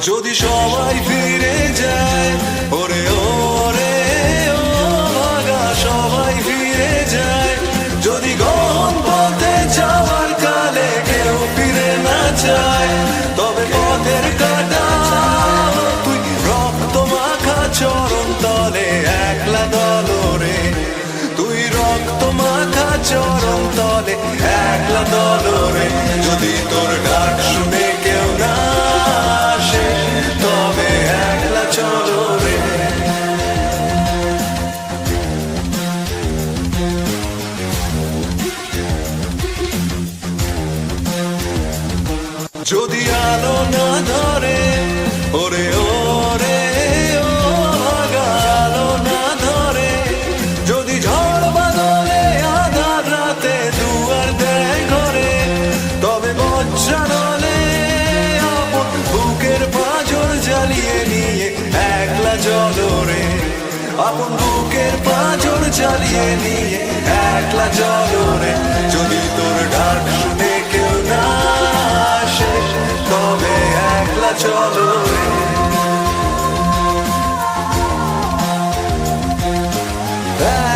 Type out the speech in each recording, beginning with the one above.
যদি সবাই ফিরে যায়, ওরে ওরে ও ভাগা সবাই ফিরে যায়, যদি গহন পথে যাওয়ার কালে কেউ ফিরে না চায়, তবে পথের কাটা তুই রক্ত মাখা চরণ তলে একলা দলরে, তুই রক্ত মাখা চরণ তলে একলা দলরে, যদি তোর ডাক শুনে কেউ না আসে, তবে একলা চলো রে। যদি আলো না ধরে, ওরে ওরে ও ভাগা আলো না ধরে, যদি ঝড় বাদলে আধার রাতে দুয়ার দেয় ঘরে, তবে বজ্রানলে আপন বুকের পাঁজর জ্বালিয়ে নিয়ে একলা জলরে, আপন বুকের পাঁজর জ্বালিয়ে নিয়ে একলা জলরে, যদি তোর ডাক শুনে কেউ না আসে, তবে একলা চলো রে।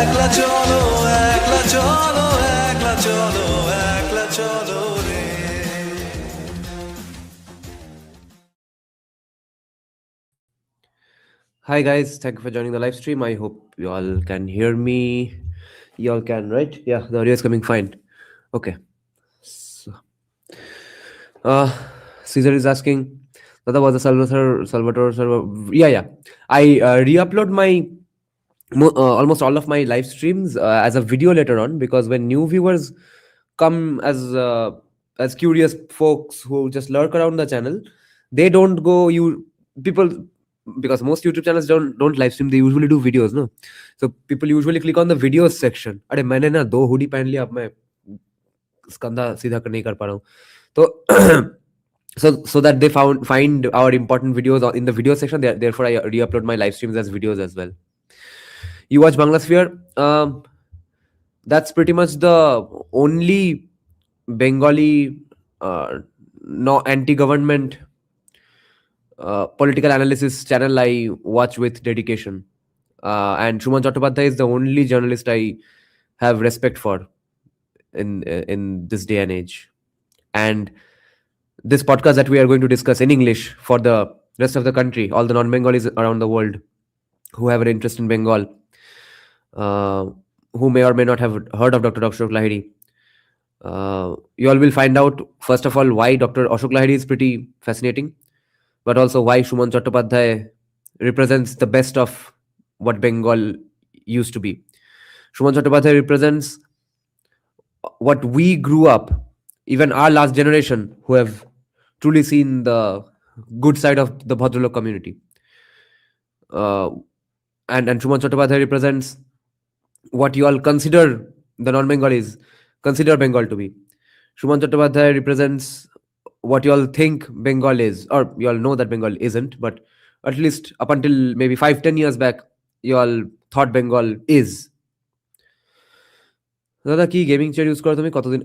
একলা চলো, একলা চলো, একলা চলো, একলা চলো রে। Hi guys, thank you for joining the live stream. I hope you all can hear me. You all can, right? Yeah, the audio is coming fine. Okay. So, Caesar is asking, Dada, was the Salvatore server? Yeah. I re-upload my almost all of my live streams as a video later on, because when new viewers come as curious folks who just lurk around the channel, they don't go people, because most YouTube channels don't live stream, they usually do videos, no? So people usually click on the videos section. अरे मैंने ना 2 hoodie पहन लिया, अब मैं कंधा सीधा नहीं कर पा रहा हूँ, तो so that they find our important videos in the video section. Therefore I re-upload my live streams as videos as well. You watch Banglasphere? That's pretty much the only Bengali no anti-government political analysis channel I watch with dedication, and Shuman Chattopadhyay is the only journalist I have respect for in this day and age. And this podcast that we are going to discuss in English for the rest of the country, all the non-Bengalis around the world who have an interest in Bengal, who may or may not have heard of Dr. Ashok Lahiri. You all will find out, first of all, why Dr. Ashok Lahiri is pretty fascinating, but also why Shuman Chattopadhyay represents the best of what Bengal used to be. Shuman Chattopadhyay represents what we grew up, even our last generation, who have truly seen the good side of the Bhadralok community. And Shuman Chattopadhyay represents what you all consider, the non-Bengalis consider Bengal to be. Shuman Chattopadhyay represents what you all think Bengal is, or you all know that Bengal isn't, but at least up until maybe 5-10 years back, you all thought Bengal is. Dada, ki gaming chair use karo tumi koto din?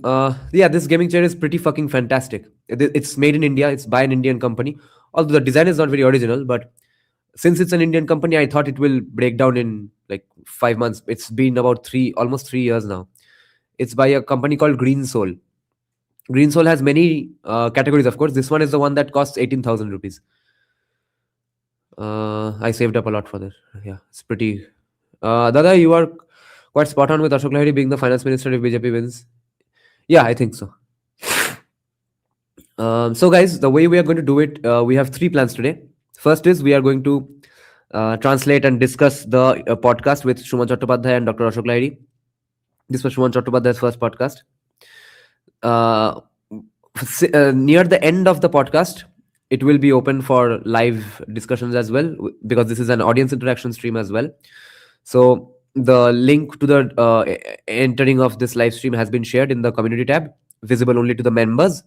Yeah, this gaming chair is pretty fucking fantastic. It's made in India. It's by an Indian company. Although the design is not very original, but since it's an Indian company, I thought it will break down in like 5 months. It's been about almost 3 years now. It's by a company called Green Soul. Green Soul has many categories, of course. This one is the one that costs 18,000 rupees. I saved up a lot for this. Yeah, it's pretty. Dada, you are quite spot on with Ashok Lahiri being the finance minister if BJP wins. Yeah, I think so. So guys, the way we are going to do it, we have 3 plans today. First is we are going to translate and discuss the podcast with Shuman Chattopadhyay and Dr. Ashok Lahiri. This was Shuman Chattopadhyay's first podcast. Near the end of the podcast, it will be open for live discussions as well, because this is an audience interaction stream as well. So the link to the entering of this live stream has been shared in the community tab, visible only to the members.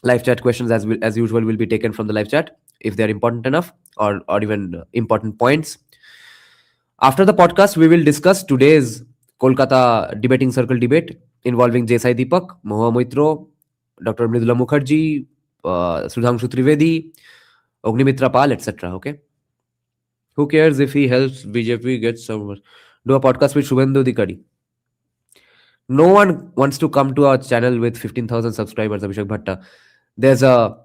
Live chat questions as usual will be taken from the live chat if they are important enough, or even important points. After the podcast, we will discuss today's Kolkata debating circle debate involving Jesai Deepak, Mahua Moitro, Dr. Mridula Mukherjee, Sudhanshu Trivedi, Ognimitra Pal, etc. Okay. Who cares if he helps BJP get some? Do a podcast with Shubhendu Adhikari. No one wants to come to our channel with 15,000 subscribers, Abhishek Bhatta. There's a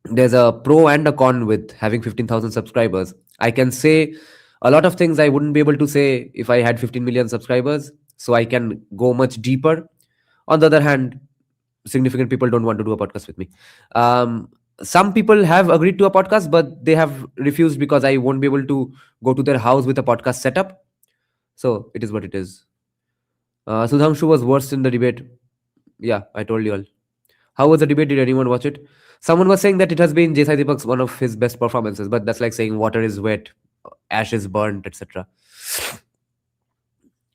there's a pro and a con with having 15,000 subscribers. I can say a lot of things I wouldn't be able to say if I had 15 million subscribers, so I can go much deeper. On the other hand, significant people don't want to do a podcast with me. Some people have agreed to a podcast, but they have refused because I won't be able to go to their house with a podcast setup. So it is what it is. Sudhamshu was worst in the debate. Yeah, I told you all. How was the debate? Did anyone watch it? Someone was saying that it has been J. Deepak's one of his best performances, but that's like saying water is wet, ash is burnt, etc.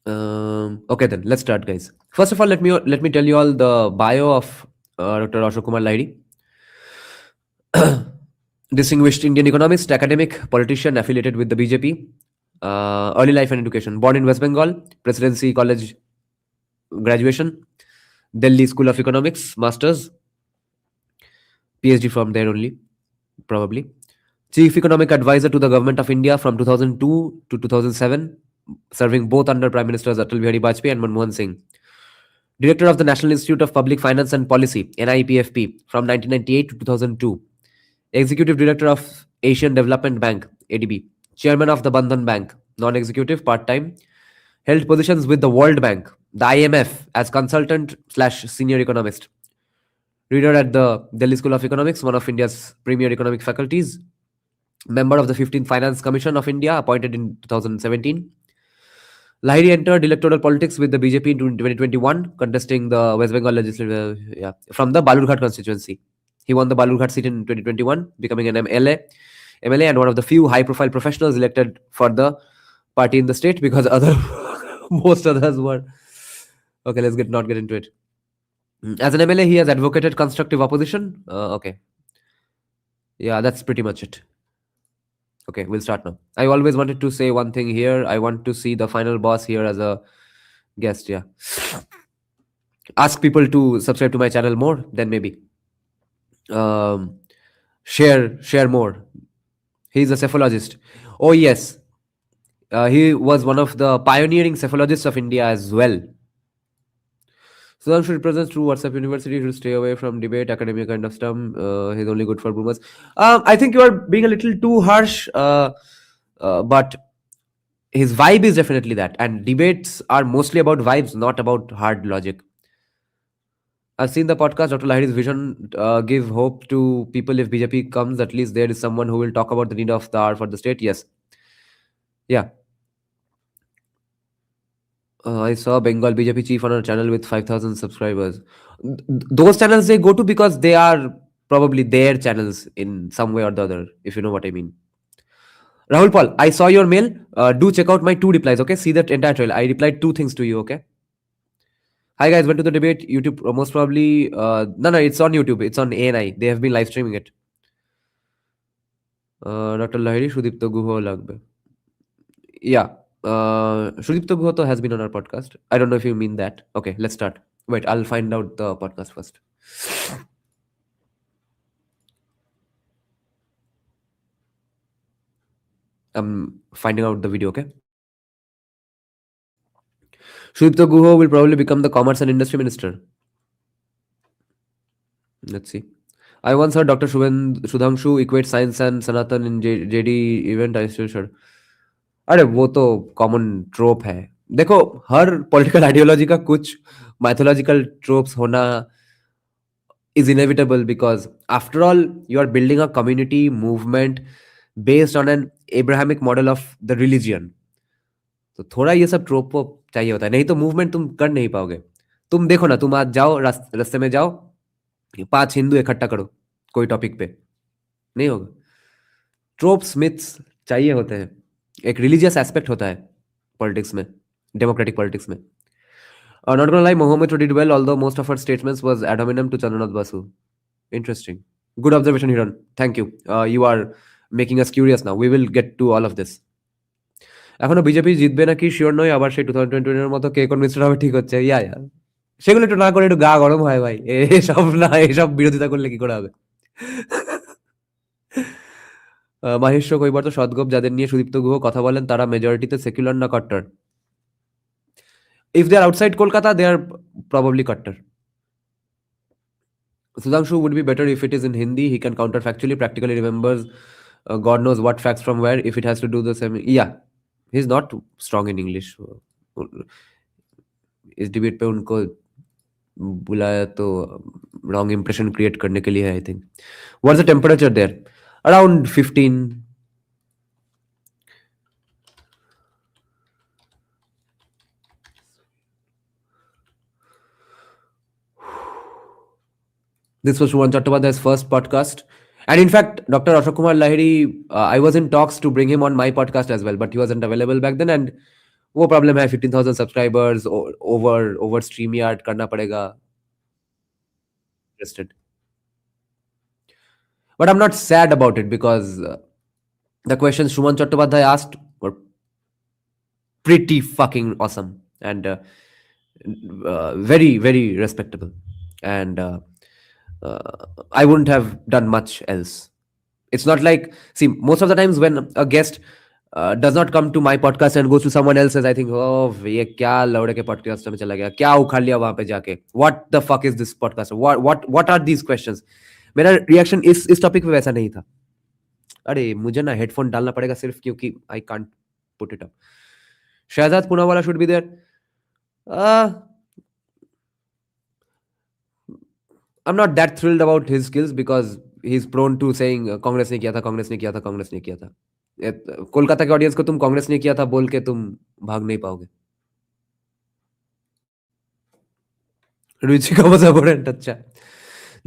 Okay, then let's start, guys. First of all, let me tell you all the bio of Dr. Ashok Kumar Lahiri. Distinguished Indian economist, academic, politician affiliated with the BJP. Early life and education. Born in West Bengal, Presidency College graduation, Delhi School of Economics, Masters, PhD from there only, probably. Chief Economic Advisor to the Government of India from 2002 to 2007, serving both under Prime Ministers Atal Bihari Vajpayee and Manmohan Singh. Director of the National Institute of Public Finance and Policy, NIPFP, from 1998 to 2002. Executive Director of Asian Development Bank, ADB. Chairman of the Bandhan Bank, non-executive, part-time. Held positions with the World Bank, the IMF, as consultant/senior economist. Reader at the Delhi School of Economics, one of India's premier economic faculties. Member of the 15th Finance Commission of India, appointed in 2017. Lahiri entered electoral politics with the BJP in 2021, contesting the West Bengal legislature from the Balurghat constituency. He won the Balurghat seat in 2021, becoming an MLA and one of the few high-profile professionals elected for the party in the state, because most others were. Okay, let's not get into it. As an MLA, he has advocated constructive opposition. Okay. Yeah, that's pretty much it. Okay, we'll start now. I always wanted to say one thing here. I want to see the final boss here as a guest. Yeah. Ask people to subscribe to my channel more, then maybe. Share more. He's a cephalogist. Oh, yes. He was one of the pioneering cephalogists of India as well. Sudhanshu represents true WhatsApp University. Should stay away from debate, academia kind of stuff. He's only good for boomers. I think you are being a little too harsh, but his vibe is definitely that. And debates are mostly about vibes, not about hard logic. I've seen the podcast. Dr. Lahiri's vision give hope to people. If BJP comes, at least there is someone who will talk about the need of the hour for the state. Yes. Yeah. I saw Bengal BJP chief on a channel with 5,000 subscribers. Those channels they go to because they are probably their channels in some way or the other, if you know what I mean. Rahul Paul, I saw your mail. Do check out my 2 replies, okay? See that entire trail. I replied 2 things to you, okay? Hi guys, went to the debate. YouTube, most probably. No, it's on YouTube. It's on ANI. They have been live streaming it. Dr. Lahiri, Sudipto Guho Lagbe. Yeah. Sudipto Guho has been on our podcast. I don't know if you mean that. Okay, let's start. Wait, I'll find out the podcast first. I'm finding out the video, okay? Sudipto Guho will probably become the Commerce and Industry Minister. Let's see. I once heard Dr. Sudhamshu equate science and Sanatan in JD event. I still sure. अरे वो तो common ट्रोप है. देखो हर political ideology का कुछ mythological tropes होना is inevitable, because after all you are building a community movement based on an Abrahamic model of the religion. तो थोड़ा ये सब ट्रोप चाहिए होता है, नहीं तो मूवमेंट तुम कर नहीं पाओगे. तुम देखो ना, तुम आज जाओ रास्ते में जाओ, 5 हिंदू इकट्ठा करो कोई टॉपिक पे, नहीं होगा. ट्रोप्स मिथ्स चाहिए होते हैं. एक रिलीजियस एस्पेक्ट होता है पॉलिटिक्स में, डेमोक्रेटिक पॉलिटिक्स में. Not gonna lie, Mohammed did well, although most of her statements was ad hominem to Chandranath Basu. Interesting. Good observation, Hiran. Thank you. You are making us curious now. We will get to all of this. এখনো BJP জিতবে নাকি sure নয়, আবার সেই 2020 এর মতো কে কোন minister হবে ঠিক হচ্ছে. সেগুলো একটু না করে একটু গা গরম হয় ভাই. এসব বিরোধিতা করলে কি করে হবে? মাহেশ্ব কৈবর্ত সদগোপ যাদের নিয়ে সুদীপ্ত গুহ কথা বলেন তারা মেজরিটিতে সেকুলার না কট্টর? If they are outside Kolkata, they are probably Kattar. Sudhanshu would be better if it is in Hindi. He can counterfactually, practically remembers God knows what facts from where. If it has to do the same, yeah, he's not strong in English. इस debate पे उनको बुलाया तो wrong impression create करने के लिए है, I think. What's the temperature there? Around 15. This was Shuman Chattopadhyay's first podcast. And in fact, Dr. Ashok Kumar Lahiri, I was in talks to bring him on my podcast as well, but he wasn't available back then. And वो problem है 15,000 subscribers over StreamYard करना पड़ेगा. Interested. But I'm not sad about it because the questions Shuman Chattopadhyay asked were pretty fucking awesome and very, very respectable. And I wouldn't have done much else. It's not like, see, most of the times when a guest does not come to my podcast and goes to someone else's, I think, oh, ये क्या लौड़े के podcast में चला गया, क्या उखाड़ लिया वहां पे जाके, what the fuck is this podcast, what are these questions? मेरा रिएक्शन इस टॉपिक पे वैसा नहीं था. अरे मुझे ना हेडफोन डालना पड़ेगा सिर्फ क्योंकि I can't put it up. Shehzad Poonawalla should be there. I'm not that thrilled about his skills because he's prone to saying Congress ने किया था, कांग्रेस ने किया था, कांग्रेस ने किया था. कोलकाता के ऑडियंस को तुम कांग्रेस ने किया था बोल के तुम भाग नहीं पाओगे. Ruchika was abhorrent. अच्छा.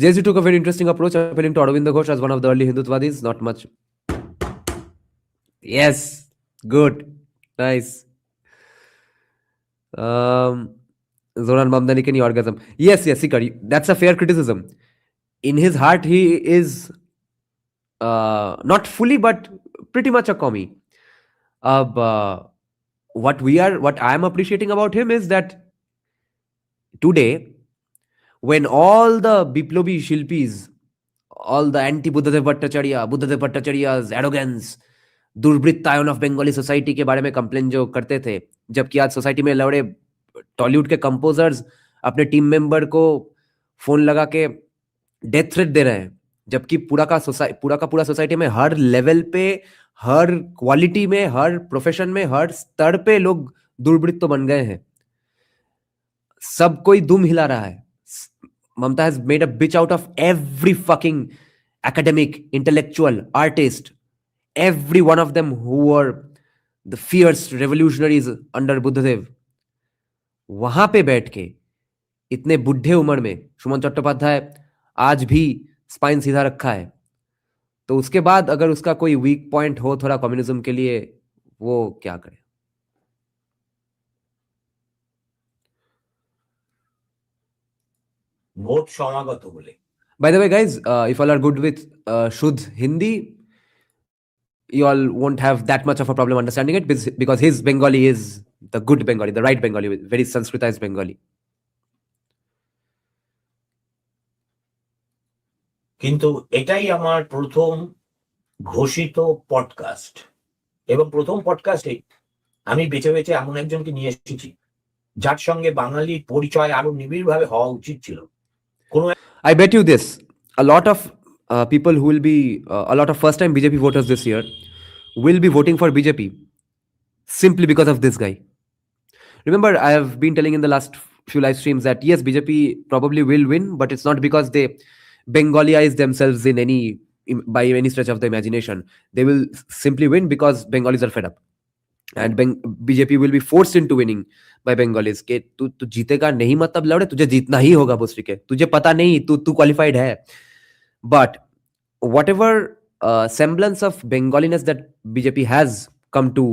JSU took a very interesting approach, appealing to Aurobindo Ghosh as one of the early Hindutwadis. Not much. Yes. Good. Nice. Zoran Mamdani, can you orgasm? Yes, Sikar. That's a fair criticism. In his heart, he is not fully, but pretty much a commie. What I am appreciating about him is that today, when all the Biplobi Shilpis, all the anti-Buddhadev Bhattacharya's arrogance, दुर्वृत्तायन of Bengali society के बारे में complain जो करते थे, जबकि आज society में लौड़े टॉलीवुड के कंपोजर्स अपने टीम मेंबर को फोन लगा के डेथ थ्रेट दे रहे हैं, जबकि पूरा का पूरा सोसाइटी में हर लेवल पे, हर क्वालिटी में, हर प्रोफेशन में, हर स्तर पे लोग दुर्वृत्त बन गए हैं. सब कोई दुम हिला रहा है. Mamata has made a bitch out of every fucking academic, intellectual, artist, every one of them who were the fierce revolutionaries under Buddhadeb. वहां पे बैठ के इतने बुढ़े उम्र में सुमन चट्टोपाध्याय आज भी स्पाइन सीधा रखा है, तो उसके बाद अगर उसका कोई वीक पॉइंट हो थोड़ा कम्युनिज्म के लिए, वो क्या करे. ভোট সমাগত বলে. By the way, guys, if all are good with Shuddh Hindi, you all won't have that much of a problem understanding it because his Bengali is the good Bengali, the right Bengali, very Sanskritized Bengali. কিন্তু এটাই আমার প্রথম ঘোষিত podcast, এবং প্রথম পডকাস্টে আমি বেছে বেছে এমন একজনকে নিয়ে এসেছি যার সঙ্গে বাঙালির পরিচয় আরো নিবিড়ভাবে হওয়া উচিত ছিল. I bet you this, a lot of people who will be a lot of first time BJP voters this year will be voting for BJP simply because of this guy. Remember, I have been telling in the last few live streams that yes, BJP probably will win, but it's not because they Bengalize themselves by any stretch of the imagination. They will simply win because Bengalis are fed up, and BJP will be forced into winning by Bengalis. के तू जीतेगा नहीं मतलब लड़े, तुझे जीतना ही होगा भोसड़ी के, तुझे पता नहीं, तू qualified है. But whatever semblance of Bengaliness that BJP has come to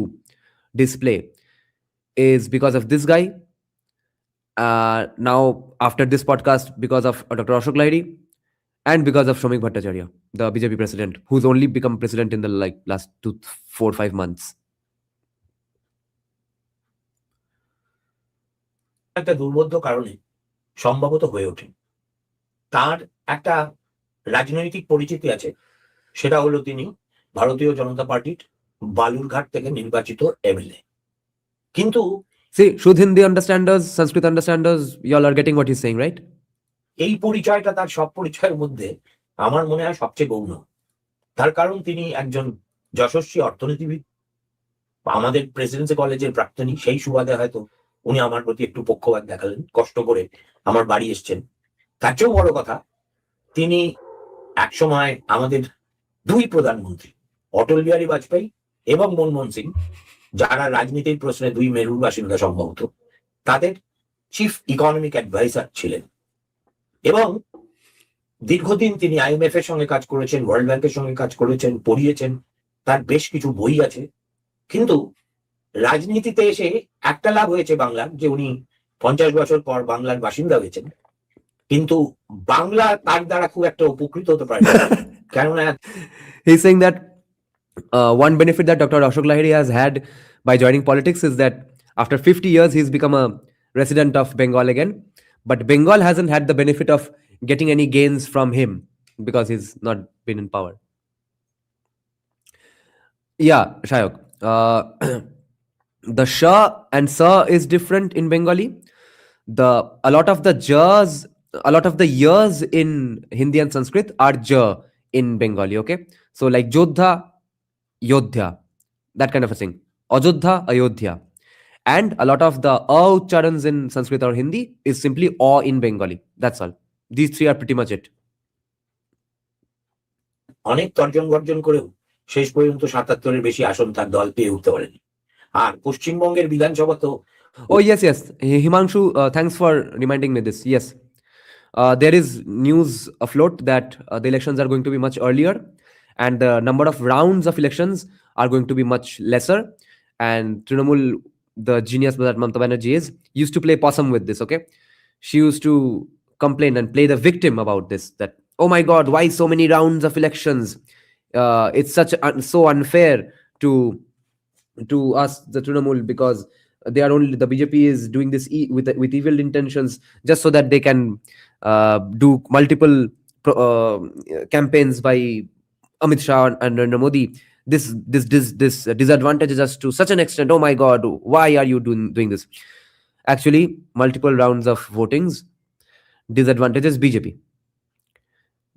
display is because of this guy. Now after this podcast, because of Dr. Ashok Lahiri and because of Shomik Bhattacharya, the BJP president, who's only become president in the last 2, 4, 5 months. একটা দুর্বোধ্য কারণে সম্ভবত হয়ে ওঠে। তার একটা রাজনৈতিক পরিচিতি আছে, সেটা হলো তিনি ভারতীয় জনতা পার্টির বালুরঘাট থেকে নির্বাচিত এমএলএ। কিন্তু See, should Hindi understanders, Sanskrit understanders, y'all are getting what he's saying, right? এই পরিচয়টা তার সব পরিচয়ের মধ্যে আমার মনে হয় সবচেয়ে গৌণ। তার কারণ তিনি একজন যশস্বী অর্থনীতিবিদ, আমাদের প্রেসিডেন্সি কলেজের প্রাক্তনী। সেই সুবাদে হয়তো উনি আমার প্রতি একটু পক্ষপাত দেখালেন, কষ্ট করে আমার বাড়ি এসছেন। তার চেয়েও বড় কথা, তিনি একসময় আমাদের দুই প্রধানমন্ত্রী অটল বিহারী বাজপেয়ী এবং মনমোহন সিং, যারা রাজনীতির প্রশ্নে দুই মেরুর বাসিন্দা সম্ভবত, তাদের চিফ ইকোনমিক অ্যাডভাইজার ছিলেন। এবং দীর্ঘদিন তিনি IMF এর সঙ্গে কাজ করেছেন, ওয়ার্ল্ড ব্যাংকের সঙ্গে কাজ করেছেন, পড়িয়েছেন, তার বেশ কিছু বই আছে। কিন্তু রাজনীতিতে এসে একটা লাভ হয়েছে বাংলার, যে উনি 50 বছর পর বাংলার বাসিন্দা হয়েছেন। কিন্তু বাংলা তার দ্বারা খুব একটা উপকৃত হতে পারে না, কেননা He's saying that one benefit that Dr. Ashok Lahiri has had by joining politics is that after 50 years, he's become a resident of Bengal again. But Bengal hasn't had the benefit of getting any gains from him because he's not been in power. Yeah, Shayok. The Sha and Sa is different in Bengali. A lot of the J's, a lot of the years in Hindi and Sanskrit are J in Bengali, okay? So like Jodha, Yodhya, that kind of a thing. Ajodha, Ayodhya. And a lot of the A ucharans in Sanskrit or Hindi is simply A in Bengali. That's all. These three are pretty much it. অনেক তর্জন গর্জন করেও শেষ পর্যন্ত 77-এর বেশি আসন তার দল পেয়ে উঠতে পারেনি। আর পশ্চিমবঙ্গের বিধানসভা তো Oh, yes, yes. Himanshu, thanks for reminding me this. Yes. There is news afloat that the elections are going to be much earlier and the number of rounds of elections are going to be much lesser. And Trinamool, the genius that Mamata Banerjee is, used to play possum with this, okay? She used to complain and play the victim about this, that, oh my God, why so many rounds of elections? It's so unfair to us, the Trinamool, because the BJP is doing this with evil intentions just so that they can do multiple campaigns by Amit Shah and Narendra Modi. This disadvantages us to such an extent. Oh my God, why are you doing this? Actually, multiple rounds of votings disadvantages BJP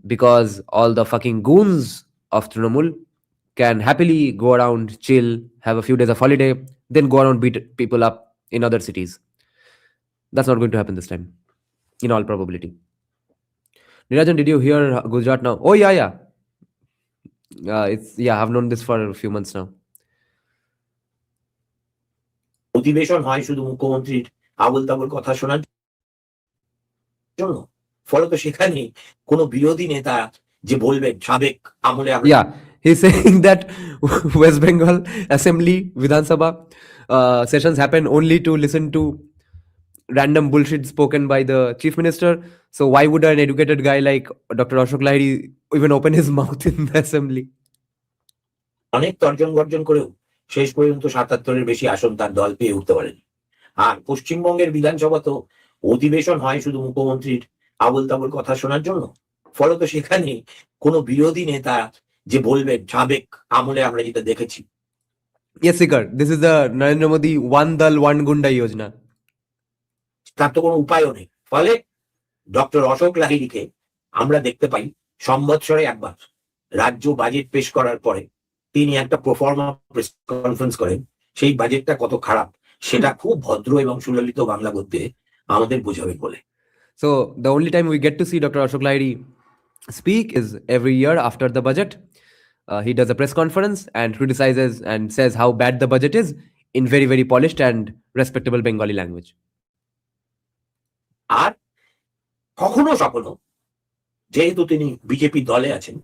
because all the fucking goons of Trinamool can happily go around, chill, have a few days of holiday, then go around beat people up in other cities. That's not going to happen this time, in all probability. Neerajan, did you hear Gujarat now? Oh yeah. I've known this for a few months now. অধিবেশন হয় শুধু মুখ্যমন্ত্রীর আবল তাবল কথা শোনার জন্য, ফলত সেখানে কোনো বিরোধী নেতা যে বলবেন সাবেক আমলে Yeah, he's saying that West Bengal Assembly, Vidhan Sabha sessions happen only to listen to random bullshit spoken by the chief minister. So why would an educated guy like Dr. Ashok Lahiri even open his mouth in the assembly? অনেক তর্জন গর্জন করেও শেষ পর্যন্ত 77-এর বেশি আসন তার দল পেয়ে উঠতে পারেনি। আর পশ্চিমবঙ্গের বিধানসভা তো অধিবেশন হয় শুধু মুখ্যমন্ত্রীর আবল তাবল কথা শোনার জন্য, ফলত সেখানে কোনো বিরোধী নেতা যে বলবেন সাবেক আমলে আমরা যেটা দেখেছি। Yes, Sikar, this is the Narendra Modi one dal one gunda yojana. তার তো কোনো উপায়ও নেই। ফলে ডক্টর অশোক লাহিড়ীকে আমরা দেখতে পাই সম্বৎসরে একবার রাজ্য বাজেট পেশ করার পরে তিনি একটা প্রোফর্মা প্রেস কনফারেন্স করেন। সেই বাজেটটা কত খারাপ সেটা খুব ভদ্র এবং সুললিত বাংলা গদ্যে আমাদের বোঝাবে বলে। So the only time we get to see Dr. Ashok Lahiri speak is every year after the budget. He does a press conference and criticizes and says how bad the budget is in very, very polished and respectable Bengali language. আর কখনো সখনো যেহেতু তিনি BJP দলে আছেন,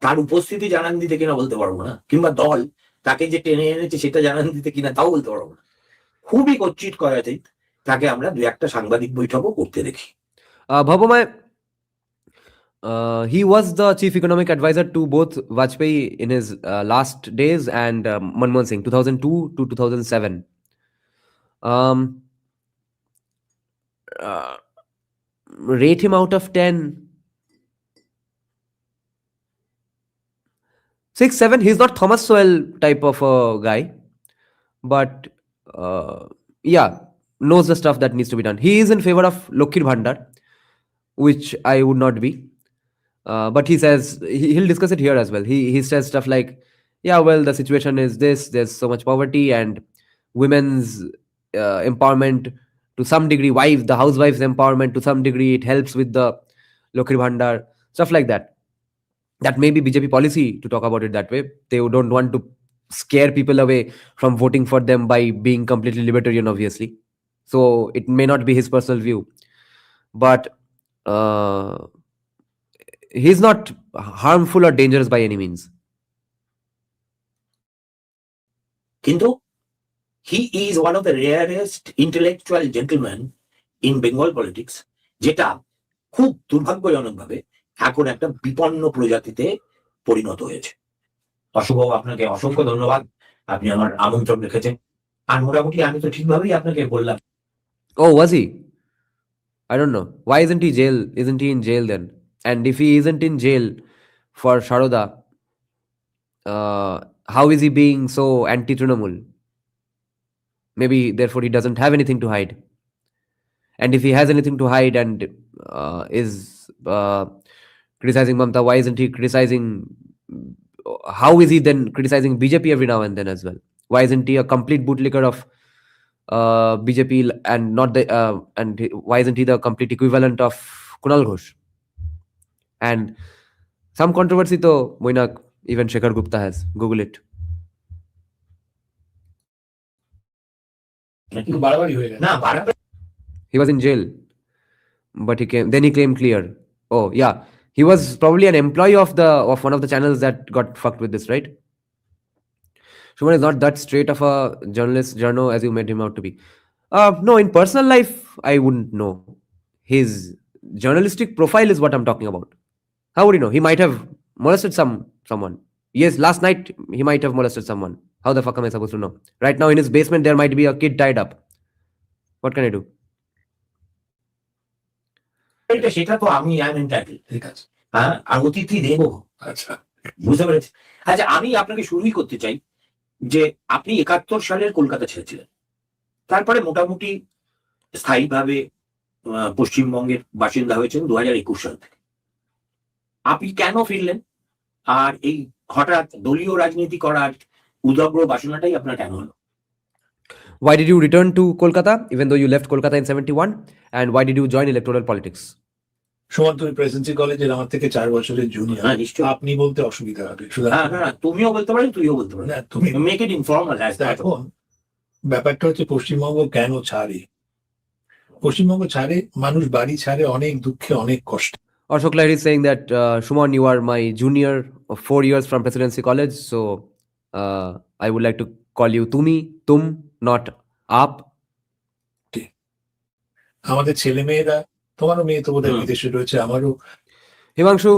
তার উপস্থিতি জানান দিতে কিনা বলতে পারবো না, কিংবা দল তাকে যে টেনে এনেছে সেটা জানান দিতে কিনা তাও বলতে পারবো না। খুবই কচ্ছিত করাতে তাকে আমরা দু একটা সাংবাদিক বৈঠকও করতে দেখি। Bhavamai, he was the chief economic advisor to both Vajpayee in his last days and Manmohan Singh, 2002 to 2007. Rate him out of 10. 6'7". He's not Thomas Sowell type of a guy, but yeah, knows the stuff that needs to be done. He is in favor of Lokkir Bhandar, which I would not be. But he says he'll discuss it here as well. He says stuff like, yeah, well, the situation is this. There's so much poverty and women's empowerment to some degree. The housewives' empowerment to some degree. It helps with the Lokkir Bhandar, stuff like that. That may be BJP policy to talk about it that way. They don't want to scare people away from voting for them by being completely libertarian, obviously. So it may not be his personal view, but he's not harmful or dangerous by any means. কিন্তু he is one of the rarest intellectual gentlemen in Bengal politics, যেটা খুব দুর্ভাগ্যজনকভাবে এখন একটা বিপন্ন প্রজাতিতে পরিণত হয়েছে। অশুভবাবু, আপনাকে অসংখ্য ধন্যবাদ, আপনি আমার আমন্ত্রণ রেখেছেন। আর মোটামুটি আমি তো ঠিকভাবেই আপনাকে বললাম। Oh, was he? I don't know. Why isn't he jail? Isn't he in jail then? And if he isn't in jail for Sharoda, how is he being so anti-Trinamool? Maybe therefore he doesn't have anything to hide. And if he has anything to hide and is criticizing Mamta, why isn't he criticizing? How is he then criticizing BJP every now and then as well? Why isn't he a complete bootlicker of BJP and not the and why isn't he the complete equivalent of Kunal Ghosh? And some controversy to Moinak, even Shekhar Gupta has. Google it. না, বাড়াবাড়ি He was in jail, but he came clear. Oh yeah, he was probably an employee of one of the channels that got fucked with this, right? Shuman is not that straight of a journo as you made him out to be. No, in personal life, I wouldn't know. His journalistic profile is what I'm talking about. How would you know? He might have molested someone. Yes, last night he might have molested someone. How the fuck am I supposed to know? Right now in his basement there might be a kid tied up. What can I do? সেটা তো আমি entitle, ঠিক আছে, হ্যাঁ, আর অতিথি দেব। আচ্ছা, বুঝতে পেরেছি। আচ্ছা, আমি আপনাকে শুরুই করতে চাই যে আপনি 71 সালের কলকাতা ছেড়েছিলেন, তারপরে মোটামুটি স্থায়ীভাবে পশ্চিমবঙ্গের বাসিন্দা হয়েছেন 2021 সাল থেকে। আপনি কেন ফিরলেন, আর এই হঠাৎ দলীয় রাজনীতি করার উদগ্র বাসনাটাই আপনার কেন হলো? Why did you return to Kolkata even though you left Kolkata in 71? And why did you join electoral politics? Suman, তুমি প্রেসিডেন্সি কলেজের আমার থেকে 4 বছরের জুনিয়র। হ্যাঁ, নিশ্চয়ই। আপনি বলতে অসুবিধা হবে। না, তুমিও বলতে পারেন, তুইও বলতে পারেন। না, তুমি মেক ইট ইনফর্মাল। এখন ব্যাপারটা হচ্ছে পশ্চিমবঙ্গ কেন ছাড়ে? পশ্চিমবঙ্গ ছাড়ে, মানুষ বাড়ি ছাড়ে অনেক দুঃখে, অনেক কষ্ট। Ashok Lahiri is saying that Shuman, you are my junior of 4 years from Presidency College, so I would like to call you Tumi, Tum, not Aap. আমাদের ছেলে মেয়েরা, তোমারও মেয়ে তো বোধহয় বিদেশে রয়েছে, আমারও। Himanshu,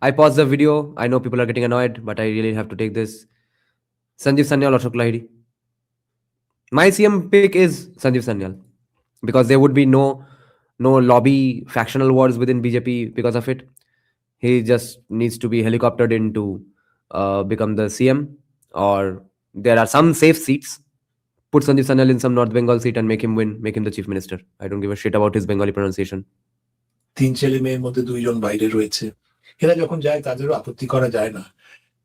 I paused the video. I know people are getting annoyed, but I really have to take this. Sanjeev Sanyal, Ashok Lahiri. My CM pick is Sanjeev Sanyal because there would be no lobby factional wars within BJP because of it. He just needs to be helicoptered in to become the CM, or there are some safe seats. Put Sanjeev Sanyal in some North Bengal seat and make him win, make him the chief minister. I don't give a shit about his Bengali pronunciation. 3 ছেলে মেয়ের মধ্যে 2 জন বাইরে রয়েছে। এরা যখন যায় তাদেরও আপত্তি করা যায় না,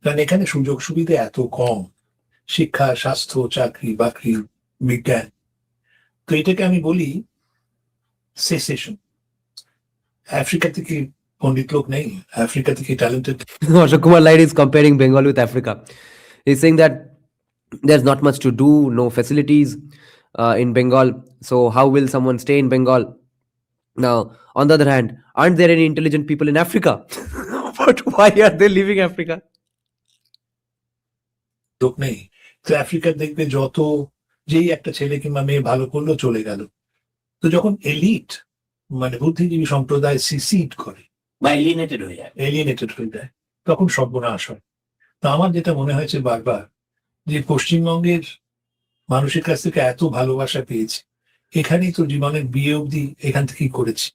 কারণ এখানে সুযোগ সুবিধা এত কম, শিক্ষা, স্বাস্থ্য, চাকরি বাকরি, বিজ্ঞান। তো এটাকে আমি বলি সেসেশন। আফ্রিকা থেকে পণ্ডিত লোক নেই, আফ্রিকা থেকে talented. Ashok Kumar Lahiri is comparing Bengal with Africa. He's saying that there's not much to do, no facilities in Bengal. So how will someone stay in Bengal? Now, on the other hand, aren't there any intelligent people in Africa? But why are they leaving Africa? লোক নেই। তো আফ্রিকার দেখবে যত যেই একটা ছেলে কিংবা মেয়ে ভালো করলো চলে গেল। তো যখন এলিট মানে বুদ্ধিজীবী সম্প্রদায় সিসিড করে বা এলিয়েনেটেড হয়ে যায়, তখন সর্বনাশ হয়। তো আমার যেটা মনে হয়েছে বারবার, যে পশ্চিমবঙ্গের মানুষের কাছ থেকে এত ভালোবাসা পেয়েছি, এখানেই তো জীবনের বিয়ে অবধি এখান থেকেই করেছি।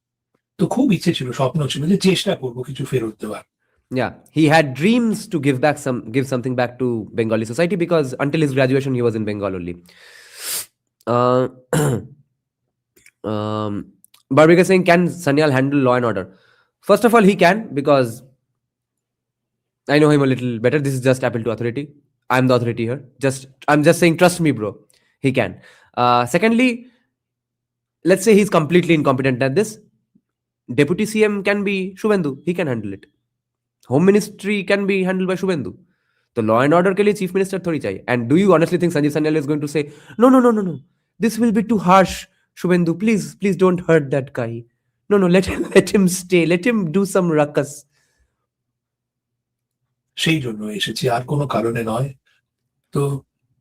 তো খুব ইচ্ছে ছিল, স্বপ্ন ছিল যে চেষ্টা করবো কিছু ফেরত দেওয়ার। Yeah, he had dreams to give something back to Bengali society because until his graduation he was in Bengal only. Uh, Barbika saying, can Sanyal handle law and order? First of all, he can because I know him a little better. This is just appeal to authority. I'm the authority here. I'm just saying, trust me, bro. He can. Secondly, let's say he's completely incompetent at this. Deputy CM can be Shubhendu. He can handle it. Home Ministry can be handled by Shubhendu. The law and order ke liye chief minister thodi chahiye. And do you honestly think Sanjeev Sanyal is going to say, no, no, no, no, no, this will be too harsh, Shubhendu. Please, please don't hurt that guy. No, no, let him stay. Let him do some ruckus. সেই জন্য এসেছি, আর কোনো কারণে নয়। তো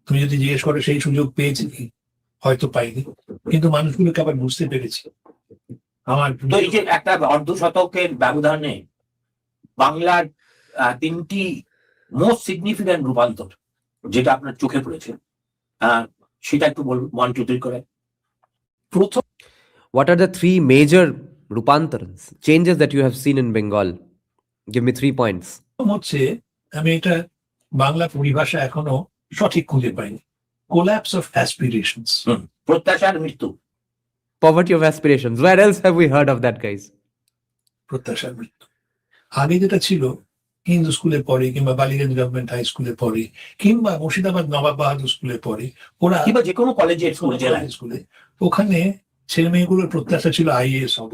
তুমি যদি জিজ্ঞেস করো সেই সুযোগ পেয়েছি কি, হয়তো পাইনি, কিন্তু মানুষগুলোকে আবার বুঝতে পেরেছি। আমার তো এই যে একটা অর্ধশতকের ব্যবধানে বাংলার তিনটি মোস্ট সিগনিফিক্যান্ট রূপান্তর যেটা আপনার চোখে পড়েছে, সেটা একটু বলুন 1 2 3 করে। প্রথম What are the 3 major Rupantarans, changes that you have seen in Bengal? Give me 3 points. হচ্ছে, আমি এটা বাংলা পরিভাষা এখনো সঠিক খুঁজে পাইনি। কোল্যাপস অফ অ্যাসপিরেশনস, প্রত্যাশার মৃত্যু। Poverty of aspirations. Where else have we heard of that, guys? প্রত্যাশার মৃত্যু। আগে যেটা ছিল, হিন্দু স্কুলে পড়ে কিংবা বালিগঞ্জ গভর্নমেন্ট হাই স্কুলে পড়ে কিংবা মুর্শিদাবাদ নবাব বাহাদুর স্কুলে পড়ে, ওরা কিংবা যে কোনো কলেজে স্কুলে, ওখানে ছেলে মেয়েগুলোর প্রত্যাশা ছিল আইএএস হব,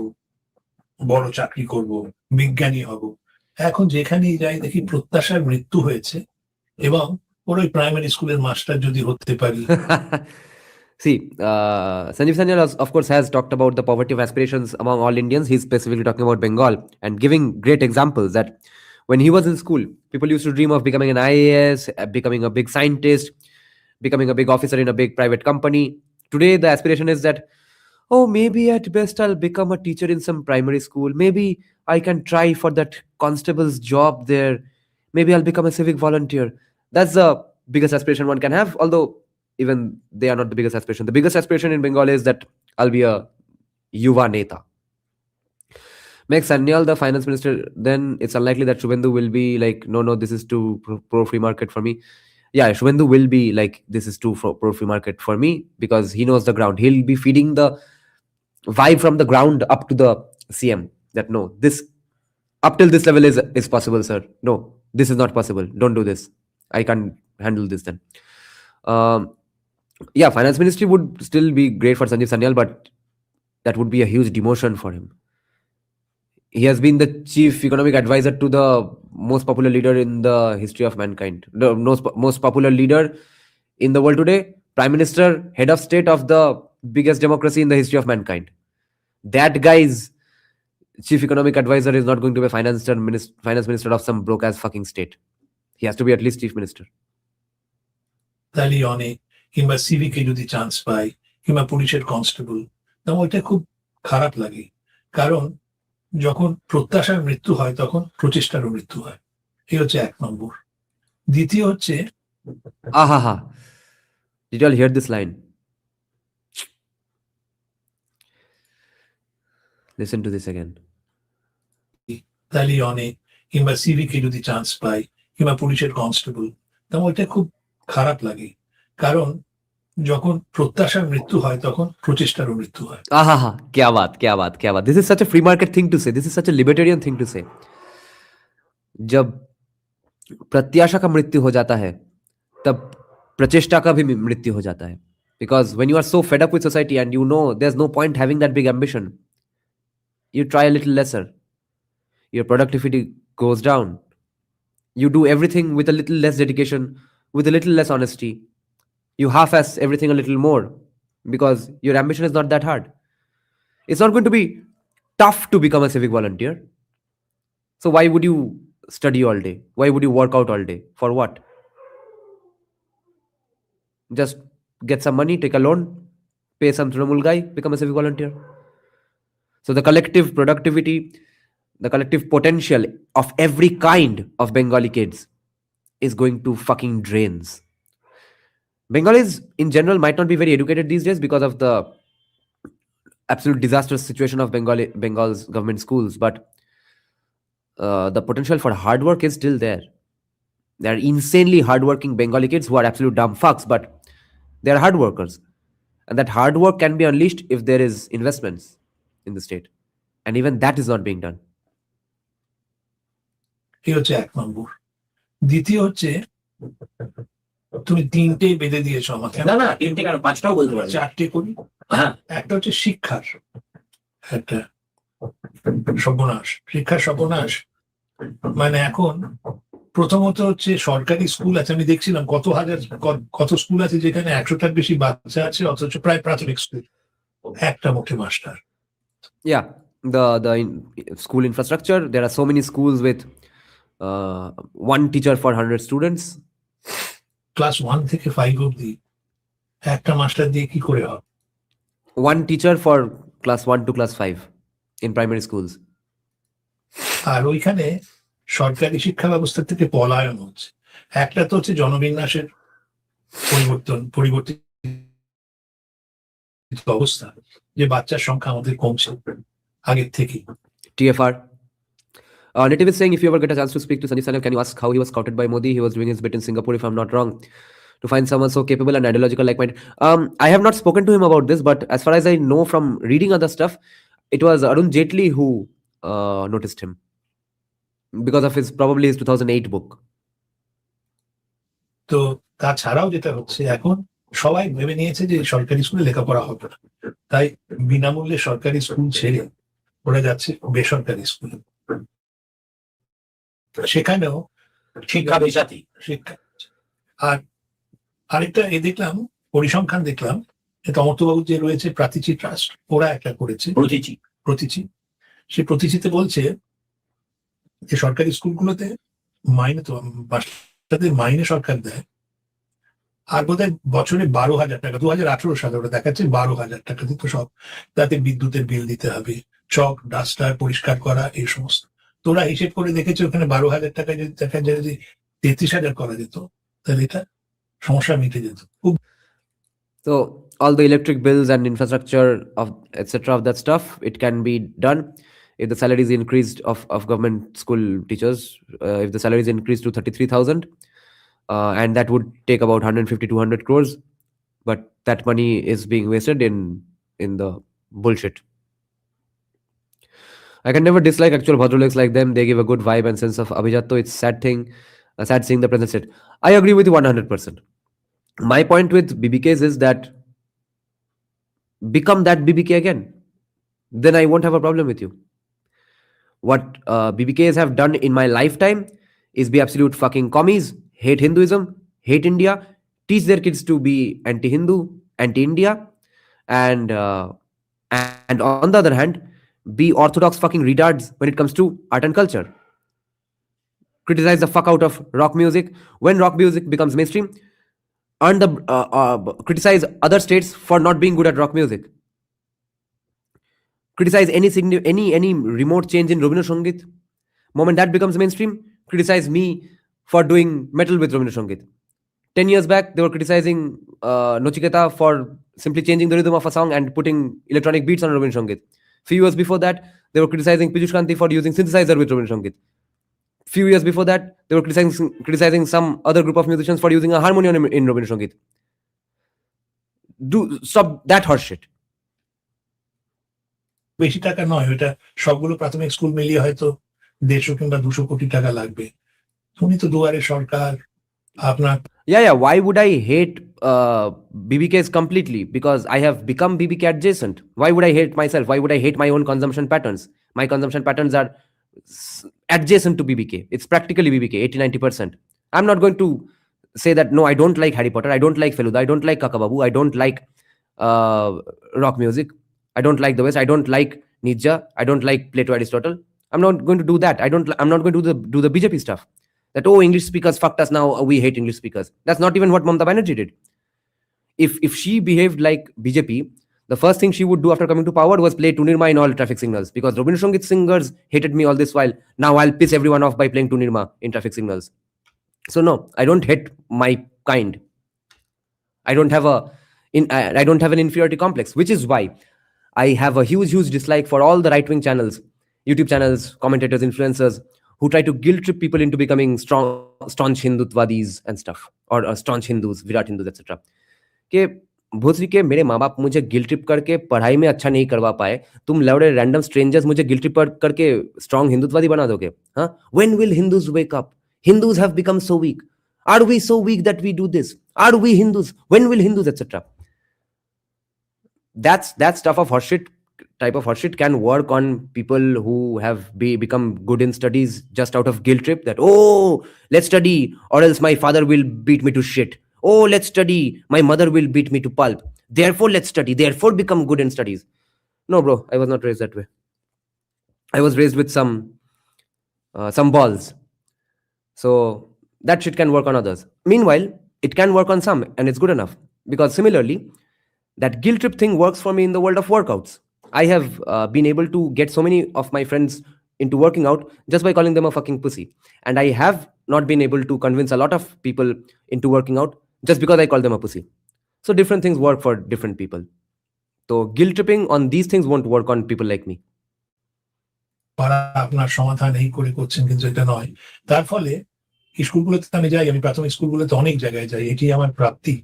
বড় চাকরি করব, বিজ্ঞানী হব। এখন যেখানেই যাই দেখি প্রত্যাশার মৃত্যু হয়েছে, এবং ওর ওই প্রাইমারি স্কুলের মাস্টার যদি হতে পারি। See, Sanjeev Sanyal, of course, has talked about the poverty of aspirations among all Indians. He's specifically talking about Bengal and giving great examples that when he was in school, people used to dream of becoming an IAS, becoming a big scientist, becoming a big officer in a big private company. Today, the aspiration is that, oh, maybe at best I'll become a teacher in some primary school. Maybe I can try for that constable's job there. Maybe I'll become a civic volunteer. That's the biggest aspiration one can have, although even they are not the biggest aspiration. The biggest aspiration in Bengal is that I'll be a Yuva Neta. Make Sanyal the finance minister, then it's unlikely that Shubhendu will be like, no, this is too pro-free market for me. Yeah, Shubhendu will be like, this is too pro-free market for me, because he knows the ground. He'll be feeding the vibe from the ground up to the CM that no, this up till this level is possible, sir. No, this is not possible. Don't do this. I can't handle this then. Yeah, finance ministry would still be great for Sanjeev Sanyal, but that would be a huge demotion for him. He has been the chief economic advisor to the most popular leader in the history of mankind, the most popular leader in the world today, prime minister, head of state of the biggest democracy in the history of mankind. That guy's chief economic advisor is not going to be a finance minister of some broke ass fucking state. He has to be at least chief minister. তাহলে অনেক, কিংবা সিভিকে যদি chance পাই, কিংবা পুলিশের constable, তখন ওইটা খুব খারাপ লাগে। কারণ যখন প্রত্যাশার মৃত্যু হয় তখন প্রচেষ্টারও মৃত্যু হয়। এই হচ্ছে 1 নম্বর। দ্বিতীয় হচ্ছে, Ahaha. Did you all hear this line? Listen to this again. তাহলে অনেক, কিংবা সিভিকে যদি চান্স পাই, কিংবা পুলিশের কনস্টেবল, তখন ওইটা খুব খারাপ লাগে। কারণ যখন প্রত্যাশার মৃত্যু হয় তখন প্রচেষ্টারও মৃত্যু হয়। Ahaha. Kya baat, kya baat, kya baat. This is such a free market thing to say. This is such a libertarian thing to say. जब प्रत्याशा का मृत्यु हो जाता है, तब प्रचेष्टा का भी मृत्यु हो जाता है. Because when you are so fed up with society and you know there's no point having that big ambition, you try a little lesser. Your productivity goes down. You do everything with a little less dedication, with a little less honesty. You half-ass everything a little more because your ambition is not that hard. It's not going to be tough to become a civic volunteer. So why would you study all day? Why would you work out all day? For what? Just get some money, take a loan, pay some Trinamool guy, become a civic volunteer. So the collective productivity, the collective potential of every kind of Bengali kids is going to fucking drains. Bengalis in general might not be very educated these days because of the absolute disastrous situation of Bengal's government schools, but the potential for hard work is still there. There are insanely hardworking Bengali kids who are absolute dumb fucks, but they are hard workers. And that hard work can be unleashed if there is investments in the state. And even that is not being done. এই হচ্ছে 1 নম্বর। দ্বিতীয় হচ্ছে, তুমি 3টে বেঁধে দিয়েছো আমাকে, না না 3টে কেন 5টাও বলতে পারো। 4টে করি। হ্যাঁ, একটা হচ্ছে শিক্ষার একটা সর্বনাশ, শিক্ষার সর্বনাশ। মানে এখন প্রথমত হচ্ছে সরকারি স্কুল আছে, আমি দেখছিলাম কত স্কুল আছে যেখানে 100টার বেশি বাচ্চা আছে, অথচ প্রায় প্রাথমিক স্কুল একটা মুখে master. Yeah, school infrastructure, there are so many schools with one teacher for 100 students. Class 1 থেকে 5 অবধি একটা মাস্টার দিয়ে কি করে হবে? One teacher for class 1 to class 5 in primary schools. আর ওইখানে সরকারি শিক্ষা ব্যবস্থা থেকে পলায়ন হচ্ছে। একটা তো হচ্ছে জনবিন্যাসের পরিবর্তিত অবস্থা, যে বাচ্চার সংখ্যা আমাদের কমছে আগের থেকে। TFR. Native is saying, if you ever get a chance to speak to Sanjay Sanyal, can you ask how he was scouted by Modi? He was doing his bit in Singapore, if I'm not wrong, to find someone so capable and ideological like-minded. I have not spoken to him about this, but as far as I know from reading other stuff, it was Arun Jaitley who noticed him because of his 2008 book. তো তাছাড়াও যেটা হচ্ছে, এখন সবাই ভেবে নিয়েছে যে সরকারি স্কুলে লেখাপড়া হবে না, তাই বিনামূল্যে সরকারি স্কুল ছেড়ে ওরা যাচ্ছে বেসরকারি স্কুলে। সেখানেও শিক্ষা বেসাতি শিক্ষা। আর আরেকটা দেখলাম, পরিসংখ্যান দেখলাম, অমর্ত্যবাবু যে রয়েছে প্রাতিচি ট্রাস্ট, ওরা একটা করেছে প্রতিচি। সে প্রতিচিতে বলছে যে সরকারি স্কুলগুলোতে মাইনে, তো বাচ্চাদের মাইনে সরকার দেয়, আর বোধহয় বছরে 12,000 টাকা, 2018 সালে ওরা দেখাচ্ছে 12,000 টাকা দিত সব। তাতে বিদ্যুতের বিল দিতে হবে, চক ডাস্টার পরিষ্কার করা, এই সমস্ত। তোরা হিসেব করে দেখেছে ওখানে 12,000 টাকায় যদি দেখা যায়, যদি 33,000 করা যেত, তাহলে এটা সমস্যা মিটে যেত। So all the electric bills and infrastructure of etc. of that stuff, it can be done if the salary is increased of government school teachers. If the salary is increased to 33,000, and that would take about 150-200 crores, but that money is being wasted in the bullshit. I can never dislike actual Bhadraleks like them. They give a good vibe and sense of abhijatto. It's sad seeing the present state. I agree with you 100%. My point with BBKs is that become that BBK again. Then I won't have a problem with you. What BBKs have done in my lifetime is be absolute fucking commies, hate Hinduism, hate India, teach their kids to be anti-Hindu, anti-India, and on the other hand, be orthodox fucking retards when it comes to art and culture. Criticize the fuck out of rock music. When rock music becomes mainstream, criticize other states for not being good at rock music. Criticize any remote change in Rabindra Sangeet. Moment that becomes mainstream, criticize me for doing metal with Rabindra Sangeet. 10 years back, they were criticizing Nochiketa for simply changing the rhythm of a song and putting electronic beats on Rabindra Sangeet. Few years before that, they were criticizing Piyush Kanti for using synthesizer with Rabindra Sangeet. Few years before that, they were criticizing some other group of musicians for using a harmonium in Rabindra Sangeet. Stop that horse shit. বেশি টাকা নয়, ওইটা সবগুলো প্রাথমিক school মিলিয়ে হয়তো 150 কিংবা 200 কোটি টাকা লাগবে। তুমি তো দুয়ারে সরকার আপনার। Yeah, why would I hate BBKs completely? Because I have become BBK adjacent. Why would I hate myself? Why would I hate my own consumption patterns? My consumption patterns are adjacent to BBK. It's practically BBK, 80-90%. I'm not going to say that, no, I don't like Harry Potter, I don't like Feluda, I don't like Kakababu, I don't like rock music, I don't like the West, I don't like Nietzsche, I don't like Plato, Aristotle. I'm not going to do that. I'm not going to do the BJP stuff. That, oh, English speakers fucked us, now we hate English speakers. That's not even what Mamata Banerjee did. If she behaved like BJP, the first thing she would do after coming to power was play Tunirma in all traffic signals, because Rabindra Sangeet singers hated me all this while. Now I'll piss everyone off by playing Tunirma in traffic signals. So no, I don't hate my kind. I don't have an inferiority complex, which is why I have a huge dislike for all the right-wing channels, YouTube channels, commentators, influencers who try to guilt trip people into becoming staunch Hindutvadis and stuff, or staunch Hindus, Virat Hindus, etc. कि भोसरी के मेरे माँ बाप मुझे guilt trip करके पढ़ाई में अच्छा नहीं करवा पाए, तुम लौड़े रैंडम स्ट्रेंजर्स मुझे गिल्ट ट्रिप करके स्ट्रॉन्ग हिंदुत्ववादी बना दोगे? हाँ, when will Hindus wake up? Hindus have become so weak. Are we so weak that we do this? Are we Hindus? When will Hindus, etc. That stuff of horseshit, type of horseshit, can work on people who have become good in studies just out of guilt trip, that, oh, let's study or else my father will beat me to shit. Oh, let's study, my mother will beat me to pulp. Therefore, let's study. Therefore, become good in studies. No, bro, I was not raised that way. I was raised with some balls. So that shit can work on others. Meanwhile, it can work on some, and it's good enough. Because similarly, that guilt trip thing works for me in the world of workouts. I have been able to get so many of my friends into working out just by calling them a fucking pussy. And I have not been able to convince a lot of people into working out just because I call them a pussy. So different things work for different people. So guilt tripping on these things won't work on people like me. পারা আপনার সমাধান এই করে করছেন, কিন্তু এটা নয়। তার ফলে স্কুলগুলোতে আমি যাই, আমি প্রাথমিক স্কুলগুলোতে অনেক জায়গায় যাই, এটি আমার প্রাপ্তি।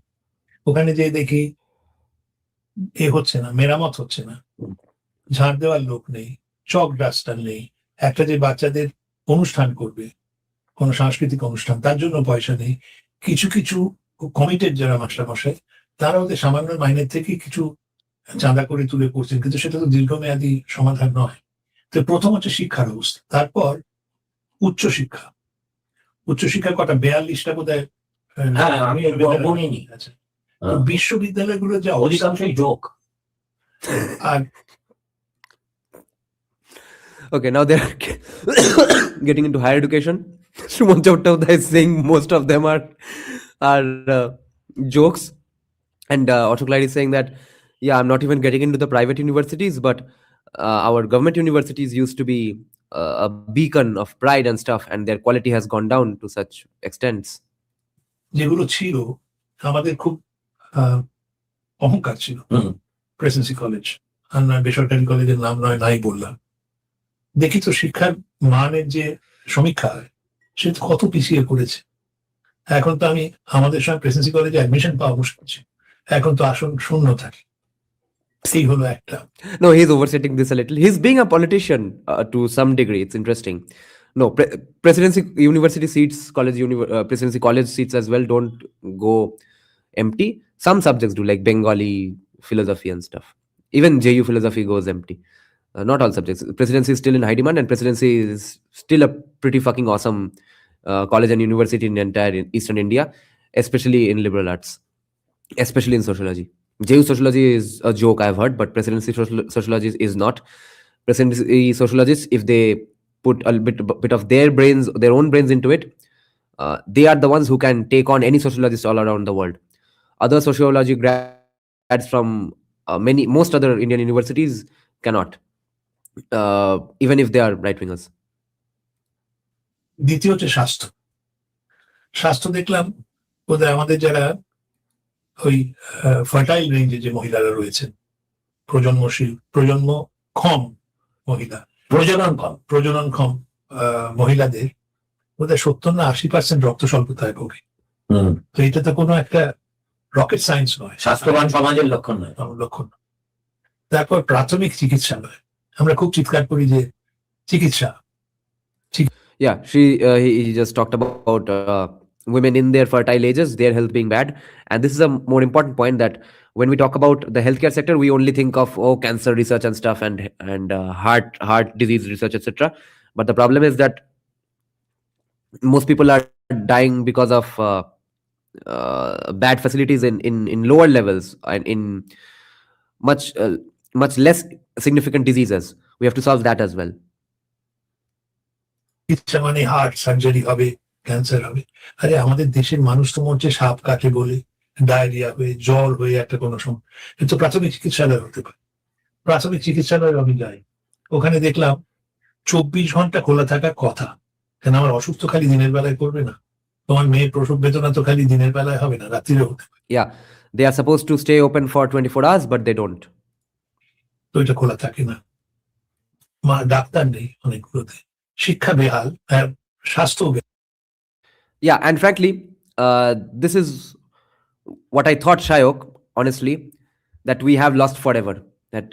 ওখানে যেয়ে দেখি হচ্ছে না, মেরামত হচ্ছে না, ঝাড় দেওয়ার লোক নেই, চক ডাস্টার নেই, একটা যে বাচ্চাদের অনুষ্ঠান করবে, কোনো সাংস্কৃতিক অনুষ্ঠান, তার জন্য পয়সা নেই। কিছু কিছু কমিটেড যারা মাস্টারমশাই, তারা ওদের সামান্য মাইনের থেকে কিছু চাঁদা করে তুলে করছেন, কিন্তু সেটা তো দীর্ঘমেয়াদী সমাধান নয়। তো প্রথম হচ্ছে শিক্ষার অবস্থা, তারপর উচ্চশিক্ষা। উচ্চশিক্ষা কটা 42টা বোধহয়, আমি বলিনি। আচ্ছা, বিশ্ববিদ্যালয়গুলো যা অধিকাংশই যোগ। আর Okay, now they're getting into higher education. Suman Chautauda is saying most of them are jokes. And Ashok is saying that, yeah, I'm not even getting into the private universities, but our government universities used to be a beacon of pride and stuff, and their quality has gone down to such extents. যেগুলো ছিল আমাদের খুব অহংকার ছিল। Presidency college আর নয় বেসরকারি কলেজের নাম নয় নাই বললাম। দেখি তো শিক্ষার মানের যে সমীক্ষা হয় সে তো কত পিছিয়ে পড়েছে। এখন তো আমি আমাদের সময় প্রেসিডেন্সি কলেজে অ্যাডমিশন পাওয়া মুশকিল ছিল, এখন তো আসন শূন্য থাকে। সেই হলো একটা। No, he's overstating this a little. He's being a politician to some degree. It's interesting. No, presidency university seats, presidency college seats as well don't go empty. Some subjects do, like Bengali, philosophy and stuff. Even JU philosophy goes empty. Not all subjects. Presidency is still in high demand, and presidency is still a pretty fucking awesome college and university in entire Eastern India, especially in liberal arts, especially in sociology. JU sociology is a joke, I've heard, but presidency sociology is not. Presidency sociologists, if they put a bit of their own brains into it, they are the ones who can take on any sociologist all around the world. Other sociology grads from most other Indian universities cannot, even if they are right-wingers. দ্বিতীয় হচ্ছে স্বাস্থ্য। স্বাস্থ্য দেখলাম বোধহয় আমাদের যারা ওই fertile রেঞ্জে যে মহিলারা রয়েছেন, প্রজন্মক্ষম মহিলা, প্রজননক্ষম মহিলাদের বোধহয় 70 না 80% রক্ত স্বল্পতায় ভোগে। তো এটা তো কোনো একটা রকেট সায়েন্স নয়, স্বাস্থ্যবান সমাজের লক্ষণ নয়। লক্ষণ। তারপর প্রাথমিক চিকিৎসালয়, আমরা খুব চিৎকার করি যে চিকিৎসা। Yeah, he just talked about women in their fertile ages, their health being bad. And this is a more important point, that when we talk about the healthcare sector, we only think of cancer research and stuff, and heart disease research, etc. But the problem is that most people are dying because of bad facilities in lower levels and in much less significant diseases. We have to solve that as well. চিকিৎসা মানে heart surgery হবে, cancer হবে। আরে আমাদের দেশের মানুষ তো মরছে সাপ কাটে বলে, ডায়রিয়া হয়ে, জ্বর হয়ে, একটা কোনো সময়। কিন্তু প্রাথমিক চিকিৎসালয় হতে পারে। প্রাথমিক চিকিৎসালয়ে আমি যাই, ওখানে দেখলাম 24 ঘন্টা খোলা থাকার কথা। কেন আমার অসুখ তো খালি দিনের বেলায় করবে না, তোমার মেয়ের প্রসব বেদনা তো খালি দিনের বেলায় হবে না, রাত্রিরে হতে পারে। Yeah, they are supposed to stay open for 24 hours, but they don't. তো এটা খোলা থাকে না। ডাক্তার নেই অনেকগুলোতে, শিক্ষা বেহাল, স্বাস্থ্য বেহাল। Yeah, and frankly, this is what I thought, Shayok, honestly, that we have lost forever. That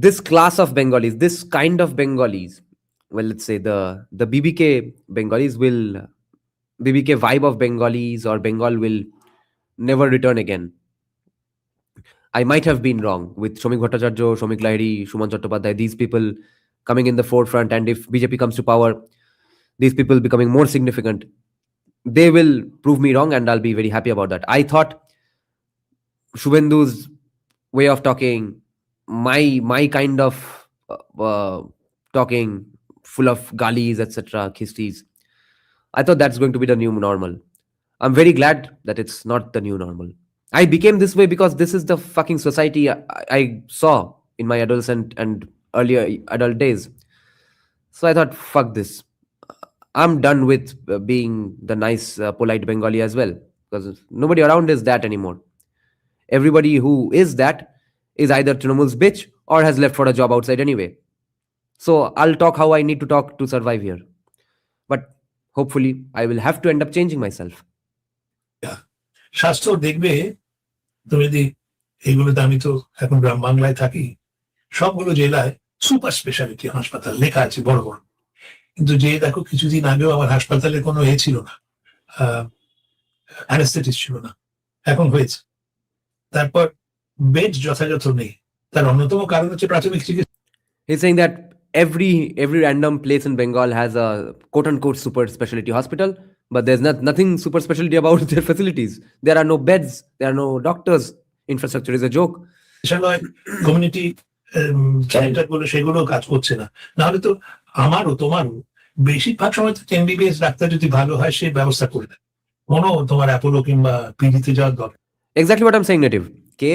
this class of Bengalis, this kind of Bengalis, well, let's say the BBK Bengalis will, BBK vibe of Bengalis or Bengal will never return again. I might have been wrong with Shomik Bhattacharya, Shomik Lahiri, Shuman Chattopadhyay, these people coming in the forefront, and if BJP comes to power, these people becoming more significant, they will prove me wrong, and I'll be very happy about that. I thought Shubhendu's way of talking, my kind of talking, full of galis, etc., khistis, I thought that's going to be the new normal. I'm very glad that it's not the new normal. I became this way because this is the fucking society I saw in my adolescent and earlier adult days. So I thought, fuck this. I'm done with being the nice, polite Bengali as well, because nobody around is that anymore. Everybody who is that is either Trinamool's bitch or has left for a job outside anyway. So I'll talk how I need to talk to survive here. But hopefully I will have to end up changing myself. স্বাস্থ্য দেখবে, তুমি যদি এইগুলোতে, আমি তো এখন গ্রাম বাংলায় থাকি, সবগুলো জেলায় সুপার স্পেশালিটি হাসপাতাল লেখা আছে বড় বড়, কিন্তু যে দেখো কিছুদিন আগেও আমার হাসপাতালে কোনো ছিল না, অ্যানেস্থেটিস্ট ছিল না, এখন হয়েছে। তারপর বেড যথাযথ নেই, তার অন্যতম কারণ হচ্ছে প্রাথমিক চিকিৎসা। He's saying that every random place in Bengal has a quote unquote super specialty hospital, but there's nothing super specialty about their facilities. There are no beds, there are no doctors, infrastructure is a joke. Community centre গুলো সেগুলো কাজ করছে না। নাহলে তো আমারও তোমারও বেশিরভাগ সময় এমবিবিএস ডাক্তার যদি ভালো হয় সে ব্যবস্থা করে দেয়, কোনো তোমার অ্যাপোলো কিংবা পিজিতে যাওয়ার দরকার। Exactly what I'm saying, Native. कि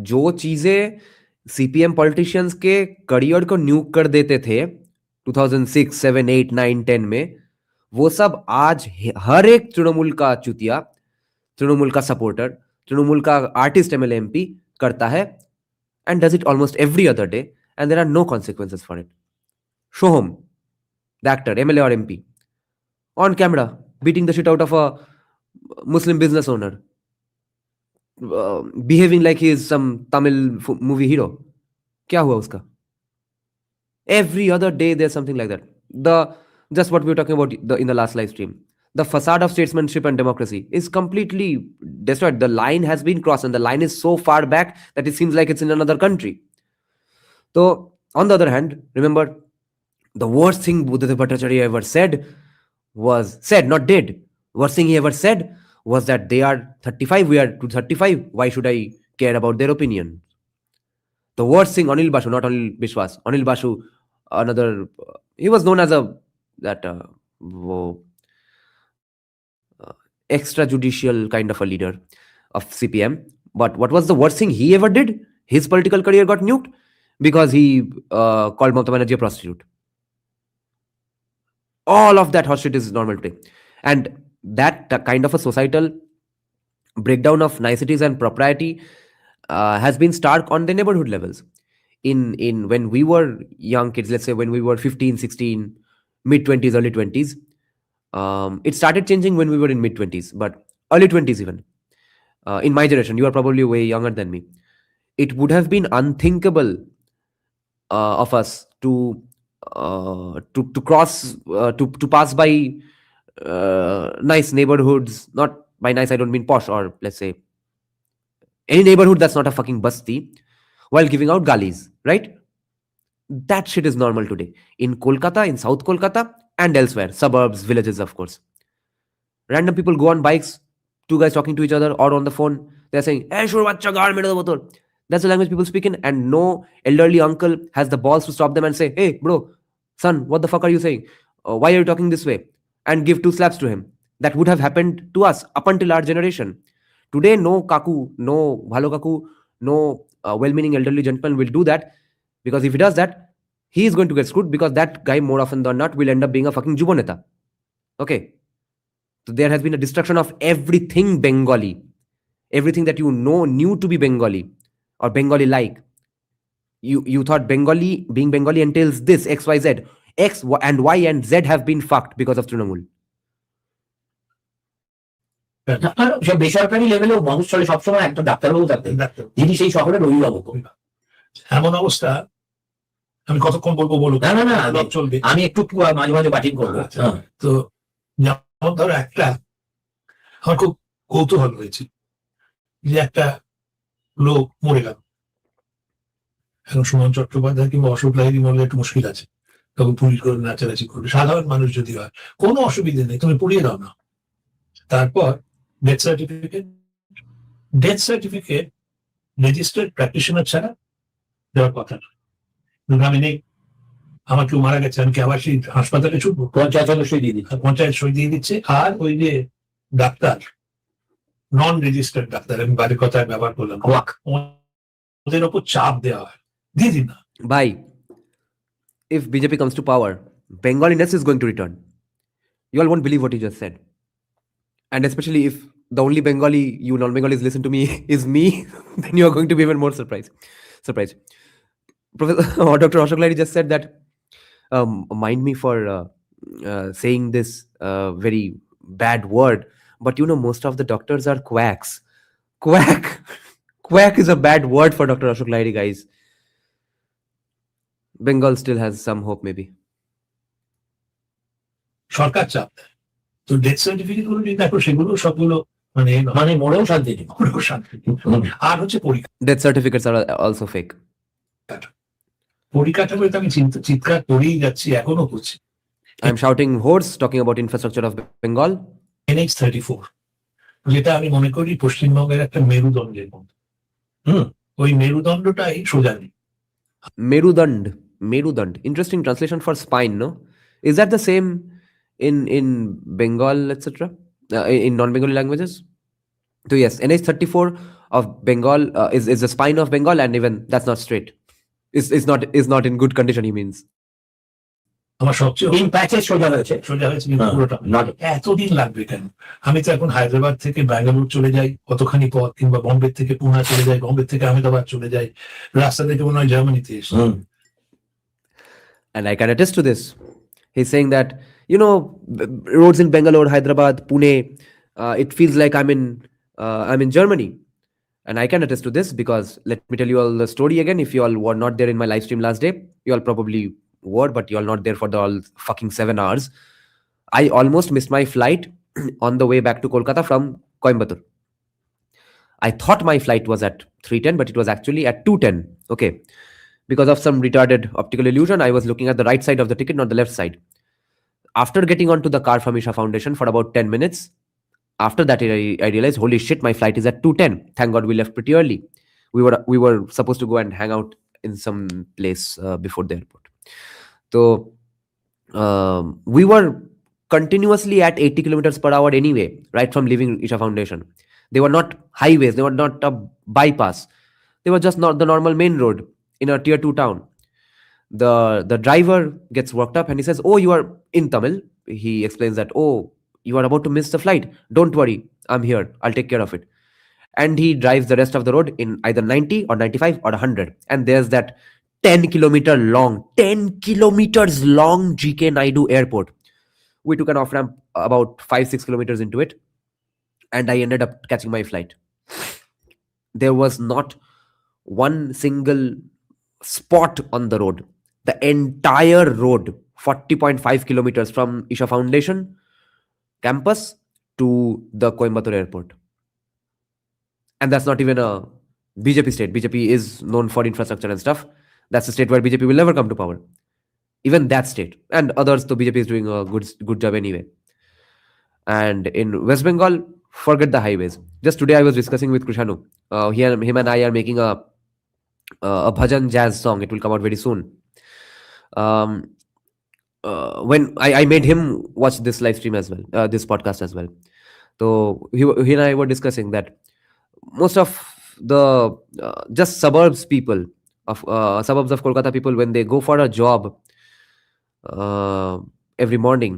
जो चीजें सीपीएम पॉलिटिशियंस के करियर को न्यूक कर देते थे 2006, 7, 8, 9, 10 में, वो सब आज हर एक तृणमूल का चुतिया, तृणमूल का सपोर्टर, तृणमूल का आर्टिस्ट एमएलए एमपी करता है, and does it almost every other day, and there are no consequences for it. Shoham, the actor, MLA or MP, on camera beating the shit out of a Muslim business owner, behaving like he is some Tamil movie hero. Kya hua uska? Every other day there's something like that. Just what we were talking about in the last live stream. The facade of statesmanship and democracy is completely destroyed. The line has been crossed, and the line is so far back that it seems like it's in another country. So, on the other hand, remember, the worst thing Buddha Bhattacharya ever said, not did. Worst thing he ever said was that they are 35, we are 35. Why should I care about their opinion? The worst thing, Anil Basu, not Anil Bishwas, Anil Basu, another, he was known as extrajudicial kind of a leader of CPM. But what was the worst thing he ever did? His political career got nuked because he called Mamata Banerjee a prostitute. All of that horseshit is normal today. And that kind of a societal breakdown of niceties and propriety has been stark on the neighborhood levels. In when we were young kids, let's say when we were 15, 16, mid-20s, early 20s, it started changing when we were in mid-20s, but early 20s even. In my generation, you are probably way younger than me. It would have been unthinkable of us to cross, to pass by nice neighborhoods. Not by nice, I don't mean posh, or let's say any neighborhood that's not a fucking basti, while giving out galis, right? That shit is normal today. In Kolkata, in South Kolkata, and elsewhere, suburbs, villages, of course. Random people go on bikes, two guys talking to each other or on the phone. They're saying, "Hey, shur bachcha, gaal mere do botol." That's the language people speak in, and no elderly uncle has the balls to stop them and say, "Hey, bro, son, what the fuck are you saying? Why are you talking this way?" And give 2 slaps to him. That would have happened to us up until our generation. Today, no kaku, no bhalo kaku, no well-meaning elderly gentleman will do that, because if he does that, he is going to get screwed, because that guy more often than not will end up being a fucking Juboneta. Okay. So there has been a destruction of everything Bengali. Everything that you knew to be Bengali or Bengali-like. You thought being Bengali entails this, X, Y, Z. X and Y and Z have been fucked because of Trinamool. সব বেসরকারি লেভেলেও মানুষ চলে সবসময় একটা ডাক্তারবাবু থাকতেন, যিনি সেই শহরের অভিভাবক। এমন অবস্থা, আমি কতক্ষণ বলবো বলবো? না না না, চলবে, আমি একটু মাঝে মাঝে বাটিং করবো। তো যেমন ধরো একটা, আমার খুব কৌতূহল হয়েছে যে একটা লোক মরে গেল, এখন সুমন চট্টোপাধ্যায় কিংবা অশোক লাহিড়ী মরলে একটু মুশকিল আছে, তখন পুলিশ করে নাচানাচি করবে। সাধারণ মানুষ যদি হয় কোনো অসুবিধে নেই, তুমি পুড়িয়ে দাও না। তারপর ডেথ সার্টিফিকেট রেজিস্টার্ড প্র্যাকটিশনার ছাড়া দেওয়ার কথা নয়। আমি নেই, আমার কেউ মারা গেছে, আমি কি আবার সেই হাসপাতালে ছুটবো? পঞ্চায়েত সই দিয়ে দিচ্ছে, পঞ্চায়েত সই দিয়ে দিচ্ছে। আর ওই যে ডাক্তার, নন রেজিস্টার্ড ডাক্তার, আমি বাড়ির কথায় ব্যবহার করলাম, ওদের ওপর চাপ দেওয়া হয়, দিয়ে দিন না। Bhai, if BJP comes to power, Bengaliness is going to return. You all won't believe what you just said. And especially if the only Bengali you non-Bengalis listen to me is me, then you are going to be even more surprised. Professor Dr. Ashok Lahiri just said that, mind me for saying this very bad word, but you know, most of the doctors are quacks. Quack is a bad word for Dr. Ashok Lahiri, guys. Bengal still has some hope, maybe. সরকার চাপ দেয়, তো death certificate গুলো যদি দেখো, সেগুলো সবগুলো মানে মরেও শান্তি নেই। আর হচ্ছে পরীক্ষা, Death certificates are also fake. পরীক্ষাটা বলতে আমি চিৎকার করেই যাচ্ছি, এখনো করছি। I'm shouting hoarse talking about infrastructure of Bengal. NH34, যেটা আমি মনে করি পশ্চিমবঙ্গের একটা মেরুদণ্ডের মতো। ওই মেরুদণ্ডটাই সোজা নেই। Merudand. Interesting translation for spine, no? Is that the same in Bengal, etc.? In non-Bengali languages? So yes, NH34 of Bengal is the spine of Bengal, and even that's not straight. Is not in good condition, he means. আমার সবচেয়ে সোজা হয়েছে কিন্তু পুরোটা এতদিন লাগবে কেন? আমি তো এখন হায়দ্রাবাদ থেকে ব্যাঙ্গালোর চলে যাই কতখানি পথ, কিংবা বম্বে থেকে পুনা চলে যাই, বম্বে থেকে আহমেদাবাদ চলে যাই, রাস্তা থেকে মনে হয় জার্মানিতে এসে। And I can attest to this. He's saying that, you know, roads in Bangalore, Hyderabad, Pune, it feels like I'm in Germany. And I can attest to this because let me tell you all the story again. If you all were not there in my live stream last day, you all probably were, but you all not there for the all fucking 7 hours. I almost missed my flight on the way back to Kolkata from Coimbatore. I thought my flight was at 3:10, but it was actually at 2:10. Okay. Because of some retarded optical illusion, I was looking at the right side of the ticket, not the left side. After getting onto the car from Isha Foundation for about 10 minutes, after that I realized, holy shit, my flight is at 2:10. Thank God we left pretty early. We were supposed to go and hang out in some place before the airport. So we were continuously at 80 kilometers per hour anyway, right from leaving Isha Foundation. They were not highways, they were not a bypass. They were just not the normal main road in a tier 2 town. The driver gets worked up and he says, oh, you are in Tamil. He explains that, oh, you are about to miss the flight. Don't worry, I'm here, I'll take care of it. And he drives the rest of the road in either 90 or 95 or 100. And there's that 10 kilometers long GK Naidu airport. We took an off ramp about 5-6 kilometers into it, and I ended up catching my flight. There was not one single spot on the road. The entire road, 40.5 kilometers from Isha Foundation campus to the Coimbatore airport. And that's not even a BJP state. BJP is known for infrastructure and stuff. That's a state where BJP will never come to power. Even that state. And others, the BJP is doing a good job anyway. And in West Bengal, forget the highways. Just today I was discussing with Krishanu. Him and I are making a bhajan jazz song. It will come out very soon. When I made him watch this live stream as well, this podcast as well. So he and I were discussing that most of the just suburbs of Kolkata people, when they go for a job every morning,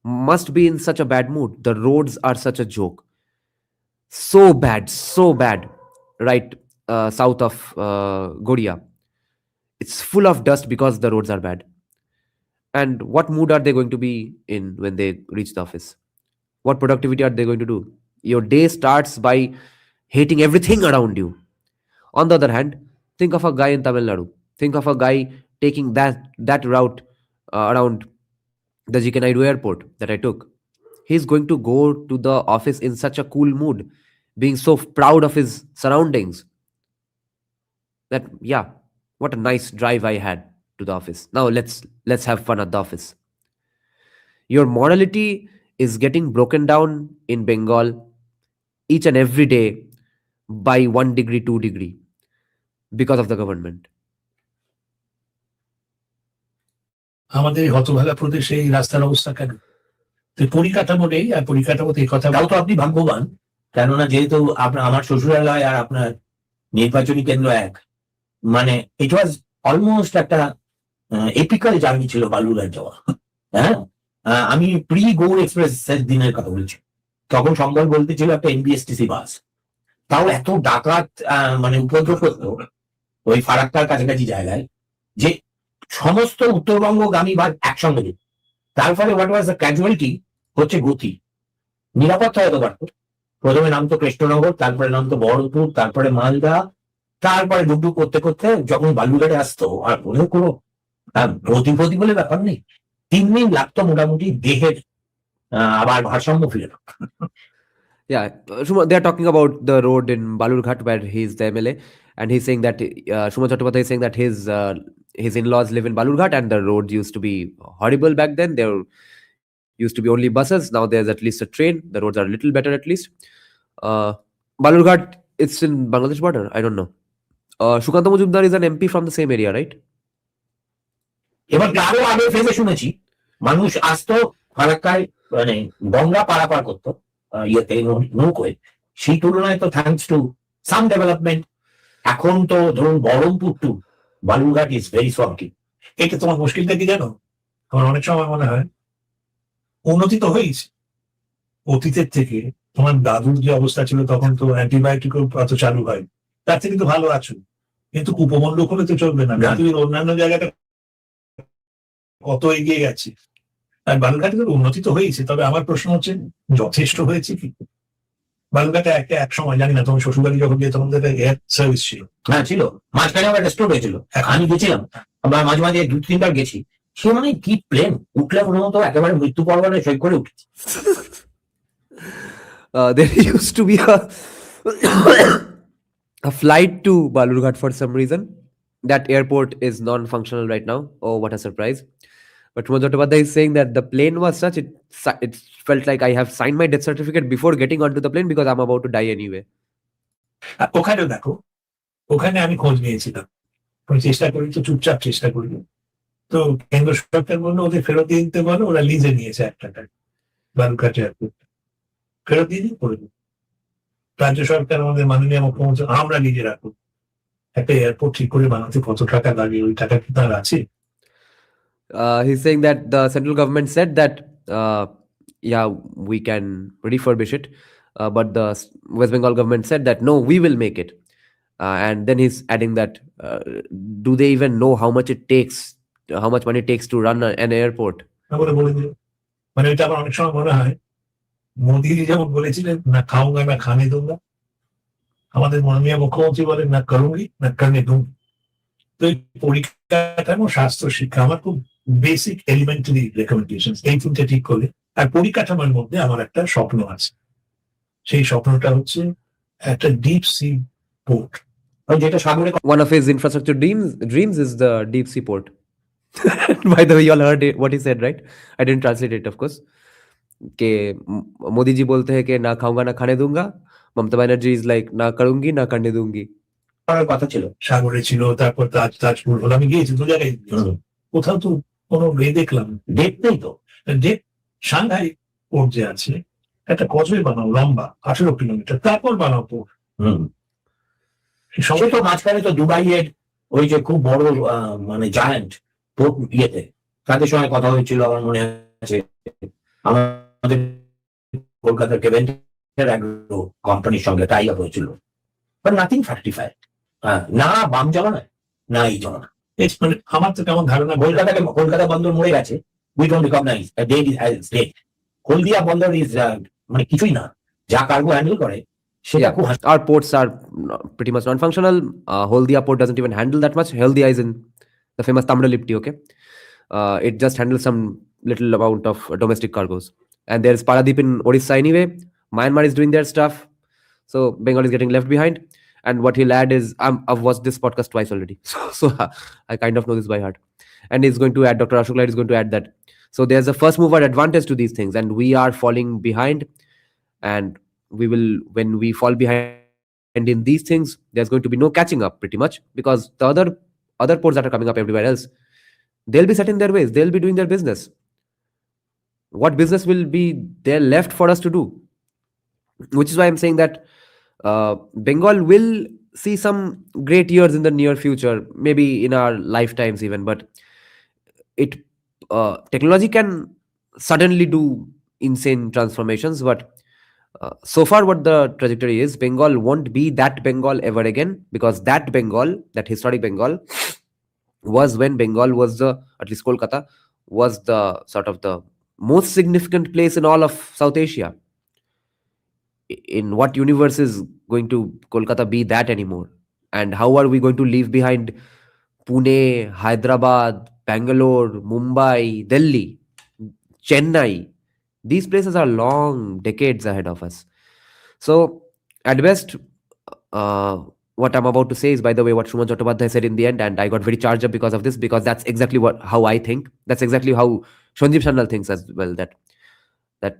must be in such a bad mood. The roads are such a joke. So bad. Right south of Goria. It's full of dust because the roads are bad. And what mood are they going to be in when they reach the office? What productivity are they going to do? Your day starts by hating everything around you. On the other hand, think of a guy in Tamil Nadu. Think of a guy taking that route around the Jikanaidu airport that I took. He's going to go to the office in such a cool mood, being so proud of his surroundings, that yeah, what a nice drive I had to the office. Now let's have fun at the office. Your morality is getting broken down in Bengal each and every day by 1 degree, 2 degree, because of the government. আমাদের এই হতভাগা প্রদেশে এই রাস্তার অবস্থা কেন? তো পরিকাঠামো নেই, আর পরিকাঠামোতে এই কথা তাও তো আপনি ভাগ্যবান, কেননা যেহেতু আমার শ্বশুরালয় আর আপনার নির্বাচনী কেন্দ্র এক, মানে ইট ওয়াজ অলমোস্ট একটা এপিক্যাল জার্নি ছিল বালুরঘাট যাওয়া। হ্যাঁ, আমি প্রি গৌড় এক্সপ্রেস এর দিনের কথা বলছি, তখন সম্বল বলতে ছিল একটা এনবিএসটিসি বাস, তাও এত ডাকাত মানে উপদ্রব করতো ওই ফারাক্কার কাছাকাছি জায়গায়, যে সমস্ত উত্তরবঙ্গগামী বাস একসঙ্গে যেত। তার ফলে হোয়াট ওয়াজ দ্য ক্যাজুয়ালিটি হচ্ছে গতি, নিরাপত্তা হতে পারতো। প্রথমে নামতো কৃষ্ণনগর, তারপরে নামতো বহরমপুর, তারপরে মালদা, তারপরে ডুবডুব করতে করতে যখন বালুরঘাটে আসতো, আর কোনো গতিপতি বলে ব্যাপার নেই, 3 দিন লাগতো মোটামুটি দেহের আবার ভারসাম্য ফিরে। Yeah, they are talking about the road in Balurghat where he's the MLA, and he's saying that Shuman Chattopadhyay is saying that his in-laws live in Balurghat, and the roads used to be horrible back then. There used to be only buses. Now there's at least a train. The roads are a little better at least. Balurghat, it's in Bangladesh border. I don't know. Shukanta Mujumdar is an MP from the same area, right? এবার আরো আগে ফেজে শুনেছি মানুষ আসতো ফারাক্কায়, মানে গঙ্গা পারাপার করতো ইয়েতে নৌকোয়, সেই তুলনায় তো থ্যাঙ্কস টু সাম ডেভেলপমেন্ট এখন তো ধরুন Baharampur to Balurghat is very softy. এটা তোমার মুশকিলটা কি জানো? আমার অনেক সময় মনে হয় উন্নতি তো হয়েছে অতীতের থেকে। তোমার দাদুর যে অবস্থা ছিল তখন তো অ্যান্টিবায়োটিক অত চালু হয়, তার থেকে তো ভালো আছো, কিন্তু উপমণ্ডল হলে তো চলবে না। পৃথিবীর অন্যান্য জায়গাটা কত এগিয়ে গেছে, আর বালুরঘাটে তো উন্নতি তো হয়েছে, তবে আমার প্রশ্ন হচ্ছে যথেষ্ট হয়েছে কি? বালুরঘাটে এক সময়, জানি না তোমার শ্বশুরবাড়ি যখন গিয়ে তখন এয়ার সার্ভিস ছিল। হ্যাঁ ছিল, মাঝখানে আবার রেস্টোর হয়েছিল, আমি গেছিলাম, আমরা মাঝে মাঝে 2-3 বার গেছি। সে মানে কি প্লেন, উঠলে মনে হতো একেবারে মৃত্যু পর্বতে সই করে উঠেছি। There used to be a flight to Balurghat for some reason. That airport is non-functional right now. Oh, what a surprise. But Shuman Chattopadhyay is saying that the plane was such, it felt like I have signed my death certificate before getting onto the plane because I'm about to die anyway. ওখানেও দেখো, ওখানে আমি খোঁজ নিয়েছিলাম, আমি চেষ্টা করি তো, চুপচাপ চেষ্টা করি। তো কেন্দ্র সরকার বললো ওদের ফেরত দিয়ে দিতে বলো, ওরা লিজে নিয়েছে 1 টাকা বালুরঘাট এয়ারপোর্ট, ফেরত দিয়ে দিয়ে করে দিল। রাজ্য সরকার, আমাদের মাননীয় মুখ্যমন্ত্রী, আমরা লিজে রাখবো। একটা এয়ারপোর্ট ঠিক করে বানাতে কত টাকা লাগে, ওই টাকা কি তার আছে? He's saying that the central government said that yeah, we can refurbish it, but the West Bengal government said that no, we will make it. And then he's adding that do they even know how much money it takes to run an airport? মানে ওইটা আমার অনেক সময় মনে হয় মোদিজি যেমন বলেছিলেন, না খাওঙ্গা না খানে দুঙ্গা, আমাদের মাননীয় মুখ্যমন্ত্রী বলেন না করুঙ্গি না করনে দুঙ্গি। তো এই পরিকাঠামো, স্বাস্থ্য, শিক্ষা আমার খুব বেসিক এলিমেন্টারি রেকমেন্ডেশন, এই তিনটা ঠিক করে। আর পরিকাঠামোর মধ্যে আমার একটা স্বপ্ন আছে, সেই স্বপ্নটা হচ্ছে একটা ডিপ সি পোর্ট, যেটা সাগরে। One of his infrastructure dreams is the deep sea port. By the way, you all heard what he said, right? I didn't translate it, of course. के मोदी जी बोलते हैं कि ना खाऊंगा ना खाने दूंगा, ममता बनर्जी इज लाइक ना करूंगी ना करने दूंगी। কথা ছিল সাগরে ছিল, তারপর তাজপুর হলো, আমি গিয়েছি 2 জায়গায়, কোথাও তো কোনো দেখলাম ডেট নেই। তো ডেট সাংহাই পোর্ট যে আছে, একটা কজওয়ে বানাও লম্বা 18 কিলোমিটার, তারপর বানাও পোর্ট। সঙ্গে তো মাঝখানে তো দুবাইয়ের ওই যে খুব বড় মানে জায়ান্ট পোর্ট ইয়েতে, তাদের সঙ্গে কথা হয়েছিল আমার মনে আছে। আমাদের কলকাতার কেভেন্টের এগ্রো কোম্পানির সঙ্গে টাই আপ হয়েছিল, বাট নাথিং ফ্যাক্টিফাইড। না বাম জমানায় না এই জমানা, মানে আমার তো কেমন ধারণা, কলকাতা বন্দর মরে গেছে, we don't recognise that is that. Haldia বন্দর ইজ মানে কিছুই না, যা কার্গো হ্যান্ডেল করে সেটা Yeah, খুব our ports are pretty much non-functional. Haldia port doesn't even handle that much. Haldia is in the famous Tamralipti, okay? It just handles some little amount of domestic cargoes. And there's Paradip in Orissa anyway. Myanmar is doing their stuff. So Bengal is getting left behind. And what he'll add is, I've watched this podcast twice already. So I kind of know this by heart. And he's going to add, Dr. Ashok is going to add that. So there's a first mover advantage to these things. And we are falling behind. And we will, when we fall behind in these things, there's going to be no catching up pretty much, because the other ports that are coming up everywhere else, they'll be set in their ways, they'll be doing their business. What business will be there left for us to do? Which is why I'm saying that Bengal will see some great years in the near future, maybe in our lifetimes even, but it technology can suddenly do insane transformations, but so far what the trajectory is, Bengal won't be that Bengal ever again, because that Bengal, that historic Bengal, was when Bengal was the, at least Kolkata was the sort of the most significant place in all of South Asia. In what universe is going to Kolkata be that anymore? And how are we going to leave behind Pune, Hyderabad, Bangalore, Mumbai, Delhi, Chennai? These places are long decades ahead of us. So at best, what I'm about to say is, by the way, what Shuman Chattopadhyay said in the end, and I got very charged up because of this, because that's exactly how I think. That's exactly how Sanjeev Sannal thinks as well, that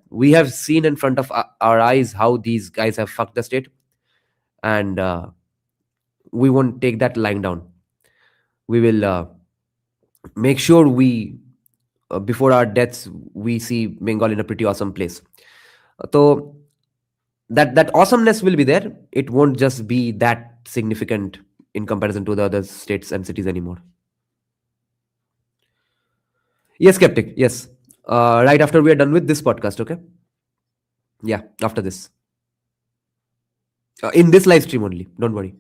we have seen in front of our eyes how these guys have fucked the state, and we won't take that lying down. We will make sure we, before our deaths, we see Bengal in a pretty awesome place. So that awesomeness will be there. It won't just be that significant in comparison to the other states and cities anymore. Yes, Skeptic. Yes. Right after we are done with this podcast, okay? Yeah, after this. In this live stream only. Don't worry.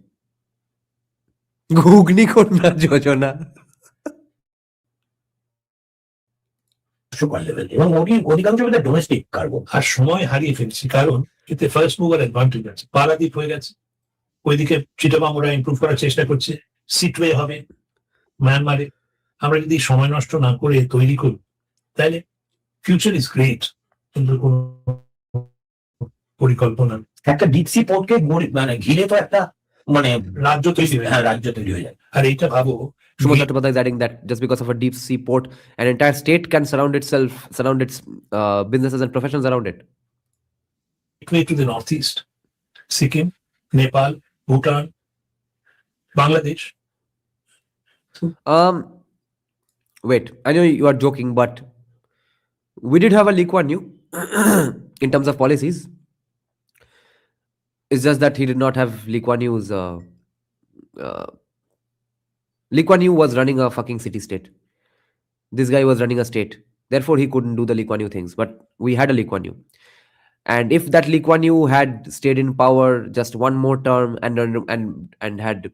ঘুগনি কন্যা যোজনা। Super level, এবং অধিকাংশ domestic cargo. আর সময় হারিয়ে ফেলছি, কারণ এতে first mover advantage আছে। পারাদ্বীপ হয়ে গেছে, ওইদিকে চিটাগাং ওরা ইমপ্রুভ করার চেষ্টা করছে, সিটওয়ে হবে মায়ানমারে। আমরা যদি সময় নষ্ট না করে তৈরি করি, তাহলে ফিউচার ইজ গ্রেট, কিন্তু কোনো পরিকল্পনা, একটা ডিপ সি পোর্টকে মানে ঘিরে তো একটা মানে রাজ্য তৈরি হয়ে, হ্যাঁ, রাজ্য তৈরি হয়ে যায়। আর এইটা ভাবো, Shuman Chattopadhyay is adding that just because of a deep sea port, an entire state can surround its businesses and professions around it. way to the northeast, Sikkim, Nepal, Bhutan, Bangladesh. Wait, I know you are joking, but we did have a Lee Kuan Yew in terms of policies. It's just that he did not have Lee Kuan Yew's. Lee Kuan Yew was running a fucking city-state. This guy was running a state. Therefore, he couldn't do the Lee Kuan Yew things. But we had a Lee Kuan Yew. And if that Lee Kuan Yew had stayed in power just one more term and had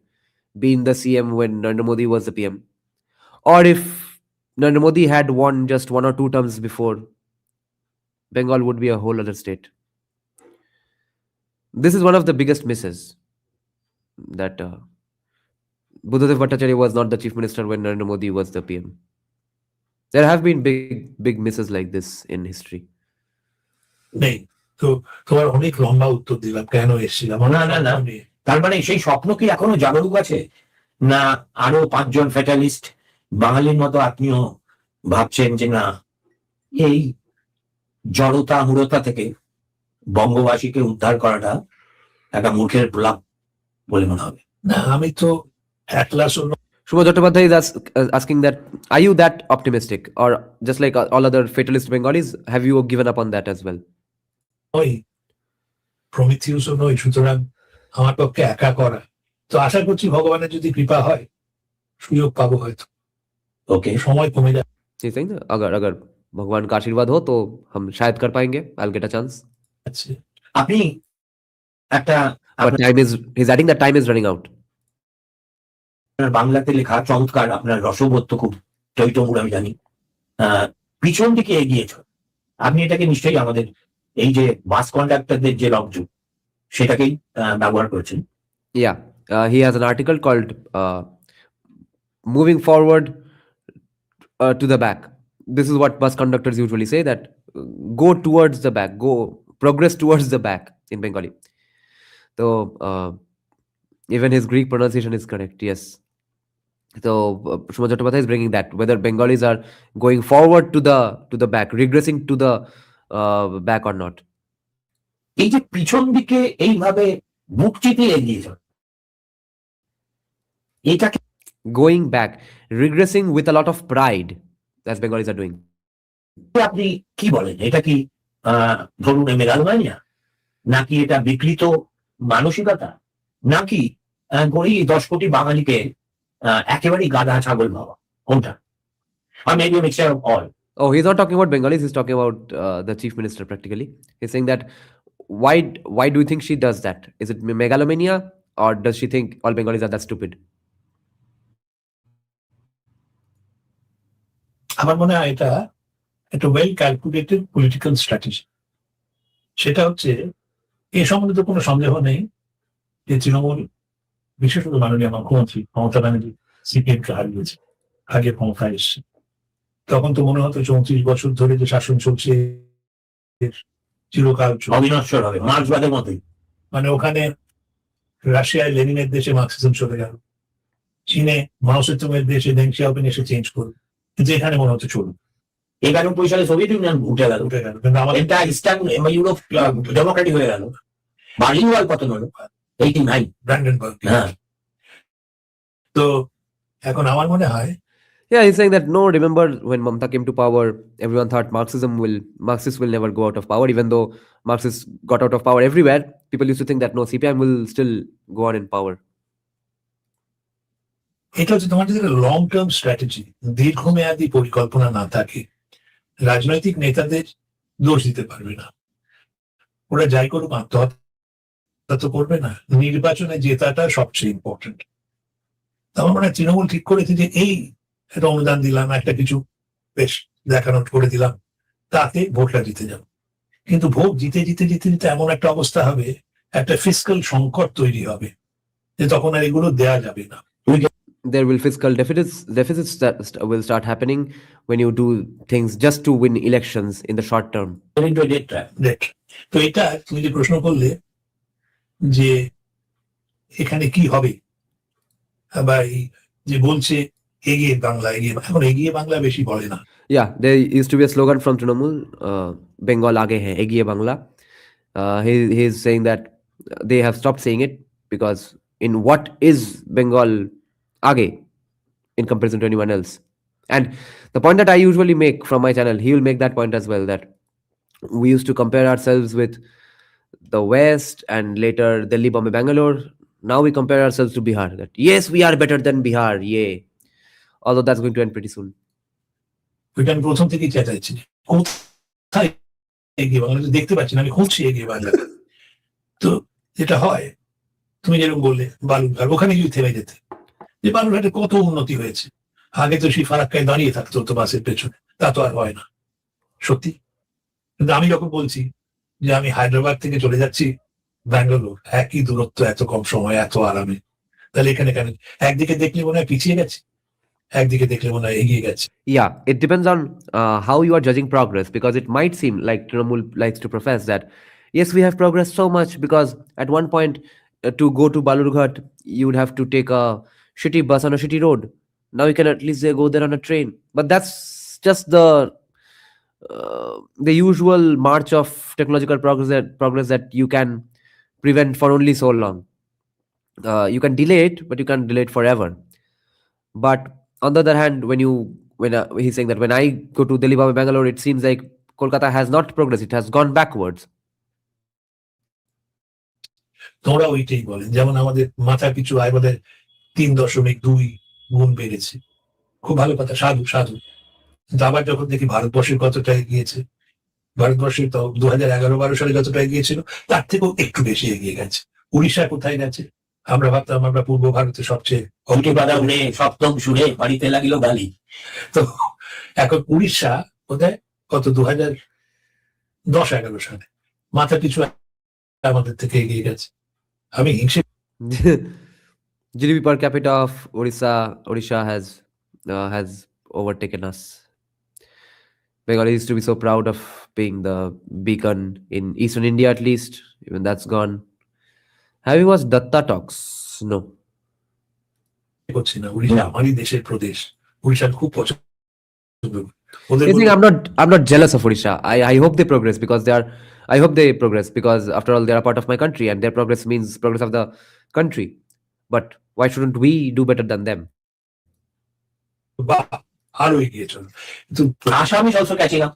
been the CM when Narendra Modi was the PM, or if Narendra Modi had won just 1 or 2 terms before, Bengal would be a whole other state. This is one of the biggest misses, that Buddhadev Bhattacharya was not the chief minister when Narendra Modi was the PM. There have been big misses like this in history. নেই তো, তোমার অনেক লম্বা উত্তর দিলাম কেন এসেছিলাম। না, তার মানে সেই স্বপ্ন কি এখনো জাগরুক আছে, না আরো 5 জন ফ্যাটালিস্ট বাঙালির মতো আপনিও ভাবছেন যে না, এই জড়তা মূঢ়তা থেকে বঙ্গবাসীকে উদ্ধার করাটা একটা মূর্খের প্রলাপ বলে মনে হবে? না, আমি তো Eklas Shuman Chattopadhyay is asking that, are you that optimistic? Or just like all other fatalist Bengalis, have you given up on that as well? নই, প্রমিথিউসও নই, সুতরাং আমার পক্ষে একা করা। তো আশা করছি ভগবানের যদি কৃপা হয়, সুযোগ পাবো হয়তো। ওকে, সময় কমে যায়। He's saying that अगर भगवान का आशीर्वाद हो तो हम शायद कर पाएंगे. I'll get a chance. আপনি একটা But he's adding that time is running out. আপনার বাংলাতে লেখা চমৎকার, আপনার রসবোধ খুব টইটম্বুর আমি জানি। পিছন দিকে এগিয়েছ, আপনি এটাকে নিশ্চয়ই আমাদের এই যে বাস কন্ডাক্টরদের যে লকযুগ সেটাকেই ব্যবহার করেছেন। Yeah, he has an article called Moving Forward to the Back. This is what bus conductors usually say, that go towards the back, go progress towards the back in Bengali. So even his Greek pronunciation is correct, yes. So Shuman Chattopadhyay is bringing that, whether Bengalis are going forward to the back, regressing to the back or not. এই যে পিছন দিকে এইভাবে বুক চিতিয়ে এগিয়েছ, এটাকে Going back, regressing with a lot of pride, as Bengalis are doing. আপনি কি বলেন? এটা কি ধরুন মেগালোমানিয়া, নাকি এটা বিকৃত মানসিকতা, নাকি গড়ি 10 কোটি বাঙালিকে একেবারেই গাধা ছাগল ভাবা, কোনটা? আর maybe a mixture of all. Oh, he's not talking about Bengalis, he's talking about the chief minister practically. He's saying that why do you think she does that? Is it megalomania, or does she think all Bengalis are that stupid? আমার মনে হয় এটা একটা well calculated political strategy. সেটা হচ্ছে, এ সম্বন্ধে তো কোনো সন্দেহ নেই যে তৃণমূল, বিশেষত মাননীয় মুখ্যমন্ত্রী মমতা ব্যানার্জি সিপিএম কে হারিয়েছে, আগে ক্ষমতায় এসছে। তখন তো মনে হতো 34 বছর ধরে যে শাসন চলছে চিরকাল অবিনশ্বর হবে, মার্ক্সবাদের মতোই। মানে ওখানে রাশিয়ায় লেনিনের দেশে মার্কসিজম চলে গেল, চীনে মাও সেতুংয়ের দেশে ডেং শিয়াওপিং এসে চেঞ্জ করল, কিন্তু এখানে মনে হচ্ছে চলুন। 91 সালে সোভিয়েত ইউনিয়ন উঠে গেল, কিন্তু আমাদের এটা ইস্টার্ন ইউরোপ ডেমোক্রেটিক হয়ে গেল। বার্লিন ওয়াল পতন হলো 89, ব্র্যান্ডেনবার্গ। হ্যাঁ। তো এখন আমার মনে হয়, Yeah, he's saying that no, remember when Mamta came to power, everyone thought Marxists will never go out of power, even though Marxists got out of power everywhere. People used to think that no, CPM will still go on in power. এটা হচ্ছে তোমার যদি long term strategy, দীর্ঘমেয়াদী পরিকল্পনা না থাকে, রাজনৈতিক নেতাদের দোষ দিতে পারবে না। ওরা যাই করুক, আত্মহত্যা তো করবে না। নির্বাচনে জেতাটা সবচেয়ে ইম্পর্টেন্ট। আমার মনে হয় তৃণমূল ঠিক করেছে যে এই একটা অনুদান দিলাম, একটা কিছু বেশ দেখানো করে দিলাম, তাতে ভোটটা জিতে যাব। কিন্তু ভোট জিতে জিতে জিতে জিতে এমন একটা অবস্থা হবে, একটা ফিসক্যাল সংকট তৈরি হবে, যে তখন আর এগুলো দেয়া যাবে না। There will fiscal deficits that will start happening when you do things just to win elections in the short term. তো এটা তুমি যে প্রশ্ন করলে যে এখানে কি হবে, বা যে বলছে এগিয়ে বাংলা, এখন এগিয়ে বাংলা বেশি বলে না। Yeah, there used to be a slogan from Trinamool, Bengal aage hai, egiye Bangla. He's saying that they have stopped saying it, because in what is Bengal aage in comparison to anyone else? And the point that I usually make from my channel, he will make that point as well, that we used to compare ourselves with the West and later Delhi, Bombay, Bangalore. Now we compare ourselves to Bihar, that yes, we are better than Bihar, yay. Although that's going to end pretty soon. ওইটা আমি প্রথম থেকেই চেঁচাইছি, কোথায় এগিয়ে বাংলা দেখতে পাচ্ছি না, আমি খুঁজছি এগিয়ে বাংলা। তো যেটা হয়, তুমি যেরকম বললে বালুরঘাট, ওখানে যদি থেমে যেতে, যে বালুরঘাটে কত উন্নতি হয়েছে, আগে তো সেই ফারাক্কায় দাঁড়িয়ে থাকতো তো বাসের পেছনে, তা তো আর হয় না, সত্যি। কিন্তু আমি যখন বলছি যে আমি হায়দ্রাবাদ থেকে চলে যাচ্ছি ব্যাঙ্গালোর, একই দূরত্ব, এত কম সময়, এত আরামে, তাহলে এখানে কেন একদিকে দেখলে মনে হয় পিছিয়ে গেছে, একদিকে দেখলে মনে হয় এগিয়ে গেছে। Yeah, it depends on how you are judging progress, because it might seem like Trinamool likes to profess that yes, we have progressed so much, because at one point to go to Balurghat you would have to take a shitty bus on a shitty road. Now you can at least go there on a train, but that's just the usual march of technological progress that you can prevent for only so long. You can delay it, but you can't delay it forever. But on the other hand, when he's saying that when I go to Delhi, Bombay, Bangalore, it seems like Kolkata has not progressed, it has gone backwards. তোমরা ওইটাই বলেন, যেমন আমাদের মাথা পিছু আয় বলে 3.2 গুণ বেড়েছে, খুব ভালো কথা, সাধু সাধু। কিন্তু আবার যখন দেখি ভারতবর্ষের কতটা এগিয়েছে, ভারতবর্ষের তো 2011-12 সালে যতটা এগিয়েছিল তার থেকেও একটু বেশি এগিয়ে গেছে। উড়িষ্যা কোথায় গেছে, আমরা ভাবতাম আমরা পূর্ব ভারতে সবচেয়ে ঘুটি বাঁধা উড়ে সপ্তম সুরে বাড়িতে লাগিল গালি। তো এখন উড়িষ্যা বোধহয় কত 2010-11 সালে মাথা পিছু আমাদের থেকে এগিয়ে গেছে। আমি হিংসে GDP per capita of Odisha has overtaken us. Bengal used to be so proud of being the beacon in eastern India, at least. Even that's gone. Have you watched Datta Talks? No. করছি না, উড়িষ্যা আমারই দেশের প্রদেশ, উড়িষ্যার খুব পছন্দ। ওদের You think I'm not jealous of Odisha. I hope they progress because I hope they progress because after all they are a part of my country and their progress means progress of the country. But why shouldn't we do better than them? বা আরো এগিয়ে চলো। কিন্তু Assam is also catching up.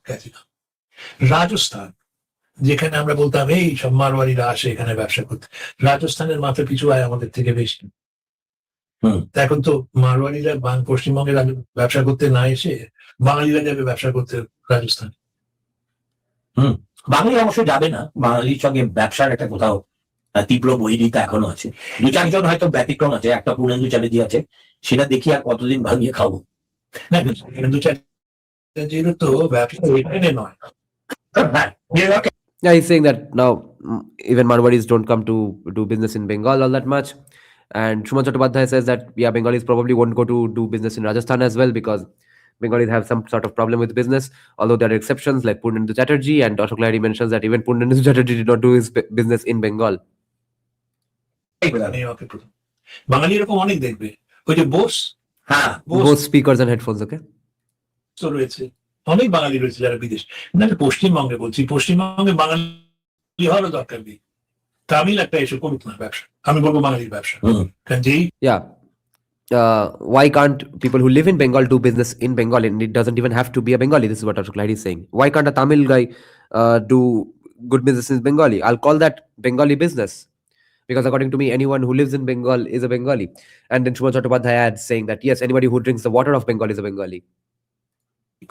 Rajasthan, যেখানে আমরা বলতাম এই সব মারওয়ারিরা আসে এখানে ব্যবসা করতে, রাজস্থানের মাথা পিছু আয় আমাদের থেকে বেশি। এখন তো মারওয়ারিরা পশ্চিমবঙ্গে ব্যবসা করতে না এসে বাঙালিরা যাবে ব্যবসা করতে রাজস্থান। বাঙালি অবশ্য যাবে না, বাঙালির সঙ্গে ব্যবসার একটা কোথাও তীব্র বৈরিতা এখনো আছে। দু চারজন হয়তো ব্যতিক্রম আছে, একটা পূর্ণেন্দু চ্যাটার্জি আছে, সেটা দেখি আর কতদিন ভাঙিয়ে খাবো। না পূর্ণেন্দু চ্যাটার্জির তো ব্যবসা এখানে নয়। Yeah, he's saying that now even Marwaris don't come to do business in Bengal all that much. And Shuman Chattopadhyay says that, yeah, Bengalis probably won't go to do business in Rajasthan as well because Bengalis have some sort of problem with business, although there are exceptions like Purnendu Chatterjee, and Ashok Lahiri mentions that even Purnendu Chatterjee did not do his business in Bengal. বাঙালি এরকম অনেক দেখবে, ওই যে বোস, হ্যাঁ Both speakers and headphones, okay? তো রয়েছে, অনেক বাঙালি রয়েছে যারা বিদেশ, না পশ্চিমবঙ্গে বলছি, পশ্চিমবঙ্গে বাঙালি হওয়ারও দরকার নেই, তামিল একটা এসে করুক না ব্যবসা, আমি বলবো বাঙালির ব্যবসা। কারণ যেই Yeah. Why can't people who live in Bengal do business in Bengal? And it doesn't even have to be a Bengali. This is what Ashok Lahiri is saying. Why can't a Tamil guy do good business in Bengali? I'll call that Bengali business. Because according to me, anyone who lives in Bengal is a Bengali. And then Shuman Chattopadhyay adds saying that, yes, anybody who drinks the water of Bengal is a Bengali.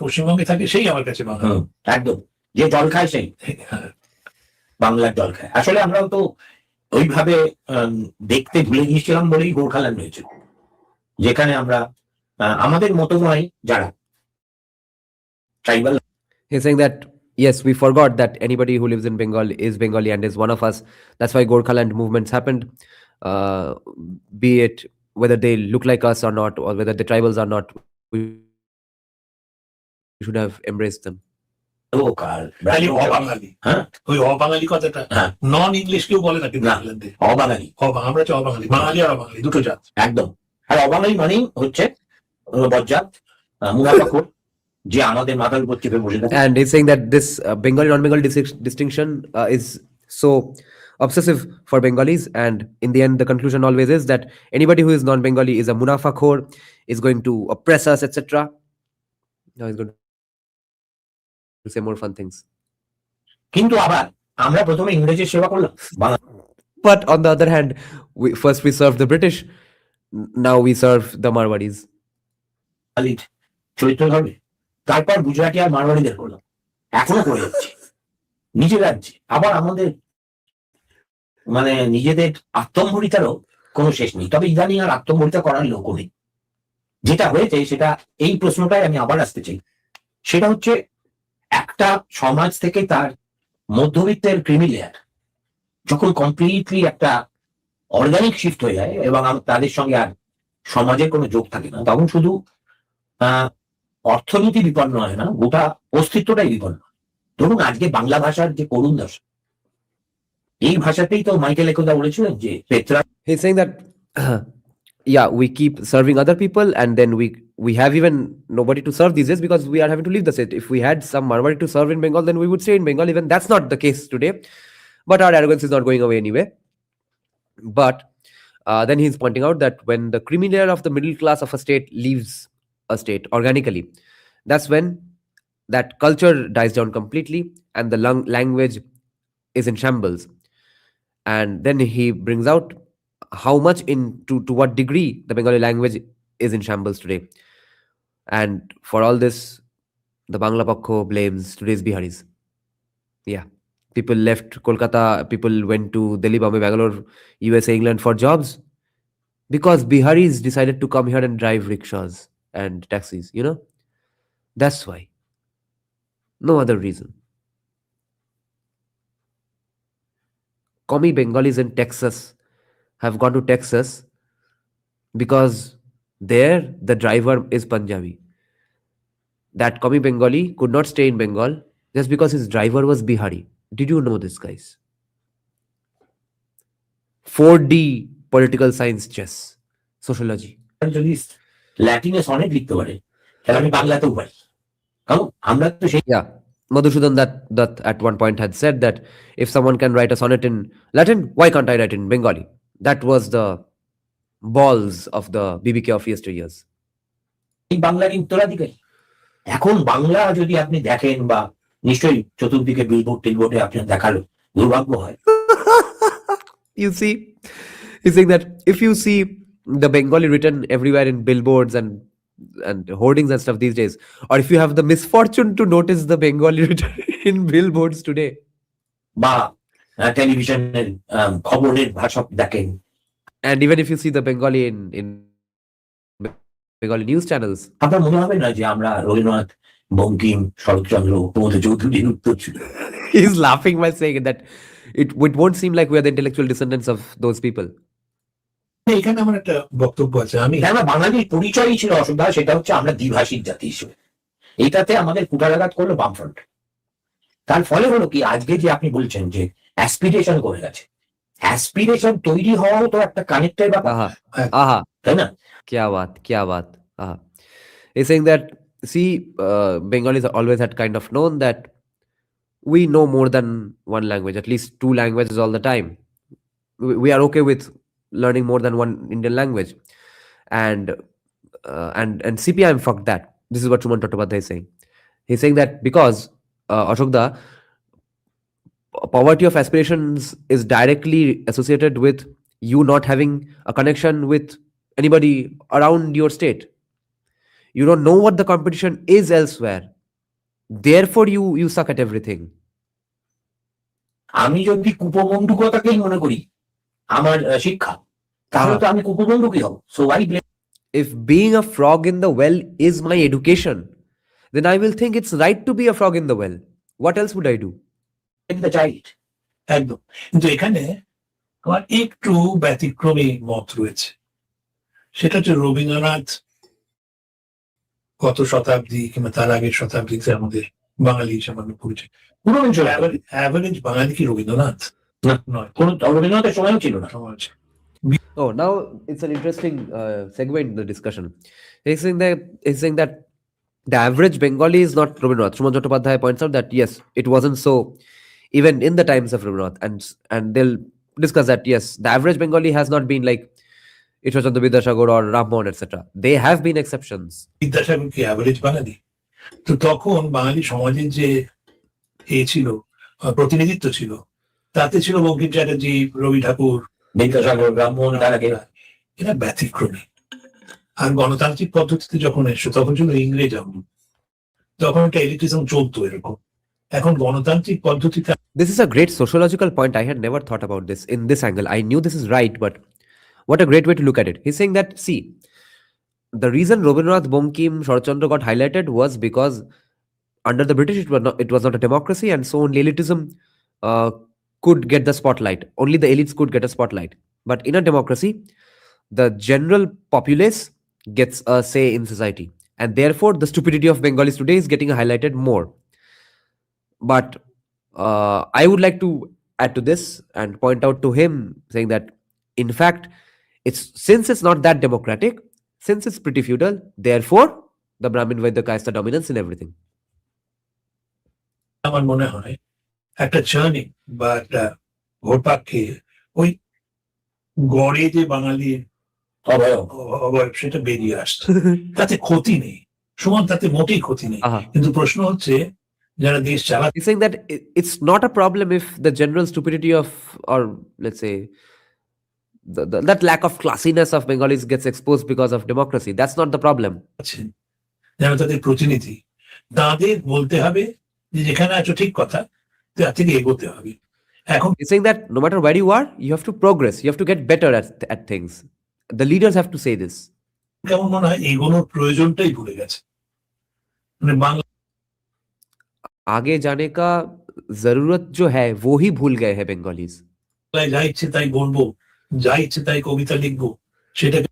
পশ্চিমবঙ্গে থাকে সেই আমার কাছে বাঙালি। একদম, যে জল খায় সেই বাংলার জল খায়। আসলে আমরাও তো ওইভাবে দেখতে ভুলে গিয়েছিলাম বলেই গোর্খাল্যান্ড হয়েছিল, যেখানে আমরা আমাদের মতো নয় যারা tribal. He's saying that, yes, we forgot that anybody who lives in Bengal is Bengali and is one of us. That's why Gorkhaland movements happened, be it whether they look like us or not, or whether the tribals are not. We should have embraced them. অবাঙালি, হ্যাঁ ওই অবাঙালি কথাটা নন English কেউ বলে না কিন্তু ইংল্যান্ডে অবাঙালি, আমরা হচ্ছে অবাঙালি, বাঙালি আর অবাঙালি দুটো জাত একদম। আর অবাঙালি মানেই হচ্ছে বজ্জাত, মুনাফাখোর, যে আমাদের মাথার উপর চেপে বসে থাকে। And he's saying that this Bengali non-Bengali distinction is so obsessive for Bengalis, and in the end the conclusion always is that anybody who is non-Bengali is a munafakhor, is going to oppress us, etc. Now he's going to say more fun things. কিন্তু আবার আমরা প্রথমে ইংরেজের সেবা করলাম। But on the other hand, first we served the British, now we serve the Marwadis. চরিত্র ধর্মে, তারপর গুজরাটি আর মারওয়াড়িদের করলাম, এখনো করে যাচ্ছে নিজের রাজ্যে। আবার আমাদের মানে নিজেদের আত্মম্বরিতারও কোনো শেষ নেই। তবে ইদানিং আর আত্মম্বরিতা করার লোকও নেই। যেটা হয়েছে সেটা, এই প্রশ্নটাই আমি আবার আসতে চাই, সেটা হচ্ছে একটা সমাজ থেকে তার মধ্যবিত্তের ক্রিমি লেয়ার যখন কমপ্লিটলি একটা অর্গানিক শিফট হয়ে যায় এবং তাদের সঙ্গে আর সমাজের কোনো যোগ থাকে না, তখন শুধু অর্থনীতি বিপন্ন হয় না, গোটা অস্তিত্বটাই বিপন্ন। ধরুন আজকে বাংলা ভাষার যে করুণ দশা, এই ভাষাতেই তো মাইকেল একদা বলেছিলেন যে Petra. He's saying that yeah, we keep serving other people and then we have even nobody to serve these days because we are having to leave the state. If we had some Marwari to serve in Bengal, then we would stay in Bengal. Even that's not the case today, but our arrogance is not going away anyway. But then he's pointing out that when the creamy layer of the middle class of a state leaves a state organically, that's when that culture dies down completely and the language is in shambles. And then he brings out how much to what degree the Bengali language is in shambles today. And for all this, the Bangla Pakho blames today's Biharis. Yeah. People left Kolkata, people went to Delhi, Bombay, Bangalore, USA, England for jobs. because Biharis decided to come here and drive rickshaws and taxis, That's why. No other reason. Commie Bengalis in Texas have gone to Texas because there the driver is Punjabi. That commie Bengali could not stay in Bengal just because his driver was Bihari. Did you know this, guys? 4D political science chess, sociology. যদি ল্যাটিনে sonnet লিখতে পারে তাহলে আমি বাংলাতেও পারি, কারণ আমরা তো সেই Yeah, Madhusudan that at one point had said that if someone can write a sonnet in Latin, why can't I write in Bengali? That was the balls of the BBK of yesteryears. বাংলার উত্তরাধিকারী। এখন বাংলা যদি আপনি দেখেন, বা নিশ্চয়ই চতুর্দিকে billboard টিলবোর্ডে আপনার দেখালো, দুর্ভাগ্য হয়। You see, he's saying that if you see the Bengali written everywhere in billboards and hoardings and stuff these days, or if you have the misfortune to notice the Bengali written in billboards today, বা টেলিভিশনের খবরের ভাষা দেখেন, and even if you see the Bengali in Bengali news channels, আপনার মনে হবে না যে আমরা রবীন্দ্রনাথ, বঙ্কিম, শরৎচন্দ্র, প্রমোদ চৌধুরীর উত্তর ছিল? he's laughing while saying that it won't seem like we are the intellectual descendants of those people. এখানে আমার একটা বক্তব্য আছে। আমরা বাঙালির পরিচয়ই ছিল অসুবিধা, সেটা হচ্ছে আমরা দ্বিভাষিক জাতি হিসেবে। এটাতে আমাদের কুটারাঘাত করলো বামফ্রন্ট। তার ফলে হলো কি, আজকে যে আপনি বলছেন যে অ্যাসপিরেশন করে গেছে, অ্যাসপিরেশন তৈরি হওয়াও তো একটা কানেক্টের ব্যাপার, তাই না? Kya baat. He's saying that, see, Bengalis always had kind of known that we know more than one language, at least two languages all the time. We are okay with learning more than one Indian language, and CPIM fucked that. This is what Suman Chattopadhyay is saying. He's saying that because Ashokda, poverty of aspirations is directly associated with you not having a connection with anybody around your state. You don't know what the competition is elsewhere. Therefore, you suck at everything. আমি যদি কুপবন্ধুকতাকেই মনে করি আমার শিক্ষা, তাহলে তো আমি কুপবন্ধুকই হব। So I blame. If being a frog in the well is my education, then I will think it's right to be a frog in the well. What else would I do? The child. একদম। কিন্তু এখানে আমার একটু ব্যতিক্রমী মত রয়েছে। সেটা হচ্ছে রবীন্দ্রনাথ গত শতাব্দী কিংবা তার আগের শতাব্দীতে আমাদের বাঙালি হিসেবে পরিচয়। অ্যাভারেজ বাঙালি কি রবীন্দ্রনাথ? নয়, কোন রবীন্দ্রনাথের সময়ও ছিল না। Oh, now it's an interesting segue into the discussion. He's saying that the average Bengali is not Rabindranath. Suman Chattopadhyay points out that yes, it wasn't so even in the times of Rabindranath, and they'll discuss that yes, the average Bengali has not been like Ishwar Vidyasagar or Ram Mohan, etc. They have been exceptions. Vidyasagar কি average বাঙালি? তো তখন বাঙালি সমাজের যে ছিল, প্রতিনিধিত্ব ছিল, তাতে ছিল বঙ্কিম চ্যাটার্জি, রবি ঠাকুর, বিদ্যাসাগর, রাম মোহন, তার আগে এরা ব্যতিক্রমী। আর গণতান্ত্রিক পদ্ধতিতে যখন এসছো তখন ছিল ইংরেজ আমল, তখন একটা এলিটিজম চলতো এরকম। এখন গণতান্ত্রিক পদ্ধতিতে This is a great sociological point. I had never thought about this in this angle. I knew this is right, but what a great way to look at it. He's saying that, see, the reason Rabindranath, Bankim, Sharachandra got highlighted was because under the British it was not a democracy, and so only elitism could get the spotlight. Only the elites could get a spotlight. But in a democracy, the general populace gets a say in society, and therefore the stupidity of Bengalis today is getting highlighted more. But I would like to add to this and point out to him, saying that in fact, since it's not that democratic, since it's pretty feudal, therefore the Brahmin Vaidya caste the dominance in everything. আমার মনে হয় একটা journey বা একটা ঘোরপাকে ওই গড়ে যে বাঙালির অবয়ব সেটা বেরিয়ে আসছে, তাতে ক্ষতি নেই সুমন, তাতে মোটেই ক্ষতি নেই। কিন্তু প্রশ্ন হচ্ছে যারা দেশ চালাচ্ছে, he's saying that it's not a problem if the general stupidity of, or let's say that lack of classiness of Bengalis gets exposed because of democracy. That's not the problem. যারা তাদের প্রতিনিধি, তাদের বলতে হবে যে যেখানে আছো ঠিক কথা, তার থেকে এগোতে হবে। এখন he's saying that no matter where you are, you have to progress, you have to get better at things. The leaders have to say this. কেমন মনে হয় এগোনোর প্রয়োজনটাই ভুলে গেছে, মানে বাংলায় आगे जाने का जरूरत जो है वो ही भूल गए हैं बंगालीज. যা ইচ্ছে তাই বলবো, যা ইচ্ছে তাই কবিতা লিখবো, সেটাকে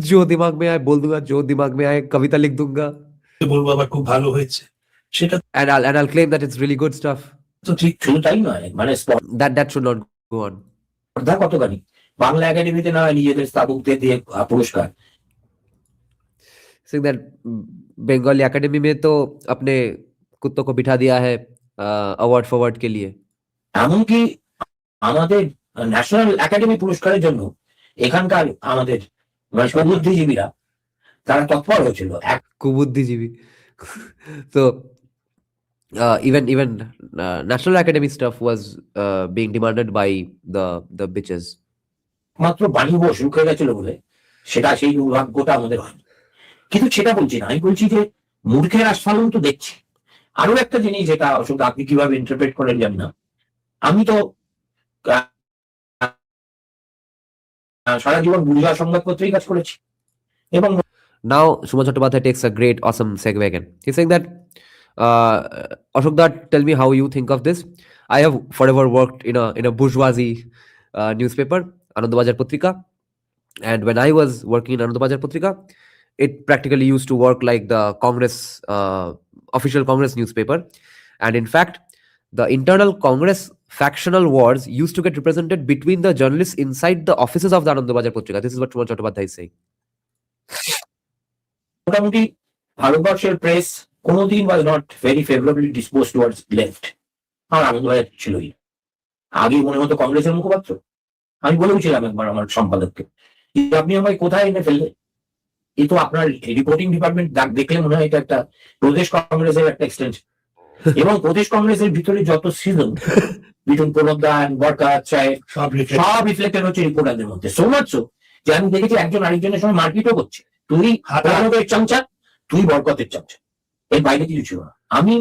जो दिमाग में आए बोल दूंगा, जो दिमाग में आए कविता लिख दूंगा, বলবো আবার খুব ভালো হয়েছে, সেটা and I'll claim that it's really good stuff. তো ঠিক শুধু তাই নয়, মানে That should not go on. স্পর্ধা কতখানি বাংলা একাডেমিতে না হয় নিজেদের স্থাপকদের দিয়ে পুরস্কার, Saying that बंगाली एकेडमी में तो अपने कुत्तों को बिठा दिया है अवार्ड फॉरवर्ड के लिए. এমনকি আমাদের ন্যাশনাল একাডেমি পুরস্কারের জন্য এখানকার আমাদের বুদ্ধিজীবীরা তারা তৎপর হয়েছিল। कुबुद्धिजीवी. So even national academy stuff was being demanded by the bitches. মাত্র বাণী বোস রুখে গেছিল বলে সেটা সেই দুর্ভাগ্যটা আমাদের হয়নি। কিন্তু সেটা বলছি না, আমি বলছি যে মূর্খের আস্ফালন তো দেখছি। আরো একটা জিনিস যেটা অশোক আপনি কিভাবে ইন্টারপ্রেট করেন জানি না, আমি তো সারা জীবন বুর্জোয়া সংবাদপত্রেই কাজ করেছি এবং Now Suman Chattopadhyay takes a great awesome segue again. He's saying that Ashok Dutt, tell me how you think of this. I have forever worked in a bourgeoisie newspaper, Anandabazar Patrika, and when I was working in Anandabazar Patrika, it practically used to work like the Congress official Congress newspaper, and in fact the internal Congress factional wars used to get represented between the journalists inside the offices of the Anandabazar Patrika. This is what Suman Chattopadhyay is saying. মোটামুটি ভারতবর্ষের press কোনোদিন was not very ফেভারেবলি dispose towards left. আমার আনন্দবাজার ছিলই, আগে মনে হতো কংগ্রেসের মুখপাত্র। আমি বলেওছিলাম একবার আমার সম্পাদককে, আপনি আমায় কোথায় এনে ফেললে, এই তো আপনার রিপোর্টিং ডিপার্টমেন্ট দেখলে মনে হয় এটা একটা প্রদেশ কংগ্রেসের একটা এক্সটেনশন। এবং প্রদেশ কংগ্রেসের ভিতরে যত সিজন বিটুন প্রণবদান বরকাত সাহেব সব রিফ্লেক্টেড হচ্ছে রিপোর্টারদের মধ্যে। সো মাচ সো যে আমি দেখেছি একজন আরেকজনের সঙ্গে মারপিটও করছে, তুই প্রণবের চামচা, তুই বরকতের চামচা, এর বাইরে কিছু ছিল না। আমি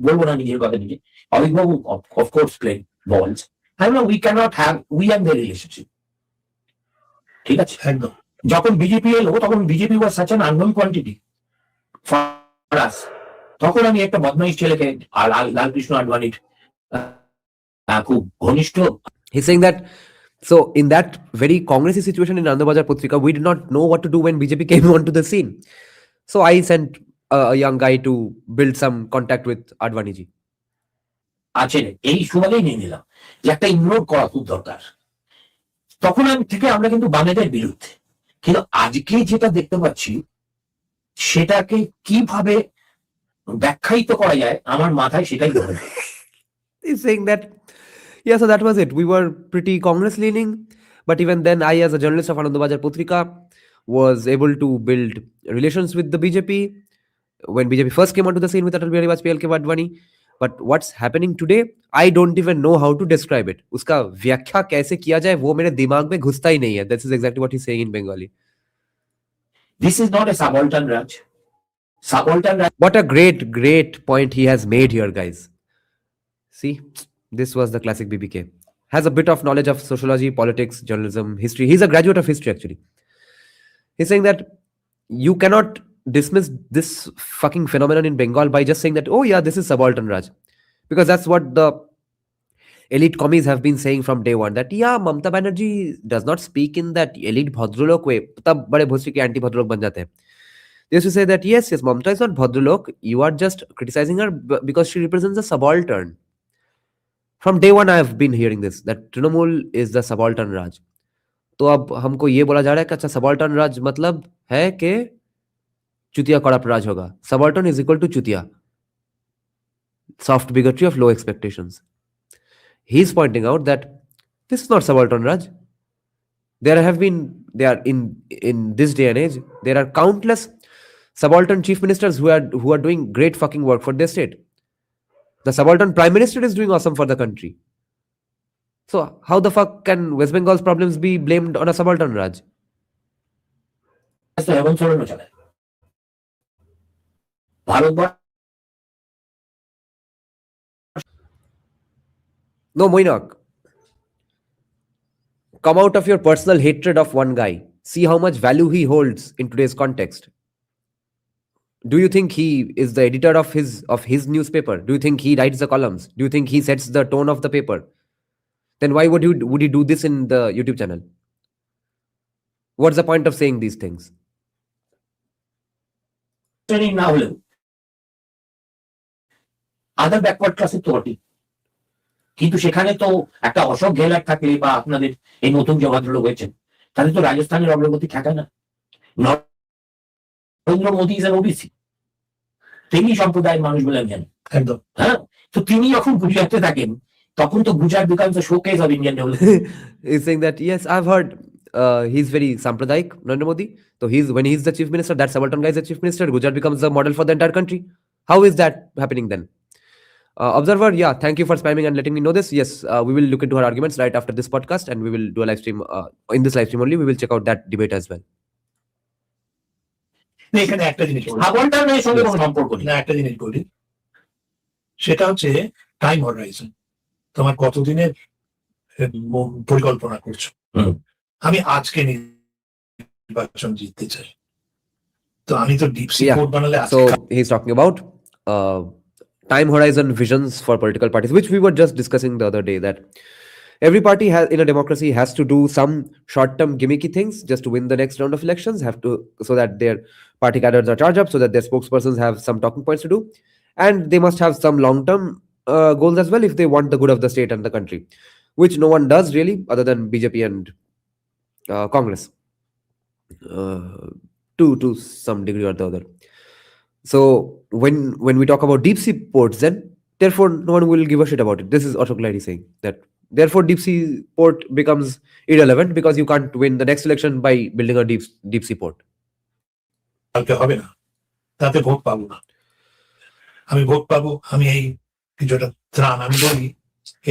বলবো না নিজের কথা নিজে, অভিজ্ঞবাবু অফকোর্স প্লেড বলস, হ্যাঁ we can't have we and the relationship, ঠিক আছে একদম। যখন বিজেপি এলো তখন BJP was such an unknown quantity for us. তখন আমি একটা বদমাইশ ছেলেকে লালকৃষ্ণ আডবাণীর খুব ঘনিষ্ঠ। He's saying that, so in that very Congressy situation in Anandabazar Patrika, we did not know what to do when BJP came onto the scene. So I sent a young guy to build some contact with Advani ji. আছে এই সুবাদেই নিয়ে নিলাম যে একটা ignore করা খুব দরকার। তখন আমি থেকে আমরা কিন্তু বামেদের বিরুদ্ধে, কিন্তু আজকে যেটা দেখতে পাচ্ছি সেটাকে কিভাবে ব্যাখ্যায়িত করা যায় আমার মাথায় সেটাই ধরে না। He's saying that, yeah, so that was it. We were pretty Congress leaning, but even then, I, as a journalist of Anandabazar Patrika, was able to build relations with the BJP when BJP first came onto the scene with Atal Bihari Vajpayee, LK Advani. But what's happening today, I don't even know how to describe it. Uska व्याख्या कैसे किया जाए वो मेरे दिमाग में घुसता ही नहीं है. This is exactly what he's saying in Bengali. This is not a subaltern Raj. Subaltern Raj. What a great point he has made here, guys. See, this was the classic BBK. Has a bit of knowledge of sociology, politics, journalism, history. He's a graduate of history, actually. He's saying that you cannot dismiss this fucking phenomenon in Bengal by just saying that, oh yeah, this is subaltern Raj. Because that's what the elite commies have been saying from day one, that yeah, Mamata Banerjee does not speak in that elite Bhadralok way. Tab bade bhosri ke anti Bhadralok ban jate hain. They used to say that yes, Mamata is not Bhadralok, you are just criticizing her because she represents a subaltern. From day one I have been hearing this, that Trinamool is the subaltern Raj. तो अब हमको ये बोला जा रहा है कि अच्छा subaltern Raj मतलब है कि चुतिया corrupt Raj होगा. Subaltern is equal to Chutia. Soft bigotry of low expectations. He's pointing out that this is not subaltern Raj. There are in this day and age, there are countless subaltern chief ministers who are doing great fucking work for their state. The subaltern prime minister is doing awesome for the country. So how the fuck can West Bengal's problems be blamed on a subaltern Raj? হেমন্ত সোরেনও চালায় Bharatvarsha. No, Moinak. come out of your personal hatred of one guy. See how much value he holds in today's context. Do you think he is the editor of his newspaper? Do you think he writes the columns? Do you think he sets the tone of the paper? Then why would he do this in the YouTube channel? What's the point of saying these things? না হলেও আদার backward ক্লাসের তো বটেই, কিন্তু সেখানে তো একটা অশোক গেহলট থাকে বা আপনাদের এই নতুন যে ভদ্রলোক হয়েছেন তাদের তো রাজস্থানের অগ্রগতি থাকে না। নরেন্দ্র মোদী ইজ ওবিসি, তিনি সম্প্রদায়ের মানুষ বলে আমি জানি একদম। হ্যাঁ, তো তিনি যখন গুজরাটে থাকেন তখন তো Gujarat becomes a showcase of Indian development. He's saying that yes, I've heard he's very Sampradaik, Narendra Modi. So when he's the chief minister, that subaltern guy is the chief minister. Gujarat becomes the model for the entire country. How is that happening then? Observer, yeah, thank you for spamming and letting me know this. Yes, we will look into her arguments right after this podcast, and we will do a live stream. In this live stream only, we will check out that debate as well. এখানে একটা জিনিস বলি, ভাবনটার সঙ্গে কোনো সম্পর্ক নেই। না, একটা জিনিস বলি, সেটা হচ্ছে টাইম হরাইজন। তোমার কতদিনের পরিকল্পনা করছো? আমি আজকে নির্বাচন জিততে চাই, তো আমি তো ডিপ সি কোড বানালে। So he's talking about time horizon visions for political parties, which we were just discussing the other day, that every party has in a democracy has to do some short-term gimmicky things just to win the next round of elections, so that their party cadres are charged up, so that their spokespersons have some talking points to do, and they must have some long-term goals as well if they want the good of the state and the country, which no one does really other than BJP and Congress to some degree or the other. So when we talk about deep sea ports, then therefore no one will give a shit about it. This is Ashok Lahiri saying that therefore deep sea port becomes irrelevant because you can't win the next election by building a deep sea port. কালকে হবে না, তাতে vote পাবো না। আমি vote পাবো, আমি এই কিছুটা ত্রাণ, আমি বলি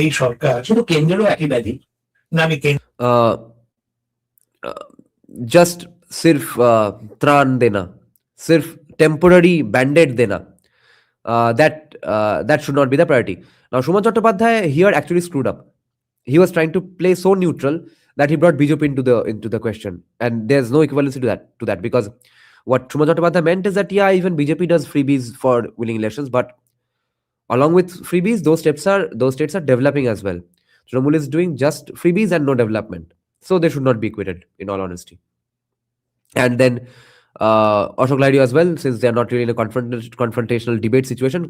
এই সরকার শুধু কেন্দ্রেরও একই ব্যাধি না, আমি just सिर्फ त्राण देना, सिर्फ temporary band-aid देना, that should not be the priority. Now Shuman Chattopadhyay here actually screwed up. He was trying to play so neutral that he brought BJP into the question, and there's no equivalency to that because what Shuman Chattopadhyay meant is that yeah, even BJP does freebies for winning elections, but along with freebies, those states are developing as well. Trinamool is doing just freebies and no development, so they should not be equated in all honesty. And then Ashok Lahiri as well, since they are not really in a confrontational debate situation,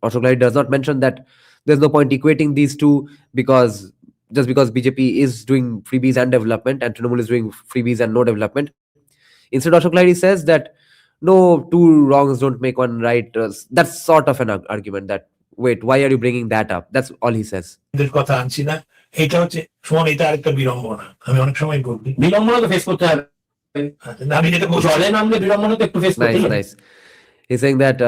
Ashok Lahiri does not mention that there's no point equating these two because BJP is doing freebies and development and Trinamool is doing freebies and no development. Instead, Ashok Lahiri says that no, two wrongs don't make one right. That's sort of an argument that, wait, why are you bringing that up? That's all he says. কথা আনছি না, এটা হচ্ছে সুমন, এটা আরেকটা বিড়ম্বনা। আমি অনেক সময় বলি বিড়ম্বনা তো ফেস করতে হবে। Nice. He's saying that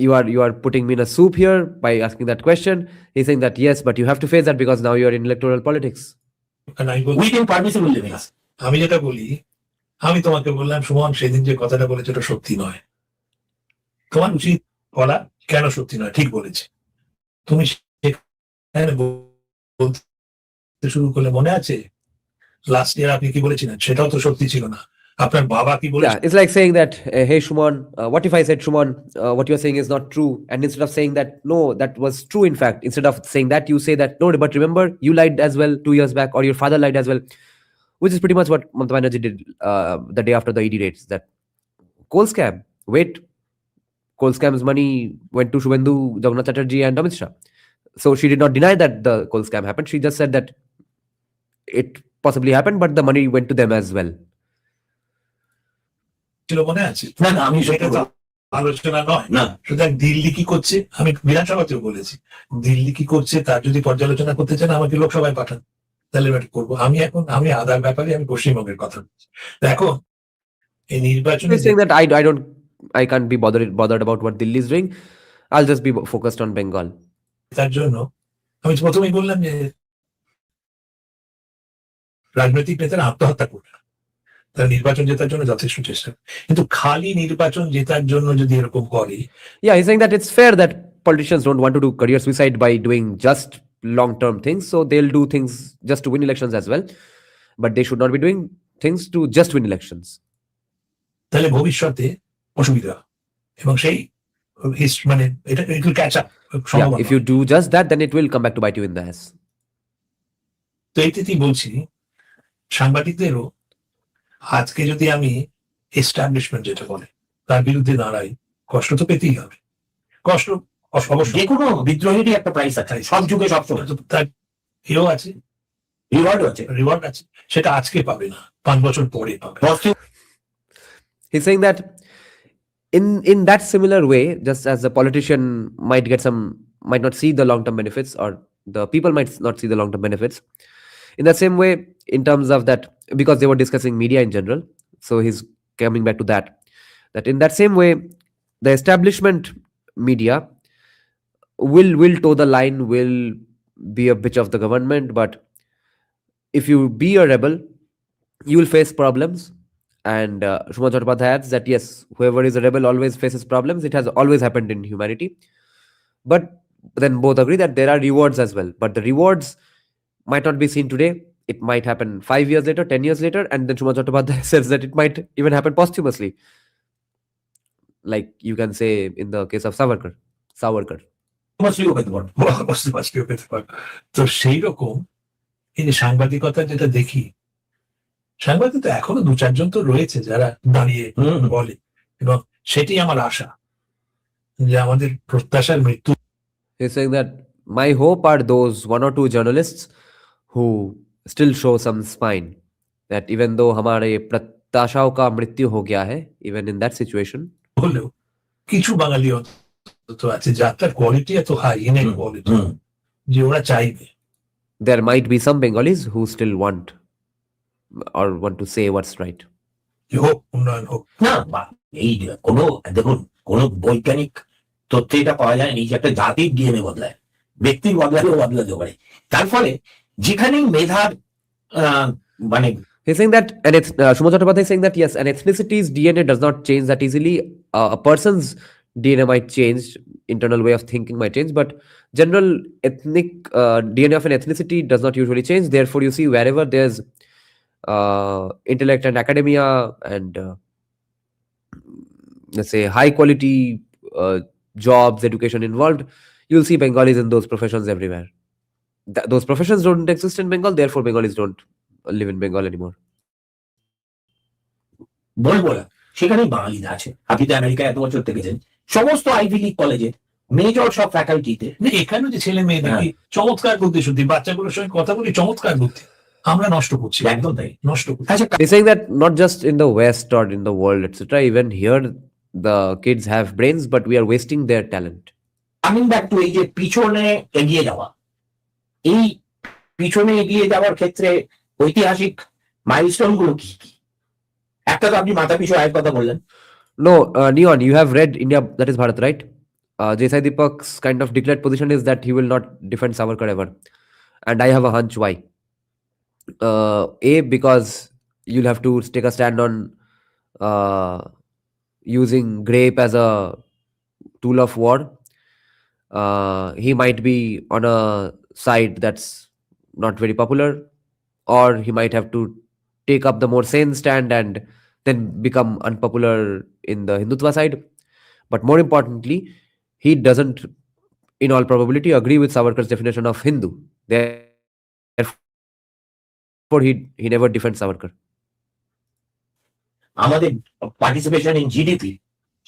you are putting me in a soup here by asking that question. He's saying that yes, but you have to face that because now you are in electoral politics. আমি যেটা বলি, আমি তোমাকে বললাম সুমন সেদিন যে কথাটা বলেছে ওটা সত্যি নয়, তোমার উচিত বলা কেন সত্যি নয়, ঠিক বলেছে। তুমি বলতে শুরু করলে মনে আছে লাস্ট ইয়ার আপনি কি বলেছিলেন, সেটাও তো সত্যি ছিল না। আপনার বাবা কি বলেছেন? Yeah, it's like saying that hey Shuman, what if I said Shuman, what you are saying is not true, and instead of saying that no, that was true in fact, instead of saying that you say that no, but remember you lied as well 2 years back, or your father lied as well, which is pretty much what Mamata Banerjee did the day after the ED raids. That coal scam, wait, coal scam's money went to Shubhendu, Jagannath Chatterjee and Amit Shah. So she did not deny that the coal scam happened, she just said that it possibly happened but the money went to them as well. ছিল মনে আছে? না, আমি সেটা তো আলোচনা নয় না। সুতরাং দিল্লি কি করছে, আমি বিধানসভাতেও বলেছি, দিল্লি কি করছে তার যদি পর্যালোচনা করতে চান আমাকে লোকসভায় পাঠান, তাহলে এটা করবো। আমি আদার ব্যাপারে আমি পশ্চিমবঙ্গের কথা বলছি। দেখো এই নির্বাচনে saying that I can't be bothered about what Delhi is doing. I'll just be focused on Bengal. তার জন্য আমি প্রথমেই বললাম যে রাজনৈতিক নেতারা আত্মহত্যা করবে, তারা নির্বাচন জেতার জন্য যথেষ্ট চেষ্টা, কিন্তু খালি নির্বাচন জেতার জন্য যদি এরকম করে। Yeah, he's saying that it's fair that politicians don't want to do career suicide by doing just long-term things, so they'll do things just to win elections as well. but they should not be doing things to just win elections. তাহলে ভবিষ্যতে অসুবিধা এবং সেই মানে এটা একটু catch up Yeah, if you do just that, then it will come back to bite you in the ass. তো এইতেই বলছি সাংবাদিকদেরও আজকে যদি আমি এস্টাবলিশমেন্ট যেটা বলে তার বিরুদ্ধে দাঁড়াই, কষ্ট তো পেতেই হবে। কষ্ট অবশ্যই, যে কোনো বিদ্রোহেরই একটা প্রাইস আছে, সব যুগে সবসময় তার এও আছে, রিওয়ার্ড আছে, সেটা আজকে পাবে না, 5 বছর পরে পাবে। He's saying that in that similar way, just as the politician might not see the long-term benefits, or the people might not see the long-term benefits, in the same way, in terms of that, because they were discussing media in general, so he's coming back to that in that same way, the establishment media will toe the line, will be a bitch of the government, but if you be a rebel, you will face problems. And Shuman Chattopadhyay adds that yes, whoever is a rebel always faces problems. It has always happened in humanity. But then both agree that there are rewards as well. But the rewards might not be seen today. It might happen 5 years later, 10 years later. And then Shuman Chattopadhyay says that it might even happen posthumously. Like you can say in the case of Savarkar. তো সেই রকম এই যে সাংবাদিকতা যেটা দেখি, সাংবাদিক তো এখনো 2-4 জন তো রয়েছে যারা দাঁড়িয়ে বলে, এবং সেটি আমার আশা যে আমাদের প্রত্যাশার মৃত্যু। He's saying that my hope are those 1 or 2 journalists who still show some spine, that even though हमारे प्रत्याशाओं का मृत्यु हो गया है, even in that situation, হলেও কিছু বাঙালি অন্তত আছে যার কোয়ালিটি এত হাই, ইনের কোয়ালিটি, যে ওরা চাইবে। there might be some Bengalis who still want to say what's right. হোক, উন্নয়ন হোক। না, এই দেখুন কোন বৈজ্ঞানিক তথ্যে এটা পাওয়া যায় যে একটা জাতির ডিএনএ বদলায়, ব্যক্তির বদলাতে পারে। তার ফলে যেখানেই মেধার মানে He's saying that, and it's Shuman Chattopadhyay is saying that yes, an ethnicity's DNA does not change that easily. A person's DNA might change, internal way of thinking might change, but general ethnic DNA of an ethnicity does not usually change. Therefore, you see wherever there's intellect and academia and let's say high quality jobs, education involved, you'll see Bengalis in those professions everywhere. Those professions don't exist in Bengal, therefore Bengalis don't live in Bengal anymore. বলবো না, সেখানেই বাঙালিরা আছে। আপনি তো আমেরিকায় এত বছর থেকেছেন, সমস্ত আইভি লিগ কলেজে মেজর সব ফ্যাকাল্টিতে, এখানে যে ছেলে মেয়ে দেখি চমৎকার বুদ্ধি, শুদ্ধি, বাচ্চাগুলোর সঙ্গে কথা বলি, চমৎকার বুদ্ধি, আমরা নষ্ট করছি, একদম তাই নষ্ট করছি। He's saying that not just in the West or in the world, etc., even here the kids have brains, but we are wasting their talent. Coming back two এই যে পিছনে এগিয়ে যাওয়া, এই পিছনে এগিয়ে যাওয়ার ক্ষেত্রে ঐতিহাসিক মাইলস্টোন গুলো কি কি? একটা তো আপনি মাথা পিছু আয়ের কথা বললেন। No, Neon, you have read India, that is Bharat, right? Jesai Deepak's kind of declared position is that he will not defend Savarkar ever. And I have a hunch why. Because you'll have to take a stand on using grape as a tool of war. He might be on a side that's not very popular, or he might have to take up the more sane stand and then become unpopular in the Hindutva side. But more importantly, he doesn't, in all probability, agree with Savarkar's definition of Hindu. Therefore, he never defends Savarkar. আমাদের participation in GDP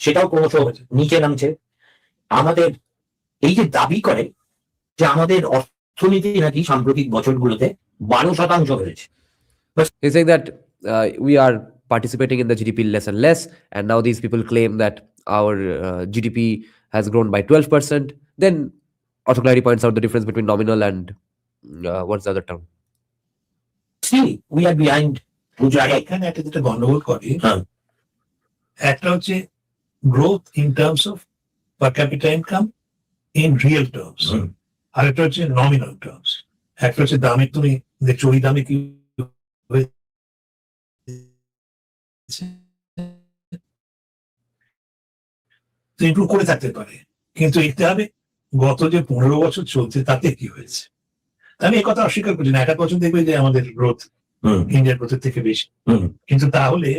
সেটাও ক্রমশ নিচে নামছে। আমাদের এই যে দাবি করে যে আমাদের অর্থনীতি নাকি সাম্প্রতিক বছরগুলোতে 12% বেড়েছে। He's saying that we are participating in the GDP less and less, and now these people claim that our GDP has grown by 12%. Then Ashok Lahiri points out the difference between nominal and what's the other term? Still, we are behind Gujarat. এখানে একটা যেটা গন্ডগোল করে, একটা হচ্ছে growth in terms of per capita income in real terms, আর একটা হচ্ছে নমিনাল টার্মস। একটা হচ্ছে দামে, তুমি দেখছো ওই দামে কি ইমপ্রুভ করে থাকতে পারে, কিন্তু এতে হবে গত যে 15 বছর চলছে তাতে কি হয়েছে। আমি এই কথা অস্বীকার করছি না, 1 বছর দেখবে যে আমাদের গ্রোথ ইন্ডিয়ার প্রত্যেক থেকে বেশি। কিন্তু তাহলে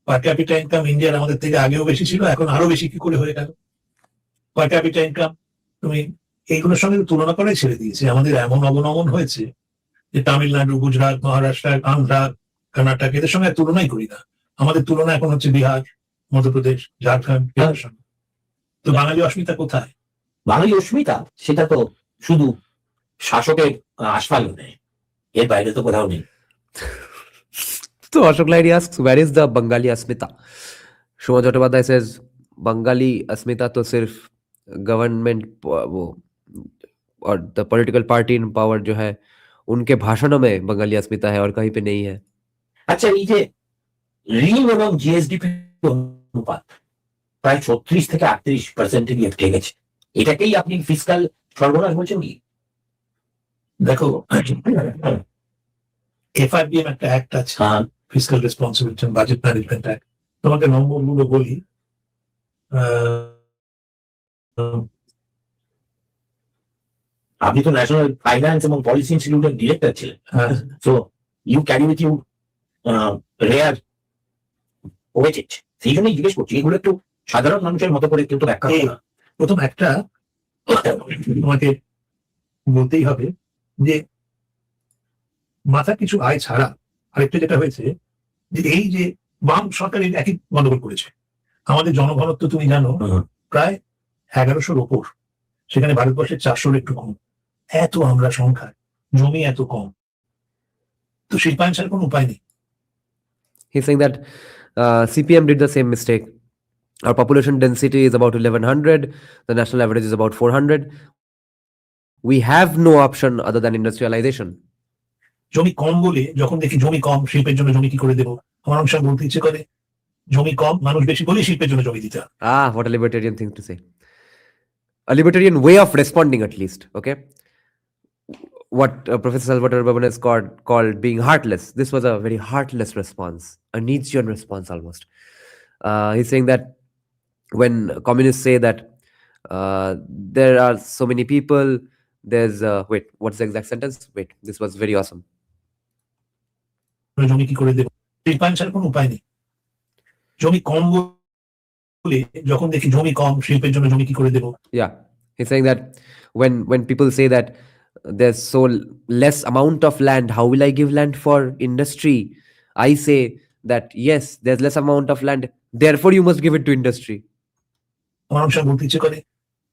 পার ক্যাপিটা ইনকাম ইন্ডিয়ার আমাদের থেকে আগেও বেশি ছিল, এখন আরো বেশি কি করে হয়ে গেল? পার ক্যাপিটা ইনকাম তুমি এইগুলোর সঙ্গে তুলনা করাই ছেড়ে দিয়েছে। আমাদের এমন অবনমন হয়েছে যে তামিলনাড়ু, গুজরাট, মহারাষ্ট্র, আন্ধ্রা, কর্ণাটক এদের সঙ্গে তুলনাই করি না। আমাদের তুলনা এখন হচ্ছে বিহার, মধ্যপ্রদেশ, ঝাড়খণ্ড, এদের সঙ্গে। তো বাঙালি অস্মিতা কোথায়? বাঙালি অস্মিতা সেটা তো শুধু শাসকের আস্ফালনে, এর বাইরে তো কোথাও নেই। So Ashok Lahiri asks, where is the Bengali Asmita? Shoma Chattopadhyay says, Bengali Asmita to sirf government वो और the political party in power जो है उनके भाषणों में बंगाली अस्मिता है और कहीं पे नहीं है। আচ্ছা, এই যে ঋণ এবং জিএসডিপি অনুপাত প্রায় 36 থেকে 38% গিয়ে ঠেকেছে, এটাকেই আপনি ফিসকাল সর্বনাশ বলছেন কি? দেখো, এফআরবিএম একটা অ্যাক্ট আছে, fiscal responsibility budget management act. তোমাকে নম্বরগুলো বলি। আপনি তো ন্যাশনাল ফাইন্যান্স এবং পলিসি ইনস্টিটিউটের ডিরেক্টর ছিলেন, so you carry with you rare weightage. সেই জন্যই জিজ্ঞেস করছি, এগুলো একটু সাধারণ মানুষের মতো করে কিন্তু ব্যাখ্যা করুন। প্রথম একটা তোমাকে বলতেই হবে যে মাথা কিছু আয় ছাড়া আরেকটা যেটা হয়েছে যে এই যে বাম সরকার একই গন্ডগোল করেছে। আমাদের জনঘনত্ব তুমি জানো প্রায় 1100-র ওপর, সেখানে ভারতবর্ষের 400-র একটু কম। এত আমরা সংখ্যায়, জমি এত কম, তো শিল্পায়নের কোনো উপায় নেই। He's saying that CPM did the same mistake. Our population density is about 1100. The national average is about 400. We have no option other than industrialization. জমি কম বলে যখন দেখি জমি কম, শিল্পের জন্য জমি কি করে দেবো, আমার অংশ বলতে ইচ্ছে করে জমি কম, মানুষ বেশি বলে শিল্পের জন্য জমি দিতে হবে। What a libertarian thing to say. A libertarian way of responding, at least. Okay. What Professor Salvatore Babanes called being heartless. This was a very heartless response, a Nietzschean response almost. He's saying that when communists say that there are so many people, there's wait, what's the exact sentence? Wait, this was very awesome. জমি কি করে দেবো, শিল্পায়ন ছাড়া কোনো উপায় নেই। জমি কম বলে যখন দেখি জমি কম, শিল্পের জন্য জমি কি করে দেবো। Yeah, he's saying that when people say that there's so less amount of land, how will I give land for industry? I say that yes, there's less amount of land, therefore you must give it to industry. আমার অংশ বলতে ইচ্ছে করে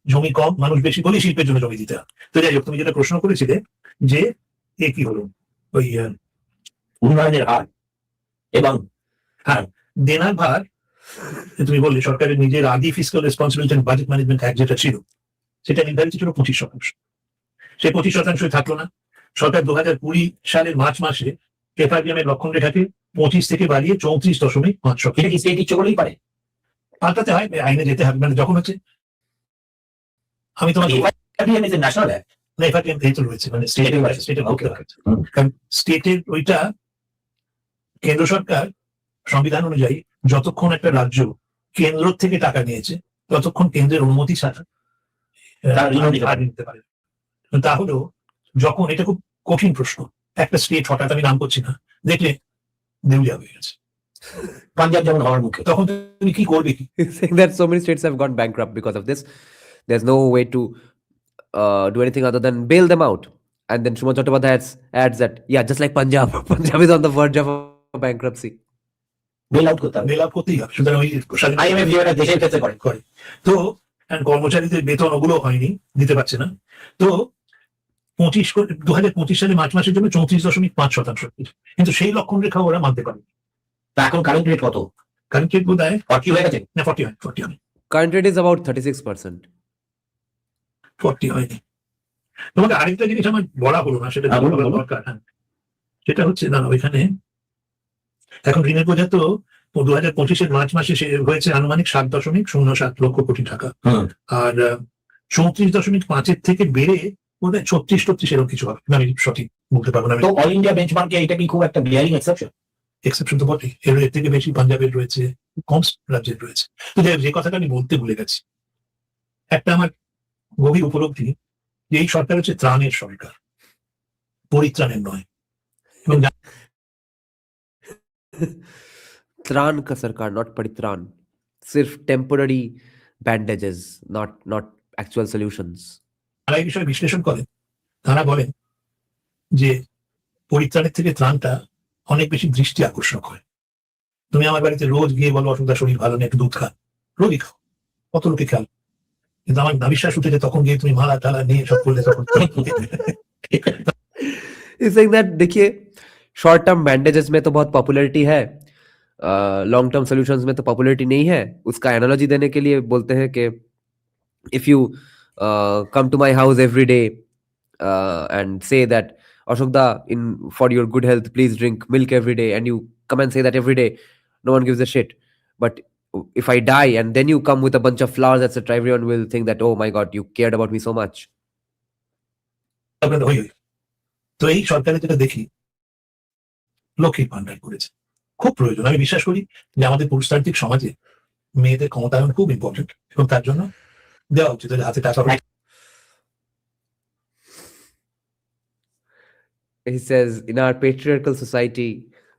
জমি কম, মানুষ বেশি বলে শিল্পের জন্য জমি দিতে হবে। তো যাই হোক, তুমি যেটা প্রশ্ন করেছিলে যে এ কি হলো, ওই উন্নয়নের হার এবং দেনার ভার, তুমি বললে সরকারের নিজের আদি fiscal responsibility and budget management act যেটা ছিল, সেটা নির্ধারিত ছিল 25%। সেই 25% থাকলো না। সরকার 2020 সালের মার্চ মাসে এফআরবিএম এর লক্ষণ রেখাকে 25 থেকে বাড়িয়ে 34.5%। এটা কি স্টেট ইচ্ছে করলেই পারে? পাল্টাতে হয়, আইনে যেতে হবে। মানে যখন হচ্ছে আমি তোমাকে ন্যাশনাল অ্যাক্ট এফআরবিএম এই তো রয়েছে, মানে কারণ স্টেটের ওইটা কেন্দ্র সরকার সংবিধান অনুযায়ী যতক্ষণ একটা রাজ্য কেন্দ্র থেকে টাকা নিয়েছে ততক্ষণ কেন্দ্রের অনুমতি ছাড়া নিতে পারে। তাহলেও যখন, এটা খুব কঠিন প্রশ্ন, একটা স্টেট হঠাৎ, আমি নাম করছি না, দেখলে দেউলিয়া হয়ে গেছে, পাঞ্জাব যেমন হওয়ার মুখে, তখন তুমি কি করবে? কি He's saying that so many states have gone bankrupt because of this. There's no way to do anything other than bail them out. And then Shoma Chattopadhyay adds that, yeah, just like Punjab, Punjab is on the verge of a bankruptcy. Bell out করতে হবে, bell out করতেই হবে। সুতরাং ওই IMF যেটা দেশের ক্ষেত্রে করে, তো কর্মচারীদের বেতন ওগুলো হয়নি, দিতে পারছে না। তো 2025 সালে মার্চ মাসের জন্য 34.5%, কিন্তু সেই লক্ষণ রেখা ওরা মানতে পারে। তা এখন কারেন্ট রেট কত? কারেন্ট রেট বোধ হয় 40 হয়ে গেছে না, 40 হয়। Current rate is about 36%. 40 হয়নি। তোমাকে আরেকটা জিনিস আমার বলা হলো না, সেটা দরকার। সেটা হচ্ছে না, ওইখানে এখন ঋণের বোঝা তো 2025 মার্চ মাসে হয়েছে আনুমানিক 7.07 লক্ষ কোটি টাকা, আর 34.5 থেকে বেড়ে বোধ হয় 36 এরকম কিছু হবে, আমি সঠিক বলতে পারবো না। তো অল ইন্ডিয়া বেঞ্চমার্কে এটা কি খুব একটা বিয়ারিং এক্সেপশন? এক্সেপশন তো বটে, এর থেকে বেশি পাঞ্জাবের রয়েছে, কম রাজ্যের রয়েছে। তো যে কথাটা আমি বলতে ভুলে গেছি, একটা আমার গভীর উপলব্ধি যে এই সরকার হচ্ছে ত্রাণের সরকার, পরিত্রাণের নয়। এবং त्राण का सरकार, not परित्राण. सिर्फ temporary bandages, not actual solutions. তারা এই বিষয়ে বিশ্লেষণ করেন। তারা বলেন যে পরিত্রাণের থেকে ত্রাণটা অনেক বেশি দৃষ্টি আকর্ষক হয়। তুমি আমার বাড়িতে রোজ গিয়ে বলো অসুবিধা, শরীর ভালো নেই, একটু দুধ খান, রোজই খাও, কত লোকে খাও, কিন্তু আমার নাবিশ্বাস উঠে যে তখন গিয়ে তুমি মালা টালা নিয়ে সব করলে তখন He's saying that देखिए शॉर्ट टर्म बैंडेजेस में तो बहुत पॉपुलैरिटी है, लॉन्ग टर्म सॉल्यूशंस में तो पॉपुलैरिटी नहीं है. उसका एनालॉजी देने के लिए बोलते हैं कि if you come to my house every day and say that Ashok da, in for your good health please drink milk every day, and you come and say that every day, no one gives a shit. But if I die and then you come with a bunch of flowers, etc., everyone will think that, oh my god, you cared about me so much. আপনাদের হই হই। তো এই সরকারের যেটা দেখি লক্ষ্মীর ভান্ডার করেছে, খুব প্রয়োজন। আমি বিশ্বাস করি যে আমাদের পুরুষতান্ত্রিক সমাজে মেয়েদের ক্ষমতায়ন খুব ইম্পর্টেন্ট, এবং তার জন্য দেওয়া উচিত ওদের হাতে টাকা। He says, in our patriarchal society,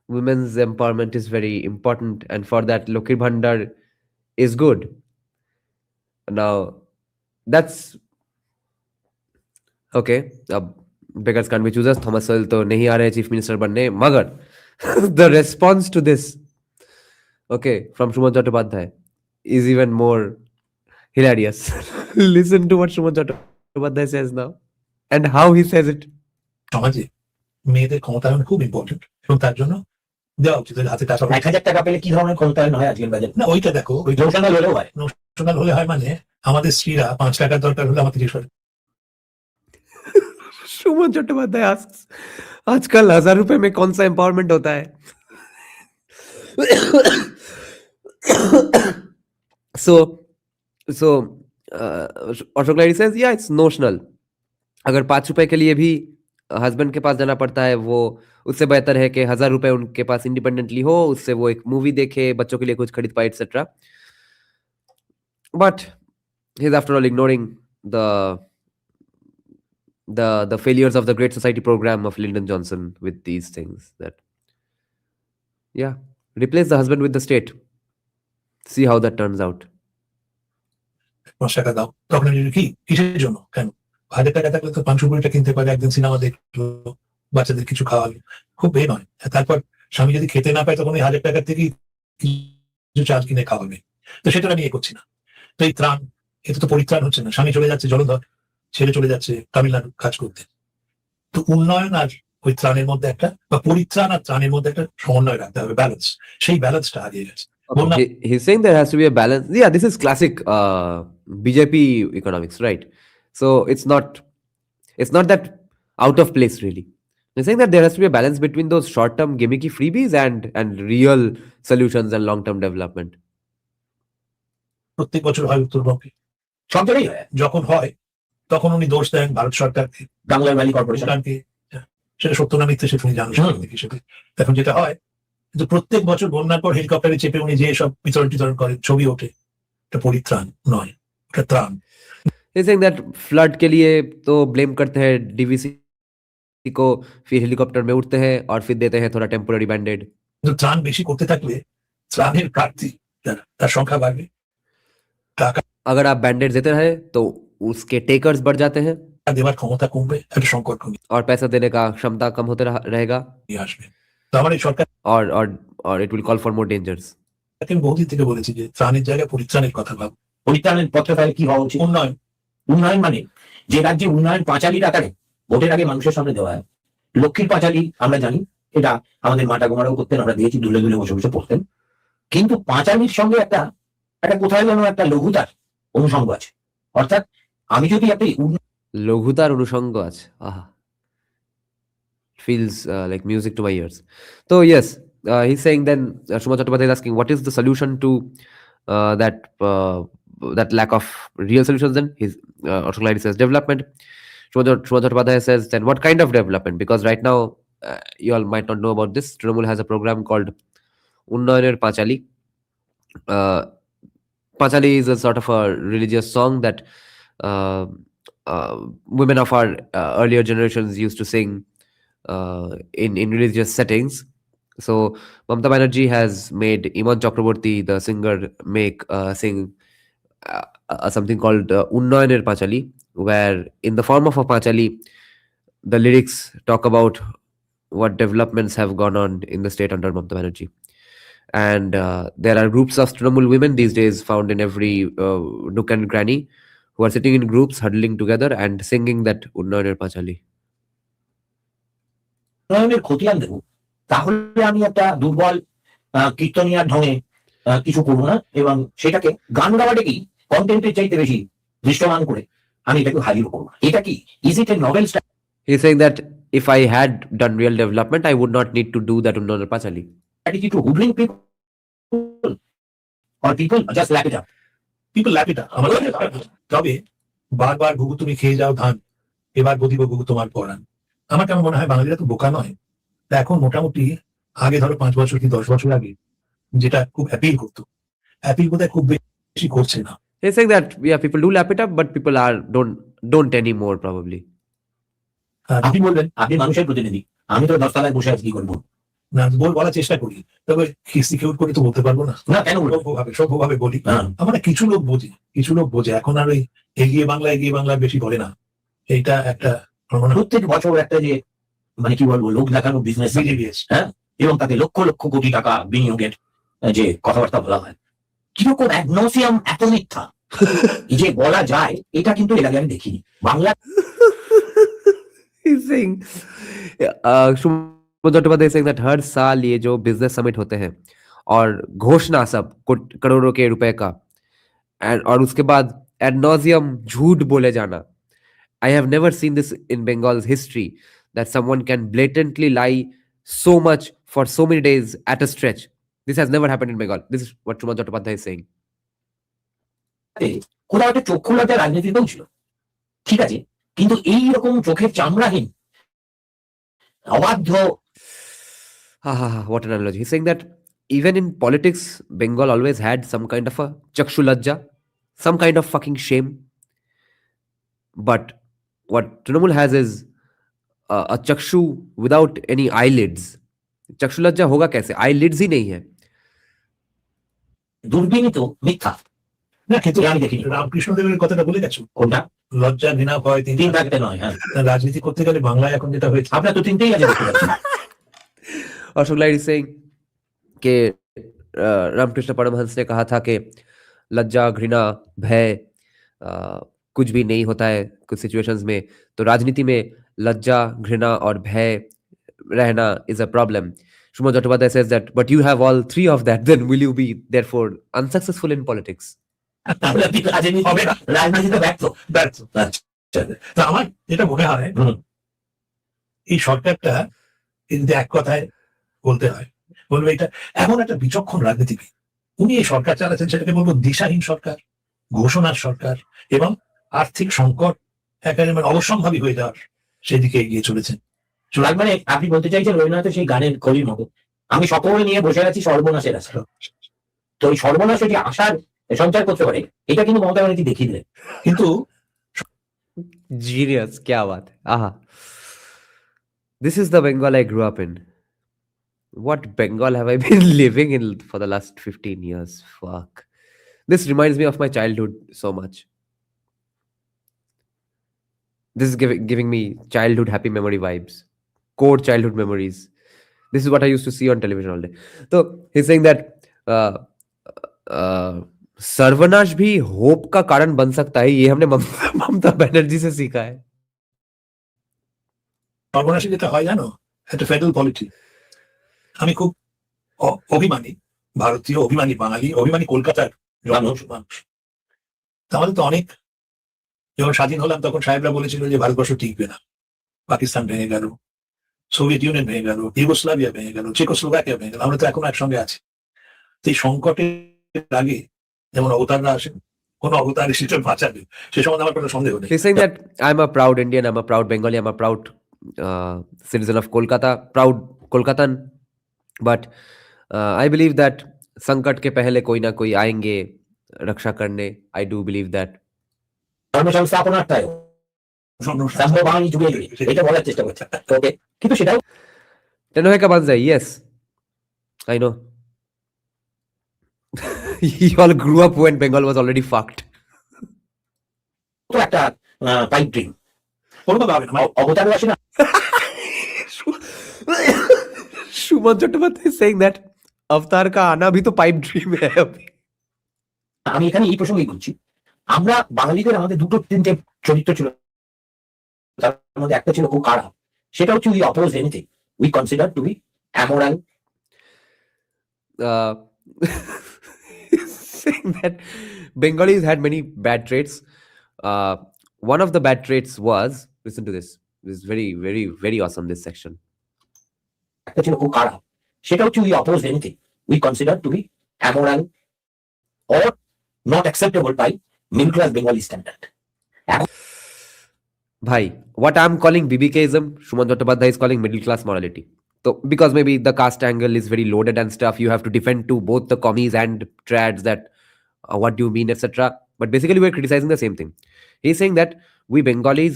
women's empowerment is very important, and for that, Lokhir Bhandar is good. Now, that's okay. Beggars can't be choosers. Thomas Sowell तो नहीं आ रहे चीफ मिनिस्टर बनने, मगर the response to this, okay, from Shuman Chattopadhyay is even more hilarious. Listen to what Shuman Chattopadhyay says now and how he says it. সমাজে মেয়েদের ক্ষমতায়ন খুব important, এবং তার জন্য দেওয়া উচিত ওদের হাতে টাকা। 1,000 টাকা পেলে কি ধরনের ক্ষমতায়ন হয় আজকের বাজারে? না ওইটা দেখো, ওই নোশনাল হলেও হয়। নোশনাল হলে হয় মানে আমাদের স্ত্রীরা 5 টাকার দরকার হলে আমার 30 सुमन चट्टोपाध्याय asks, आजकल 1000 रुपए में कौन सा एम्पावरमेंट होता है? so Ashok Lahiri says, yeah, it's notional. अगर 5 रुपए के लिए भी हस्बैंड के पास जाना पड़ता है, वो उससे बेहतर है कि 1000 रुपए उनके पास इंडिपेंडेंटली हो, उससे वो एक मूवी देखे, बच्चों के लिए कुछ खरीद पाए, etcetera. But he's after all ignoring the failures of the Great Society program of Lyndon Johnson with these things. That, yeah, replace the husband with the state. See how that turns out. 5 টাকা দাও, তখন আমি কি কিসের জন্য, কেন 1000 টাকা থাকলে তো 500 কোটিটা কিনতে পারে, একদিন সিনেমা দেখলো, বাচ্চাদের কিছু খাওয়ালো, খুব নয়। তারপর স্বামী যদি খেতে না পায় তখন ওই 1000 টাকার থেকে কিছু চাল কিনে খাওয়াবে। তো সেটা আমি করছি না। তো এই ত্রাণ, এতে তো পরিত্রাণ হচ্ছে না। স্বামী চলে যাচ্ছে জলধর, ছেড়ে চলে যাচ্ছে তামিলনাড়ু কাজ করতে। তো উন্নয়ন আর ওই ত্রাণের মধ্যে একটা, বা পরিত্রাণ আর ত্রাণের মধ্যে একটা সমন্বয় রাখতে হবে, ব্যালেন্স। সেই ব্যালেন্সটা হারিয়ে গেছে। He's saying there has to be a balance. Yeah, this is classic BJP economics, right? So it's not that out of place, really. He's saying that there has to be a balance between those short-term gimmicky freebies and real solutions and long-term development. প্রত্যেক বছর হয় উত্তরবঙ্গে, সব জায়গায় হয়। যখন হয় তখন উনি দোষ দেন ভারত সরকারকে, বাংলার ভ্যালি কর্পোরেশনকে। সেটা সত্য না মিথ্যে সেটা উনি জানেন সাংবাদিক হিসেবে। এখন যেটা হয়, কিন্তু প্রত্যেক বছর বন্যার পর হেলিকপ্টারে চেপে উনি যে সব বিতরণ করেন, ছবি ওঠে, এটা পরিত্রাণ নয়, এটা ত্রাণ। He's saying that flood के लिए तो blame करते हैं DVC को, फिर हेलीकॉप्टर में उठते हैं और फिर देते हैं थोड़ा टेम्पोररी बैंडेड. কিন্তু ত্রাণ বেশি করতে থাকলে ত্রাণের প্রার্থী তার সংখ্যা বাড়বে, টাকা अगर आप बैंडेड देते रहे तो उसके टेकर्स बढ़ जाते हैं দেওয়ার ক্ষমতা কমবে, একটা সংকট কমে और पैसा देने का क्षमता कम होते रहेगा, আসবে। তো আমার এই সরকার, और it will call for more dangers. আমি বহুদিন থেকে বলেছি যে ত্রাণের জায়গায় পরিত্রাণের কথা ভাব। পরিত্রাণের পথে তাহলে কি হওয়া উচিত? উন্নয়ন। উন্নয়ন মানে যে রাজ্যে উন্নয়ন পাঁচালির আকারে ভোটের আগে মানুষের সামনে দেওয়া হয়। লক্ষ্মীর পাঁচালি আমরা জানি, এটা আমাদের মাটা গোমারাও করতেন, আমরা দিয়েছি, দুলে দুলে বসে বসে পড়তেন। কিন্তু পাঁচালির সঙ্গে একটা কোথায় যেন একটা লঘুতার অনুষঙ্গ আছে। অর্থাৎ আমি যদি একটা লঘুতার অনুষঙ্গ আছে, আহা, feels like music to my ears. So yes, he's saying then Shuman Chattopadhyay is asking what is the solution to that lack of real solutions. Then his Ashok Lahiri says development. Shuman Chattopadhyay says then what kind of development, because right now you all might not know about this, Trinamool has a program called Unnayaner Panchali. Panchali is a sort of a religious song that women of our earlier generations used to sing in religious settings, So Mamata Banerjee has made Iman Chakraborty, the singer, sing something called Unnayaner Pachali, where in the form of a Pachali, the lyrics talk about what developments have gone on in the state under Mamata Banerjee. And there are groups of Trinamool women these days found in every nook and cranny who are sitting in groups, huddling together and singing that Unnayaner Pachali. উন্নয়নের খতিয়ান দেবো, তাহলে আমি একটা দুর্বল কীর্তনিয়ার ঢঙে কিছু করবো না, এবং সেটাকে গান গাওয়াটাকেই কন্টেন্টের চাইতে বেশি দৃশ্যমান করে আমি এটাকে হাজির করবো। এটা কি is it A novel He's saying that if I had done real development, I would not need to do that Unnayaner Pachali. strategy to hoodwink people, or people just lap it up? People lap it up. তবে বারবার ঘুঘু তুমি খেয়ে যাও ধান, এবার বদিব ঘুঘু তোমার পরাণ। আমার কেমন মনে হয় বাঙালিরা তো বোকা নয়। তা এখন মোটামুটি আগে ধরো 5 বছর কি 10 বছর আগে যেটা খুব অ্যাপিল করতো, অ্যাপিল বোধহয় খুব বেশি করছে না। He's saying that yeah, people do lap it up, but people don't anymore probably. আপনি বলবেন আপনি মানুষের প্রতিনিধি, আমি তো 10 তলায় বসে আছি, কি করবো? না বলার চেষ্টা করি, তবে সিকিউর করে তো বলতে পারবো না। না কেন বলবো? সভ্যভাবে বলি। আমরা কিছু লোক বোঝে এখন আর ওই এগিয়ে বাংলা বেশি বলে না। এইটা একটা প্রত্যেক বছর একটা যে মানে কি বলবো লোক দেখানো বিজনেস, হ্যাঁ, এবং তাতে লক্ষ লক্ষ কোটি টাকা বিনিয়োগের যে কথাবার্তা বলা হয়, কিরকম অ্যাগনোসিয়াম, এত মিথ্যা যে বলা যায়, এটা কিন্তু এর আগে আমি দেখিনি Bangla. He's saying Shubham Chattopadhyay is saying that हर साल ये जो बिजनेस समिट होते हैं और घोषणा सब करोड़ों के रुपए का, और उसके बाद ad nauseam झूठ बोले जाना. I have never seen this in Bengal's history, that someone can blatantly lie so much for so many days at a stretch. This has never happened in Bengal. This is what Shuman Chattopadhyay is saying. কোথাও একটা চক্ষু লজ্জা রাজনীতিতেও ছিল, ঠিক আছে, কিন্তু এইরকম চোখের চামড়াহীন অবাধ্য। What an analogy. He's saying that even in politics, Bengal always had some kind of a chakshu lajja, some kind of fucking shame. But what Trinamool has is a chakshu without any eyelids. Chakshu lajja hoga kaise? Eyelids hi nahi hai. দুর্বিনীত মিথ্যা। না কিন্তু আমি দেখিনি। রামকৃষ্ণদেবের কথাটা বলে গেছো, কোনটা? লজ্জা ঘৃণা ভয় তিন থাকতে নয়। হ্যাঁ, রাজনীতি করতে গেলে বাংলায় এখন যেটা হয়েছে, আপনার তো তিনটেই আছে দেখতে পাচ্ছি। Ashok Lahiri is saying कि रामकृष्ण परमहंस ने कहा था कि लज्जा घृणा भय कुछ भी नहीं होता है कुछ सिचुएशंस में, तो राजनीति में लज्जा घृणा और भय रहना is a problem. Shuman Chattopadhyay says that, but you have all three of that, then will you be therefore unsuccessful in politics? রাজনীতিতে ব্যর্থ। আমার যেটা মনে হয় এই সরকারটা কিন্তু এক কথায় বলতে হয়, বলবে এটা এমন একটা বিচক্ষণ রাজনীতিবিদ, উনি এই সরকার চালাচ্ছেন, সেটাকে বলবো দিশাহীন সরকার, ঘোষণার সরকার, এবং আর্থিক সংকট একেবারে মানে অবশ্যম্ভাবী হয়ে যাওয়ার সেদিকে এগিয়ে চলেছেন। মানে আপনি বলতে চাইছেন রবীন্দ্রনাথের সেই গানের কলির মতো, আমি সকল নিয়ে বসে আছি সর্বনাশের আশা। তো ওই সর্বনাশ যে আশার সঞ্চার করতে পারে, এটা কিন্তু মমতা ব্যানার্জি দেখিয়ে দিলেন। কিন্তু Genius, क्या बात है. Aha. This is the Bengal I grew up in. What Bengal have I been living in for the last 15 years? Fuck. This reminds me of my childhood so much. This is giving me childhood happy memory vibes. Core childhood memories. This is what I used to see on television all day. So he's saying that सर्वनाश भी hope का कारण बन सकता है, ये हमने ममता बनर्जी से सीखा है। সর্বনাশী যেটা হয় জানো, একটা ফেডারেল পলিটি। আমি খুব অভিমানী ভারতীয়, অভিমানী বাঙালি, অভিমানী কলকাতার মানুষ। আমাদের তো অনেক, যখন স্বাধীন হলাম তখন সাহেবরা বলেছিল যে ভারতবর্ষ টিকবে না, পাকিস্তান ভেঙে গেল, সোভিয়েত ইউনিয়ন ভেঙে গেল, ইউগোস্লাভিয়া ভেঙে গেল, চেকোস্লোভাকিয়া ভেঙে গেল, আমরা তো এখন একসঙ্গে আছি। তো এই সংকটের আগে যেমন অবতাররা আসেন, কোন অবতার এসে বাঁচাবে, সে সম্বন্ধে আমার কোনো সন্দেহ নেই। He's saying that I'm a proud Indian, I'm a proud Bengali, I'm a proud citizen of Kolkata, proud Kolkatan, but I believe that संकट के पहले कोई ना कोई आएंगे रक्षा करने. I do believe that. এটা বলার চেষ্টা করছে, কিন্তু সেটাও Tenohe ka banzai, yes. I know. You all grew up when Bengal was already fucked. তো একটা পাইপ ড্রিম কোনোভাবে হবে না মানে অবতারও আসে না। सुमन चट्टोपाध्याय is saying that अवतार का आना भी तो पाइप ड्रीम है अभी. আমি এখানে এই প্রসঙ্গেই করছি, আমরা বাঙালিদের আমাদের দুটো তিনটে চরিত্র ছিল, তার মধ্যে একটা ছিল খুব খারাপ, সেটা হচ্ছে we oppose anything, we consider to be amoral. Uh, saying that Bengalis had many bad traits. One of the bad traits was, listen to this. This is very, very, very awesome, this section. একটা ছিল খুব খারাপ, সেটা হচ্ছে we oppose anything, we consider to be amoral or not acceptable by middle class Bengali standard. Bhai, what I'm calling BBKism, Shuman Chattopadhyay is calling middle class morality. So, because maybe the caste angle is very loaded and stuff, you have to defend to both the commies and trads that what do you mean, etc. But basically, we're criticizing the same thing. He's saying that we Bengalis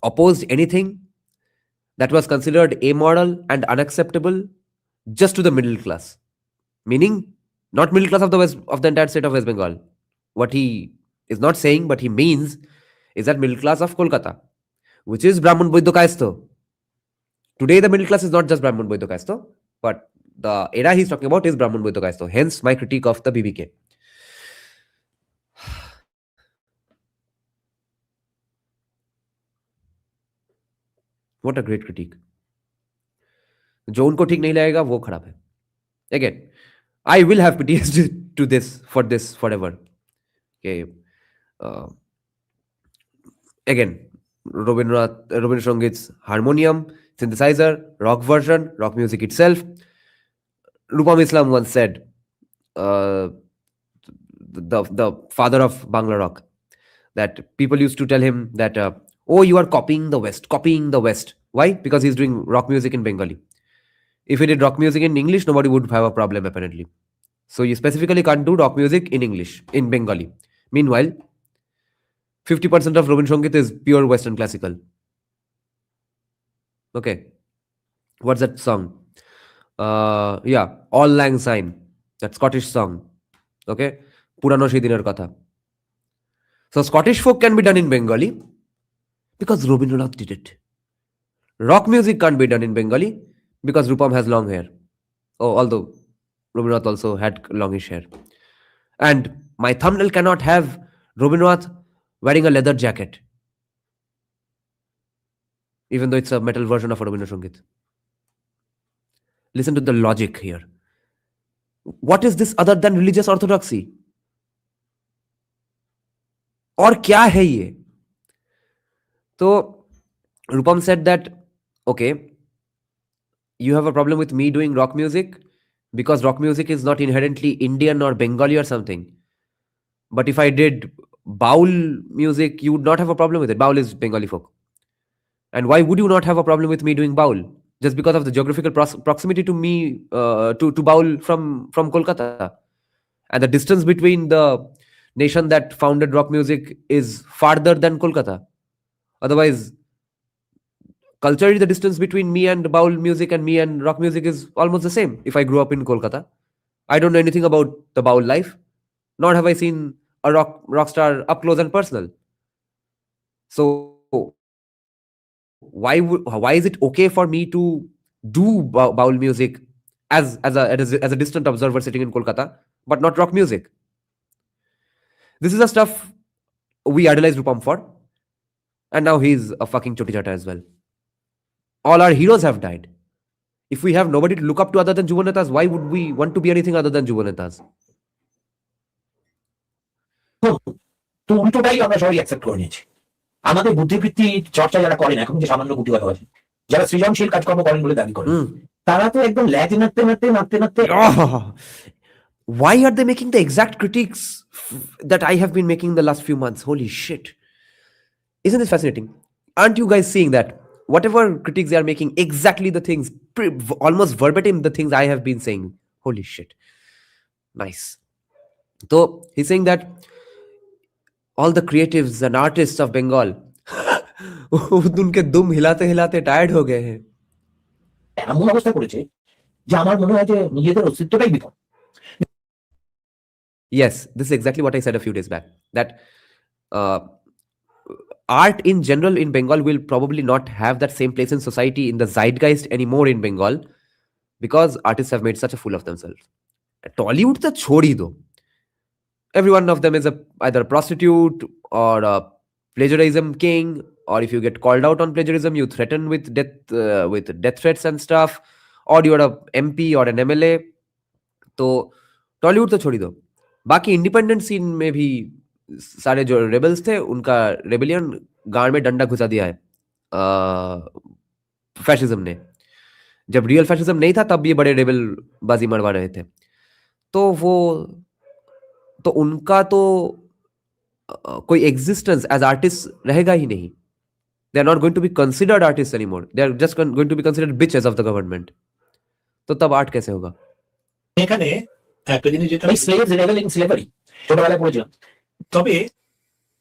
opposed anything that was considered amoral and unacceptable just to the middle class, meaning not middle class of the West, of the entire state of West Bengal. What he is not saying, but he means, is that middle class of Kolkata, which is Brahman Boidyo Kaisto. Today, the middle class is not just Brahman Boidyo Kaisto, but the era he's talking about is Brahman Boidyo Kaisto. Hence, my critique of the BBK. What a great critique. जो उनको ठीक नहीं लगेगा वो खराब है. Again, I will have PTSD to this forever. Okay. Again, Rabindranath Sangit's harmonium, synthesizer, rock version, rock music itself. Rupam Islam once said, the father of Bangla rock, that people used to tell him that, oh, you are copying the West. Why? Because he's doing rock music in Bengali. If he did rock music in English, nobody would have a problem, apparently. So you specifically can't do rock music in English, in Bengali. Meanwhile, 50% of Robin Sangit is pure Western classical. Okay. What's that song? Yeah, All Lang Syne. That Scottish song. Okay. Purano Sei Dinar Kotha. So Scottish folk can be done in Bengali because Rabindranath did it. Rock music can't be done in Bengali because Rupam has long hair. Oh, although Rabindranath also had longish hair. And my thumbnail cannot have Rabindranath wearing a leather jacket, even though it's a metal version of Rabindranath Sangit. Listen to the logic here. What is this other than religious orthodoxy? और क्या है ये? So Rupam said that, okay, you have a problem with me doing rock music because rock music is not inherently Indian or Bengali or something. But if I did Baul music, you would not have a problem with it. Baul is Bengali folk. And why would you not have a problem with me doing Baul? Just because of the geographical proximity to me, to Baul from Kolkata. And the distance between the nation that founded rock music is farther than Kolkata. Otherwise, culturally, the distance between me and Baul music and me and rock music is almost the same. If I grew up in Kolkata, I don't know anything about the Baul life, nor have I seen a rock star up close and personal. So why is it okay for me to do Baul music as a distant observer sitting in Kolkata, but not rock music? This is the stuff we idolize Rupam for, and now he's a fucking choti chata as well. All our heroes have died. If we have nobody to look up to other than Juva Netas, why would we want to be anything other than Juva Netas? তো উল্টোটাই আমরা সবাই accept করে নিয়েছি। আমাদের বুদ্ধিবৃত্তি চর্চা যারা করেন, এখন যে সামান্য বুদ্ধিগত আছে, যারা সৃজনশীল কাজকর্ম করেন বলে দাবি করেন, তারা তো একদম ল্যাজ নাড়তে Why are they making the exact critiques that I have been making the last few months? Holy shit. Isn't this fascinating? Aren't you guys seeing that whatever critiques they are making, exactly the things, almost verbatim the things I have been saying? Holy shit. Nice. So he's saying that all the creatives and artists of Bengal उनके दुम हिलाते हिलाते tired हो गए हैं। এমন অবস্থা করেছে যে আমার মনে হয় যে নিজেদের অস্তিত্বটাই বিপদ। Yes, this is exactly what I said a few days back. That uh, art in general in Bengal will probably not have that same place in society, in the zeitgeist anymore in Bengal, because artists have made such a fool of themselves. Tollywood to chhodi do. Every one of them is either a prostitute or a plagiarism king, or if you get called out on plagiarism, you threaten with death threats and stuff, or you're a MP or an MLA. तो टॉलीवुड तो छोड़ी दो, बाकी independent scene में भी सारे जो rebels थे उनका रेबेलियन गांड में डंडा घुसा दिया है फैशिज्म ने। जब रियल फैशिज्म नहीं था तब ये बड़े रेबल बाजी मरवा रहे थे। तो उनका तो कोई एग्जिस्टेंस एज आर्टिस्ट रहेगा ही नहीं। They are not going to be considered artist anymore, they are just going to be considered bitches of the government. तो तब आर्ट कैसे होगा? এখানে একটা জিনিস যেটা slaves rebel in slavery ছোটবেলায় পড়েছিলাম। তবে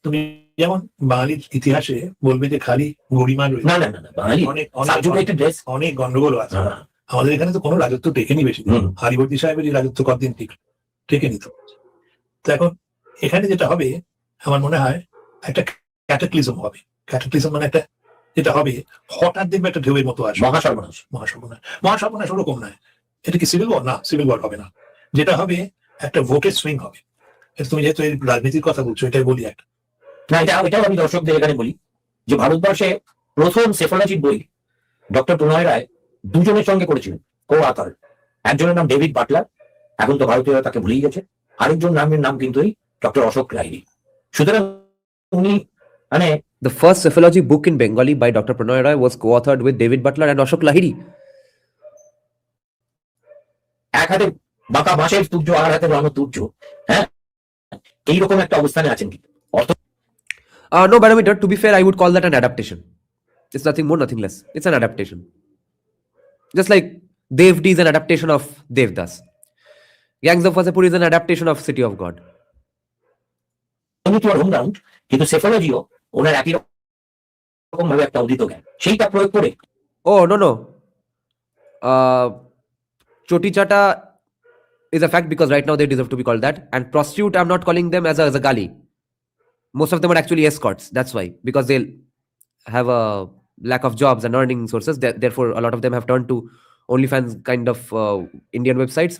তুমি যেমন বাঙালির ইতিহাসে বলবে যে খালি গরিমা রয়েছে, না না না না, বাঙালি অনেক subjugated race। অনেক গন্ডগোল আছে। হ্যাঁ। আমাদের এখানে তো কোনো রাজত্ব টেকেনি বেশি দিন। হুম। হারিবর্দী সাহেবেরই রাজত্ব কতদিন টেকে নিত। তো এখন এখানে যেটা হবে আমার মনে হয় একটা ক্যাটাক্লিজম হবে। ক্যাটাক্লিজম মানে একটা যেটা হবে হঠাৎ দেখবে একটা ঢেউয়ের মতো আসবে। মহাসর্বনাশ। মহাসর্বনাশ ওরকম নয়। এটা কি সিভিল ওয়ার? না, সিভিল ওয়ার হবে না। যেটা হবে একটা ভোটের সুইং হবে। তুমি যেহেতু এই রাজনীতির কথা বলছো, এটাই বলি একটা। না, এটাও আমি দর্শকদের এখানে বলি যে ভারতবর্ষে প্রথম সেফোলজির বই ডক্টর প্রণয় রায় দুজনের সঙ্গে করেছিলেন কো অথর। একজনের নাম ডেভিড বাটলার, এখন তো ভারতীয়রা তাকে ভুলেই গেছে। আরেকজন নামের নাম কিন্তু ডক্টর অশোক লাহিড়ী। সুতরাং উনি মানে The first Cephalology book in Bengali by Dr. Pranoy Roy was co-authored with David Butler and Ashok Lahiri. এক হাতে বাঁকা বাঁশের তুর্য আর হাতে রণ তুর্য, হ্যাঁ, এইরকম একটা অবস্থানে আছেন কিন্তু অর্থ। No barometer, to be fair, I would call that an adaptation. It's nothing more, nothing less. It's an adaptation. Just like Devdi is an adaptation of Devdas. Gangs of Wasapur is an adaptation of City of God. তোমার home ground, কিন্তু সেফোলজিও ওনার একই রকম ভাবে একটা উদিত জ্ঞান, সেইটা প্রয়োগ করে। Oh, no. Choti Chata is a fact because right now they deserve to be called that. And prostitute, I'm not calling them as a gali. Most of them are actually escorts. That's why. Because they'll have a lack of jobs and earning sources. Therefore, a lot of them have turned to OnlyFans kind of Indian websites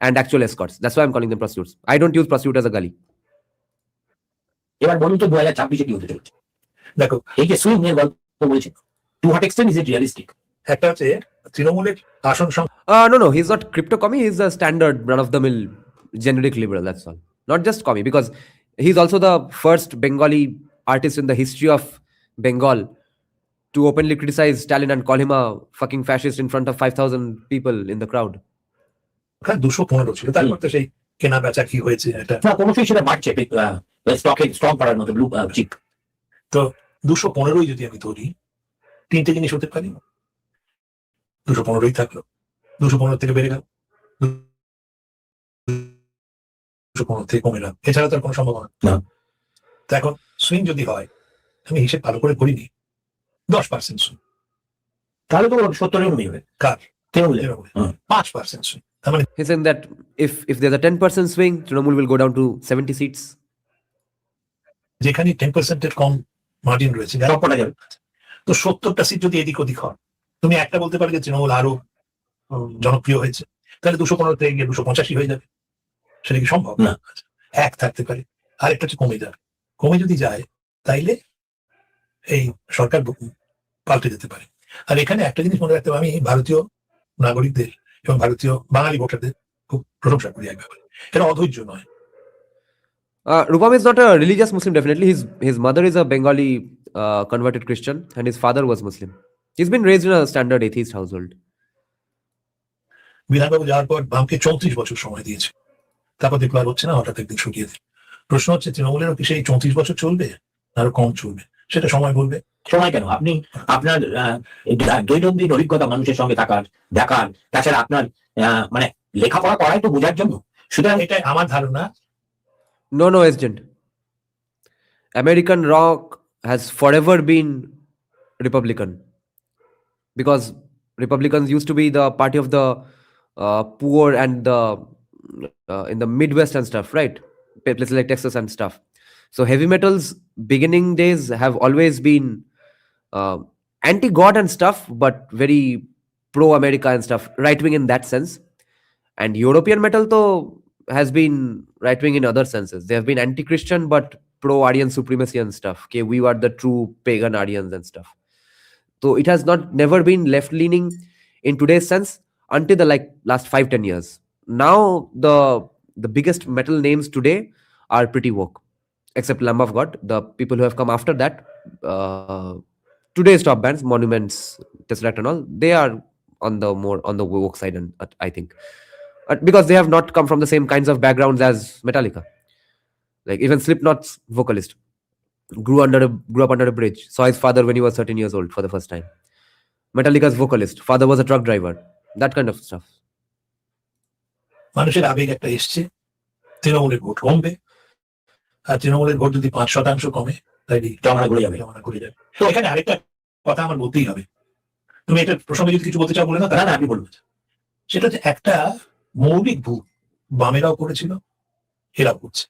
and actual escorts. That's why I'm calling them prostitutes. I don't use prostitute as a gali. এবার বলুন তো 2026-এ কি হতে চলেছে? দেখো, এই যে swing এর গল্প বলেছেন, to what extent is it realistic? একটা হচ্ছে তৃণমূলের আসন No, he's not crypto commie. He's a standard run-of-the-mill generic liberal. That's all. Not just commie, because he's also the first Bengali artist in the history of Bengal to openly criticize Stalin and call him a fucking fascist in front of 5,000 people in the crowd. 215 ছিল। তারপর তো সেই কেনা বেচা কি হয়েছে একটা, না ক্রমশই সেটা বাড়ছে, স্টকে স্ট্রং করার মতো ব্লু চিপ। তো 215 যদি আমি ধরি, তিনটে জিনিস হতে পারে। 215 থাকলো, 215 থেকে বেড়ে গেল, 215 থেকে কমে গেল, এছাড়া তার কোনো সম্ভাবনা না। তো এখন সুইং যদি হয়, আমি হিসেব ভালো করে করিনি, 10% সুইং, তাহলে তো 70-এর কমে যাবে। কার? তৃণমূলের। 5% সুইং। তার মানে He's saying that if there's a 10% swing, Trinamool will go down to 70 seats. যেখানে 10% এর কম মার্জিন রয়েছে, সব করা যাবে। তো 70টা সিট যদি এদিক ওদিক হয়, তুমি একটা বলতে পারবে যে তৃণমূল আরো জনপ্রিয় হয়েছে, তাহলে 215 থেকে গিয়ে 285 হয়ে যাবে। সেটা কি সম্ভব? না। এক থাকতে পারে, আরেকটা হচ্ছে কমে যাবে। কমে যদি যায় তাইলে এই সরকার পাল্টে যেতে পারে। আর এখানে একটা জিনিস মনে রাখতে হবে, আমি ভারতীয় নাগরিকদের এবং ভারতীয় বাঙালি ভোটারদের খুব প্রশংসা করি এক ব্যাপারে, এরা অধৈর্য নয়। Rupam is not a religious Muslim, definitely. His mother is a Bengali converted Christian and his father was Muslim. He's been raised in a standard atheist household. বিধানবাবু যাওয়ার পর বামকে 34 বছর সময় দিয়েছে, তারপর দেখলো আর হচ্ছে না, হঠাৎ একদিন শুকিয়ে দিল। প্রশ্ন হচ্ছে তৃণমূলেরও কি সেই 34 বছর চলবে, আরো কম চলবে? সেটা সময় বলবে। সময় কেন? আপনি আপনার দৈনন্দিন অভিজ্ঞতা মানুষের সঙ্গে থাকার, দেখার, তাছাড়া আপনার মানে লেখাপড়া করাই তো বোঝার জন্য। সুতরাং এটা আমার ধারণা। No, agent. American rock has forever been Republican because Republicans used to be the party of the poor and the in the Midwest and stuff, right? Places like Texas and stuff. So heavy metals beginning days have always been uh, anti-God and stuff, but very pro-America and stuff, right-wing in that sense. And European metal though has been right-wing in other senses. They have been anti-Christian but pro-Aryan supremacy and stuff. Okay, we were the true pagan Aryans and stuff. So it has not never been left-leaning in today's sense until the like last 5-10 years. Now the biggest metal names today are pretty woke, except Lamb of God. The people who have come after that, today's top bands, Monuments, Tesseract, and all, they are on the more on the woke side, and I think because they have not come from the same kinds of backgrounds as Metallica. Like even Slipknot's vocalist grew up under a bridge, saw his father when he was 13 years old for the first time. Metallica's vocalist, father was a truck driver. That kind of stuff. মানুষের আবেগ একটা এসছে, তৃণমূলের vote কমবে, আর তৃণমূলের vote যদি 5% কমে, তাই জমানা ঘুরে যাবে। জমানা ঘুরে যাবে। তো এখানে আরেকটা কথা আমার বলতেই হবে, তুমি এটা প্রসঙ্গে যদি কিছু বলতে চাও বলে না, না, আপনি বলবেন। সেটা হচ্ছে একটা মৌলিক ভুল বামেরাও করেছিল, এরাও করছে।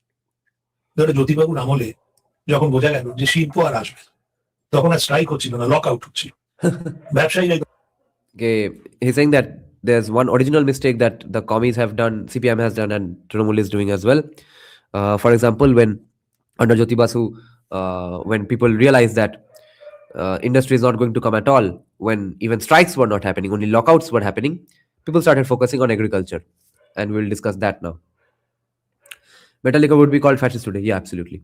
ধরো জ্যোতিবাবুর আমলে যখন বোঝা গেল যে শিল্প আর আসবে, তখন আর স্ট্রাইক হচ্ছিল না, লক আউট হচ্ছিল, ব্যবসায়ীরা Okay, he's saying that there's one original mistake that the commies have done, CPM has done, and Trinamool is doing as well. For example, when under Jyoti Basu, when people realized that industry is not going to come at all, when even strikes were not happening, only lockouts were happening, people started focusing on agriculture, and we'll discuss that now. Metallica would be called fascist today. Yeah, absolutely.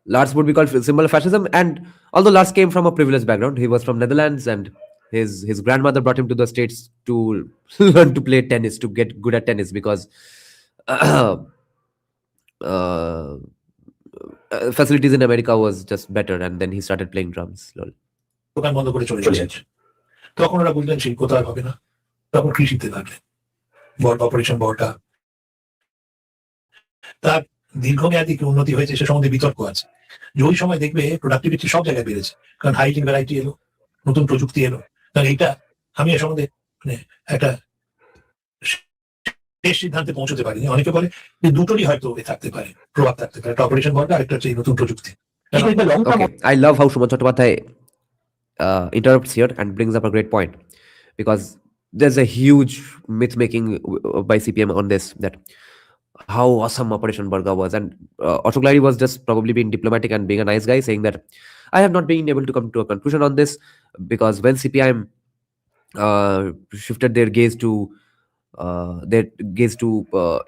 Lars would be called symbol of fascism, and although Lars came from a privileged background, he was from Netherlands, and his grandmother brought him to the States to learn to play tennis, to get good at tennis, because facilities in America was just better, and then he started playing drums. Lol. দোকান বন্ধ করে চলে যাচ্ছে। তখন ওরা বুঝলেন শিল্প তো আর হবে না, তখন কৃষিতে লাগলেন। অপারেশন বড়টা তার দীর্ঘমেয়াদী কি উন্নতি হয়েছে সে সম্বন্ধে বিতর্ক আছে। যে ওই সময় দেখবে প্রোডাক্টিভিটি সব জায়গায় বেড়েছে, কারণ হাইজিন ভ্যারাইটি এলো, নতুন প্রযুক্তি এলো। কারণ এইটা আমি এর সম্বন্ধে মানে একটা শেষ সিদ্ধান্তে পৌঁছতে পারিনি। অনেকে বলে যে দুটোরই হয়তো থাকতে পারে, প্রভাব থাকতে পারে, একটা অপারেশন বড়টা, আরেকটা হচ্ছে এই নতুন প্রযুক্তি। Okay, I love how Shuman Chattopadhyay interrupts here and brings up a great point, because there's a huge myth making by CPM on this, that how awesome Operation Burga was, and Ashok Lahiri was just probably being diplomatic and being a nice guy, saying that I have not been able to come to a conclusion on this, because when CPIM shifted their gaze to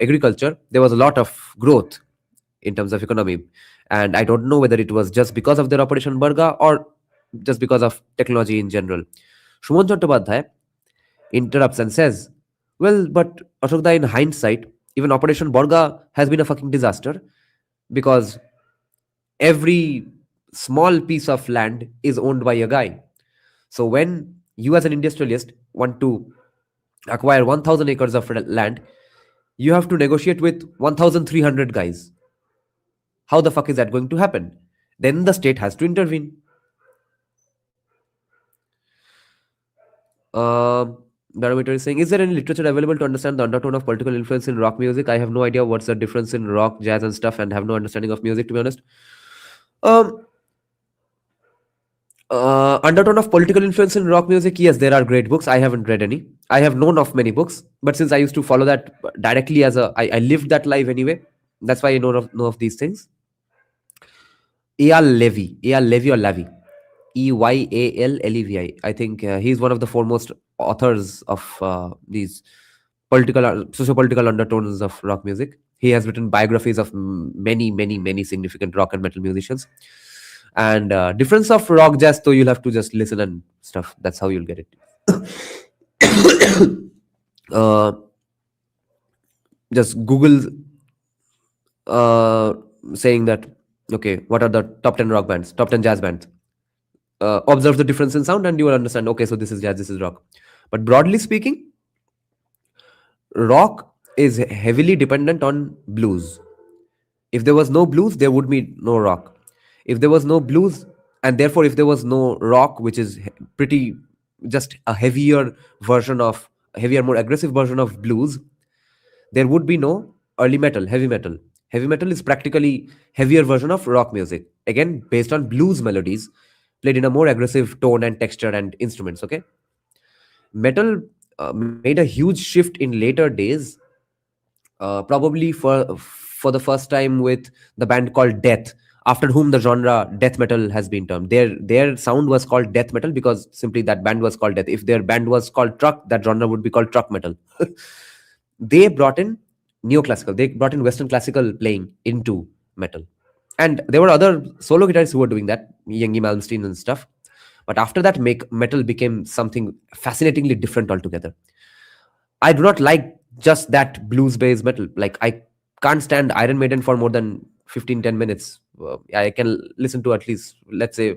agriculture, there was a lot of growth in terms of economy, and I don't know whether it was just because of their Operation Burga or just because of technology in general. Shuman Chattopadhyay interrupts and says, well, but Ashok Da, in hindsight, even Operation Borga has been a fucking disaster, because every small piece of land is owned by a guy. So when you as an industrialist want to acquire 1,000 acres of land, you have to negotiate with 1,300 guys. How the fuck is that going to happen? Then the state has to intervene. Barometer is saying, is there any literature available to understand the undertone of political influence in rock music? I have no idea what's the difference in rock, jazz, and stuff, and have no understanding of music, to be honest. Undertone of political influence in rock music, yes, there are great books. I haven't read any. I have known of many books, but since I used to follow that directly I lived that life anyway, that's why I know of these things. Eyal Levi or Lavi, Eyallevi. I think he's one of the foremost authors of these socio-political undertones of rock music. He has written biographies of many significant rock and metal musicians. And difference of rock, jazz, so you'll have to just listen and stuff. That's how you'll get it. Just Google saying that, okay, what are the top 10 rock bands, top 10 jazz bands? Observe the difference in sound and you will understand, okay, so this is jazz, this is rock. But broadly speaking, rock is heavily dependent on blues. If there was no blues, there would be no rock. If there was no blues, and therefore if there was no rock, which is pretty just a heavier version of heavier, more aggressive version of blues, there would be no early metal, heavy metal. Heavy metal is practically heavier version of rock music, again based on blues melodies, played in a more aggressive tone and texture and instruments. Okay, metal made a huge shift in later days, probably for the first time with the band called Death, after whom the genre death metal has been termed. Their sound was called death metal because simply that band was called Death. If their band was called Truck, that genre would be called truck metal. They brought in neoclassical, they brought in Western classical playing into metal. And there were other solo guitarists who were doing that, Yngwie Malmsteen and stuff. But after that, metal became something fascinatingly different altogether. I do not like just that blues-based metal. Like, I can't stand Iron Maiden for more than 15-10 minutes. I can listen to at least, let's say,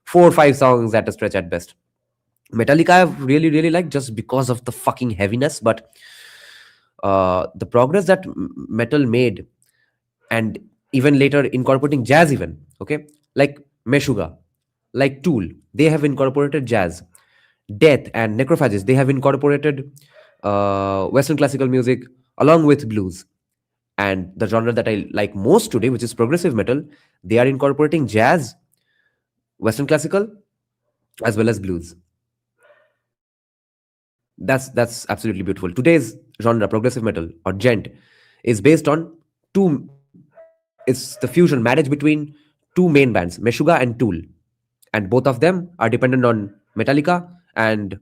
4 or 5 songs at a stretch at best. Metallica I really, really like just because of the fucking heaviness. But the progress that metal made, and even later incorporating jazz even, okay, like Meshuggah, like Tool, they have incorporated jazz. Death and Necrophagist, they have incorporated Western classical music along with blues. And the genre that I like most today, which is progressive metal, they are incorporating jazz, Western classical, as well as blues. That's absolutely beautiful. Today's genre, progressive metal or gent, is based on it's the fusion, marriage between two main bands, Meshuggah and Tool. And both of them are dependent on Metallica and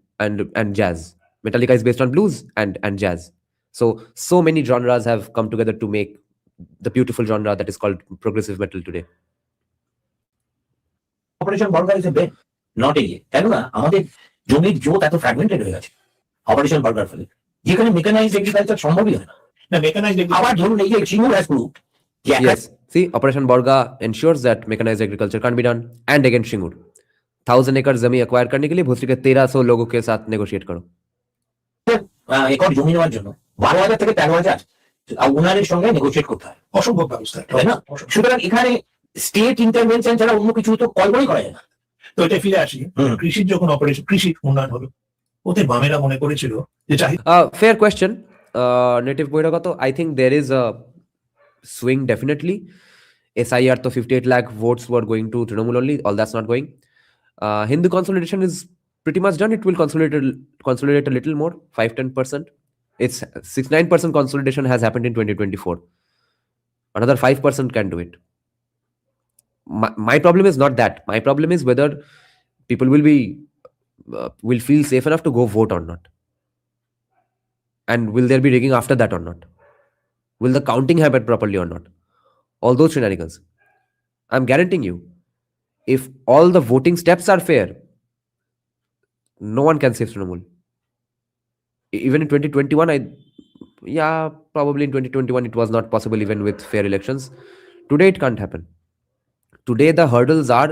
jazz. Metallica is based on blues and jazz. So many genres have come together to make the beautiful genre that is called progressive metal today. Operation burger is a Ben, not a ইয়ে। কেননা আমাদের জমির জোত এত fragmented হয়ে গেছে operation burger ফলে, যেখানে mechanized agriculture সম্ভবই হয় না। আবার ধরুন এই যে Singur has proved, Yes, see, Operation Borga ensures that mechanized agriculture can't be done. And again, Shingur, 1000 एकड़ जमीन acquire करने के लिए भोसरी के 1300 लोगों के साथ negotiate करो। একর জমি নেওয়ার জন্য 12,000 থেকে 13,000 ওনারের সঙ্গে নেগোশিয়েট করতে হয়, অসম্ভব ব্যবস্থা, তাই না? সুতরাং এখানে স্টেট ইন্টারভেনশন ছাড়া অন্য কিছু তো কল্পনাই করা যায় না। তো এটা ফিরে আসি, কৃষির যখন অপারেশন, কৃষির উন্নয়ন হলো, ওতে বামেরা মনে করেছিল যে চাহিদা। Fair question, Native Boiragato. I think there is a swing definitely. SIR to 58 lakh votes were going to Trinamool only. All that's not going. Hindu consolidation is pretty much done. It will consolidate a little more, 5-10%. It's 6-9% consolidation has happened in 2024. Another 5% can do it. My problem is not that. My problem is whether people will feel safe enough to go vote or not. And will there be rigging after that or not? Will the counting happen properly or not? All those shenanigans. I'm guaranteeing you, if all the voting steps are fair, no one can save Trinamool. Even in 2021, probably in 2021 it was not possible even with fair elections. Today it can't happen. Today the hurdles are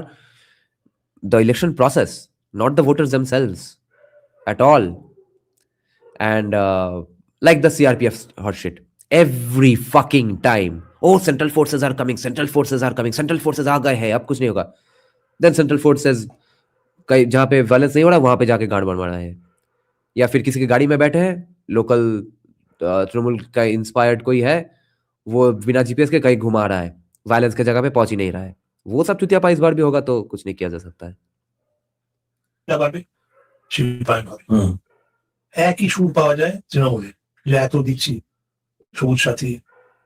the election process, not the voters themselves at all. And like the CRPF hot shit, every fucking time, oh, central forces are coming, central forces are coming, central forces aa gaye hai, ab kuch nahi hoga. Then central force says कहीं जहाँ पे violence नहीं हो रहा वहां पे जाके गाड़ मार रहा है, या फिर किसी की गाड़ी में बैठे हैं, लोकल तृणमूल का इंस्पायर्ड कोई है, वो बिना जीपीएस के कहीं घुमा रहा है, वायलेंस के जगह पे पहुंच ही नहीं रहा है। वो सब चुतियापा इस बार भी होगा तो कुछ नहीं किया जा सकता है। একই সুর পাওয়া যায় তৃণমূলে, যে এত দিচ্ছি, সবুজ সাথী,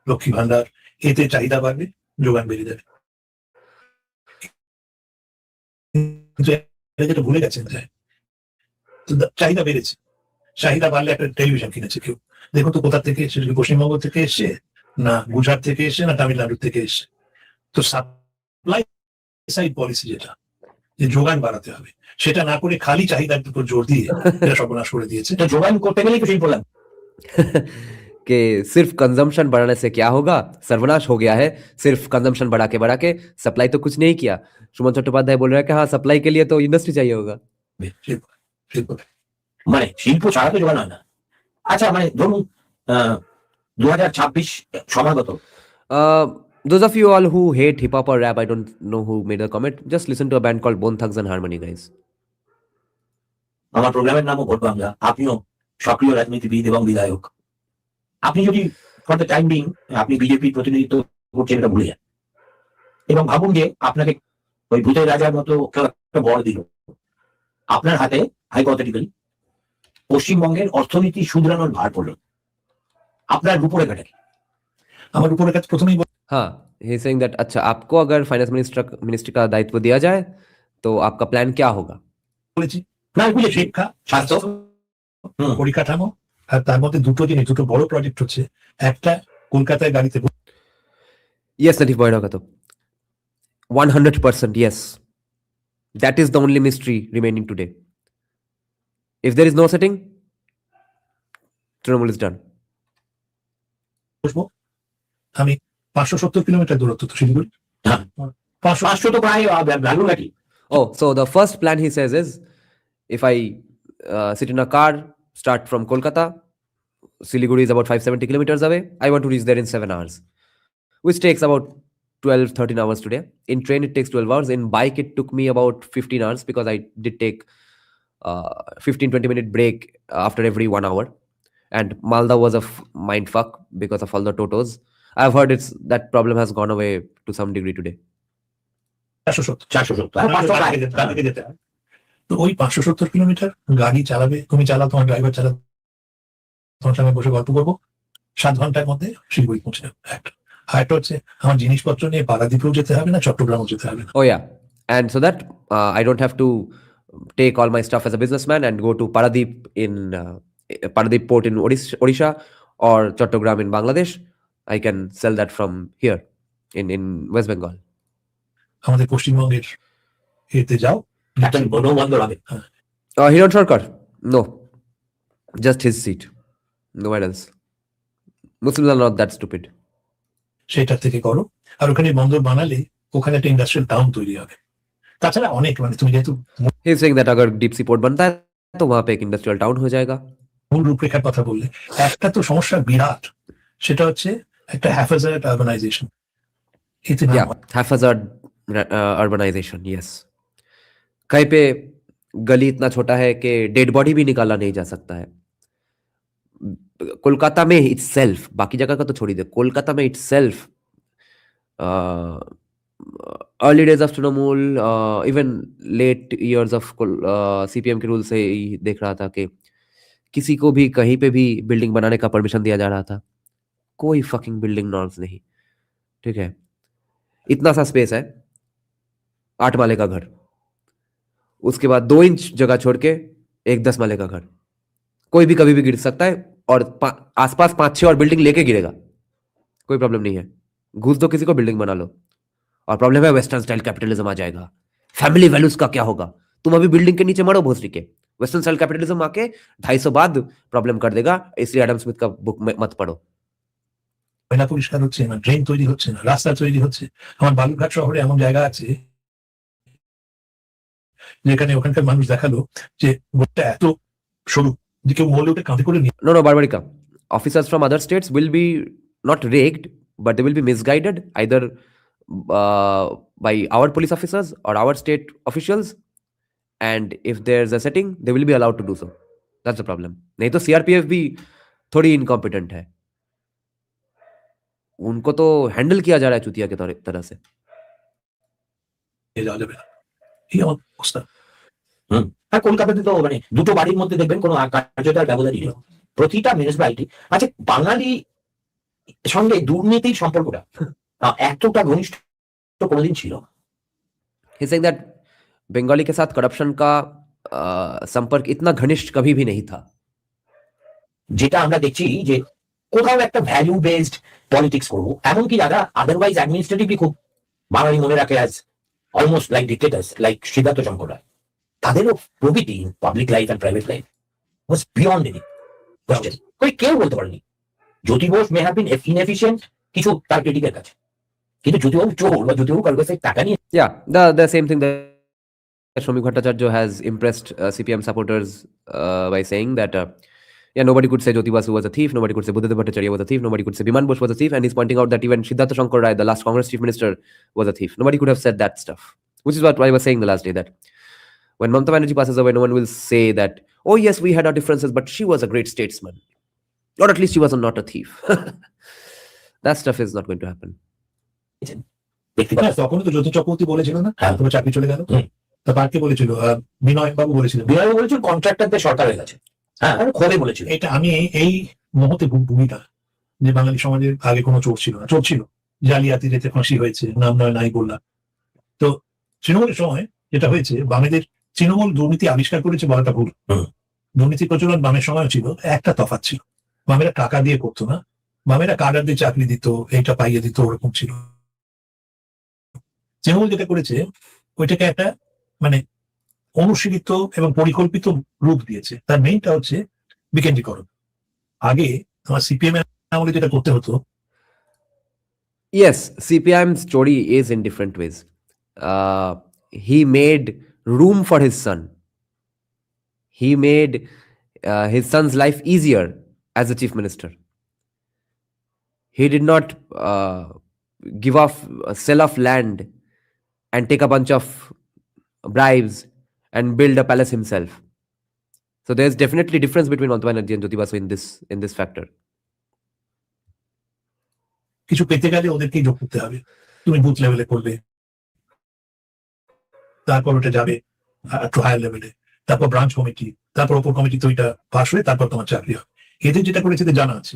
লক্ষ্মী ভান্ডার, এতে চাহিদা বাড়বে, যোগান বেড়ে যাবে। যেটা ভুলে গেছেন যে চাহিদা বেড়েছে, চাহিদা বাড়লে একটা টেলিভিশন কিনেছে কেউ, দেখুন তো কোথা থেকে এসে, পশ্চিমবঙ্গ থেকে এসে না গুজরাট থেকে এসে না তামিলনাড়ু থেকে এসে। তো সাপ্লাই সাইড পলিসি যেটা, যে যোগান বাড়াতে হবে, সেটা না করে খালি চাহিদার উপর জোর দিয়ে এটা সর্বনাশ করে দিয়েছে। যোগান করতে গেলেই তো সেই বললাম कि सिर्फ कंजम्पशन बढ़ाने से क्या होगा, सर्वनाश हो गया है। सिर्फ कंजम्पशन बढ़ा के सप्लाई तो कुछ नहीं किया। सुमन चट्टोपाध्याय बोल रहा है कि हाँ, सप्लाई के लिए तो इंडस्ट्री चाहिए होगा। মানে শিল্প ছাড়া তো যোগান হয় না। আচ্ছা, মানে ধরুন 2026 সমাগত, those of you all who hate hip hop or rap, I don't know who made the comment, just listen to a band called Bone Thugs and Harmony, guys. আমার প্রোগ্রামের নামও ভোট বাংলা, আপনিও সক্রিয় রাজনীতিবিদ এবং বিধায়ক, আপনি যদি ফর দ্য টাইম বিং আপনি বিজেপি প্রতিনিধিত্ব করছেন এটা ভুলে যান এবং ভাবুন যে আপনাকে ওই ভূতের রাজার মতো কেউ একটা বর দিল, আপনার হাতে হাইপোথেটিক্যালি পশ্চিমবঙ্গের অর্থনীতি শুধরানোর ভার পড়লো, আপনার রূপরেখাটা কি? আমার উপরে কাছে প্রথমেই हाँ, he is saying that अच्छा आपको अगर फाइनेंस मिनिस्ट्री का दायित्व दिया जाए तो आपका प्लान क्या होगा? বলেছি না বুঝে শিক্ষা, স্বাস্থ্য, পরিকাঠামো, আর তার মধ্যে দুটো জিনিস, দুটো বড় প্রজেক্ট হচ্ছে, একটা কলকাতায় গাড়িতে Yes, Latif Boyra ka to 100% yes. That is the only mystery remaining today. If there is no setting, Trinamool is done. বসবো। আমি 570 কিলোমিটার দূরত্ব তো শিলিগুড়ি, হ্যাঁ 500 তো প্রায় ভ্যালু নাকি? Oh, so the first plan he says is if I sit in a car, start from Kolkata, Siliguri is about 570 kilometers away, I want to reach there in 7 hours, which takes about 12-13 hours today. In train it takes 12 hours. In bike it took me about 15 hours because I did take 15-20 minute break after every 1 hour. And Malda was a mind fuck because of all the totos. I've heard that problem has gone away to some degree today. 470 যেতে হয়। তো ওই 570 kilometre গাড়ি চালাবে, তুমি চালাও, তোমার driver চালাও, তোমার সঙ্গে বসে গল্প করবো, 7 ঘন্টার মধ্যে শিলিগুড়ি পৌঁছে যাবে। একটা আরেকটা হচ্ছে আমার জিনিসপত্র নিয়ে পারাদ্বীপেও যেতে হবে না, চট্টগ্রামও যেতে হবে না। Oh yeah, and so that I don't have to take all my stuff as a businessman and go to Paradip in Paradip port in Odisha or Chattogram in Bangladesh. I can sell that from here in West Bengal. আমাদের পশ্চিমবঙ্গের এতে যাও, একটা বন্ধুবান্ধব হবে। Hiran Sarkar? No, just his seat, nowhere else. Muslims are not that stupid. সেটা থেকে করো, আর ওখানে বন্দর বানালে ওখানে একটা ইন্ডাস্ট্রিয়াল টাউন তৈরি হবে। তাছাড়া অনেক, মানে তুমি যেহেতু He is saying that अगर deep sea port बनता है तो वहां पे एक इंडस्ट्रियल टाउन हो जाएगा. মূল রূপরেখার কথা বললে একটা তো সমস্যা বিরাট, সেটা হচ্ছে একটা হ্যাফাজার্ড আরবানাইজেশন। এতে না Yeah, haphazard urbanization, yes. कहीं पे गली इतना छोटा है कि डेड बॉडी भी निकाला नहीं जा सकता है. कोलकाता में itself, बाकी जगह का तो छोड़ ही दे, कोलकाता में itself, early days of Trinamool, even late years of CPM के रूल से ही देख रहा था कि किसी को भी कहीं पे भी बिल्डिंग बनाने का परमिशन दिया जा रहा था, कोई फकिंग बिल्डिंग नॉर्म्स नहीं, ठीक है. इतना सा स्पेस है, 8 माले का घर, उसके बाद 2 इंच जगह छोड़ के एक 10 माले का घर, कोई भी कभी भी गिर सकता है और आसपास 5-6 और बिल्डिंग लेके गिरेगा, कोई प्रॉब्लम नहीं है. घुस दो किसी को, बिल्डिंग बना लो. और प्रॉब्लम है वेस्टर्न स्टाइल कैपिटलिज्म आ जाएगा, फैमिली वैल्यूज का क्या होगा, तुम अभी बिल्डिंग के नीचे मरो भोसड़ी के, वेस्टर्न स्टाइल कैपिटलिज्म आके 250 बाद प्रॉब्लम कर देगा. इसलिए एडम स्मिथ का बुक मत पढ़ो. ময়লা পরিষ্কার হচ্ছে না, ড্রেন তৈরি হচ্ছে না, রাস্তা তৈরি হচ্ছে। আমার বালুরঘাট শহরে এমন জায়গা আছে যেখানে ওখানকার মানুষ দেখালো যে গোটা এত সরু যে কেউ মহলে উঠে কাঁধে করে নিয়ে। No, Barbarika. Officers from other states will be not raked, but they will be misguided either by our police officers or our state officials. And if there's a setting, they will be allowed to do so. That's the problem. नहीं तो CRPF भी थोड़ी incompetent है. उनको तो handle किया जा रहा है चुतिया के तरह से. যাওয়া যাবে না, এই আমার অবস্থা। আর কলকাতাতে তো মানে দুটো বাড়ির মধ্যে দেখবেন কোনো কার্যতার ব্যবধানই নেই, প্রতিটা মিউনিসিপ্যালিটি। আচ্ছা, বাঙালি সঙ্গে দুর্নীতির সম্পর্কটা এতটা ঘনিষ্ঠ কোনোদিন ছিল? He's saying that बंगाली के साथ करप्शन का संपर्क इतना घनिष्ठ कभी भी नहीं था. যেটা আমরা দেখছি যে কোথাও একটা ভ্যালু বেসড পলিটিক্স করবো, এমনকি যারা আদারওয়াইজ অ্যাডমিনিস্ট্রেটিভলি খুব বাঙালি মনে রাখে as almost like dictators, like Siddhartha Shankar Ray, তাদেরও প্রভৃতি public life and private life was beyond any question. কেউ বলতে পারেনি Jyoti Basu may have been inefficient কিছু তার ক্রিটিকের কাছে, কিন্তু জ্যোতিবাবু চোর বা জ্যোতিবাবু কারোর কাছে টাকা নিয়ে। Yeah, the same thing that Shomik Bhattacharya has impressed CPM supporters by saying that yeah, nobody could say Jyoti Basu was a thief, nobody could say Buddhadev Bhattacharya was a thief, nobody could say Biman Bose was a thief, and he's pointing out that even Siddhartha Shankar Rai, the last Congress chief minister, was a thief. Nobody could have said that stuff, which is what I was saying the last day, that When Mamata Banerjee passes away, no one will say that, oh yes, we had our differences, but she was a great statesman. Or at least she was not a thief. That stuff is not going to happen. হ্যাঁ, তখন তো জ্যোতি চক্রবর্তী বলেছিল না, হ্যাঁ। তোমার চাকরি চলে গেল। তা কাকে বলেছিল? বিনয় বাবু বলেছিল। বিনয় বলেছিল কন্ট্রাক্টরদের সরকার হয়ে গেছে। হ্যাঁ, খোলে বলেছিল। এটা আমি এই মুহূর্তে ভূমিকা যে বাঙালি সমাজের আগে কোনো চোর ছিল না, চোর ছিল, জালিয়াতি যেতে ফাঁসি হয়েছে, নাম নয় নাই বললাম। তো তৃণমূলের সময় যেটা হয়েছে, বামেদের তৃণমূল দুর্নীতি আবিষ্কার করেছে বলাটা ভুল। দুর্নীতি প্রচলন বামের সময় ছিল, একটা তফাৎ ছিল, বামেরা টাকা দিয়ে করতো না, বামেরা কাডারদের চাকরি দিত, এইটা পাইয়ে দিত, ওরকম ছিল। তৃণমূল যেটা করেছে ওইটাকে একটা মানে অনুশীলিত এবং পরিকল্পিত রূপ দিয়েছে। তার মেইনটা হচ্ছে বিকেন্দ্রীকরণ। আগে আমার সিপিএম আমলে যেটা করতে হতো। Yes, CPIM's story is in different ways. He made room for his son. He made his son's life easier as a chief minister. He did not give off, sell off land and take a bunch of bribes and build a palace himself. So there's definitely difference between Mamata Banerjee and Jyoti Basu in this factor. কিছু পেতে গেলে ওদেরকেই যোগ করতে হবে। তুমি booth লেভেলে করবে, তারপর ওটা যাবে একটু হায়ার লেভেলে, তারপর ব্রাঞ্চ কমিটি, তারপর ওপর কমিটি, তো ওইটা পাশ হয়ে তারপর তোমার চাকরি হবে। এদের যেটা করেছে জানা আছে,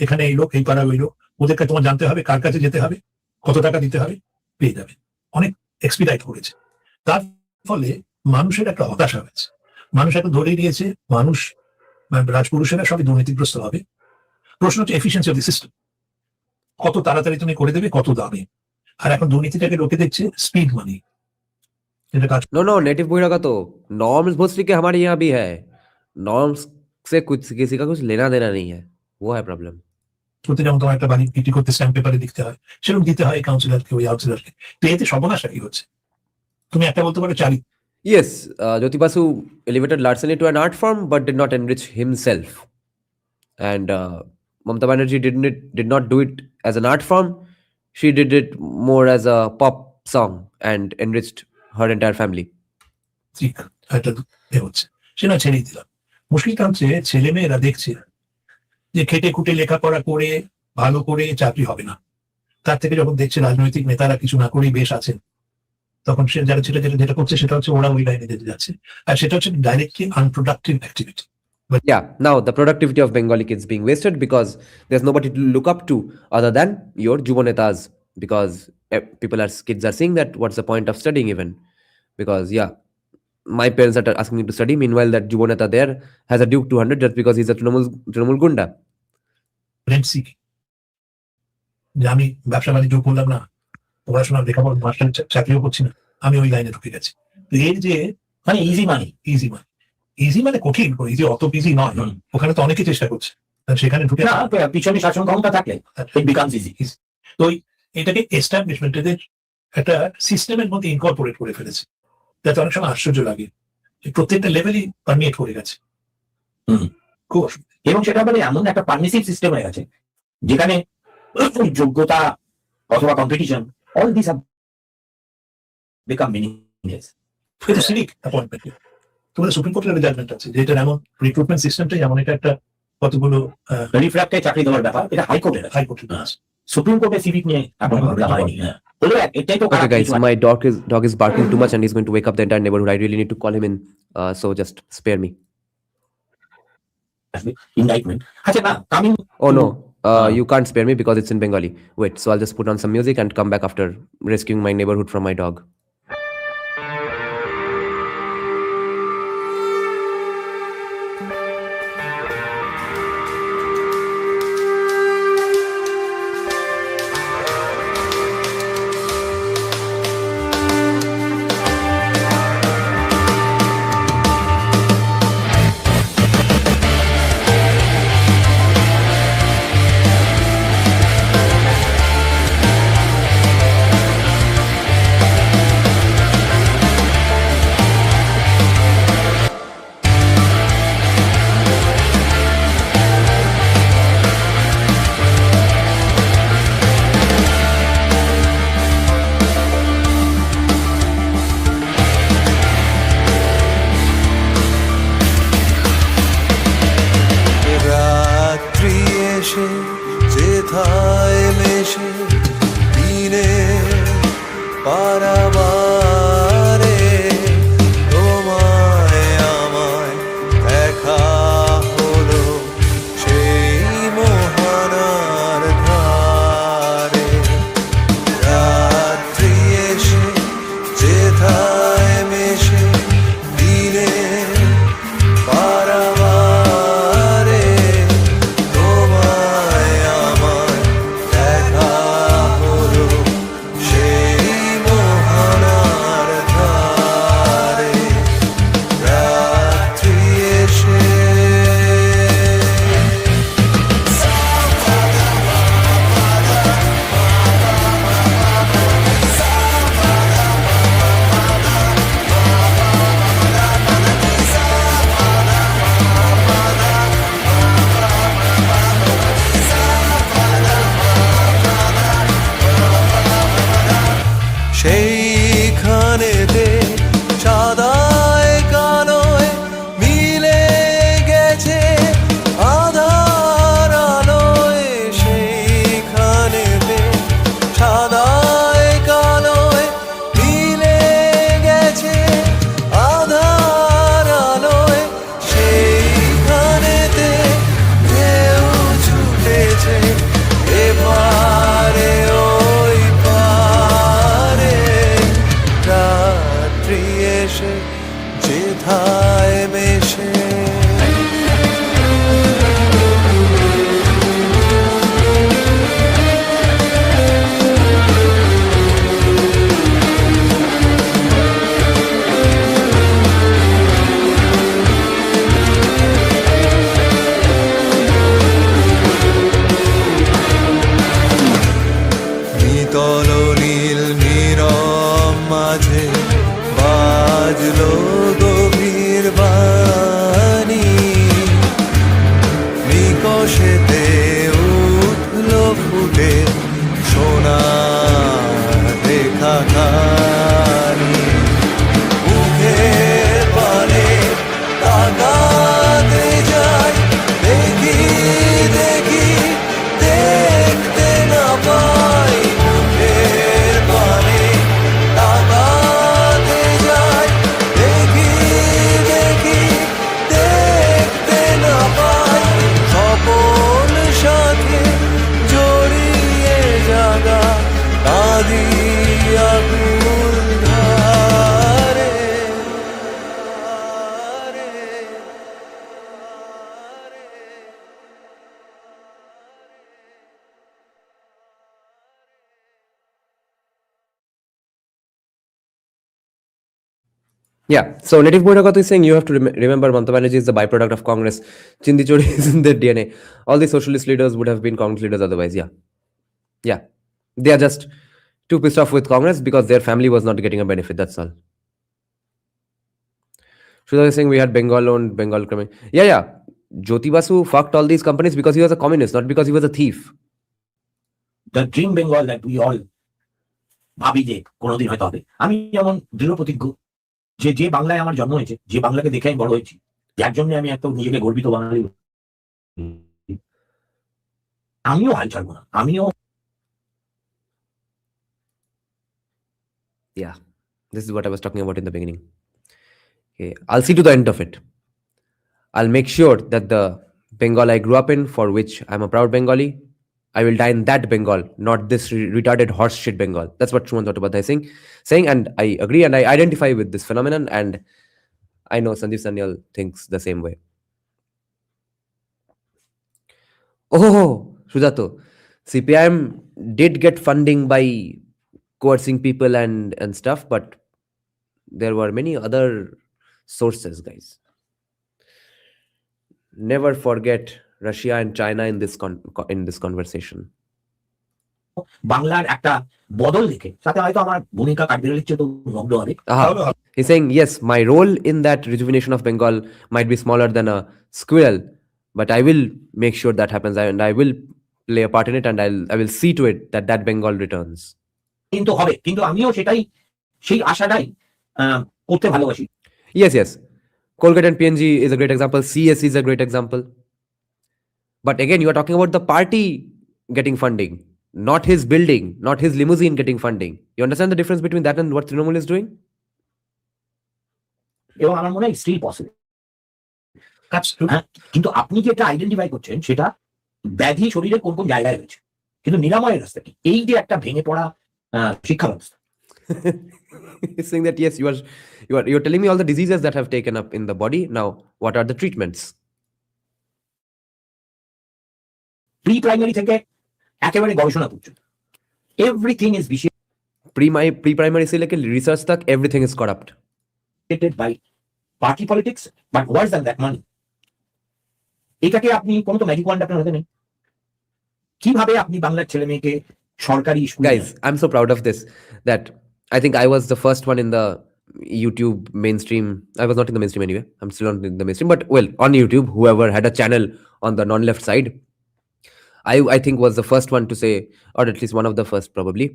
এখানে এই লোক, এই পাড়া ওই লোক, ওদেরকে তোমার জানতে হবে, কার কাছে যেতে হবে, কত টাকা দিতে হবে, পেয়ে যাবে। অনেক এক্সপিডাইট করেছে। তার ফলে মানুষের একটা হতাশা হয়েছে। মানুষ এখন ধরে নিয়েছে মানুষ রাজপুরুষেরা সবই দুর্নীতিগ্রস্ত হবে। প্রশ্ন হচ্ছে এফিসিয়েন্সি অফ দি সিস্টেম, কত তাড়াতাড়ি তুমি করে দেবে, কত দামে। আর এখন দুর্নীতিটাকে লোকে দেখছে স্পিড মানি। No, नेटिव बहिरागा तो नॉर्म्स भोसडी के हमारे यहाँ भी है। नॉर्म्स से कुछ किसी का कुछ लेना देना नहीं है, वो है प्रॉब्लम। করতে যেমন তোমার একটা বাড়ি বিক্রি করতে স্ট্যাম্প পেপারে দিতে হয়, সেরকম দিতে হয় কাউন্সিলরকে, ওই কাউন্সিলরকে। তো এতে সর্বনাশা কি হচ্ছে? তুমি একটা বলতে পারো চারি। Yes, Jyoti Basu elevated largely to an art form but did not enrich himself. And Mamata Banerjee did not do it as an art form. She did it more as a pop song and enriched her entire family. হচ্ছে সেটা ছেড়েই দিলাম। মুশকিলটা হচ্ছে ছেলে মেয়েরা দেখছে যে খেটে খুটে লেখাপড়া করে ভালো করে চাকরি হবে না, তার থেকে যখন দেখছে রাজনৈতিক নেতারা কিছু না করেই বেশ আছেন, তখন সে যারা যেটা করছে সেটা হচ্ছে ওরা ওই লাইনে যেতে যাচ্ছে। আর সেটা হচ্ছে directly unproductive activity. But yeah, now the productivity of Bengali kids being wasted because there's nobody to look up to other than your Jubo Netas, because kids are saying that what's the point of studying even? Because yeah, my parents are asking me to study, meanwhile that Jubo Neta there has a Duke 200 just because he's a Trinamool Gunda. যে আমি ব্যবসা বাণিজ্য করলাম না, পড়াশোনা লেখাপড়া master চাকরিও করছি না, আমি ওই লাইনে ঢুকে গেছি। এর যে মানে ইজি মানি, ইজি মানে কঠিন, ইজি অত ইজি নয়। ওখানে তো অনেকে চেষ্টা করছে, সেখানে ঢুকে না, পিছনে শাসন ক্ষমতা থাকলে ইট বিকামস ইজি। তো এটাকে এস্টাবলিশমেন্ট এদের একটা সিস্টেমের মধ্যে ইনকর্পোরেট করে ফেলেছে, যাতে অনেক সময় আশ্চর্য লাগে প্রত্যেকটা লেভেলই পারমিয়েট করে গেছে। খুব অসুবিধা। এবং সেটা মানে এমন একটা পারমিসিভ সিস্টেম হয়ে গেছে যেখানে যোগ্যতা অথবা competition, all this have become meaningless. এটা সিভিক অ্যাপয়েন্টমেন্ট। তোমাদের সুপ্রিম কোর্টের জাজমেন্ট আছে যে এটা এমন রিক্রুটমেন্ট সিস্টেমটাই এমন একটা কতগুলো রিফ্র্যাক্টে চাকরি দেওয়ার ব্যাপার, এটা হাইকোর্টের আছে। সুপ্রিম কোর্টে সিভিক নিয়ে অ্যাপয়েন্টমেন্ট হয়নি। Okay guys, my dog is barking too much and he's going to wake up the entire neighborhood. I really need to call him in, so just spare me. Indictment. Coming. Oh no, you can't spare me because it's in Bengali. Wait, so I'll just put on some music and come back after rescuing my neighborhood from my dog. যেথায় মেশে দিনে পারাবারে তোমায় আমায় দেখা হলো সেই মোহনার ধারে রাত্রি এসে যেথায় মেশে দিনে পারাবারে তোমায় আমায় দেখা হলো সেই মোহনার ধারে রাত্রি এসে সেইখানেতে সাদায় কালোয় মিলে গেছে আধার আলোয় সেইখানেতে সাদায় কালোয় মিলে গেছে আধার আলোয় সেইখানেতে ঢেউ ছুটেছে এপারে ওই পারে রাত্রি এসে যেথায় মেশে নিতল নীল নীরব মাঝে বাজলো গভীর বাণী নিকষেতে উঠলো ফুটে সোনা রেখা খানি মুখের পানে তাকাতে যাই দেখি দেখি দেখতে না পাই মুখের পানে তাকাতে যাই দেখি দেখি দেখতে না পাই স্বপন সাথে জড়িয়ে জাগা কাঁদি আকুল ধারে Yeah, so Native Bodhakatu is saying you have to remember Mamata Banerjee is the byproduct of Congress. Chindi Chori is in their DNA. All the socialist leaders would have been Congress leaders otherwise. Yeah. Yeah. They are just too pissed off with Congress because their family was not getting a benefit. That's all. Sudha is saying we had Bengal owned, Bengal coming. Yeah, yeah. Jyoti Basu fucked all these companies because he was a communist, not because he was a thief. The dream Bengal that we all ভাবি যে কোনোদিন হয়তো হবে। আমি যেমন দৃঢ় প্রতিজ্ঞ যে যে বাংলায় আমার জন্ম হয়েছে, যে বাংলাকে দেখে আমি বড় হয়েছি, যার জন্য আমি এত নিজেকে গর্বিত বাঙালি, আমিও হাল ছাড়বো না। আমিও Yeah. This is what I was talking about in the beginning. Okay. I'll see to the end of it. I'll make sure that the Bengal I grew up in, for which I'm a proud Bengali, I will die in that Bengal, not this retarded horse shit Bengal. That's what Shuman Chattopadhyay is saying, and I agree and I identify with this phenomenon, and I know Sanjeev Sanyal thinks the same way. Oh, Sujato, CPIM did get funding by coercing people and stuff, but there were many other sources, guys. Never forget Russia and China in this conversation. বাংলার একটা বদল দেখে সাথে হয়তো আমার ভূমিকা কাঠবিড়ালির চেয়ে তো মগ্ন হবে। He's saying, yes, my role in that rejuvenation of Bengal might be smaller than a squirrel, but I will make sure that happens, and I will play a part in it, and I will see to it that Bengal returns. কিন্তু হবে, কিন্তু আমিও সেটাই, সেই আশাটাই করতে ভালোবাসি। Yes. Colgate and PNG is a great example. CS is a great example. But again, you are talking about the party getting funding, not his building, not his limousine getting funding. You understand the difference between that and what Trinamool is doing? এবং আমার মনে হয় still possible. হ্যাঁ, কিন্তু আপনি যেটা identify করছেন সেটা ব্যাধি শরীরের কোন কোন জায়গায় রয়েছে, কিন্তু নিরাময়ের রাস্তা কি? এই যে একটা ভেঙে পড়া শিক্ষা ব্যবস্থা। He's saying that yes, you're telling me all the diseases that have taken up in the body. Now, what are the treatments? Pre primary থেকে একেবারে গবেষণা পর্যন্ত এভরিথিং ইজ Pre-primary से लेके research तक everything is corrupt. By party politics, but worse than that মানি। এটাকে আপনি কোনো তো ম্যাজিক ওয়ান্ড আপনার হাতে নেই। কিভাবে আপনি বাংলার ছেলে মেয়েকে সরকারি school? Guys, I'm so proud of this that I think I was the first one in the YouTube mainstream. I was not in the mainstream anyway. I'm still not in the mainstream, but well, on YouTube, whoever had a channel on the non-left side, I think was the first one to say, or at least one of the first probably,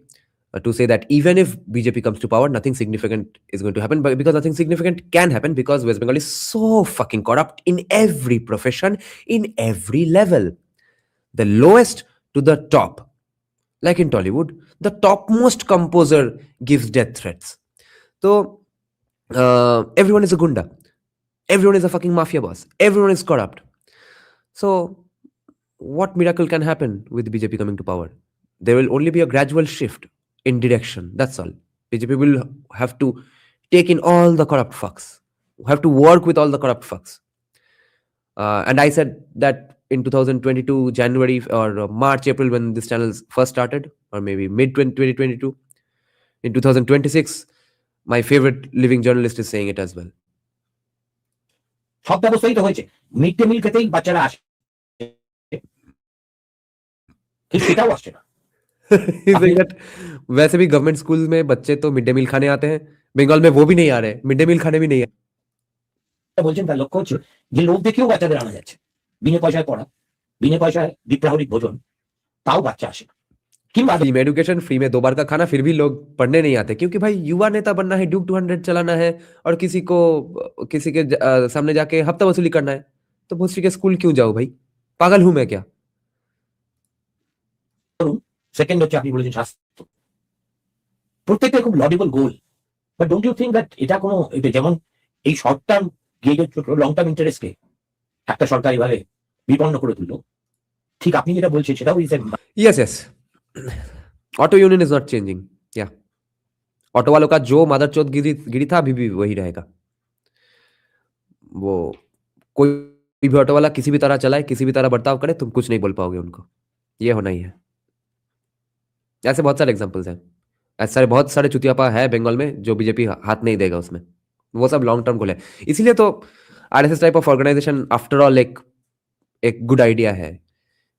to say that even if BJP comes to power, nothing significant is going to happen. But because nothing significant can happen because West Bengal is so fucking corrupt in every profession, in every level. The lowest to the top. Like in Tollywood, the topmost composer gives death threats. So everyone is a gunda. Everyone is a fucking mafia boss. Everyone is corrupt. So what miracle can happen with BJP coming to power? There will only be a gradual shift in direction. That's all. BJP will have to take in all the corrupt fucks. Have to work with all the corrupt fucks. And I said that in 2022 January or March, April, when this channel first started, or maybe mid 2022, in 2026, my favorite living journalist is saying it as well. সব ব্যবস্থাই তো হয়েছে, mid day meal খেতেই বাচ্চারা আসে, সেটাও আসছে না। He's saying that वैसे भी गवर्नमेंट स्कूल में बच्चे तो मिड डे मील खाने आते हैं, बंगाल में वो भी नहीं आ रहे, मिड डे मील खाने भी नहीं है। বলছেন তার লক্ষ্য হচ্ছে যে লোক দেখেও বাচ্চাদের আনা যাচ্ছে, বিনা পয়সায় পড়া, বিনা পয়সায় দ্বিপ্রাহরিক ভোজন, তাও বাচ্চা আসে। কিংবা फ्री में एजुकेशन, फ्री में 2 बार का खाना, फिर भी लोग पढ़ने नहीं आते क्योंकि भाई युवा नेता बनना है, ड्यूक 200 चलाना है और किसी के सामने जाके हफ्ता वसूली करना है, तो भोसड़ी के स्कूल क्यों जाओ भाई? पागल हूं मैं क्या? সেকেন্ড হচ্ছে আপনি বলেছেন স্বাস্থ্য, প্রত্যেকটা খুব laudable goal, but don't you think that এটা কোনো যেমন এই শর্ট টার্ম গেজের লং টার্ম ইন্টারেস্টকে একটা সরকার এভাবে বিপন্ন করে তুললো, ঠিক আপনি যেটা বলছেন সেটাও yes auto union is not changing. या ऑटो वालों का जो मादरचोद गिरी था अभी भी वही रहेगा। वो कोई भी ऑटो वाला किसी भी तरह चलाए, किसी भी तरह बर्ताव करे, तुम कुछ नहीं बोल पाओगे उनको, ये होना ही है। ऐसे बहुत सारे एग्जांपल्स हैं, ऐसे बहुत सारे चुतियापा है बंगाल में जो बीजेपी हाथ नहीं देगा उसमें, वो सब लॉन्ग टर्म गोल है। इसीलिए तो RSS type of organisation after all एक गुड आइडिया है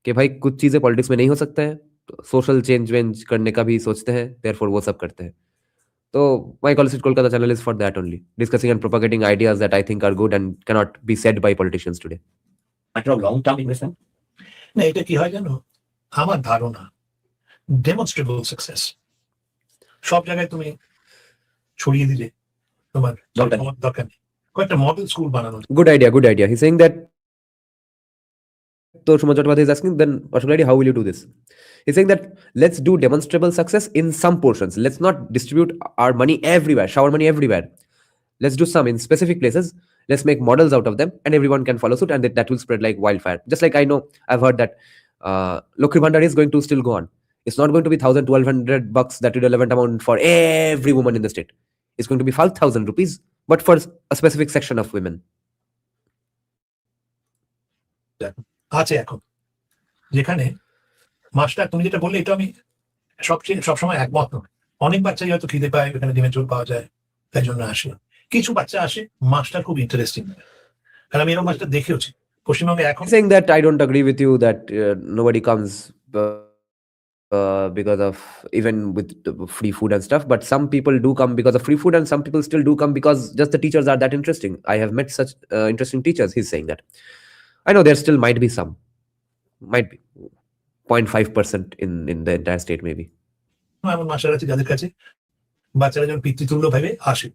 कि भाई कुछ चीजें पॉलिटिक्स में नहीं हो सकते हैं, तो सोशल चेंज वेंज करने का भी सोचते हैं, देयरफॉर वो सब करते हैं। तो my college Kolkata channel is for that only, discussing and propagating ideas that I think are good and cannot be said by politicians today. Long term investment না, এটা কি হয় জানো, আমার ধারণা ডেমনস্ট্রেবল সাকসেস সব জায়গায় তুমি ছড়িয়ে দিলে তোমার দরকার নেই, কয়েকটা মডেল স্কুল বানানো। Good idea. He's saying that. So Shuman Chattopadhyay is asking, then Ashok Lady, how will you do this? He's saying that let's do demonstrable success in some portions. Let's not distribute our money everywhere, shower money everywhere. Let's do some in specific places. Let's make models out of them, and everyone can follow suit, and that will spread like wildfire. Just like I know, I've heard that Lokhi Bhandar is going to still go on. It's not going to be $1,000-$1,200 that irrelevant amount for every woman in the state. It's going to be 5,000 rupees, but for a specific section of women. আছে এখন, যেখানে master তুমি যেটা বললে এটা আমি সবসময় একমত নয়। অনেক বাচ্চাই হয়তো খিদে পায়, এখানে ডিমের ঝোল পাওয়া যায়, তাই জন্য আসে। কিছু বাচ্চা আসে, মাস্টার খুব ইন্টারেস্টিং, আর আমি এরকম মাস্টার দেখেওছি পশ্চিমবঙ্গে এখন। Saying that I don't agree with you that nobody comes because of even with free food and stuff, but some people do come because of free food, and some people still do come because just the teachers are that interesting. I have met such interesting teachers. He's saying that. I know there still might be some, might be 0.5% in the entire state maybe. এমন master আছে যাদের কাছে বাচ্চারা যখন পিতৃতুল্য ভাবে আসে,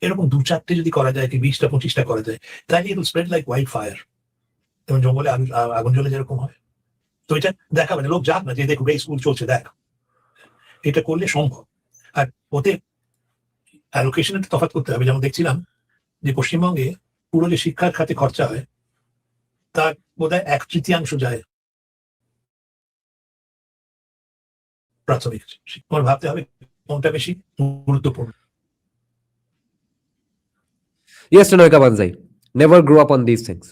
এরকম 2-4টে যদি করা যায়, কি 20টা 25টা করা যায়, তাহলে it will spread like wild fire. এবং জঙ্গলে আগুন জ্বলে যেরকম হয়। তো এটা দেখাবে না, লোক যাক না যে দেখুন এই স্কুল চলছে দেখ, এটা করলে সম্ভব। আর ওতে অ্যালোকেশনের তফাৎ করতে হবে। যেমন দেখছিলাম যে পশ্চিমবঙ্গে পুরো যে শিক্ষার খাতে খরচা হয় তার বোধহয় 1/3 যায় প্রাথমিক শিক্ষা। ভাবতে হবে কোনটা বেশি গুরুত্বপূর্ণ। Yes, Tanoika Banzai. Never grow up on these things.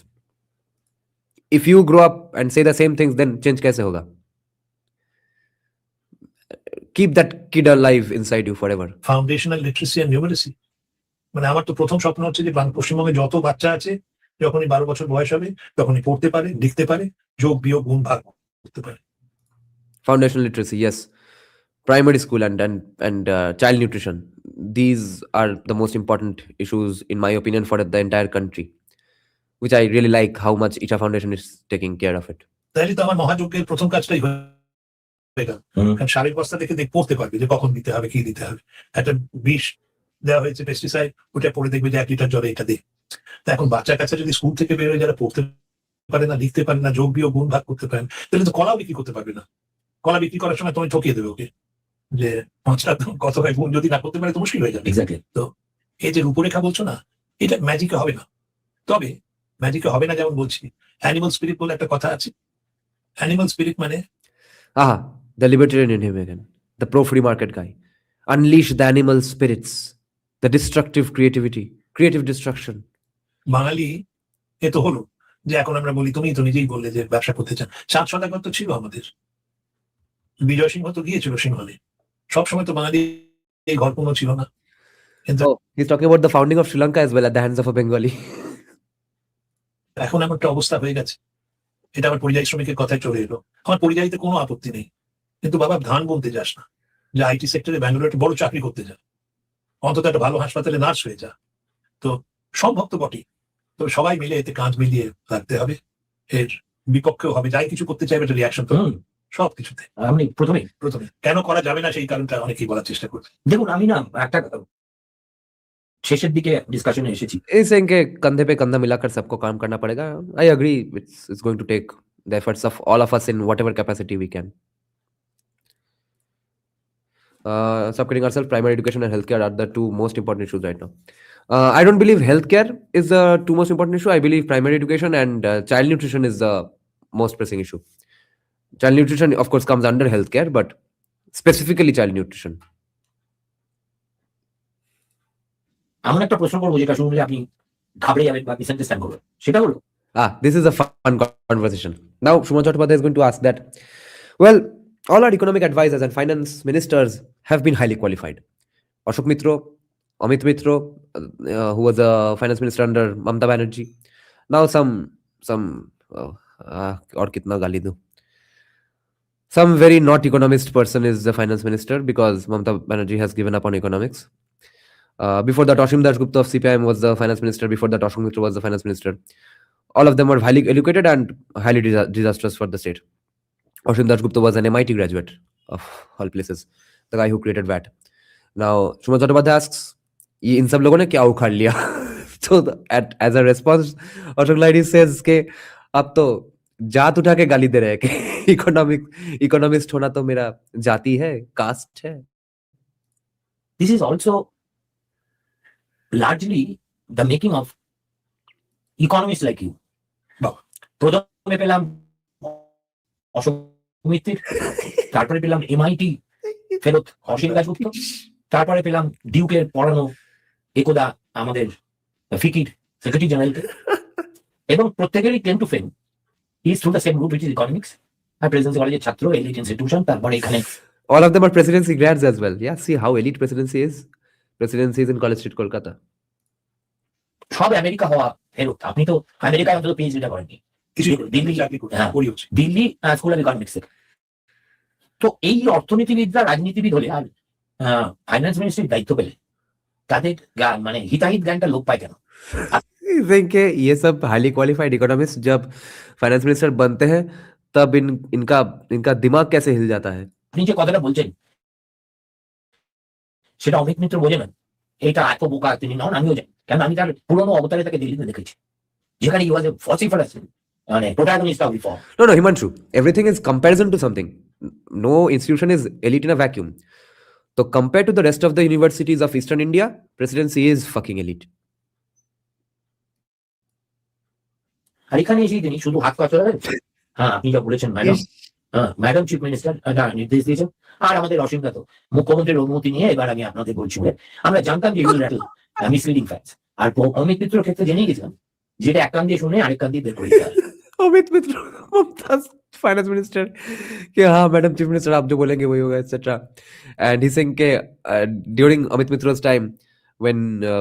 If you grow up and say the same things, then change kaise hoga? Keep that kid alive inside you forever. Foundational literacy and numeracy, মানে আমার তো প্রথম স্বপ্ন হচ্ছে যে পশ্চিমবঙ্গে যত বাচ্চা আছে যখনই 12 বছর বয়স হবে তখনই পড়তে পারে, লিখতে পারে, যোগ বিয়োগ গুণ ভাগ করতে পারে। Foundational literacy, yes. Primary school and child nutrition. These are the most important issues, in my opinion, for the entire country, which I really like how much Isha Foundation is taking care of it. তাহলে তো আমার মহাযজ্ঞের প্রথম কাজটাই হয়ে গেল। কারণ শারীরিক অবস্থা দেখে পড়তে পারবে যে কখন দিতে হবে, কি দিতে হবে। একটা বিষ দেওয়া হয়েছে পেস্টিসাইড, ওটা পড়ে দেখবে যে 1 লিটার জলে এটা দিয়ে। তা এখন বাচ্চার কাছে যদি স্কুল থেকে বের হয়ে যারা পড়তে পারে না, লিখতে পারে না, যোগ বিয়োগ গুণ ভাগ করতে পারেন, তাহলে তো কলা বিক্রি করতে পারবে না। কলা বিক্রি করার সময় তুমি ঠকিয়ে দেবে ওকে যে 5 টাকা কত হয় গুণ, যদি না করতে পারে তো মুশকিল হয়ে যাবে। এক্স্যাক্টলি। তো এই যে রূপরেখা বলছো না, এটা ম্যাজিকে হবে না। তবে ম্যাজিকে হবে না যেমন বলছি, অ্যানিমাল স্পিরিট বলে একটা কথা আছে। অ্যানিমাল স্পিরিট মানে The libertarian in him again, the pro-free market guy. Unleash the animal spirits, the destructive creativity, creative destruction. বাঙালি এ তো হলো যে এখন আমরা বলি, তুমি তো নিজেই বললে যে ব্যবসা করতে চান। 7 সদাগর তো ছিল আমাদের, বিজয় সিংহ তো গিয়েছিল সিংহলে। সবসময় তো বাঙালি এই ঘরপূর্ণ ছিল না। কিন্তু He's talking about the founding of Sri Lanka as well at the hands of a Bengali. এখন এমন একটা অবস্থা হয়ে গেছে, এটা আমার পরিযায়ী শ্রমিকের কথায় চলে এলো। আমার পরিযায়ীতে কোনো আপত্তি নেই, কিন্তু বাবা ধান বলতে যাস না, যে আইটি সেক্টরে ব্যাঙ্গালোরে একটা বড় চাকরি করতে যা, অন্তত একটা ভালো হাসপাতালে নার্স হয়ে যা। তো সম্ভব তো বটেই, তো সবাই মিলে এতে কাঁধ মিলিয়ে রাখতে হবে। এর বিপক্ষেও হবে, যাই কিছু করতে চাইবে একটা রিয়াকশন তো সবকিছুতে। আমি প্রথমে কেন করা যাবে না সেই কারণটা অনেকেই বলার চেষ্টা করছে। দেখুন, আমি না একটা শেষের দিকে ডিসকাশনে এসেছি। He's saying कि कंधे पे कंधा मिलाकर सबको काम करना पड़ेगा. I agree. It's going to take the efforts of all of us in whatever capacity we can. Stop kidding ourselves. Primary education and healthcare are the two most important issues right now. I don't believe healthcare is the two most important issue. I believe primary education and child nutrition is the most pressing issue. Child nutrition, of course, comes under healthcare, but specifically child nutrition. এমন একটা প্রশ্ন করবো যেটা শুনলে আপনি ঘাবড়ে যাবেন বা মিসআন্ডারস্ট্যান্ড করবেন, সেটা হলো This is a fun conversation. Now, Shuman Chattopadhyay is going to ask that, well, all our economic advisors and finance ministers have been highly qualified. Ashok Mitro, Amit Mitro, who was a finance minister under Mamata Banerjee. Now or kitna gali do. Some very not economist person is the finance minister because Mamata Banerjee has given up on economics. Before that, Ashim Dasgupta of CPIM was the finance minister. Before that, Ashok Mitro was the finance minister. All of them were highly educated and highly disastrous for the state. Ashim Dasgupta was an MIT graduate of all places, the guy who created VAT. Now, Shuman Chattopadhyay asks, "ये इन सब लोगों ने क्या उखाड़ लिया?" So, as a response, Ashok Lahiri says कि अब तो जात उठा के गाली दे रहे हैं कि इकोनॉमिस्ट होना तो मेरा जाति है, कास्ट है. this is also largely the making of economists like you. প্রথমে পেলাম অশোক মিত্রের, তারপরে পেলাম এমআইটি ফেরত অসীম দাশগুপ্ত, তারপরে পেলাম ডিউকের পড়ানো একদা আমাদের ফিকির সেক্রেটারি জেনারেলকে, এবং প্রত্যেকেরই claim to fame is through the same route, which is economics. আর প্রেসিডেন্সি কলেজের ছাত্র, এলিট ইনস্টিটিউশন, তারপরে এখানে all of them are presidency grads as well. Yeah, see how elite presidency is. Presidency is in College Street, Kolkata. সব America হওয়া ফেরত। আপনি তো আমেরিকায় অন্তত পিএইচডিটা করেননি, দিল্লি স্কুল অফ ইকোনমিক্স। তো এই অর্থনীতিবিদরা রাজনীতিবিদ হলে আর ফাইন্যান্স মিনিস্ট্রির দায়িত্ব পেলে তাদের মানে হিতাহিত জ্ঞানটা লোপ পায় কেন? कि ये सब हाईली क्वालिफाइड इकोनॉमिस्ट जब फाइनेंस मिनिस्टर बनते हैं तब इनका दिमाग कैसे हिल जाता है? আপনি যে কথাটা বলছেন সেটা অমিত মিত্র বোঝে না। এটা এত বোকা তিনি নন, আমিও জানি, কেন আমি তার পুরোনো অবতারে তাকে দিল্লিতে দেখেছি, যেখানে ই ওয়াজ এ ফসিফারাস মানে protagonist of reform. No, Himanshu. Everything is comparison to something. No institution is elite in a vacuum. So compared to the rest of the universities of Eastern India, presidency is fucking elite. আর এখানে এসেই তিনি শুধু হাত পা চড়ালেন, হ্যাঁ আপনি যা বলেছেন ম্যাডাম, হ্যাঁ ম্যাডাম চিফ মিনিস্টার নির্দেশ দিয়েছেন, আর আমাদের অসীমগত মুখ্যমন্ত্রীর অনুমতি নিয়ে এবার আমি আপনাদের বলছি বলে আমরা জানতাম যে ইউল র্যাটল মিসলিডিং ফ্যাক্টস। আর অমিত মিত্রর ক্ষেত্রে জেনেই গেছিলাম যেটা এক কান দিয়ে শুনে আরেক কান দিয়ে বের করে দিতে হয়। Amit Mitra, Mumtaz, finance minister, कि हाँ मैडम चीफ मिनिस्टर आप जो बोलेंगे वही होगा etc. And he's saying कि during Amit Mitra's time when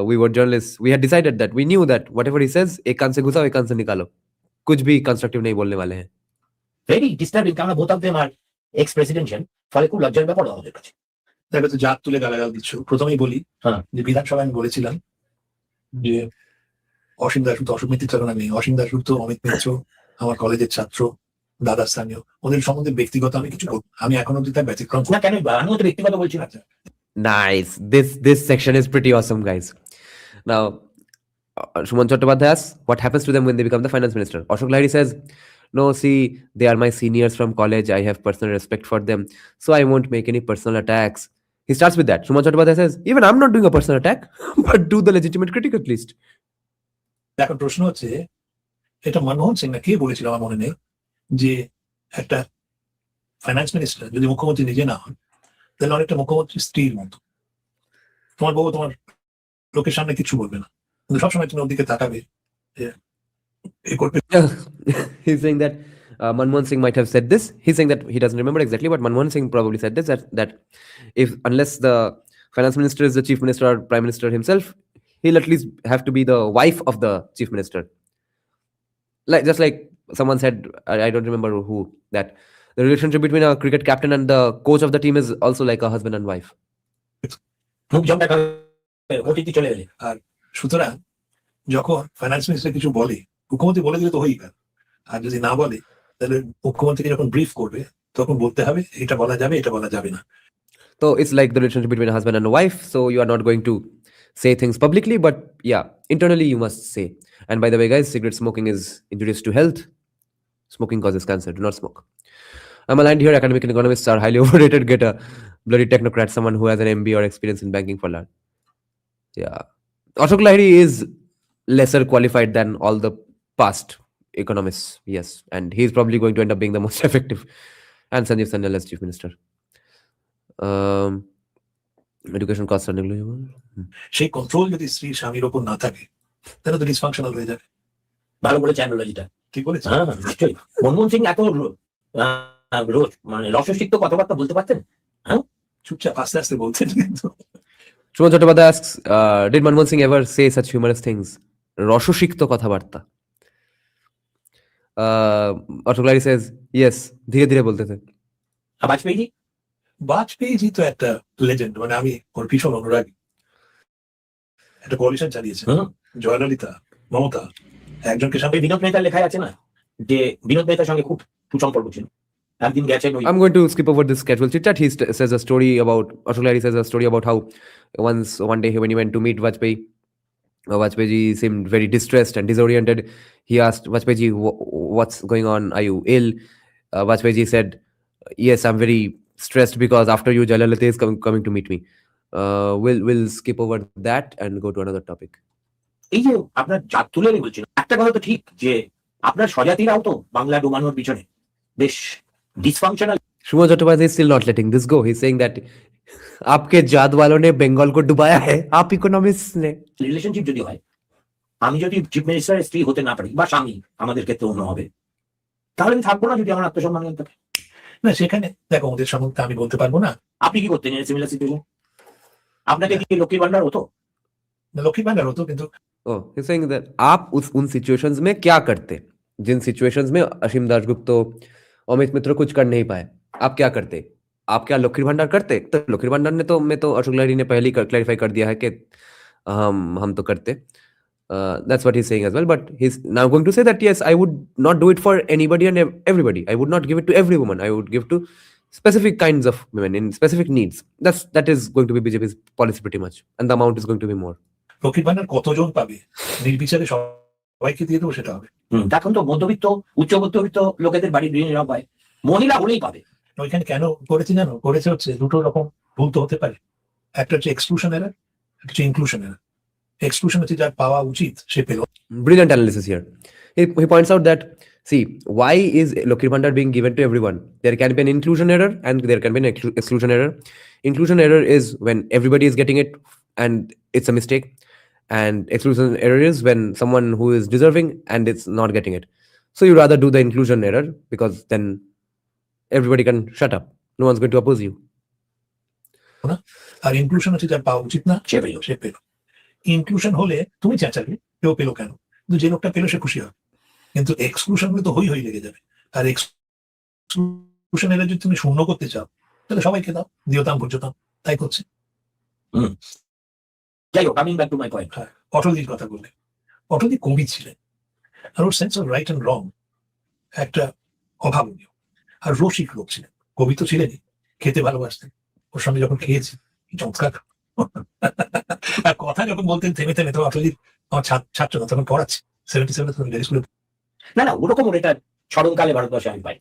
we were journalists, we had decided that we knew that whatever he says, एक कान से घुसाओ एक कान से निकालो, कुछ भी कंस्ट्रक्टिव नहीं बोलने वाले हैं. ভেরি ডিস্টার্বিং, কারণ both of them are ex presidential, ফলে খুব লজ্জার ব্যাপার আমাদের কাছে। দেখো তো জাত তুলে গালাগাল দিচ্ছ। প্রথমেই বলি হ্যাঁ। যে বিধানসভায় আমি বলেছিলাম যে অসীম দাশগুপ্ত, অশোক মিত্র চরণ আমি, অসীম দাশগুপ্ত, অমিত মিত্র আমার কলেজের ছাত্র, দাদা স্থানীয়, ওদের সম্বন্ধে ব্যক্তিগত আমি কিছু বলবো, আমি এখন অব্দি তার ব্যতিক্রম না কেন আমিও তো ব্যক্তিগত বলছি না। Nice. This section is pretty awesome, guys. Now, Shuman Chattopadhyay asks, what happens to them when they become the finance minister? Ashok Lahiri says, no, see, they are my seniors from college. I have personal respect for them, so I won't make any personal attacks. He starts with that. Shuman Chattopadhyay says, even I'm not doing a personal attack, but do the legitimate critic at least. এখন প্রশ্ন হচ্ছে, এটা মনমোহন সিং না কে বলেছিল আমার মনে নেই, যে একটা ফাইন্যান্স মিনিস্টার যদি মুখ্যমন্ত্রী নিজে না হন তাহলে অনেকটা মুখ্যমন্ত্রী স্ত্রীর মতো, তোমার বউ তোমার লোকের সামনে কিছু বলবে না, কিন্তু সবসময় তুমি ওর দিকে তাকাবে এ করবে। He's saying that Manmohan Singh might have said this. He's saying that he doesn't remember exactly, but Manmohan Singh probably said this, that if unless the finance minister is the chief minister or prime minister himself, he'll at least have to be the wife of the chief minister. Like just like someone said, I don't remember who, that the relationship between a cricket captain and the coach of the team is also like a husband and wife. মুখ জমটা অতিথি চলে এলে। আর সুতরাং যখন finance minister কিছু বলে, মুখ্যমন্ত্রী বলে দিলে তো হয়েই গেল, আর যদি না বলে তাহলে মুখ্যমন্ত্রীকে যখন ব্রিফ করবে তখন বলতে হবে এটা বলা যাবে, এটা বলা যাবে না। So it's like the relationship between a husband and a wife. So you are not going to say things publicly, but yeah, internally you must say. And by the way, guys, cigarette smoking is injurious to health. Smoking causes cancer. Do not smoke. I'm aligned here. Academic and economists are highly overrated. Get a bloody technocrat, someone who has an MBA or experience in banking for that. Yeah. Ashok Lahiri is lesser qualified than all the past economists. Yes. And he's probably going to end up being the most effective. And Sanjeev Sanyal as chief minister. Education costs are negligible. সেই control যদি স্ত্রী স্বামীর ওপর না থাকে তাহলে তো dysfunctional হয়ে যাবে। ভালো বলেছে অ্যানালজিটা, ঠিক বলেছে। হ্যাঁ নিশ্চয়ই। মনমোহন সিং এত রোজ মানে রসসিক্ত কথাবার্তা বলতে পারতেন, হ্যাঁ চুপচাপ আস্তে আস্তে বলছেন কিন্তু। Shuman Chattopadhyay asks, did Manmohan Singh ever say such humorous things? Roshoshikto কথাবার্তা. Ashok Lahiri says, yes, ধীরে ধীরে বলতে থে। আর বাজপেয়ী বাজপেয়ী তো একটা লেজেন্ড, মানে আমি ওর ভীষণ অনুরাগী। একটা কোয়ালিশন চালিয়েছে জয়ললিতা, মমতা, একজনকে সামনে। বিনোদ মেহতার লেখায় আছে না যে বিনোদ মেহতার সঙ্গে খুব সুসম্পর্ক ছিল, একদিন গেছে। I'm going to skip over this casual chit chat. He says a story about, Ashok Lahiri says a story about how one day when he went to meet Vajpayee, Vajpayee seemed very distressed and disoriented. He asked Vajpayee, what's going on? Are you ill? Vajpayee said, yes, I'm very stressed because after you, Jayalalitha is coming to meet me. We'll skip over that and go to another topic. এই যে আপনার জাত তুলে আমি বলছি, একটা কথা তো ঠিক যে আপনার স্বজাতিরাও তো বাংলা ডোবানোর পিছনে বেশ dysfunctional. Shuman Chattopadhyay is still not letting this go. He's saying that आपके जात वालों ने बंगाल को डुबाया है, आप इकोनॉमिस्ट ने। রিলেশনশিপ যদি হয়, আমি যদি চিফ মিনিস্টারের স্ত্রী হতে না পারি বা স্বামী, আমাদের ক্ষেত্রে অন্য হবে, তাহলে আমি থাকবো না যদি আমার আত্মসম্মান থাকে না। সেখানে দেখো ওদের সম্বন্ধে আমি বলতে পারবো না। আপনি কি করতেন সিমিলার সিচুয়েশন? আপনাকে কি লক্ষ্মীর ভান্ডার হতো? লক্ষ্মীর ভান্ডার হতো, কিন্তু Oh, he's saying that आप उन सिचुएशंस में क्या करते, जिन सिचुएशंस में असीम दाशगुप्त, अमित मित्र कुछ कर नहीं पाए, आप क्या करते? आप क्या लखीर भंडार करते? तो लखीर भंडार ने तो अशोक लहरी ने पहले ही क्लैरिफाई कर दिया है कि हम तो करते. That's what he's saying as well. But he's now going to say that yes, I would not do it for anybody and everybody. I would not give it to every woman. I would give to specific kinds of women in specific needs. That is going to be BJP's policy pretty much, and the amount is going to be more. লক্ষ্মীর ভান্ডার কতজন পাবে নির্বিচারে সবাইকে দিয়ে দেবো সেটা হবে। এখন তো মধ্যবিত্ত উচ্চ মধ্যবিত্ত লোকেদের বাড়ি গৃহিণীরা পায়, মহিলা হলেই পাবে। ওইখানে কেন করেছি জানো? করেছে হচ্ছে দুটো রকম ভুল তো হতে পারে। একটা হচ্ছে এক্সক্লুশন এরার, একটা হচ্ছে ইনক্লুশন এরার। এক্সক্লুশন হচ্ছে যার পাওয়া উচিত সে পেল। Brilliant analysis here. He points out that, see, why is Lokir Bhandar being given to everyone? There can be an inclusion error and there can be an exclusion error. Inclusion error is when everybody is getting it and it's a mistake. And exclusion error is when someone who is deserving and it's not getting it. So you rather do the inclusion error because then everybody can shut up. No one's going to oppose you. আর inclusion হচ্ছে যার পাওয়া উচিত না সে পেল। সে পেল। Inclusion হলে তুমি চেঁচাবে কেউ পেলো কেন, কিন্তু যে লোকটা পেলো সে খুশি হবে। কিন্তু এক্সক্লুশন হলে তো হই লেগে যাবে। আর এক্সক্লুশন এর যদি তুমি শূন্য করতে চাও তাহলে সবাইকে দাও, দিয়তাম ভুজ্যতাম, তাই করছে। যাই হোক, coming back to my point. অটলজির কথা বললে, অটলজি কবি ছিলেন আর ওর sense of right and wrong একটা অভাবনীয়। আর রসিক লোক ছিলেন, কবি তো ছিলেনই, খেতে ভালোবাসতেন। ওর সঙ্গে যখন খেয়েছি চমৎকার আর কথা যখন বলতেন থেমে থেমে, তো অটলজির আমার ছাত্র না, তখন পড়াচ্ছি 77 স্কুলে। না ওরকম ওটা স্মরণকালে ভারতবর্ষে আমি পাই।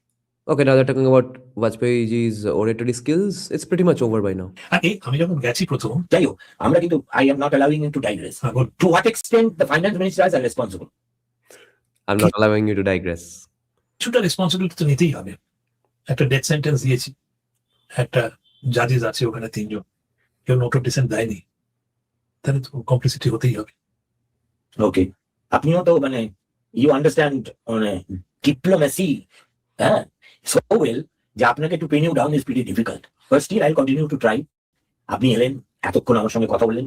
Okay, now they're talking about Vajpayee ji's oratory skills. It's pretty much over by now. আর আমি যখন গেছি প্রথম, যাই হোক, আমরা কিন্তু I am not allowing you to digress. To what extent the finance ministers are responsible? I'm not allowing you to digress. কিছুটা responsibility তো নিতেই হবে। একটা ডেথ সেন্টেন্স দিয়েছি, একটা জাজেস আছে ওখানে 3 জন, কেউ নোট অফ ডিসেন্ট দেয়নি, তাহলে তো কমপ্লিসিটি হতেই হবে। ওকে, আপনিও তো মানে ইউ আন্ডারস্ট্যান্ড মানে ডিপ্লোমেসি হ্যাঁ সো ওয়েল যে আপনাকে to pin you down is pretty difficult, but still I continue to try. আপনি এলেন, এতক্ষণ আমার সঙ্গে কথা বললেন,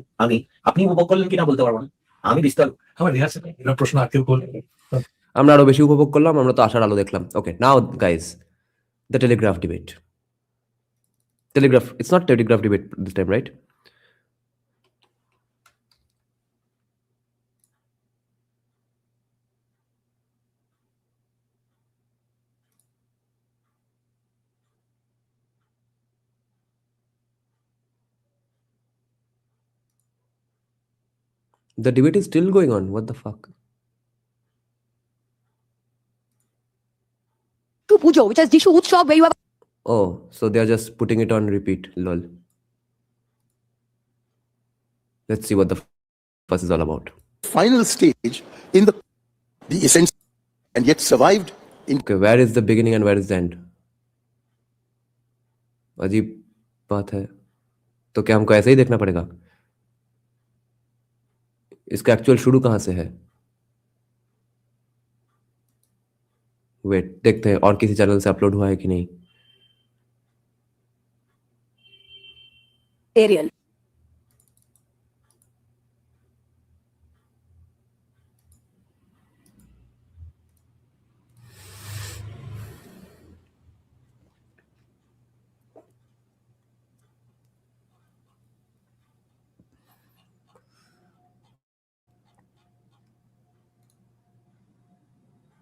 আপনি উপভোগ করলেন কিনা বলতে পারবো না, আমি বিস্তার আমার রিহার্সেল এর প্রশ্ন আর কেউ করলে আমরা আরো বেশি উপভোগ করলাম, আমরা তো আশার আলো দেখলাম। ওকে, নাও guys, the telegraph debate. It's not telegraph debate this time, right? The debate is still going on. What the fuck? To Pujo, which is Jishu Utsav, where you have. Oh, so they are just putting it on repeat. Lol. Let's see what the fuss is all about. Final stage in the essence, and yet survived in. Okay, where is the beginning and where is the end? अजीब बात है, तो क्या हमको ऐसे ही देखना पड़ेगा? इसका एक्चुअल शुरू कहां से है? वेट, देखते हैं और किसी चैनल से अपलोड हुआ है कि नहीं। Ariel.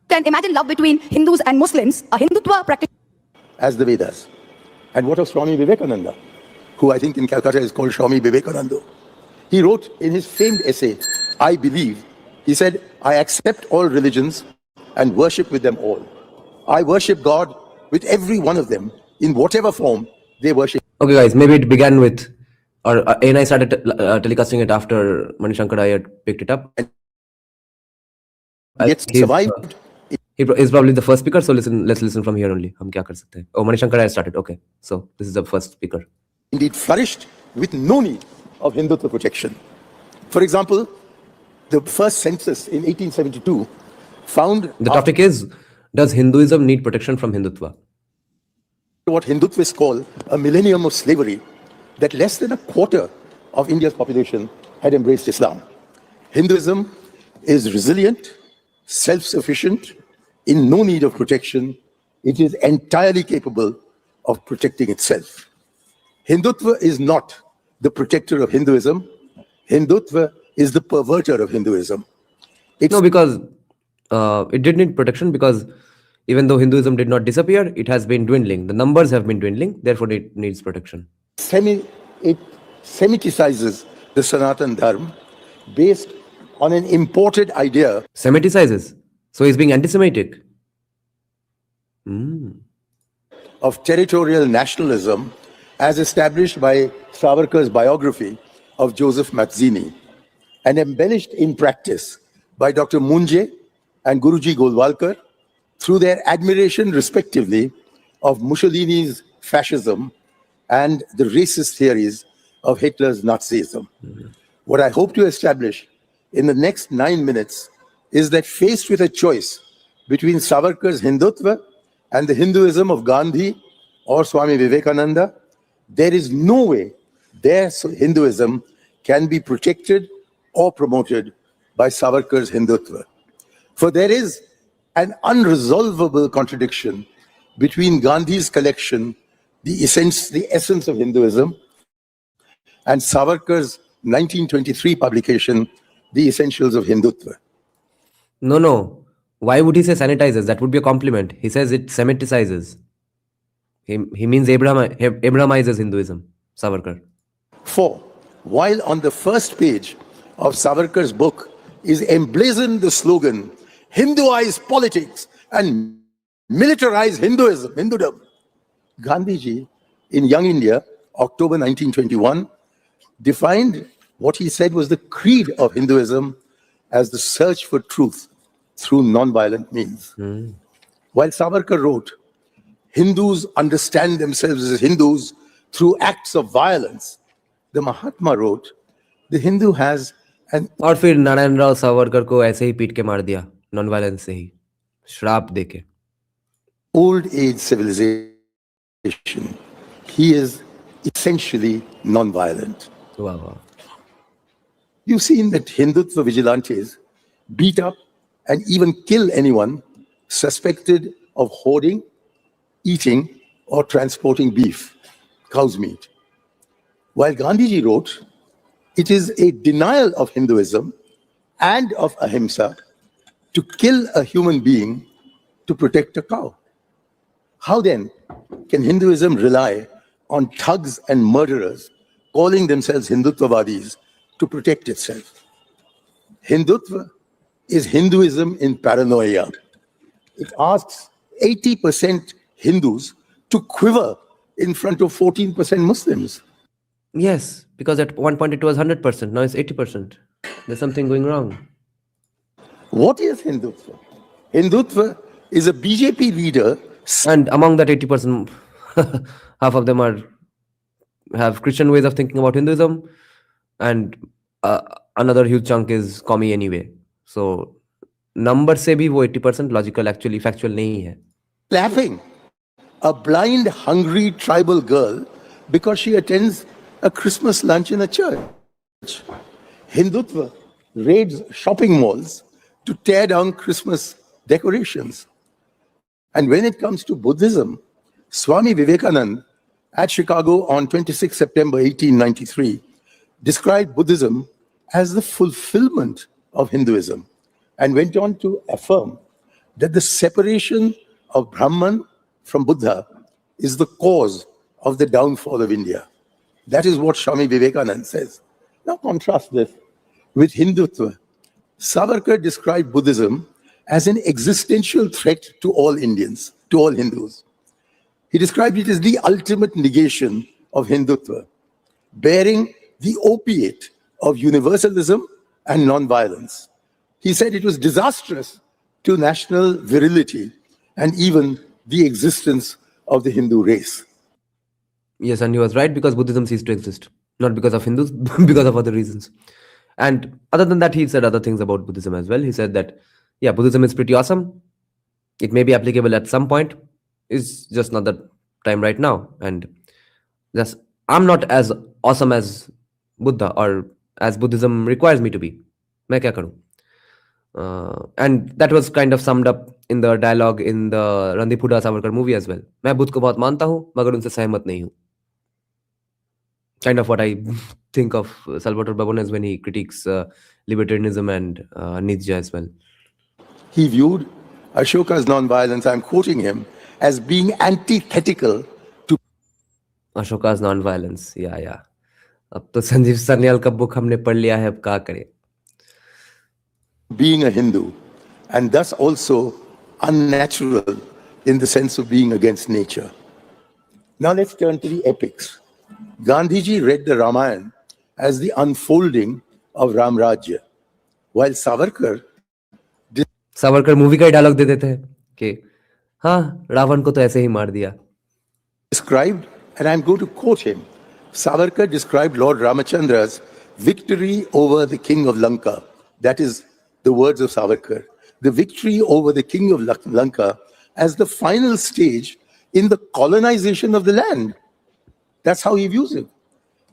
Can imagine love between Hindus and Muslims, a Hindutva practitioner. As the Vedas. And what of Swami Vivekananda, who I think in Calcutta is called Swami Vivekananda? He wrote in his famed essay, I Believe, he said, I accept all religions and worship with them all. I worship God with every one of them in whatever form they worship. Okay guys, maybe it began with, or ANI started telecasting it after Manishankar had picked it up. Yet survived. He is probably the first speaker, so let's listen from here only. हम क्या कर सकते हैं? Oh, Manishankar has started. Okay, so this is the first speaker. Indeed flourished with no need of Hindutva protection. For example, the first census in 1872 found... The topic is, does Hinduism need protection from Hindutva? What Hindutvists call a millennium of slavery, that less than a quarter of India's population had embraced Islam. Hinduism is resilient, self-sufficient, in no need of protection. It is entirely capable of protecting itself. Hindutva is not the protector of Hinduism. Hindutva is the perverter of Hinduism. No, because it did need protection, because even though Hinduism did not disappear, it has been dwindling. The numbers have been dwindling, therefore it needs protection. It Semiticizes the Sanatan Dharma based on an imported idea Semiticizes. So he's being anti-Semitic. of territorial nationalism as established by Savarkar's biography of Joseph Mazzini and embellished in practice by Dr. Munje and Guruji Golwalkar through their admiration, respectively, of Mussolini's fascism and the racist theories of Hitler's Nazism. What I hope to establish in the next 9 minutes is that faced with a choice between Savarkar's Hindutva and the Hinduism of Gandhi or Swami Vivekananda, there is no way their Hinduism can be protected or promoted by Savarkar's Hindutva. For there is an unresolvable contradiction between Gandhi's collection, the essence of Hinduism, and Savarkar's 1923 publication, The Essentials of Hindutva. No. Why would he say sanitizes? That would be a compliment. He says it Semiticizes. He means Abrahamizes Hinduism, Savarkar. 4. While on the first page of Savarkar's book is emblazoned the slogan, Hinduize politics and militarize Hindudom, Gandhiji, in Young India, October 1921, defined what he said was the creed of Hinduism as the search for truth through non-violent means. While Savarkar wrote, Hindus understand themselves as Hindus through acts of violence, the Mahatma wrote, the Hindu has an और फिर नारायण राव सावरकर को ऐसे ही पीट के मार दिया non violence से ही श्राप देके old age civilization. He is essentially non-violent. वाह You've seen that Hindutva vigilantes beat up and even kill anyone suspected of hoarding, eating, or transporting beef, cow's meat. While Gandhiji wrote, it is a denial of Hinduism and of ahimsa to kill a human being to protect a cow. How then can Hinduism rely on thugs and murderers calling themselves Hindutvavadis to protect itself? Hindutva is Hinduism in paranoia. It asks 80% Hindus to quiver in front of 14% Muslims. Yes, because at one point it was 100%, now it's 80%. There's something going wrong. What is Hindutva? Hindutva is a BJP leader. And among that 80%, half of them have Christian ways of thinking about Hinduism, and another huge chunk is commie anyway. So number से भी वो 80% logical, actually factual नहीं है. Laughing a blind, hungry tribal girl because she attends a Christmas lunch in a church. Hindutva raids shopping malls to tear down Christmas decorations. And when it comes to Buddhism, Swami Vivekananda at Chicago on 26 September 1893 described Buddhism as the fulfillment of Hinduism and went on to affirm that the separation of Brahman from Buddha is the cause of the downfall of India. That is what Swami Vivekananda says. Now contrast this with Hindutva. Savarkar described Buddhism as an existential threat to all Indians, to all Hindus. He described it as the ultimate negation of Hindutva, bearing the opiate of universalism and non-violence. He said it was disastrous to national virility and even the existence of the Hindu race. Yes, and he was right, because Buddhism ceased to exist. Not because of Hindus, because of other reasons. And other than that, he said other things about Buddhism as well. He said that, yeah, Buddhism is pretty awesome. It may be applicable at some point. It's just not the time right now. And just, I'm not as awesome as Buddha or as Buddhism requires me to be. मैं क्या करूं? And that was kind of summed up in the dialogue in the Randeep Hooda Savarkar movie as well. मैं बुद्ध को बहुत मानता हूं, मगर उनसे सहमत नहीं हूं. Kind of what I think of Salvatore Babones when he critiques libertarianism and Nietzsche as well. He viewed Ashoka's non-violence, I'm quoting him, as being antithetical to Ashoka's non-violence. Yeah. अब तो संजीव सरनियाल का बुक हमने पढ़ लिया है, अब क्या करें? being a Hindu, and thus also unnatural in the sense of being against nature. Now let's turn to the epics. Gandhiji read the Ramayana as the unfolding of Ramrajya, while Savarkar movie का ही dialogue दे देते हैं कि हाँ रावण को तो ऐसे ही मार दिया. described, and I'm going to quote him, Savarkar described Lord Ramachandra's victory over the king of Lanka. That is the words of Savarkar. The victory over the king of Lanka as the final stage in the colonization of the land. That's how he views it,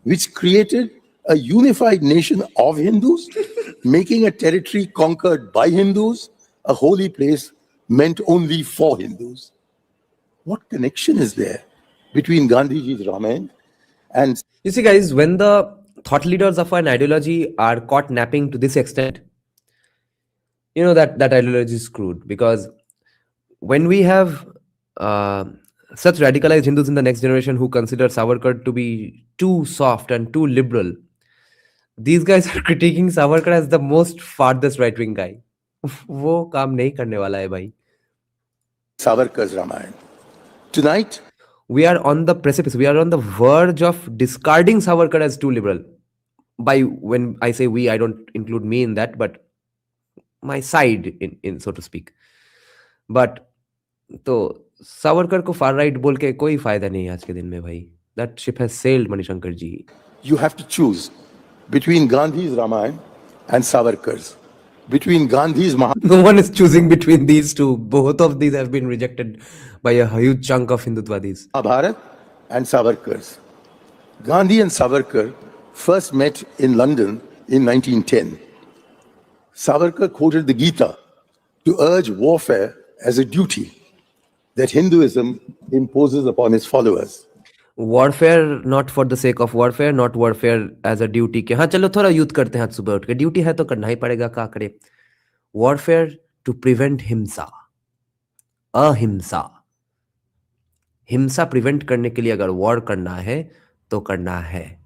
which created a unified nation of Hindus, making a territory conquered by Hindus, a holy place meant only for Hindus. What connection is there between Gandhiji's Ramayana and You see, guys, when the thought leaders of an ideology are caught napping to this extent, you know that ideology is screwed. Because when we have such radicalized Hindus in the next generation who consider Savarkar to be too soft and too liberal, these guys are critiquing Savarkar as the most farthest right-wing guy. वो काम नहीं करने वाला है भाई. Savarkar's Ramayana? Tonight, We are on the precipice. We are on the verge of discarding Savarkar as too liberal. By when I say we, I don't include me in that, but my side, in so to speak. But तो सावरकर को far right बोल के कोई फायदा नहीं है आज के दिन में भाई. That ship has sailed, Manishnkar ji. you have to choose between Gandhi's Ramayana and Savarkar's, between Gandhi's No one is choosing between these two. Both of these have been rejected by a huge chunk of Hindutwadis. Mahabharat and Savarkar's. Gandhi and Savarkar first met in London in 1910. Savarkar quoted the Gita to urge warfare as a duty that Hinduism imposes upon its followers. Warfare not for the sake of warfare, not warfare as a duty. कि हाँ चलो थोड़ा युद्ध करते हैं आज सुबह उठ के. ड्यूटी है तो करना ही पड़ेगा, क्या करे. Warfare to prevent हिंसा, अहिंसा. हिंसा प्रिवेंट करने के लिए अगर वॉर करना है तो करना है.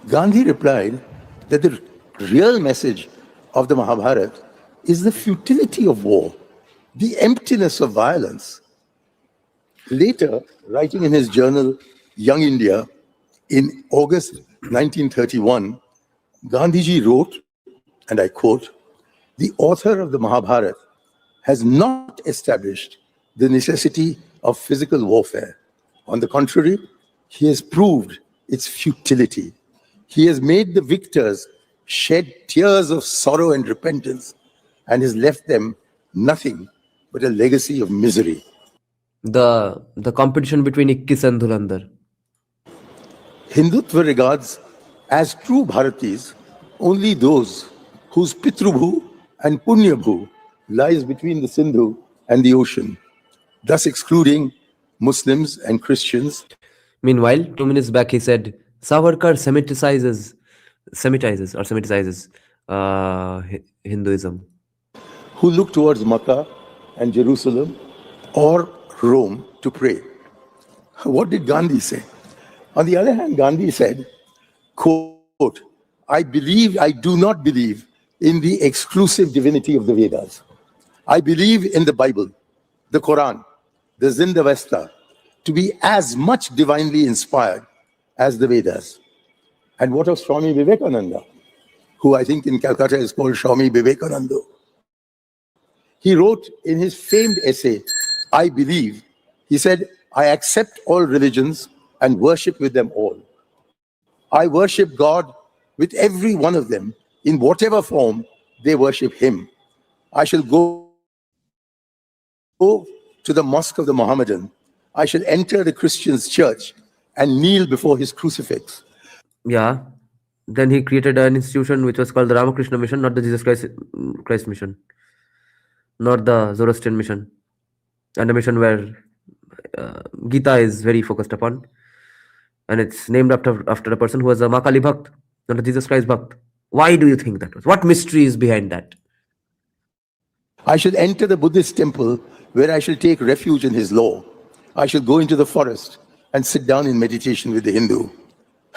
Gandhi replied that the real message of the Mahabharata is the futility of war, the emptiness of violence. Later, writing in his journal Young India in August 1931, Gandhiji wrote, and I quote, "The author of the Mahabharata has not established the necessity of physical warfare. On the contrary, he has proved its futility. He has made the victors shed tears of sorrow and repentance and has left them nothing but a legacy of misery." The competition between Ikkis and Dhulandhar. Hindutva regards as true Bharatis only those whose Pitrubhu and Punyabhu lies between the Sindhu and the ocean, thus excluding Muslims and Christians. Meanwhile, 2 minutes back he said Savarkar semitizes Hinduism. Who look towards Makkah and Jerusalem or Rome to pray. What did Gandhi say? On the other hand, Gandhi said, quote, I do not believe in the exclusive divinity of the Vedas. I believe in the Bible, the Quran, the Zindavesta, to be as much divinely inspired as the Vedas. And what of Swami Vivekananda, who I think in Calcutta is called Swami Vivekananda? He wrote in his famed essay, I believe, he said, I accept all religions and worship with them all. I worship God with every one of them in whatever form they worship him. I shall go to the mosque of the Mohammedan. I shall enter the Christian's church and kneel before his crucifix. Yeah. Then he created an institution which was called the Ramakrishna Mission, not the Jesus Christ Mission, not the Zoroastrian Mission, and a mission where Gita is very focused upon, and it's named after a person who was a Makali Bhakt, not a Jesus Christ Bhakt. Why do you think that was? What mystery is behind that? I shall enter the Buddhist temple where I shall take refuge in his law. I shall go into the forest and sit down in meditation with the Hindu.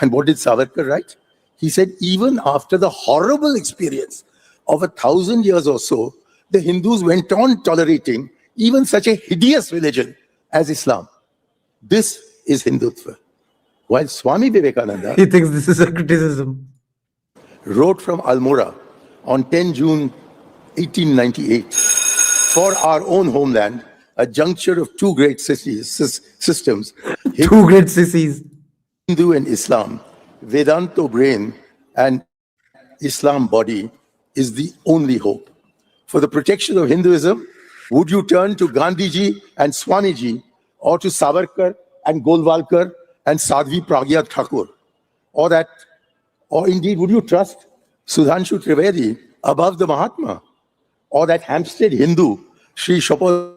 And what did Savarkar write? He said, even after the horrible experience of 1,000 years or so, the Hindus went on tolerating even such a hideous religion as Islam. This is Hindutva. While Swami Vivekananda He thinks this is a criticism. wrote from Almora on 10 June 1898, for our own homeland, a juncture of two great systems, Two great sissies. Hindu and Islam, Vedanto brain and Islam body is the only hope. For the protection of Hinduism, would you turn to Gandhiji and Swamiji, or to Savarkar and Golwalkar and Sadhvi Pragya Thakur? Or indeed, would you trust Sudhanshu Trivedi above the Mahatma? Or that Hampstead Hindu, Sri Shopan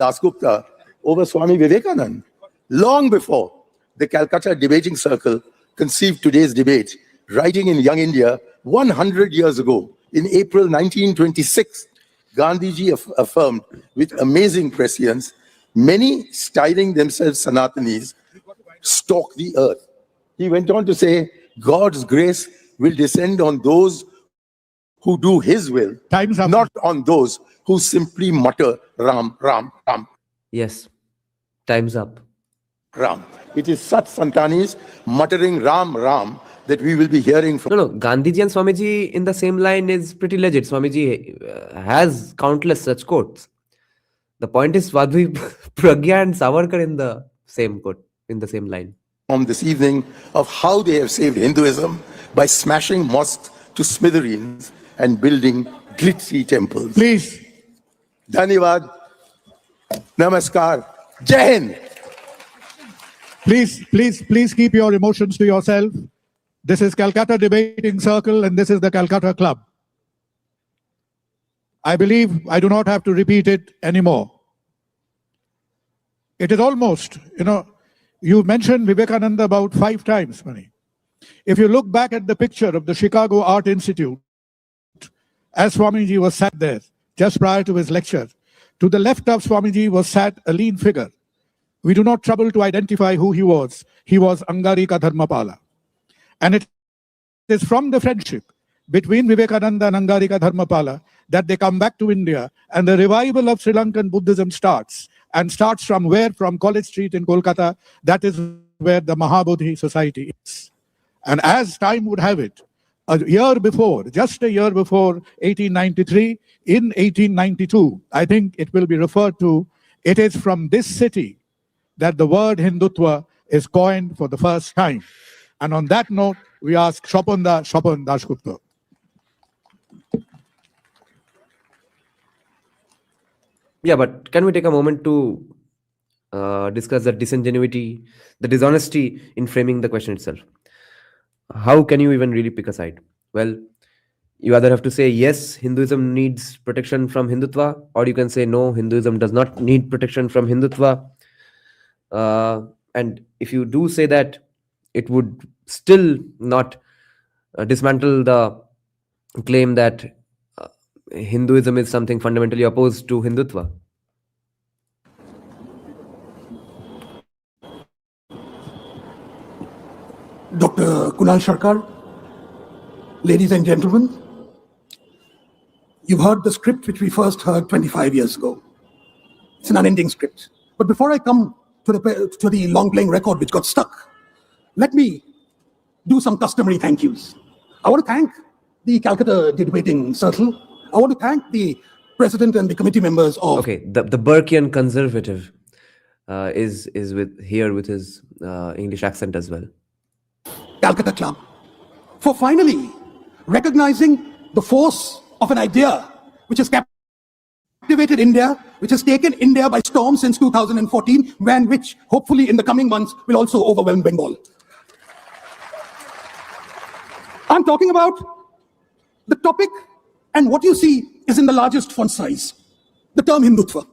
Dasgupta, over Swami Vivekanand? Long before the Calcutta Debating Circle conceived today's debate, writing in Young India 100 years ago, in April 1926, Gandhiji affirmed with amazing prescience, many styling themselves Sanatanis stalk the earth. He went on to say, God's grace will descend on those who do his will, Time's up. not on those who simply mutter Ram, Ram, Ram, Yes. Time's up. Ram. It is such Santanis muttering Ram, Ram that we will be hearing from. No, Gandhiji and Swamiji in the same line is pretty legit. Swamiji has countless such quotes. The point is Sadhvi Pragya and Savarkar in the same quote, in the same line. This evening of how they have saved Hinduism by smashing mosques to smithereens and building glitzy temples. Please, Dhanyavad, Namaskar, Jai Hind. please keep your emotions to yourself. This is Calcutta Debating Circle and this is the Calcutta Club. I believe I do not have to repeat it anymore. It is almost, you mentioned Vivekananda about 5 times, Mani. If you look back at the picture of the Chicago Art Institute, as Swamiji was sat there just prior to his lecture, to the left of Swamiji was sat a lean figure. We do not trouble to identify who he was. He was Angarika Dharmapala. And it is from the friendship between Vivekananda and Angarika Dharmapala that they come back to India and the revival of Sri Lankan Buddhism starts. And starts from where? From College Street in Kolkata. That is where the Mahabodhi Society is. And as time would have it, just a year before 1893, in 1892, I think it will be referred to, it is from this city that the word Hindutva is coined for the first time. And on that note, we ask Shopan Dasgupta. Yeah, but can we take a moment to discuss the disingenuity, the dishonesty in framing the question itself? How can you even really pick a side? Well, you either have to say, yes, Hinduism needs protection from Hindutva, or you can say, no, Hinduism does not need protection from Hindutva. And if you do say that, it would still not dismantle the claim that Hinduism is something fundamentally opposed to Hindutva. Dr. Kunal Sarkar, ladies and gentlemen, you've heard the script which we first heard 25 years ago. It's an unending script. But before I come to the long-playing record which got stuck, let me do some customary thank yous. I want to thank the Calcutta Debating Circle. I want to thank the president and the committee members of... Okay, the Burkean conservative is here with his English accent as well. Calcutta Club, for finally recognizing the force of an idea which has captivated India, which has taken India by storm since 2014, and which hopefully in the coming months will also overwhelm Bengal. I'm talking about the topic, and what you see is in the largest font size, the term Hindutva.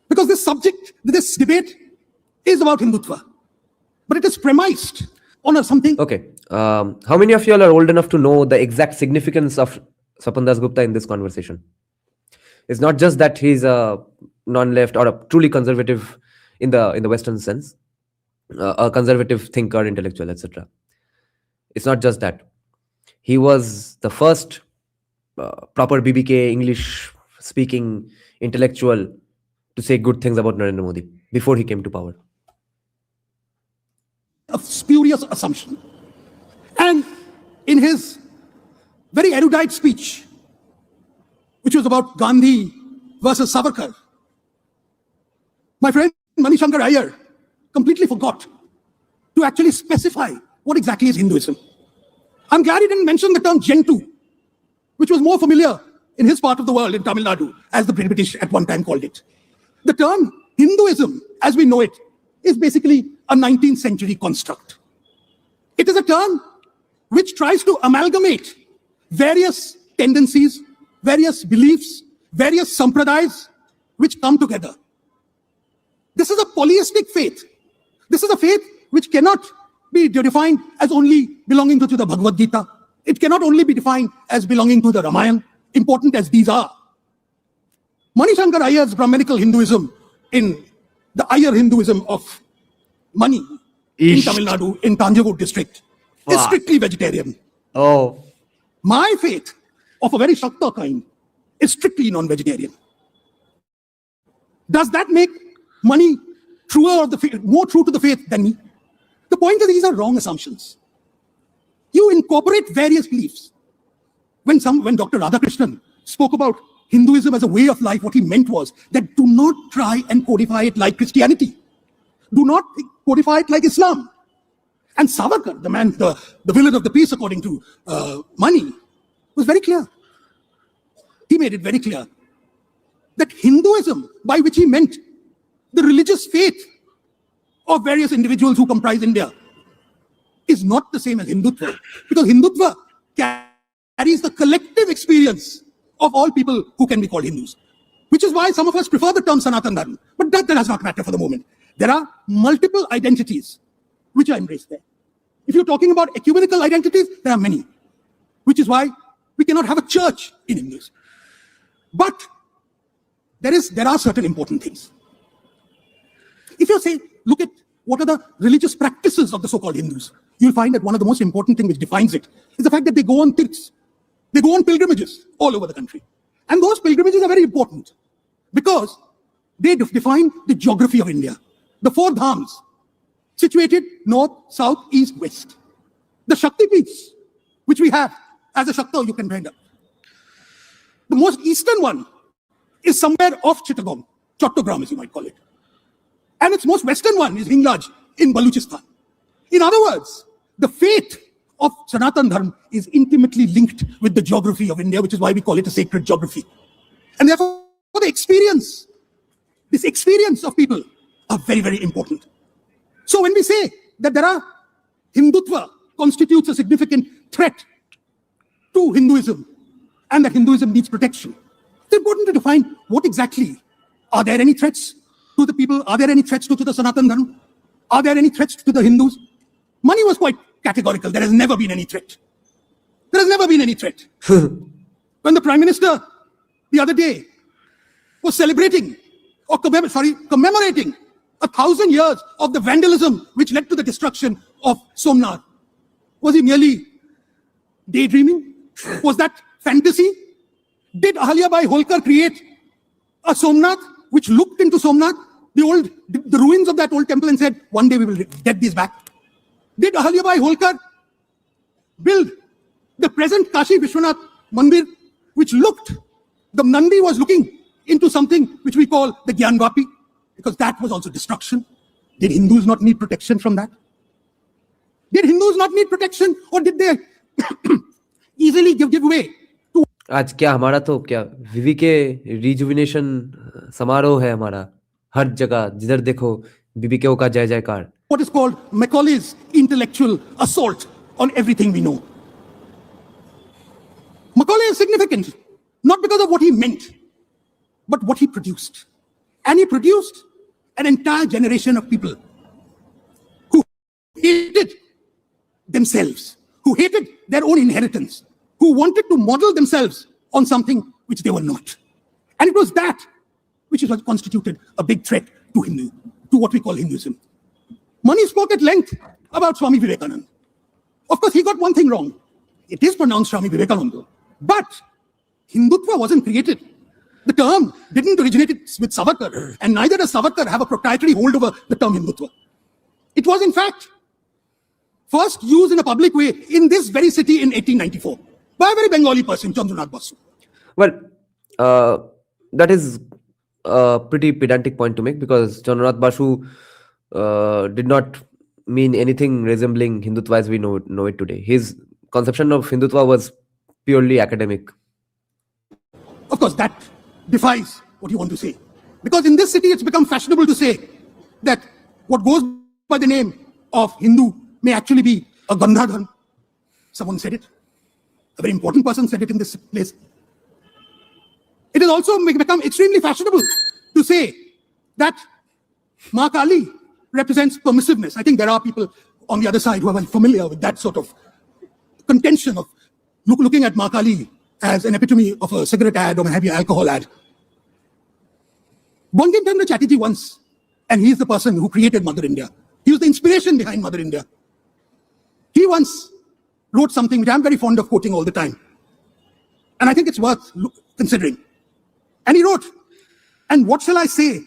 Because this subject, this debate is about Hindutva, but it is premised on something. Okay, how many of you all are old enough to know the exact significance of Swapan Dasgupta in this conversation? It's not just that he's a non-left or a truly conservative in the Western sense, a conservative thinker, intellectual, etc. It's not just that. he was the first proper BBK English speaking intellectual to say good things about Narendra Modi before he came to power. A spurious assumption. And in his very erudite speech, which was about Gandhi versus Savarkar, my friend Manishankar Iyer completely forgot to actually specify what exactly is Hinduism. I'm glad he didn't mention the term Gentoo, which was more familiar in his part of the world, in Tamil Nadu, as the British at one time called it. The term Hinduism, as we know it, is basically a 19th century construct. It is a term which tries to amalgamate various tendencies, various beliefs, various sampradayas which come together. This is a polyistic faith. This is a faith which cannot be defined as only belonging to the Bhagavad Gita. It cannot only be defined as belonging to the Ramayana, important as these are. Manishankar Iyer's Brahmanical Hinduism in the Iyer Hinduism of Mani in Tamil Nadu, in Tanjavur district, is strictly vegetarian. Oh. My faith, of a very Shakta kind, is strictly non-vegetarian. Does that make Mani truer of the faith, more true to the faith than me? The point is, these are wrong assumptions. You incorporate various beliefs. When Dr. Radhakrishnan spoke about Hinduism as a way of life, what he meant was that do not try and codify it like Christianity. Do not codify it like Islam. And Savarkar, the man, the villain of the piece, according to Mani, was very clear. He made it very clear that Hinduism, by which he meant the religious faith of various individuals who comprise India, is not the same as Hindutva. Because Hindutva carries the collective experience of all people who can be called Hindus. Which is why some of us prefer the term Sanatan Dharma. But that does not matter for the moment. There are multiple identities which are embraced there. If you're talking about ecumenical identities, there are many. Which is why we cannot have a church in Hindus. But there are certain important things. If you say, look at what are the religious practices of the so-called Hindus, you'll find that one of the most important things which defines it is the fact that they go on tirths. They go on pilgrimages all over the country. And those pilgrimages are very important because they define the geography of India. The 4 dhams, situated north, south, east, west. The Shakti peaks, which we have as a Shakta, you can find up. The most eastern one is somewhere off Chittagong, Chattogram as you might call it. And its most western one is Hinglaj in Baluchistan. In other words, the faith of Sanatan Dharma is intimately linked with the geography of India, which is why we call it a sacred geography. And therefore, this experience of people are very, very important. So when we say that Hindutva constitutes a significant threat to Hinduism and that Hinduism needs protection, it's important to define what exactly, are there any threats to the people? Are there any threats to the Sanatan Dharma? Are there any threats to the Hindus? Mani was quite categorical. There has never been any threat. There has never been any threat. When the Prime Minister the other day was celebrating or commemorating 1,000 years of the vandalism which led to the destruction of Somnath, was he merely daydreaming? Was that fantasy? Did Ahalyabai Holkar create a Somnath which looked into Somnath, the ruins of that old temple, and said, one day we will get these back? Did Ahalyabai Holkar build the present Kashi Vishwanath Mandir, which the Nandi was looking into something which we call the Gyanvapi, because that was also destruction? Did Hindus not need protection from that? Did Hindus not need protection, or did they easily give way to? आज क्या हमारा तो क्या विवी के rejuvenation समारोह है हमारा, हर जगह जिधर देखो बीबीके का जय जयकार. What is called Macaulay's intellectual assault on everything we know. Macaulay is significant, not because of what he meant, but what he produced. And he produced an entire generation of people who hated themselves, who hated their own inheritance, who wanted to model themselves on something which they were not. And it was that which is what constituted a big threat to what we call Hinduism. Mani spoke at length about Swami Vivekananda. Of course, he got one thing wrong. It is pronounced Swami Vivekananda. But Hindutva wasn't created. The term didn't originate with Savarkar, and neither does Savarkar have a proprietary hold over the term Hindutva. It was, in fact, first used in a public way in this very city in 1894 by a very Bengali person, Chandranath Basu. Well, that is a pretty pedantic point to make, because Chandranath Basu did not mean anything resembling Hindutva as we know it today. His conception of Hindutva was purely academic. Of course, that defies what you want to say. Because in this city, it's become fashionable to say that what goes by the name of Hindu may actually be a Gandhadhan. Someone said it. A very important person said it in this place. It has also become extremely fashionable to say that Ma Kali represents permissiveness. I think there are people on the other side who are very familiar with that sort of contention of looking at Ma Kali as an epitome of a cigarette ad or a heavy alcohol ad. Bankim Chandra Chatterjee once, and he is the person who created Mother India. He was the inspiration behind Mother India. He once wrote something which I'm very fond of quoting all the time. And I think it's worth considering. And he wrote, "And what shall I say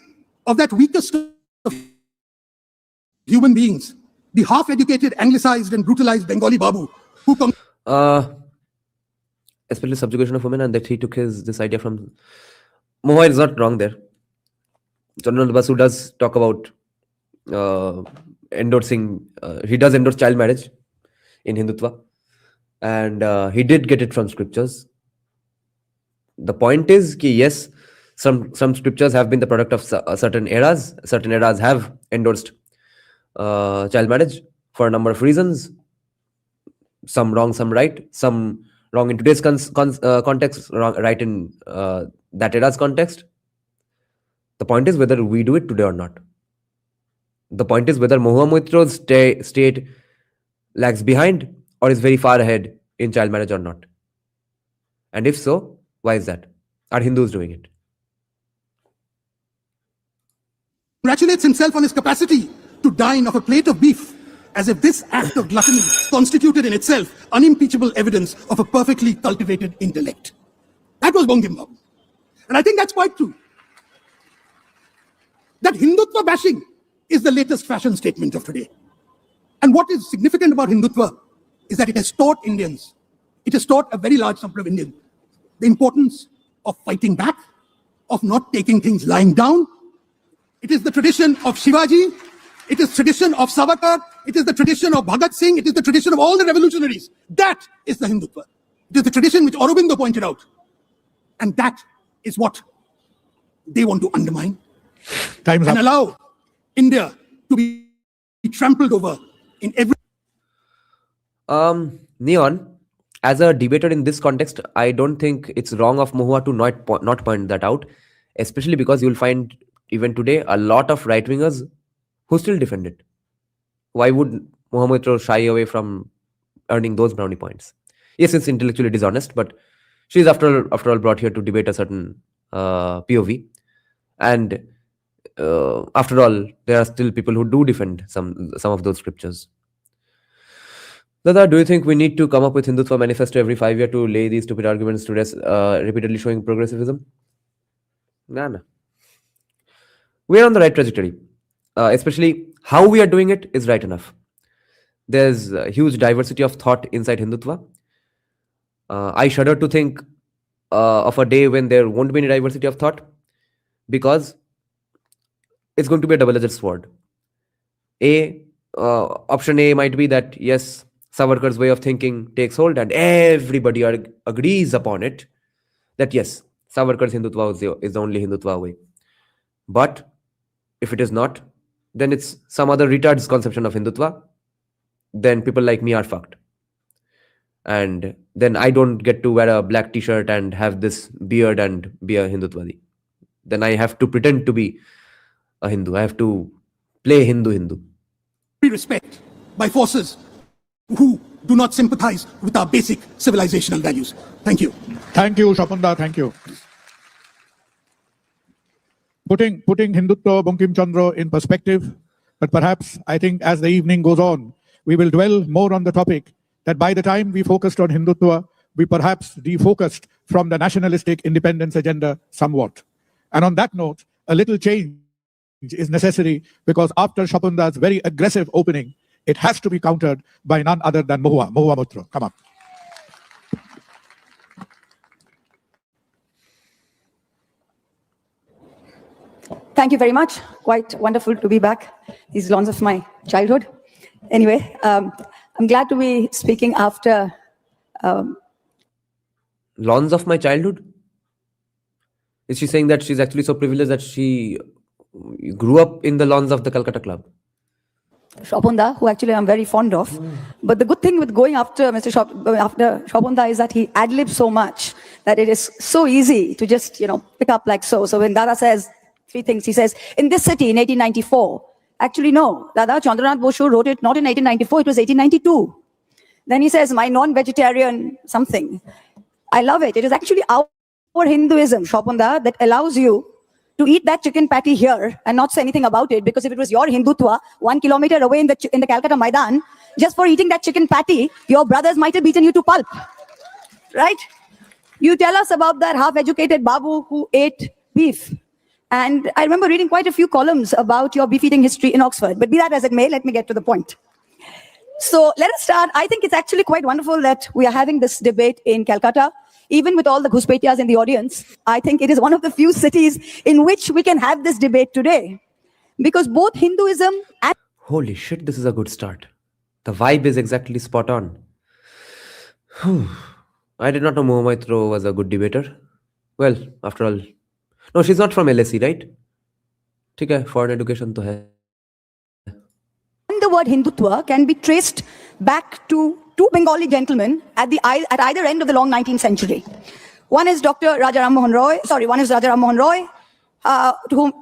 of that weakest of human beings, the half-educated, anglicized and brutalized Bengali Babu, who especially subjugation of women, and that he took this idea from... Moha is not wrong there. Chandranath Basu does talk about endorsing, he does endorse child marriage in Hindutva, and he did get it from scriptures. The point is, yes, some scriptures have been the product of certain eras. Certain eras have endorsed child marriage for a number of reasons. Some wrong, some right. Some wrong in today's context, right in that era's context. The point is whether we do it today or not. The point is whether Mahua Moitro's state lags behind or is very far ahead in child marriage or not. And if so, why is that? Are Hindus doing it? congratulates himself on his capacity to dine off a plate of beef, as if this act of gluttony constituted in itself unimpeachable evidence of a perfectly cultivated intellect. That was Bankim Babu. And I think that's quite true. That Hindutva bashing is the latest fashion statement of today. And what is significant about Hindutva is that it has taught Indians, it has taught a very large number of Indians, the importance of fighting back, of not taking things lying down. It is the tradition of Shivaji, it is tradition of Savarkar, it is the tradition of Bhagat Singh, it is the tradition of all the revolutionaries. That is the Hindutva. It is the tradition which Aurobindo pointed out. And that is what they want to undermine. Time's and up. Allow India to be trampled over in every... Neon, as a debater in this context, I don't think it's wrong of Mahua to not point that out, especially because you'll find even today a lot of right-wingers who still defend it. Why would Mahua Moitra shy away from earning those brownie points? Yes, it's intellectually dishonest, but she's after all brought here to debate a certain POV. And after all, there are still people who do defend some of those scriptures. Dada, do you think we need to come up with Hindutva manifesto every 5 years to lay these stupid arguments to rest, repeatedly showing progressivism? Nah. We are on the right trajectory. Especially how we are doing it is right enough. There's a huge diversity of thought inside Hindutva. I shudder to think of a day when there won't be any diversity of thought, because it's going to be a double-edged sword. Option A might be that, yes, Savarkar's way of thinking takes hold and everybody agrees upon it, that yes, Savarkar's Hindutva is the only Hindutva way. But if it is not, then it's some other retard's conception of Hindutva. Then people like me are fucked. And then I don't get to wear a black t-shirt and have this beard and be a Hindutvadi. Then I have to pretend to be a Hindu. I have to play Hindu. respect by forces who do not sympathize with our basic civilizational values. Thank you. Thank you, Shapanda. Thank you. Putting Hindutva, Bankim Chandra in perspective, but perhaps I think as the evening goes on, we will dwell more on the topic that by the time we focused on Hindutva, we perhaps defocused from the nationalistic independence agenda somewhat. And on that note, a little change is necessary because after Shapunda's very aggressive opening, it has to be countered by none other than Mahua Mutro. Come on. Thank you very much. Quite wonderful to be back. These lawns of my childhood. Anyway, I'm glad to be speaking after. Lawns of my childhood? Is she saying that she's actually so privileged that she grew up in the lawns of the Calcutta Club? Shopunda, who actually I'm very fond of. But the good thing with going after after Shopunda is that he ad-libs so much that it is so easy to just, pick up like so. So when Dada says three things, he says, in this city in 1894, actually no, Dada Chandranath Boshu wrote it not in 1894, it was 1892. Then he says, my non-vegetarian something. I love it. It is actually our Hinduism, Shopunda, that allows you to eat that chicken patty here and not say anything about it, because if it was your Hindutva 1 kilometer away in the Calcutta Maidan, just for eating that chicken patty, your brothers might have beaten you to pulp, right? You tell us about that half-educated Babu who ate beef. And I remember reading quite a few columns about your beef-eating history in Oxford, but be that as it may, let me get to the point. So let us start. I think it's actually quite wonderful that we are having this debate in Calcutta. Even with all the Ghuspetias in the audience, I think it is one of the few cities in which we can have this debate today. Because both Hinduism and... Holy shit, this is a good start. The vibe is exactly spot on. Whew. I did not know Moham Maitro was a good debater. Well, after all... No, she's not from LSE, right? ठीक है, foreign education तो है. And the word Hindutva can be traced back to two Bengali gentlemen at either end of the long 19th century. One is Raja Ram Mohan Roy, to whom,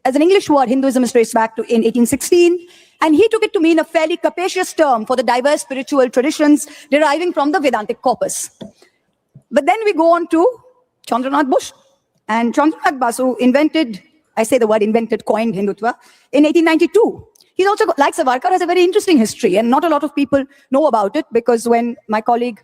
as an English word, Hinduism is traced back to in 1816, and he took it to mean a fairly capacious term for the diverse spiritual traditions deriving from the Vedantic corpus. But then we go on to Chandranath Bose, and Chandranath Basu invented, coined Hindutva in 1892. He's also, like Savarkar, has a very interesting history, and not a lot of people know about it, because when my colleague,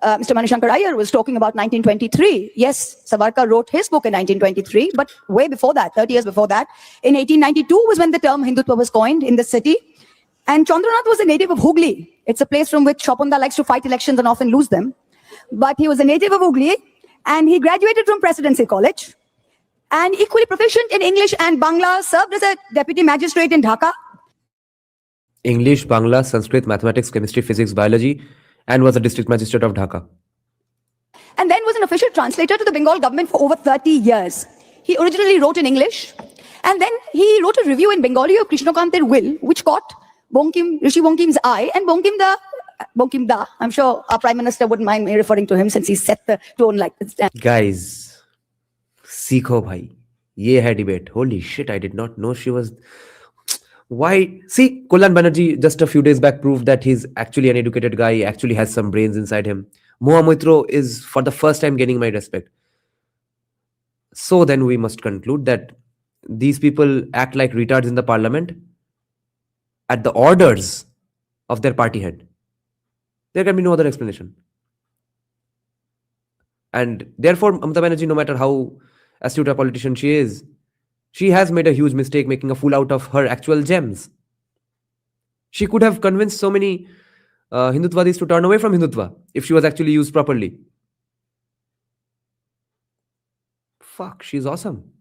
Mr. Manishankar Iyer, was talking about 1923, yes, Savarkar wrote his book in 1923, but way before that, 30 years before that, in 1892 was when the term Hindutva was coined in the city. And Chandranath was a native of Hooghly. It's a place from which Shopunda likes to fight elections and often lose them. But he was a native of Hooghly, and he graduated from Presidency College, and equally proficient in English and Bangla, served as a deputy magistrate in Dhaka. English, Bangla, Sanskrit, mathematics, chemistry, physics, biology, and was a district magistrate of Dhaka. And then was an official translator to the Bengal government for over 30 years. He originally wrote in English, and then he wrote a review in Bengali of Krishnakanter Will, which caught Rishi Bonkim's eye, and Bonkim Da, I'm sure our Prime Minister wouldn't mind me referring to him since he set the tone like this. Guys, Sikho bhai, ye hai debate. Holy shit, I did not know she was... Why? See, Kullan Banerjee just a few days back proved that he's actually an educated guy, he actually has some brains inside him. Moham Maitro is for the first time gaining my respect. So then we must conclude that these people act like retards in the parliament at the orders of their party head. There can be no other explanation. And therefore, Mamata Banerjee, no matter how astute a politician she is, she has made a huge mistake making a fool out of her actual gems. She could have convinced so many Hindutvadis to turn away from Hindutva if she was actually used properly. Fuck, she's awesome.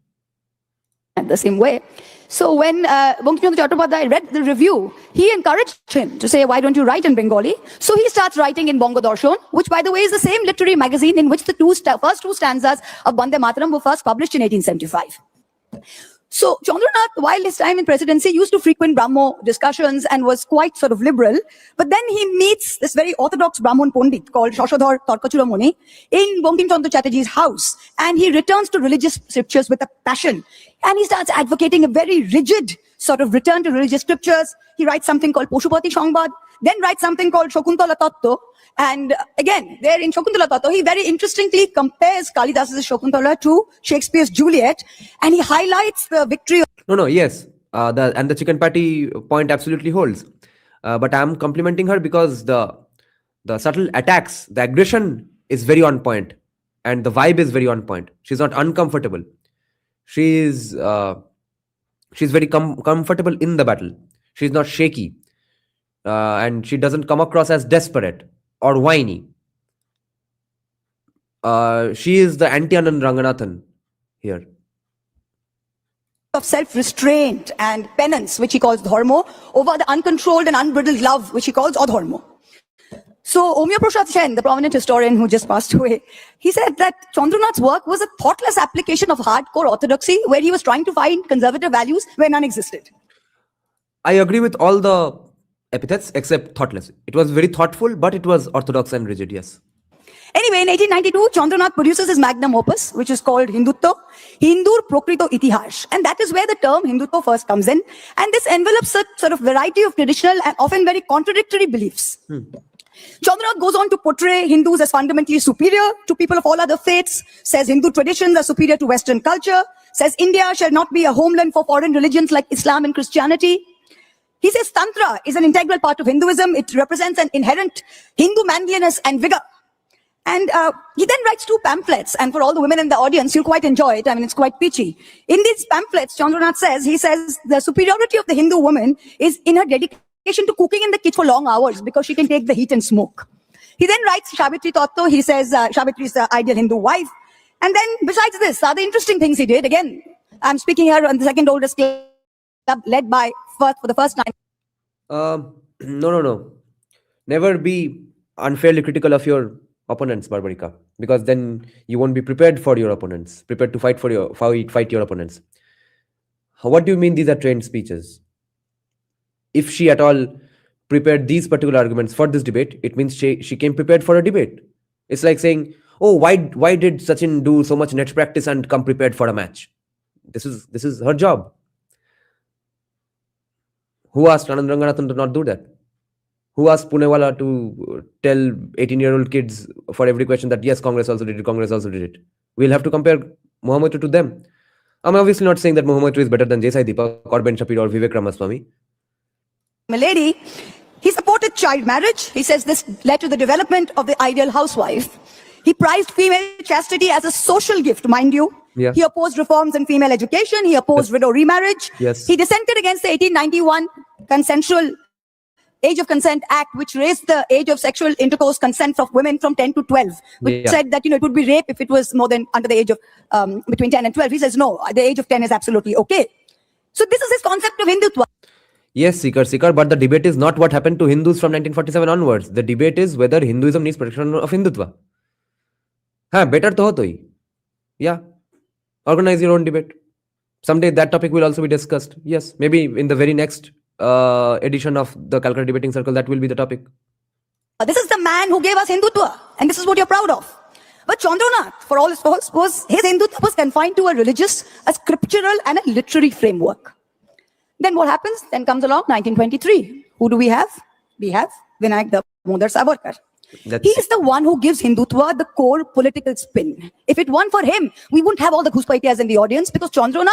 The same way. So when Bankim Chandra Chattopadhyay read the review, he encouraged him to say, why don't you write in Bengali? So he starts writing in Bongo Darshan, which, by the way, is the same literary magazine in which the first two stanzas of Bande Mataram were first published in 1875. So Chandranath, while his time in presidency, used to frequent Brahmo discussions and was quite sort of liberal. But then he meets this very orthodox Brahmin Pundit called Shashodhar Tarkachura Muni in Bankim Chandra Chatterjee's house. And he returns to religious scriptures with a passion. And he starts advocating a very rigid sort of return to religious scriptures. He writes something called Poshupati Sangbad, then writes something called Shakuntala Tattva. And again, there in Shakuntala Tattva, he very interestingly compares Kalidas's Shakuntala to Shakespeare's Juliet, and he highlights the victory. Yes. The chicken patty point absolutely holds. But I'm complimenting her because the The subtle attacks, the aggression is very on point, and the vibe is very on point. She's not uncomfortable. She's very comfortable in the battle. She's not shaky, and she doesn't come across as desperate or whiny. She is the anti-Anand Ranganathan here. Of self-restraint and penance, which he calls dharma, over the uncontrolled and unbridled love, which he calls adharma. So Omya Prasad Sen, the prominent historian who just passed away, he said that Chandranath's work was a thoughtless application of hardcore orthodoxy, where he was trying to find conservative values where none existed. I agree with all the epithets except thoughtless. It was very thoughtful, but it was orthodox and rigid, yes. Anyway, in 1892, Chandranath produces his magnum opus, which is called Hindutva, Hindur Prokrito Itihash. And that is where the term Hindutva first comes in. And this envelops a sort of variety of traditional and often very contradictory beliefs. Chandranath goes on to portray Hindus as fundamentally superior to people of all other faiths, says Hindu traditions are superior to Western culture, says India shall not be a homeland for foreign religions like Islam and Christianity. He says Tantra is an integral part of Hinduism. It represents an inherent Hindu manliness and vigor. And he then writes 2 pamphlets, and for all the women in the audience, you'll quite enjoy it. I mean, it's quite peachy. In these pamphlets, Chandranath says, he says the superiority of the Hindu woman is in her dedication to cooking in the kitchen for long hours because she can take the heat and smoke. He then writes Savitri Tattva. He says Savitri is the ideal Hindu wife. And then besides this, are the interesting things he did. Again, I'm speaking here on the second oldest club led by for the first time. No. Never be unfairly critical of your opponents, Barbarica, because then you won't be prepared for your opponents, prepared to fight your opponents. What do you mean these are trained speeches? If she at all prepared these particular arguments for this debate, it means she came prepared for a debate. It's like saying, oh, why did Sachin do so much net practice and come prepared for a match? This is her job. Who asked Anand Ranganathan to not do that? Who asked Punewala to tell 18-year-old kids for every question that yes, Congress also did it. We'll have to compare Mohammed to them. I'm obviously not saying that Mohammed is better than Desai Deepak or Ben Shapiro or Vivek Ramaswamy. Milady, he supported child marriage. He says this led to the development of the ideal housewife. He prized female chastity as a social gift, mind you. Yeah. He opposed reforms in female education. He opposed widow remarriage. Yes. He dissented against the 1891 Consensual Age of Consent Act, which raised the age of sexual intercourse consent of women from 10 to 12, which said that, it would be rape if it was more than under the age of between 10 and 12. He says, no, the age of 10 is absolutely okay. So this is his concept of Hindutva. Yes, seeker, but the debate is not what happened to Hindus from 1947 onwards. The debate is whether Hinduism needs protection of Hindutva. Better to ho tohi. Yeah. Organize your own debate. Someday that topic will also be discussed. Yes, maybe in the very next edition of the Calcutta Debating Circle, that will be the topic. This is the man who gave us Hindutva, and this is what you're proud of. But Chandranath, for all his faults, his Hindutva was confined to a religious, a scriptural, and a literary framework. Then what happens? Then comes along 1923. Who do we have? We have Vinayak Damodar Savarkar. He is the one who gives Hindutva the core political spin. If it weren't for him, we wouldn't have all the Ghuspaityas in the audience, because Chandranath...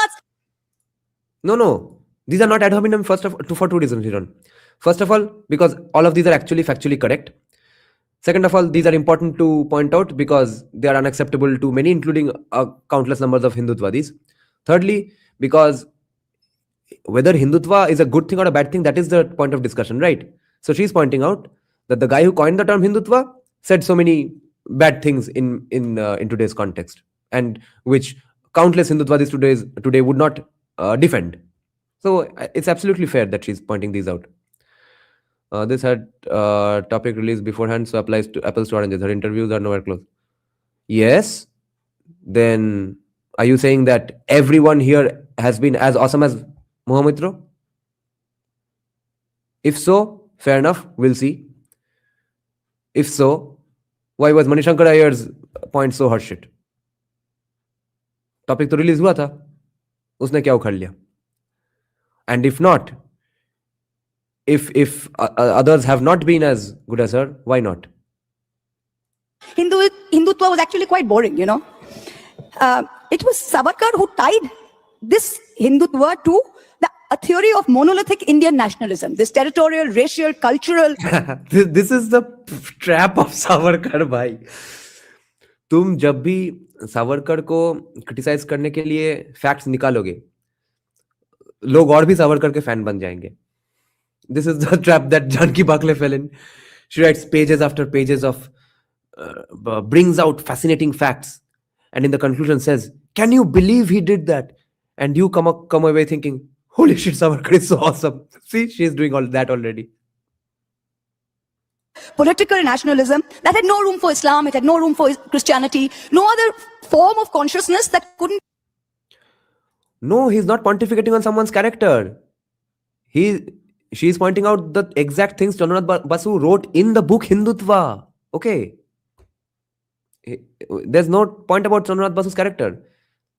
No. These are not ad hominem for 2 reasons, Hiran. First of all, because all of these are actually factually correct. Second of all, these are important to point out because they are unacceptable to many, including countless numbers of Hindutvadis. Thirdly, because whether Hindutva is a good thing or a bad thing, that is the point of discussion, right? So she's pointing out that the guy who coined the term Hindutva said so many bad things in today's context, and which countless Hindutvadis today would not defend. So it's absolutely fair that she's pointing these out. This had topic released beforehand, so applies to apples to oranges. Her interviews are nowhere close. Yes. Then are you saying that everyone here has been as awesome as Mohamedro? If so, fair enough. We'll see. If so, why was Manishankar Iyer's point so horseshit? Topic to release hua tha. Usne kya ukhad liya? And if not, if others have not been as good as her, why not? Hindutva was actually quite boring, It was Savarkar who tied this Hindutva to the a theory of monolithic Indian nationalism, this territorial, racial, cultural. this is the trap of Savarkar भाई. तुम जब भी सावरकर को criticise करने के लिए facts निकालोगे, लोग और भी सावरकर के फैन बन जाएंगे. This is the trap that Janki Bakle fell in. She writes pages after pages of brings out fascinating facts, and in the conclusion says, "Can you believe he did that?" And you come away thinking, "Holy shit, Savarkar is so awesome." See, she is doing all that already. Political nationalism that had no room for Islam, it had no room for Christianity, no other form of consciousness that couldn't. No, he's not pontificating on someone's character. She is pointing out the exact things Chandranath Basu wrote in the book Hindutva. Okay. There's no point about Chandranath Basu's character.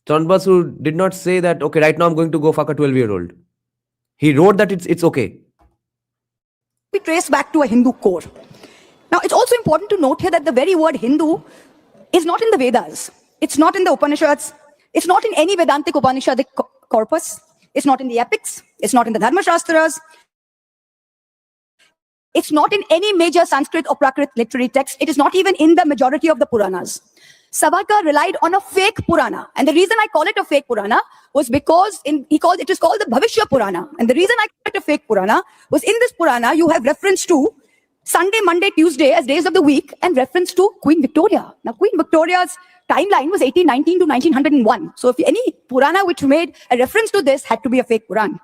Chandranath Basu did not say that, okay, right now I'm going to go fuck a 12-year-old. He wrote that it's okay. Be traced back to a Hindu core. Now, it's also important to note here that the very word Hindu is not in the Vedas. It's not in the Upanishads. It's not in any Vedantic Upanishadic corpus. It's not in the epics. It's not in the Dharma Shastras. It's not in any major Sanskrit or Prakrit literary text. It is not even in the majority of the Puranas. Savarkar relied on a fake Purana. And the reason I call it a fake Purana was because it is called the Bhavishya Purana. And the reason I call it a fake Purana was in this Purana, you have reference to Sunday, Monday, Tuesday as days of the week and reference to Queen Victoria. Now, Queen Victoria's timeline was 1819 to 1901. So if any Purana which made a reference to this had to be a fake Puran.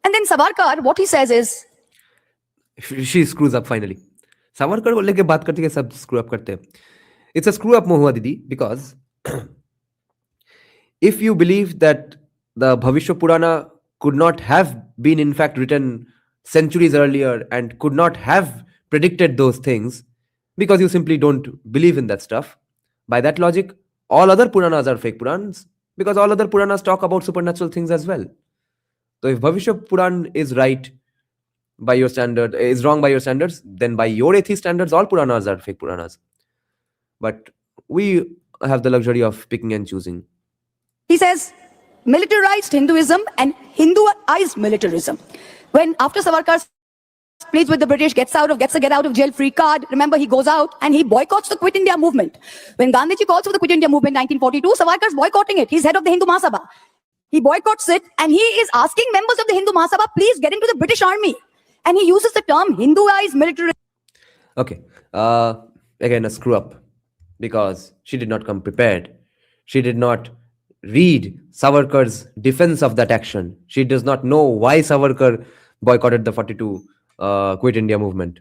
And then Savarkar, what he says is, she screws up finally. Savarkar को लेके बात करते हैं सब screw up करते हैं. It's a screw up Mohua Didi, because if you believe that the Bhavishya Purana could not have been in fact written centuries earlier and could not have predicted those things because you simply don't believe in that stuff, by that logic, all other Puranas are fake Purans because all other Puranas talk about supernatural things as well. So if Bhavishya Puran is right by your standard, is wrong by your standards, then by your atheist standards, all Puranas are fake Puranas. But we have the luxury of picking and choosing. he says, militarized Hinduism and Hinduized militarism. When after Savarkar pleads with the British, gets a get out of jail free card, remember he goes out and he boycotts the Quit India movement. When Gandhiji calls for the Quit India movement in 1942, Savarkar's boycotting it. He's head of the Hindu Mahasabha. He boycotts it and he is asking members of the Hindu Mahasabha, please get into the British army. And he uses the term Hinduized militarism. Okay. Again, a screw up, because she did not come prepared. She did not read Savarkar's defense of that action. She does not know why Savarkar boycotted the 42 Quit India movement.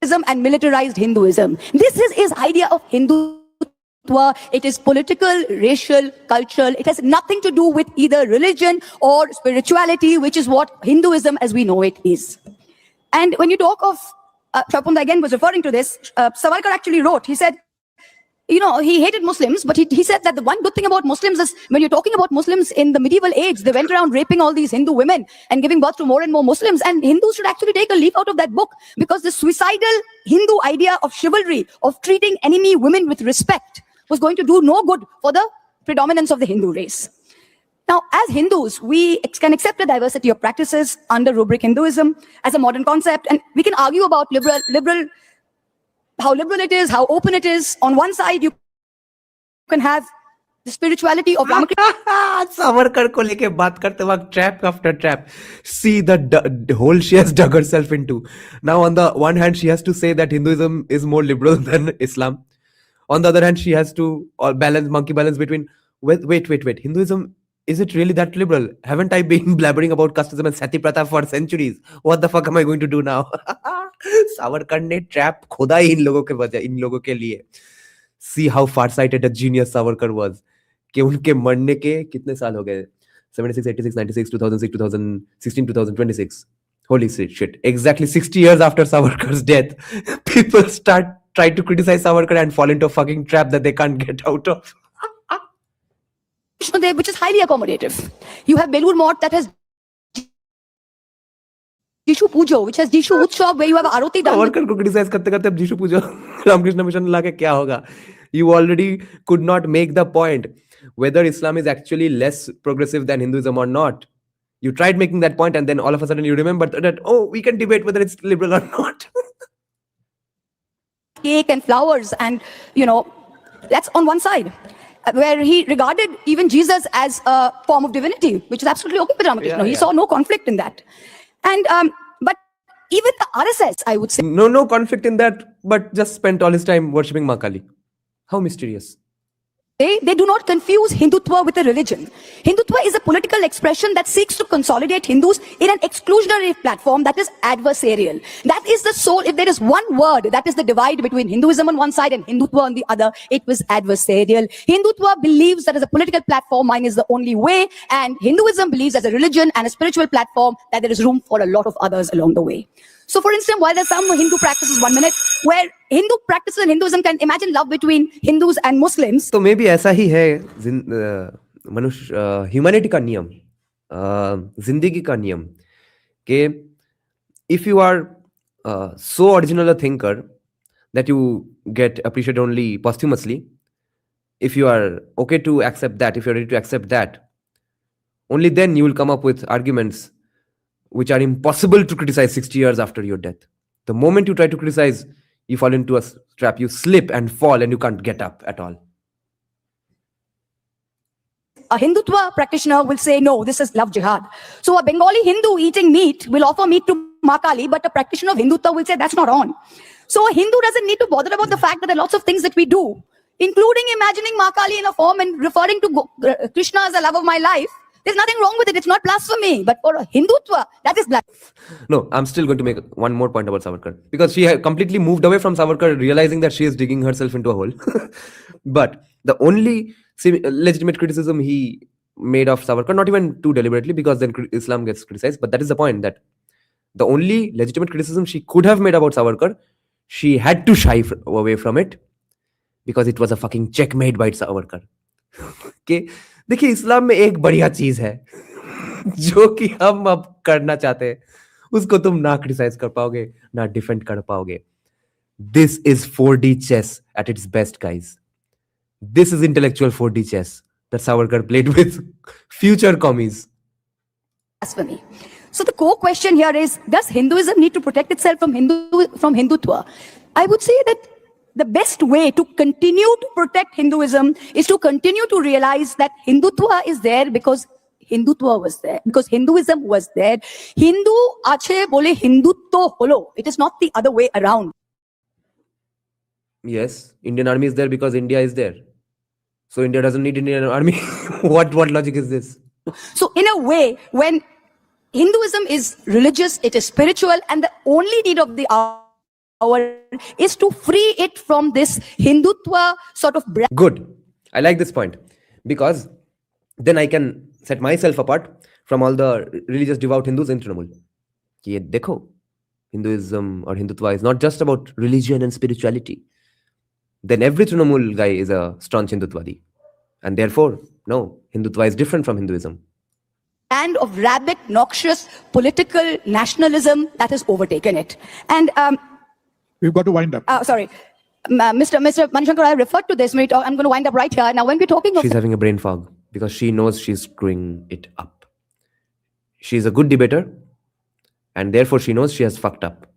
And militarized Hinduism. This is his idea of Hindutva. It is political, racial, cultural. It has nothing to do with either religion or spirituality, which is what Hinduism as we know it is. And when you talk of, Chapunda again was referring to this, Savarkar actually wrote, he said, you know, he hated Muslims, but he said that the one good thing about Muslims is when you're talking about Muslims in the medieval age, they went around raping all these Hindu women and giving birth to more and more Muslims. And Hindus should actually take a leaf out of that book, because the suicidal Hindu idea of chivalry, of treating enemy women with respect, was going to do no good for the predominance of the Hindu race. Now, as Hindus, we can accept the diversity of practices under rubric Hinduism as a modern concept, and we can argue about how liberal it is, how open it is. On one side, you can have the spirituality of Ramakrishna. Savarkar ko leke baat karte waqt trap after trap. See the hole she has dug herself into. Now, on the one hand, she has to say that Hinduism is more liberal than Islam. On the other hand, she has to monkey balance between, wait. Hinduism, is it really that liberal? Haven't I been blabbering about casteism and Sati Pratha for centuries? What the fuck am I going to do now? Savarkar ne trap khoda hi in logo ke liye. See how far-sighted a genius Savarkar was. कि उनके मरने के कितने साल हो गए? 76, 86, 96, 2006, 2016, 2026. Holy shit. Exactly 60 years after Savarkar's death, people start trying to criticize Savarkar and fall into a fucking trap that they can't get out of. Which is highly accommodative. You have Belur Mott that has Jishu Pujo, which has Jishu Utsav, where you have Aroti done. Savarkar को criticize करते करते अब Jishu Pujo Ramakrishna mission लाके क्या होगा? You already could not make the point whether Islam is actually less progressive than Hinduism or not. You tried making that point, and then all of a sudden you remember that, oh, we can debate whether it's liberal or not. Cake and flowers, and that's on one side, where he regarded even Jesus as a form of divinity, which is absolutely okay with Ramakrishna. He saw no conflict in that. And but even the RSS, I would say, No conflict in that, but just spent all his time worshipping Ma Kali. How mysterious. they do not confuse Hindutva with a religion. Hindutva is a political expression that seeks to consolidate Hindus in an exclusionary platform that is adversarial. That is the soul. If there is one word that is the divide between Hinduism on one side and Hindutva on the other, it was adversarial. Hindutva believes that as a political platform, mine is the only way, and Hinduism believes as a religion and a spiritual platform that there is room for a lot of others along the way. So, for instance, while there's some Hindu practices, 1 minute, where Hindu practices in Hinduism can imagine love between Hindus and Muslims. तो may be ऐसा ही है मनुष्य humanity का नियम, जिंदगी का नियम कि if you are so original a thinker that you get appreciated only posthumously, if you are okay to accept that, if you're ready to accept that, only then you will come up with arguments which are impossible to criticize 60 years after your death. The moment you try to criticize, you fall into a trap, you slip and fall and you can't get up at all. A Hindutva practitioner will say, no, this is love jihad. So a Bengali Hindu eating meat will offer meat to Ma Kali, but a practitioner of Hindutva will say that's not on. So a Hindu doesn't need to bother about the fact that there are lots of things that we do, including imagining Ma Kali in a form and referring to Krishna as the love of my life. There's nothing wrong with it. It's not blasphemy. But for a Hindutva, that is blasphemy. No, I'm still going to make one more point about Savarkar, because she had completely moved away from Savarkar, realizing that she is digging herself into a hole. But the only legitimate criticism he made of Savarkar, not even too deliberately, because then Islam gets criticized, but that is the point, that the only legitimate criticism she could have made about Savarkar, she had to shy away from it because it was a fucking checkmate by Savarkar. Okay? देखिए, इस्लाम में एक बढ़िया चीज है जो कि हम अब करना चाहते हैं, उसको तुम ना क्रिटिसाइज कर पाओगे, ना डिफेंड कर पाओगे. This is 4D chess at its best, guys. This is intellectual 4D chess that Savarkar played with future commies. Blasphemy. So the core question here is, does Hinduism need to protect itself from Hindutva? I would say that the best way to continue to protect Hinduism is to continue to realize that Hindutva is there because Hindutva was there, because Hinduism was there. Hindu ache bole Hindutva holo. It is not the other way around. Yes, Indian army is there because India is there. So India doesn't need Indian army. What logic is this? So in a way, when Hinduism is religious, it is spiritual, and the only need of the hour is to free it from this Hindutva sort of brand. Good. I like this point, because then I can set myself apart from all the religious devout Hindus in Trinamool. Ki ye dekho, Hinduism or Hindutva is not just about religion and spirituality. Then every Trinamool guy is a staunch Hindutvadi. And therefore, no, Hindutva is different from Hinduism. And of rabid, noxious political nationalism that has overtaken it. And We've got to wind up. sorry, Mr. Manishankar, I referred to this. I'm going to wind up right here. Now, when we're talking of She's having a brain fog because she knows she's screwing it up. She's a good debater, and therefore she knows she has fucked up.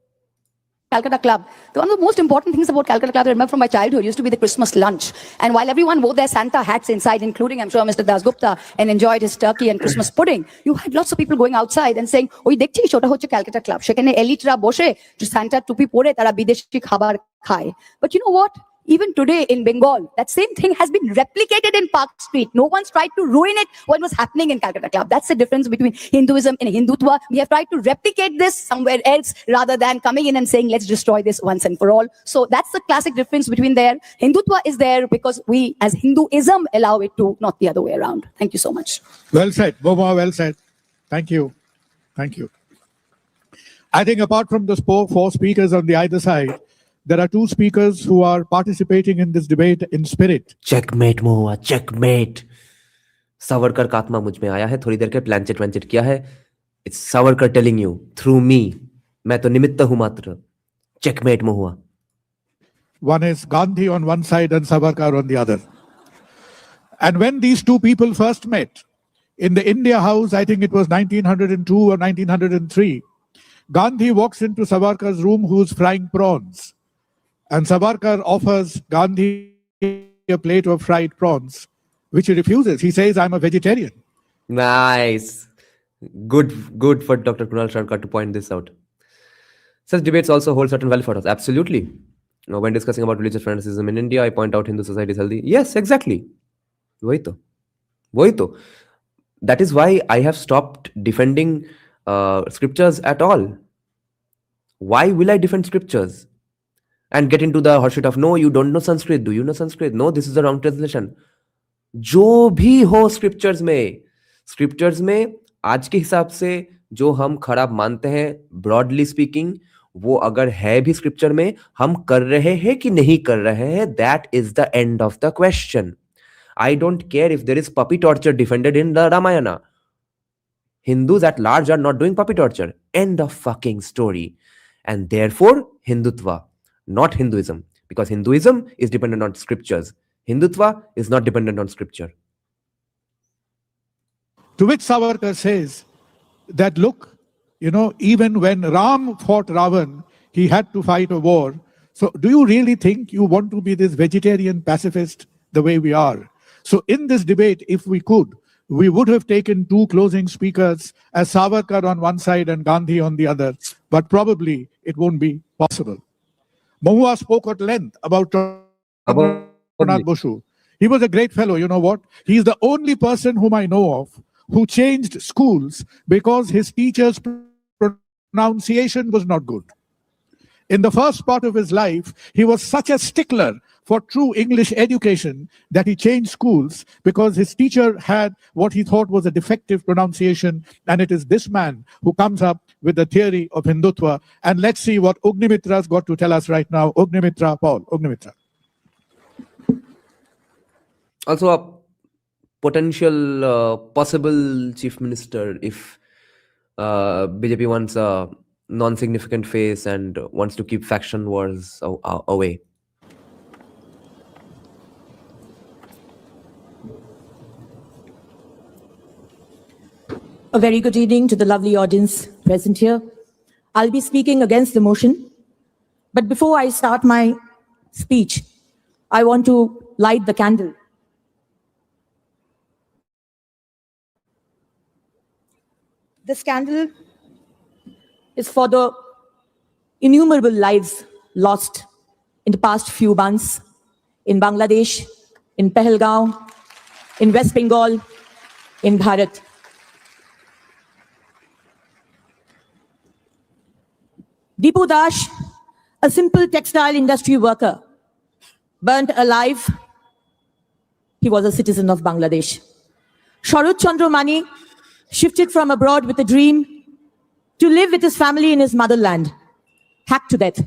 Calcutta Club. One of the most important things about Calcutta Club I remember from my childhood used to be the Christmas lunch. And while everyone wore their Santa hats inside, including, I'm sure, Mr. Dasgupta, and enjoyed his turkey and Christmas pudding, you had lots of people going outside and saying, "Oi, dekhchi chota hocche Calcutta Club. Shekhane elitera boshe Santa tupi pore tara bideshi khabar khaye." But you know what? Even today in Bengal, that same thing has been replicated in Park Street. No one's tried to ruin it, what was happening in Calcutta Club. That's the difference between Hinduism and Hindutva. We have tried to replicate this somewhere else rather than coming in and saying, let's destroy this once and for all. So that's the classic difference between there. Hindutva is there because we as Hinduism allow it to, not the other way around. Thank you so much. Well said, Boma, well said. Thank you. Thank you. I think apart from the four speakers on the either side, there are two speakers who are participating in this debate in spirit. Checkmate Mohua, checkmate. Savarkar का आत्मा मुझ में आया है, थोड़ी देर के planchette वैंचेट किया है. It's Savarkar telling you through me. मैं तो निमित्त हूँ मात्र. Checkmate Mohua. One is Gandhi on one side and Savarkar on the other. And when these two people first met, in the India House, I think it was 1902 or 1903, Gandhi walks into Savarkar's room who's frying prawns. And Savarkar offers Gandhi a plate of fried prawns, which he refuses. He says, I'm a vegetarian. Nice. Good for Dr. Kunal Sharkar to point this out. Such debates also hold certain value for us. Absolutely. You know, when discussing about religious fanaticism in India, I point out Hindu society is healthy. Yes, exactly. Wahi to. That is why I have stopped defending scriptures at all. Why will I defend scriptures and get into the hot shit of, no, you don't know Sanskrit. Do you know Sanskrit? No, this is the wrong translation. जो भी हो scriptures में आज के हिसाब से जो हम खराब मानते हैं, ब्रॉडली स्पीकिंग, वो अगर है भी स्क्रिप्चर में, हम कर रहे हैं कि नहीं कर रहे हैं, that is the end of the question. I don't care if there is puppy torture defended in the Ramayana. Hindus at large are not doing puppy torture. End of fucking story. And therefore, Hindutva, not Hinduism. Because Hinduism is dependent on scriptures. Hindutva is not dependent on scripture. To which Savarkar says that, look, you know, even when Ram fought Ravan, he had to fight a war. So do you really think you want to be this vegetarian pacifist the way we are? So in this debate, if we could, we would have taken two closing speakers as Savarkar on one side and Gandhi on the other, but probably it won't be possible. Mahua spoke at length about Ranganathan Boshu. He was a great fellow, you know what? He's the only person whom I know of who changed schools because his teacher's pronunciation was not good. In the first part of his life, he was such a stickler for true English education that he changed schools because his teacher had what he thought was a defective pronunciation. And it is this man who comes up with the theory of Hindutva. And let's see what Ognimitra's got to tell us right now. Ognimitra, Paul. Ognimitra. Also a potential possible chief minister if BJP wants a non-significant face and wants to keep faction wars away. A very good evening to the lovely audience present here. I'll be speaking against the motion. But before I start my speech, I want to light the candle. This candle is for the innumerable lives lost in the past few months in Bangladesh, in Pahalgaon, in West Bengal, in Bharat. Deepu Dash, a simple textile industry worker, burnt alive. He was a citizen of Bangladesh. Sharad Chandra Mani shifted from abroad with a dream to live with his family in his motherland, hacked to death.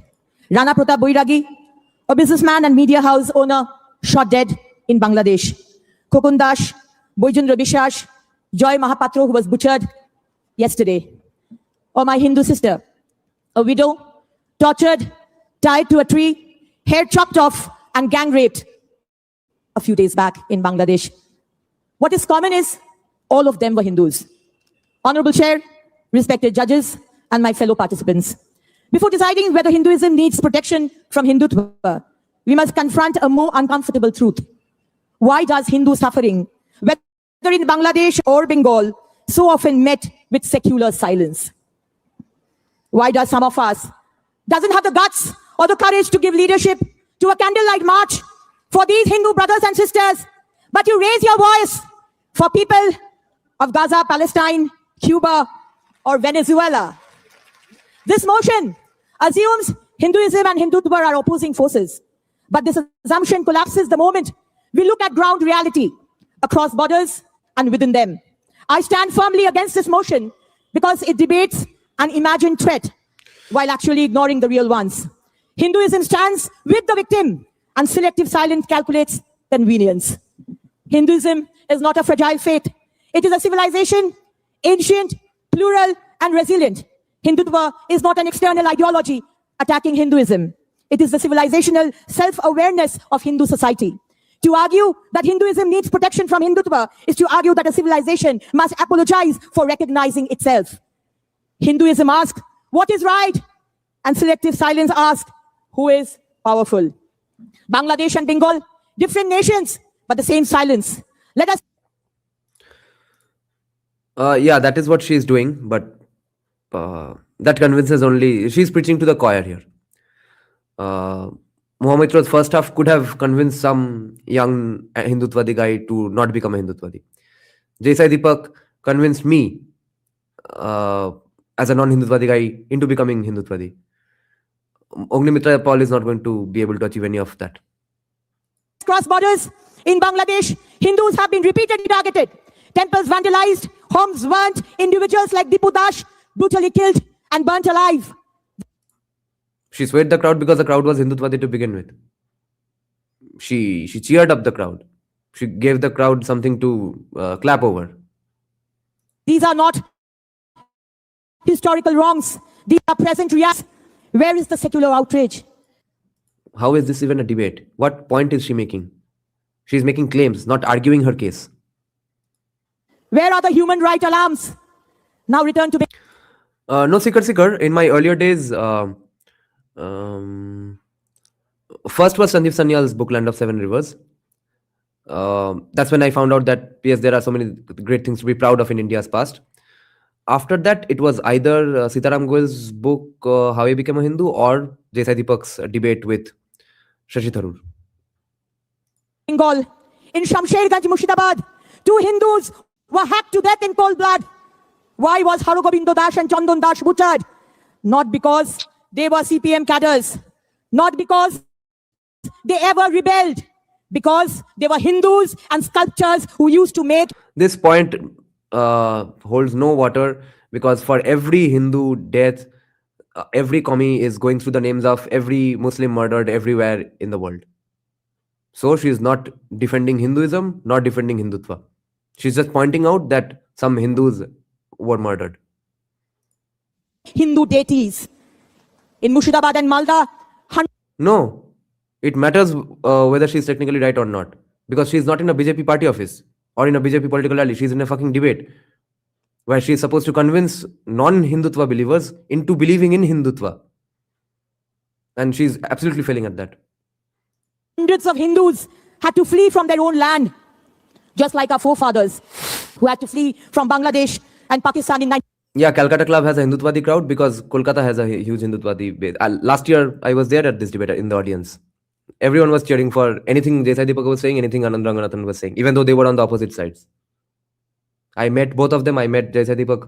Rana Pratap Boiragi, a businessman and media house owner, shot dead in Bangladesh. Kokun Dash, Boijendra Biswas, Joy Mahapatro, who was butchered yesterday. Or my Hindu sister, a widow, tortured, tied to a tree, hair chopped off and gang raped a few days back in Bangladesh. What is common is all of them were Hindus. Honorable Chair, respected judges, and my fellow participants. Before deciding whether Hinduism needs protection from Hindutva, we must confront a more uncomfortable truth. Why does Hindu suffering, whether in Bangladesh or Bengal, so often met with secular silence? Why does some of us doesn't have the guts or the courage to give leadership to a candlelight march for these Hindu brothers and sisters, but you raise your voice for people of Gaza, Palestine, Cuba, or Venezuela? This motion assumes Hinduism and Hindutva are opposing forces. But this assumption collapses the moment we look at ground reality across borders and within them. I stand firmly against this motion because it debates an imagined threat while actually ignoring the real ones. Hinduism stands with the victim and selective silence calculates convenience. Hinduism is not a fragile faith. It is a civilization, ancient, plural, and resilient. Hindutva is not an external ideology attacking Hinduism. It is the civilizational self-awareness of Hindu society. To argue that Hinduism needs protection from Hindutva is to argue that a civilization must apologize for recognizing itself. Hinduism asks, what is right? And selective silence asks, who is powerful? Bangladesh and Bengal, different nations, but the same silence. Let us. Yeah, that is what she is doing, but that convinces only. She's preaching to the choir here. Mohammedra's first half could have convinced some young Hindutvadi guy to not become a Hindutvadi. Desai Deepak convinced me as a non-Hindutvadi guy into becoming Hindutvadi. Ognimitra Paul is not going to be able to achieve any of that. Cross borders in Bangladesh, Hindus have been repeatedly targeted. Temples vandalized, homes burnt, individuals like Dipu Dash brutally killed and burnt alive. She swayed the crowd because the crowd was Hindutvadi to begin with. She cheered up the crowd. She gave the crowd something to clap over. These are not historical wrongs. These are present realities. Where is the secular outrage? How is this even a debate? What point is she making? She is making claims, not arguing her case. Where are the human rights alarms? Now return to... No, Seeker. In my earlier days, first was Sandeep Sanyal's book, Land of Seven Rivers. That's when I found out that, yes, there are so many great things to be proud of in India's past. After that, it was either Sitaram Goel's book, How I Became a Hindu, or Desai Deepak's debate with Shashi Tharoor. Bengal, in Shamsherganj, Murshidabad, 2 Hindus were hacked to death in cold blood. Why was Harogobindo Dash and Chandan Dash butchered? Not because they were CPM cadres, not because they ever rebelled, because they were Hindus and sculptors who used to make... This point holds no water, because for every Hindu death, every commie is going through the names of every Muslim murdered everywhere in the world. So she is not defending Hinduism, not defending Hindutva. She's just pointing out that some Hindus were murdered. Hindu deities in Murshidabad and Malda. No, it matters whether she's technically right or not, because she's not in a BJP party office or in a BJP political rally. She's in a fucking debate where she's supposed to convince non-Hindutva believers into believing in Hindutva. And she's absolutely failing at that. Hundreds of Hindus had to flee from their own land, just like our forefathers who had to flee from Bangladesh and Pakistan in... Yeah, Calcutta Club has a Hindutvadi crowd because Kolkata has a huge Hindutvadi base. Last year, I was there at this debate in the audience. Everyone was cheering for anything Desai Deepak was saying, anything Anand Ranganathan was saying, even though they were on the opposite sides. I met both of them. I met Desai Deepak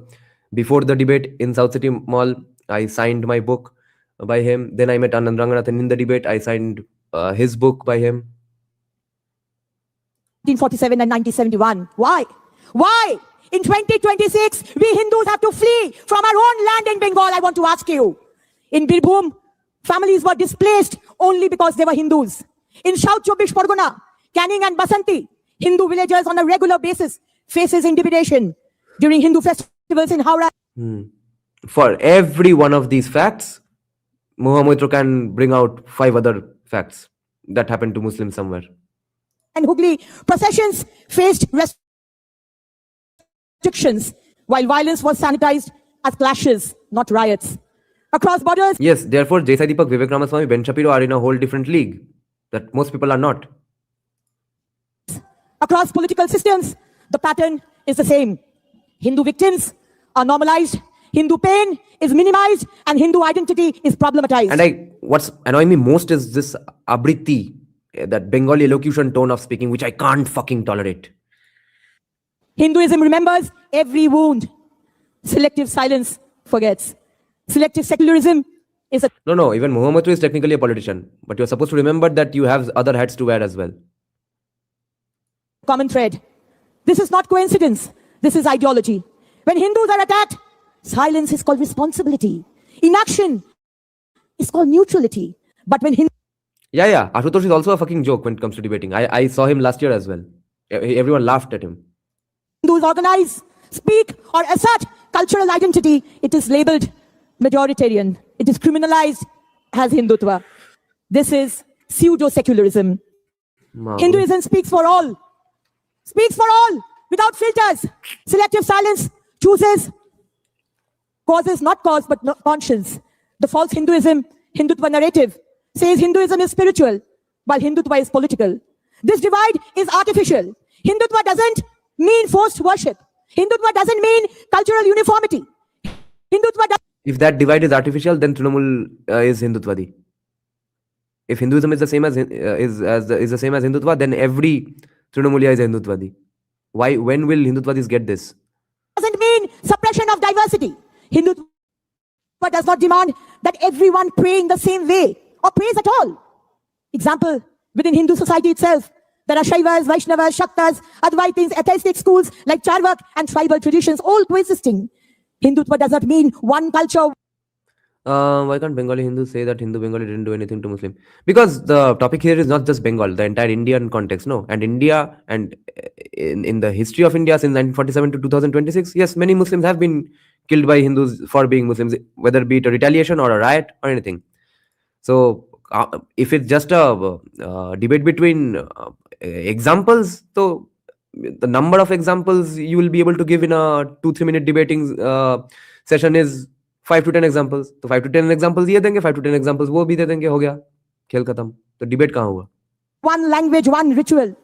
before the debate in South City Mall. I signed my book by him. Then I met Anand Ranganathan in the debate. I signed his book by him. 1947 and 1971. Why? Why? In 2026, we Hindus have to flee from our own land in Bengal, I want to ask you. In Birbhum, families were displaced only because they were Hindus. In South Chobbish Pargona, Canning and Basanti, Hindu villagers on a regular basis faces intimidation during Hindu festivals in Howrah. For every one of these facts, Mohammed can bring out 5 other facts that happened to Muslims somewhere. And Hooghly, processions faced restrictions, while violence was sanitized as clashes, not riots. Across borders... Yes, therefore, Desai Deepak, Vivek Ramaswamy, Ben Shapiro are in a whole different league that most people are not. Across political systems, the pattern is the same. Hindu victims are normalized, Hindu pain is minimized, and Hindu identity is problematized. And what's annoying me most is this abriti, that Bengali elocution tone of speaking, which I can't fucking tolerate. Hinduism remembers every wound. Selective silence forgets. Selective secularism is a... No, even Mohammed is technically a politician, but you're supposed to remember that you have other hats to wear as well. Common thread. This is not coincidence. This is ideology. When Hindus are attacked, silence is called responsibility. Inaction is called neutrality. But when Hindus... Yeah. Ashutosh is also a fucking joke when it comes to debating. I saw him last year as well. Everyone laughed at him. Hindus organize, speak, or assert cultural identity, it is labeled majoritarian. It is criminalized as Hindutva. This is pseudo-secularism. Hinduism speaks for all. Speaks for all, without filters. Selective silence chooses causes, not cause, but conscience. The false Hindutva narrative says Hinduism is spiritual, while Hindutva is political. This divide is artificial. Hindutva doesn't mean forced worship. Hindutva doesn't mean cultural uniformity. If that divide is artificial, then Trinamool is Hindutvadi. If Hinduism is the same as the same as Hindutva, then every Trinamooliya is Hindutvadi. Why? When will Hindutvadis get this? Doesn't mean suppression of diversity. Hindutva does not demand that everyone pray in the same way or prays at all. Example, within Hindu society itself, there are Shaivas, Vaishnavas, Shaktas, Advaitins, atheistic schools like Charvak and tribal traditions all coexisting. Hindutva does not mean one culture. Why can't Bengali Hindus say that Hindu Bengali didn't do anything to Muslim? Because the topic here is not just Bengal, the entire Indian context, no. And India, and in the history of India since 1947 to 2026, yes, many Muslims have been killed by Hindus for being Muslims, whether it be a retaliation or a riot or anything. So if it's just a debate between examples, so the number of examples you will be able to give in a 2-3 minute debating session is 5 to 10 examples. तो 5 to 10 examples ये देंगे, 5 to 10 examples वो भी दे देंगे, हो गया, खेल खत्म. तो debate कहाँ हुआ? One language, one ritual.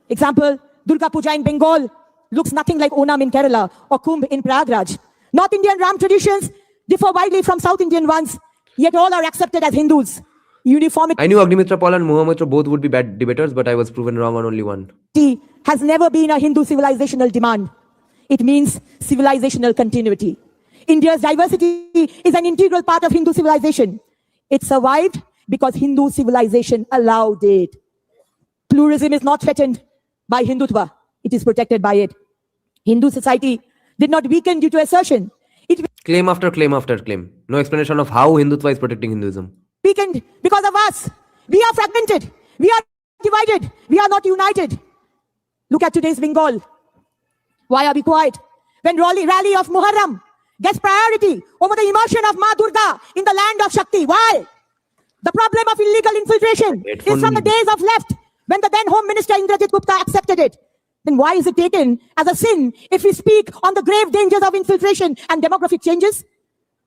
Example, Durga Puja in Bengal looks nothing like Onam in Kerala or Kumbh in Prayagraj. North Indian Ram traditions differ widely from South Indian ones, yet all are accepted as Hindus. Uniformity I knew Agnimitra Paul and Mohamitra both would be bad debaters, but I was proven wrong on only one. has never been a Hindu civilizational demand. It means civilizational continuity. India's diversity is an integral part of Hindu civilization. It survived because Hindu civilization allowed it. Pluralism is not threatened by Hindutva. It is protected by it. Hindu society did not weaken due to assertion. It Claim after claim after claim. No explanation of how Hindutva is protecting Hinduism. weakened because of us. We are fragmented. We are divided. We are not united. Look at today's Bengal. Why are we quiet? When rally of Muharram gets priority over the immersion of Ma Durga in the land of Shakti. Why? The problem of illegal infiltration is from the days of left, when the then Home Minister Indrajit Gupta accepted it. Then why is it taken as a sin if we speak on the grave dangers of infiltration and demographic changes?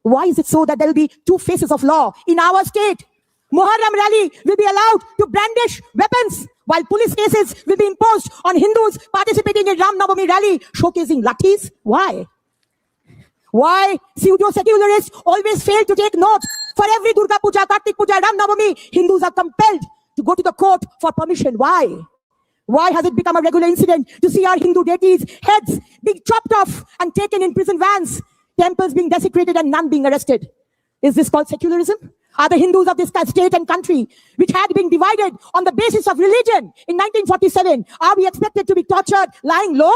Why is it so that there will be two faces of law in our state? Muharram rally will be allowed to brandish weapons, while police cases will be imposed on Hindus participating in Ram Navami rally showcasing lathis. Why? Why pseudo-secularists always fail to take note? For every Durga Puja, Kartik Puja, Ram Navami, Hindus are compelled to go to the court for permission. Why? Why has it become a regular incident to see our Hindu deities' heads being chopped off and taken in prison vans, temples being desecrated and none being arrested? Is this called secularism? Are the Hindus of this state and country, which had been divided on the basis of religion in 1947, are we expected to be tortured lying low?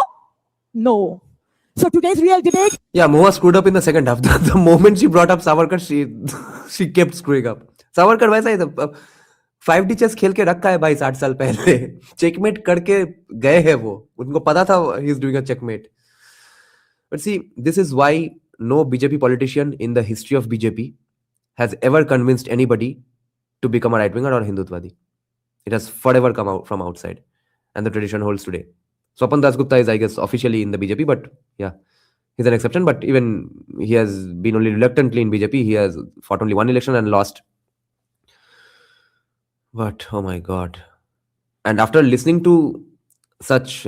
No. So today's real debate. Yeah, Moha screwed up in the second half. The moment she brought up Savarkar, she kept screwing up. Savarkar वैसा ही था. 5D chess खेल के रखा है भाई 60 साल पहले. Checkmate करके गए हैं वो. उनको पता था he's doing a checkmate. But see, this is why no BJP politician in the history of BJP has ever convinced anybody to become a right-winger or a Hindutvadi. It has forever come out from outside. And the tradition holds today. Swapan Dasgupta is, I guess, officially in the BJP, but yeah, he's an exception. But even he has been only reluctantly in BJP. He has fought only one election and lost. But, oh my God. And after listening to such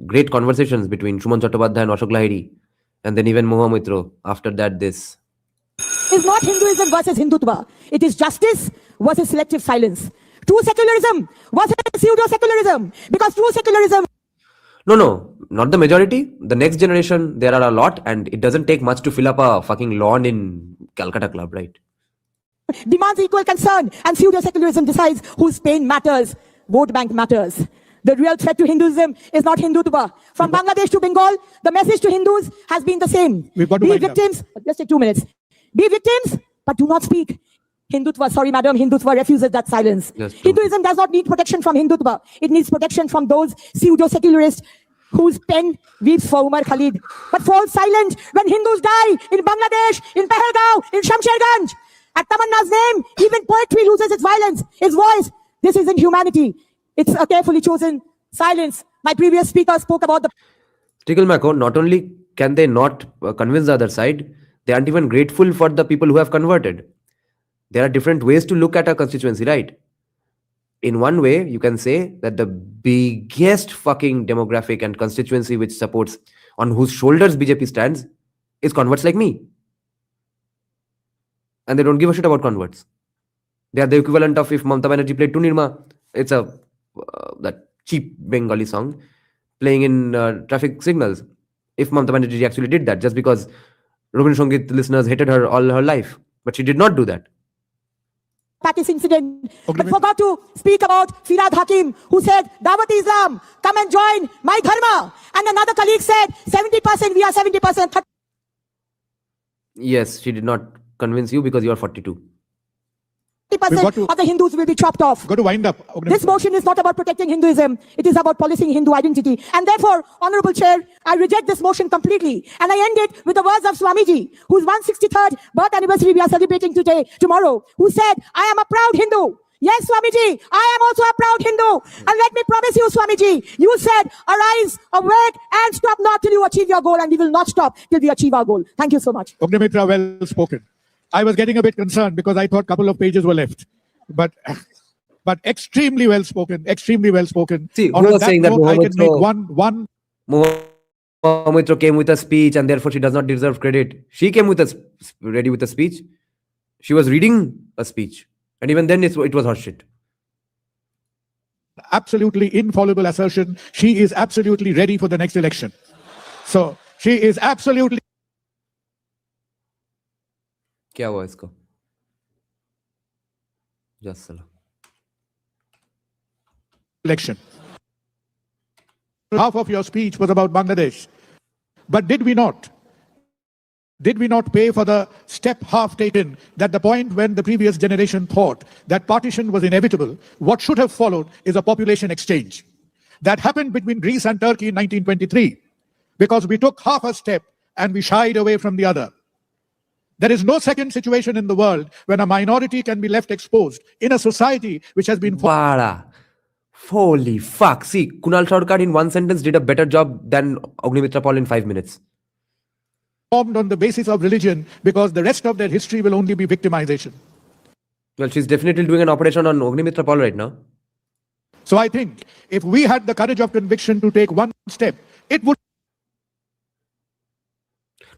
great conversations between Shuman Chattopadhyay and Ashok Lahiri, and then even Mohamitra, after that, this is not Hinduism versus Hindutva. It is justice versus selective silence. True secularism versus pseudo-secularism. Because true secularism... No, not the majority. The next generation, there are a lot, and it doesn't take much to fill up a fucking lawn in Calcutta Club, right? demands equal concern, and pseudo-secularism decides whose pain matters. Vote bank matters. The real threat to Hinduism is not Hindutva. From Bangladesh to Bengal, the message to Hindus has been the same. We've got to Be victims, just take 2 minutes. Be victims, but do not speak. Hindutva, sorry madam, Hindutva refuses that silence. Yes, Hinduism does not need protection from Hindutva. It needs protection from those pseudo-secularists whose pen weeps for Umar Khalid, but falls silent when Hindus die in Bangladesh, in Pahalgaon, in Shamsherganj. At Tamanna's name, even poetry loses its violence, its voice. This isn't humanity. It's a carefully chosen silence. My previous speaker spoke about the Tickle Mako, not only can they not convince the other side, they aren't even grateful for the people who have converted. There are different ways to look at a constituency, right? In one way, you can say that the biggest fucking demographic and constituency which supports, on whose shoulders BJP stands, is converts like me. And they don't give a shit about converts. They are the equivalent of if Mamata Banerjee played Tunirma. It's that cheap Bengali song playing in traffic signals. If Mamata Banerjee actually did that, just because Robin Songit listeners hated her all her life. But she did not do that. Pakistan incident, but forgot to speak about Firad Hakim, who said, Dawat Islam, come and join my dharma. And another colleague said, 70%, we are 70%. Yes, she did not convince you because you are 42. 30% of the Hindus will be chopped off. Got to wind up. This motion is not about protecting Hinduism. It is about policing Hindu identity. And therefore, Honorable Chair, I reject this motion completely. And I end it with the words of Swamiji, whose 163rd birth anniversary we are celebrating tomorrow, who said, I am a proud Hindu. Yes, Swamiji, I am also a proud Hindu. And let me promise you, Swamiji, you said, arise, awake, and stop not till you achieve your goal. And we will not stop till we achieve our goal. Thank you so much. Ognimitra, well spoken. I was getting a bit concerned because I thought a couple of pages were left. But extremely well spoken, extremely well spoken. See, who was saying that I can make one. Mohamitra came with a speech and therefore she does not deserve credit. She came ready with a speech. She was reading a speech. And even then it was her shit. Absolutely infallible assertion. She is absolutely ready for the next election. So she is absolutely. क्या हुआ इसको? Just salam. Election. Half of your speech was about Bangladesh. But did we not pay for the step half taken that the point when the previous generation thought that partition was inevitable, what should have followed is a population exchange. That happened between Greece and Turkey in 1923 because we took half a step and we shied away from the other. There is no second situation in the world when a minority can be left exposed in a society which has been... Holy fuck. See, Kunal Sarkar in one sentence did a better job than Ognimitra Paul in 5 minutes. Formed on the basis of religion because the rest of their history will only be victimization. Well, she's definitely doing an operation on Ognimitra Paul right now. So I think if we had the courage of conviction to take one step, it would...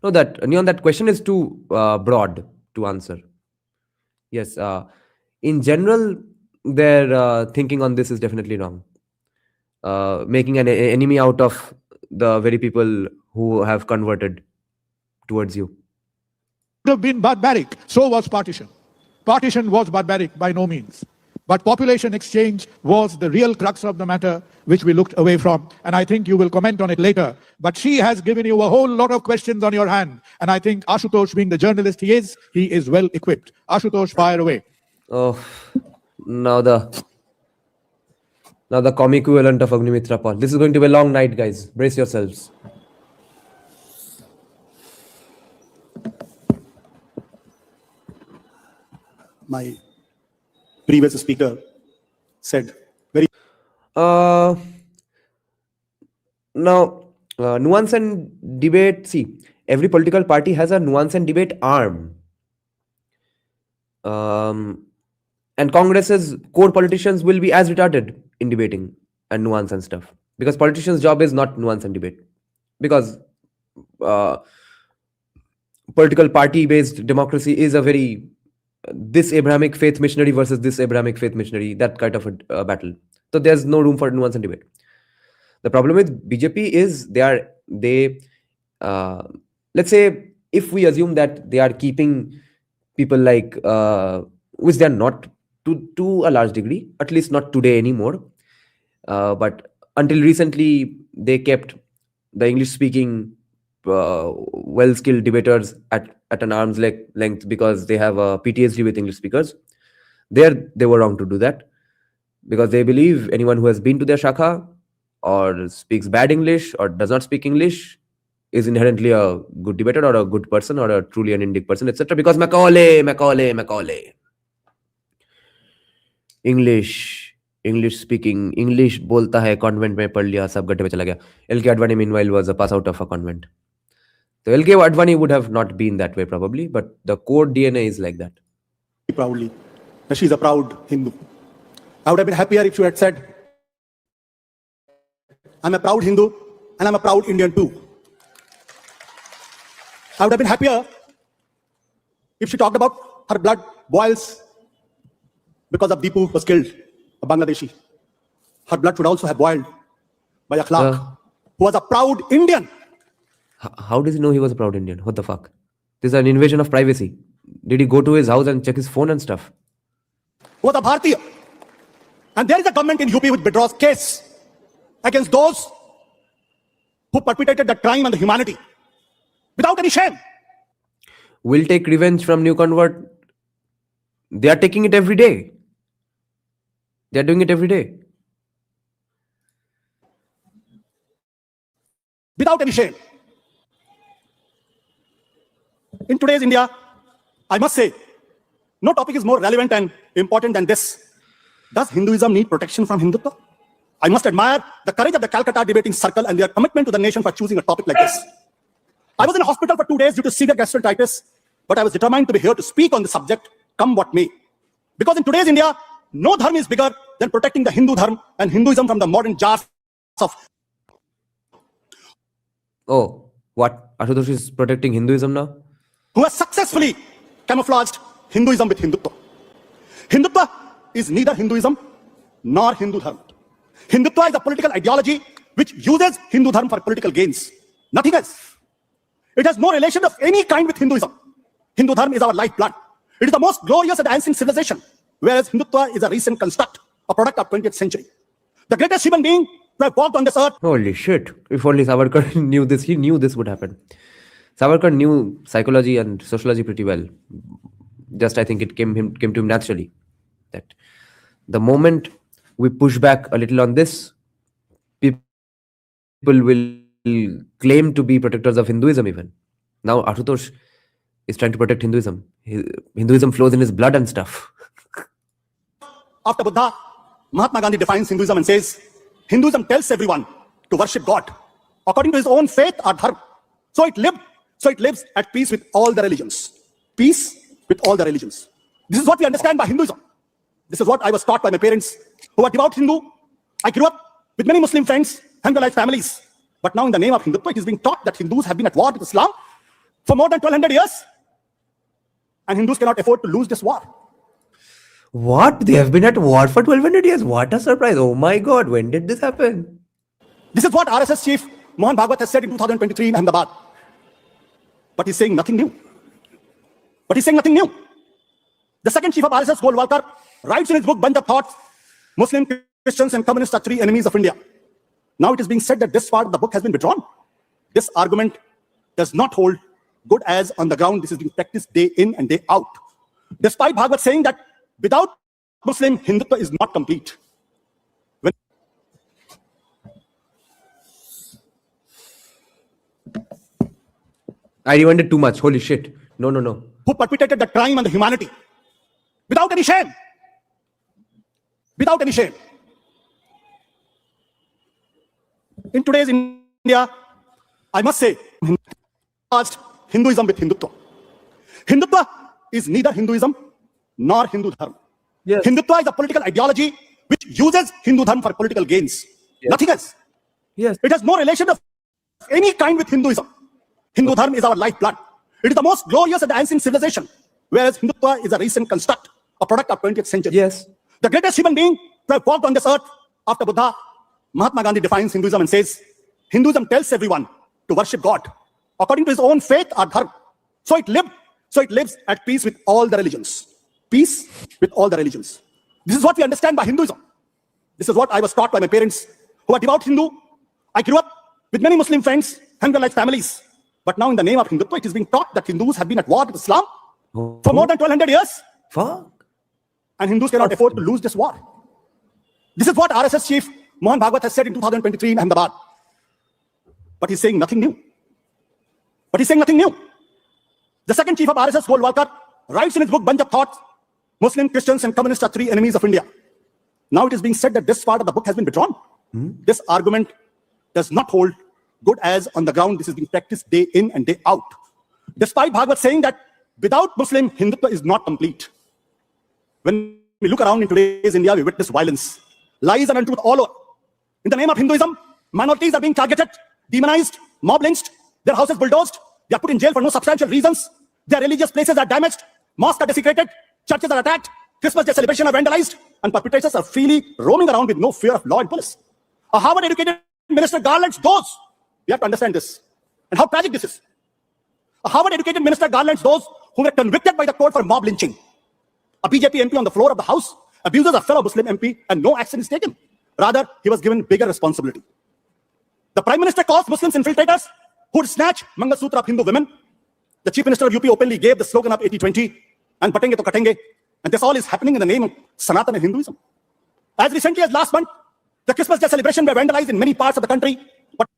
No, Neon, that question is too broad to answer. Yes, in general, their thinking on this is definitely wrong. Making an enemy out of the very people who have converted towards you. Would have been barbaric. So was partition. Partition was barbaric by no means. But population exchange was the real crux of the matter, which we looked away from. And I think you will comment on it later. But she has given you a whole lot of questions on your hand. And I think Ashutosh, being the journalist he is well equipped. Ashutosh, fire away. Oh, now the comic equivalent of Ognimitra Paul. This is going to be a long night, guys. Brace yourselves. My previous speaker said very... Now, nuance and debate. See, every political party has a nuance and debate arm. And Congress's core politicians will be as retarded in debating and nuance and stuff. Because politicians' job is not nuance and debate. Because political party-based democracy is a very... this Abrahamic faith missionary versus this Abrahamic faith missionary, that kind of a battle. So there's no room for nuance and debate. The problem with BJP is let's say if we assume that they are keeping people like, which they are not to a large degree, at least not today anymore. But until recently, they kept the English-speaking well-skilled debaters at an arm's length because they have a PTSD with English speakers. They were wrong to do that because they believe anyone who has been to their shakha or speaks bad English or does not speak English is inherently a good debater or a good person or a truly an Indic person, etc. Because Macaulay. English English speaking, English बोलता है, convent में पढ़ लिया, सब गड्ढे में चला गया. एल के Advani meanwhile was a pass out of a convent. So L.K. Advani would have not been that way probably, but the core DNA is like that. Proudly that she's a proud Hindu. I would have been happier if she had said, I'm a proud Hindu and I'm a proud Indian too. I would have been happier if she talked about her blood boils because of Deepu was killed, a Bangladeshi. Her blood should also have boiled by Akhlaq, who was a proud Indian. How does he know he was a proud Indian? What the fuck? This is an invasion of privacy. Did he go to his house and check his phone and stuff? Who was a Bharatiya. And there is a government in UP which withdraws case against those who perpetrated the crime on the humanity without any shame. Will take revenge from new convert. They are taking it every day. They are doing it every day. Without any shame. In today's India, I must say, no topic is more relevant and important than this. Does Hinduism need protection from Hindutva? I must admire the courage of the Calcutta debating circle and their commitment to the nation for choosing a topic like this. I was in hospital for 2 days due to severe gastroenteritis, but I was determined to be here to speak on the subject, come what may. Because in today's India, no dharma is bigger than protecting the Hindu dharma and Hinduism from the modern jars of... Oh, what? Ashutosh is protecting Hinduism now? Who has successfully camouflaged Hinduism with Hindutva. Hindutva is neither Hinduism nor Hindu dharma. Hindutva is a political ideology which uses Hindu dharma for political gains. Nothing else. It has no relation of any kind with Hinduism. Hindu dharma is our lifeblood. It is the most glorious and ancient civilization, whereas Hindutva is a recent construct, a product of 20th century. The greatest human being to have walked on this earth. Holy shit. If only Savarkar knew this, he knew this would happen. Savarkar knew psychology and sociology pretty well. Just I think it came to him naturally. That the moment we push back a little on this, people will claim to be protectors of Hinduism even. Now Ashutosh is trying to protect Hinduism. Hinduism flows in his blood and stuff. After Buddha, Mahatma Gandhi defines Hinduism and says, Hinduism tells everyone to worship God according to his own faith or dharma. So it lives at peace with all the religions. Peace with all the religions. This is what we understand by Hinduism. This is what I was taught by my parents, who are devout Hindu. I grew up with many Muslim friends and their families. But now in the name of Hindutva, it is being taught that Hindus have been at war with Islam for more than 1200 years. And Hindus cannot afford to lose this war. What? They have been at war for 1200 years? What a surprise. Oh my God, when did this happen? This is what RSS chief Mohan Bhagwat has said in 2023 in Ahmedabad. But he's saying nothing new. The second chief of RSS, Golwalkar, writes in his book, Bunch of Thoughts, Muslim, Christians and communists are 3 enemies of India. Now it is being said that this part of the book has been withdrawn. This argument does not hold good, as on the ground this is being practiced day in and day out. Despite Bhagwat saying that without Muslim, Hindutva is not complete. I rewinded too much. Holy shit. No. Who perpetrated the crime on the humanity without any shame. Without any shame. In today's India, I must say, Hinduism with Hindutva. Hindutva is neither Hinduism nor Hindu dharma. Yes. Hindutva is a political ideology which uses Hindu dharma for political gains. Yes. Nothing else. Yes. It has no relation of any kind with Hinduism. Hindu dharma is our lifeblood. It is the most glorious and ancient civilization, whereas Hindutva is a recent construct, a product of 20th century. Yes. The greatest human being to have walked on this earth after Buddha, Mahatma Gandhi defines Hinduism and says, Hinduism tells everyone to worship God according to his own faith or dharma. So it lives at peace with all the religions. Peace with all the religions. This is what we understand by Hinduism. This is what I was taught by my parents, who are devout Hindu. I grew up with many Muslim friends and their families. But now in the name of Hindutva, it is being taught that Hindus have been at war with Islam for more than 1200 years. Fuck. And Hindus cannot afford to lose this war. This is what RSS chief Mohan Bhagwat has said in 2023 in Ahmedabad. But he's saying nothing new. The second chief of RSS, Golwalkar, writes in his book, Bunch of Thoughts, Muslim, Christians and communists are 3 enemies of India. Now it is being said that this part of the book has been withdrawn. This argument does not hold good, as on the ground this is being practiced day in and day out. Despite Bhagavad saying that without Muslim, Hindutva is not complete. When we look around in today's India, we witness violence, lies and untruth all over. In the name of Hinduism, minorities are being targeted, demonized, mob lynched, their houses bulldozed, they are put in jail for no substantial reasons, their religious places are damaged, mosques are desecrated, churches are attacked, Christmas Day celebration are vandalized, and perpetrators are freely roaming around with no fear of law and police. A Harvard-educated minister garlands those. You have to understand this, and how tragic this is. A Harvard-educated minister garlands those who were convicted by the court for mob lynching. A BJP MP on the floor of the House abuses a fellow Muslim MP and no action is taken. Rather, he was given bigger responsibility. The Prime Minister calls Muslims infiltrators who would snatch Mangal Sutra of Hindu women. The Chief Minister of UP openly gave the slogan of 80-20 and batenge to katenge. And this all is happening in the name of Sanatana Hinduism. As recently as last month, the Christmas Day celebration were vandalized in many parts of the country. But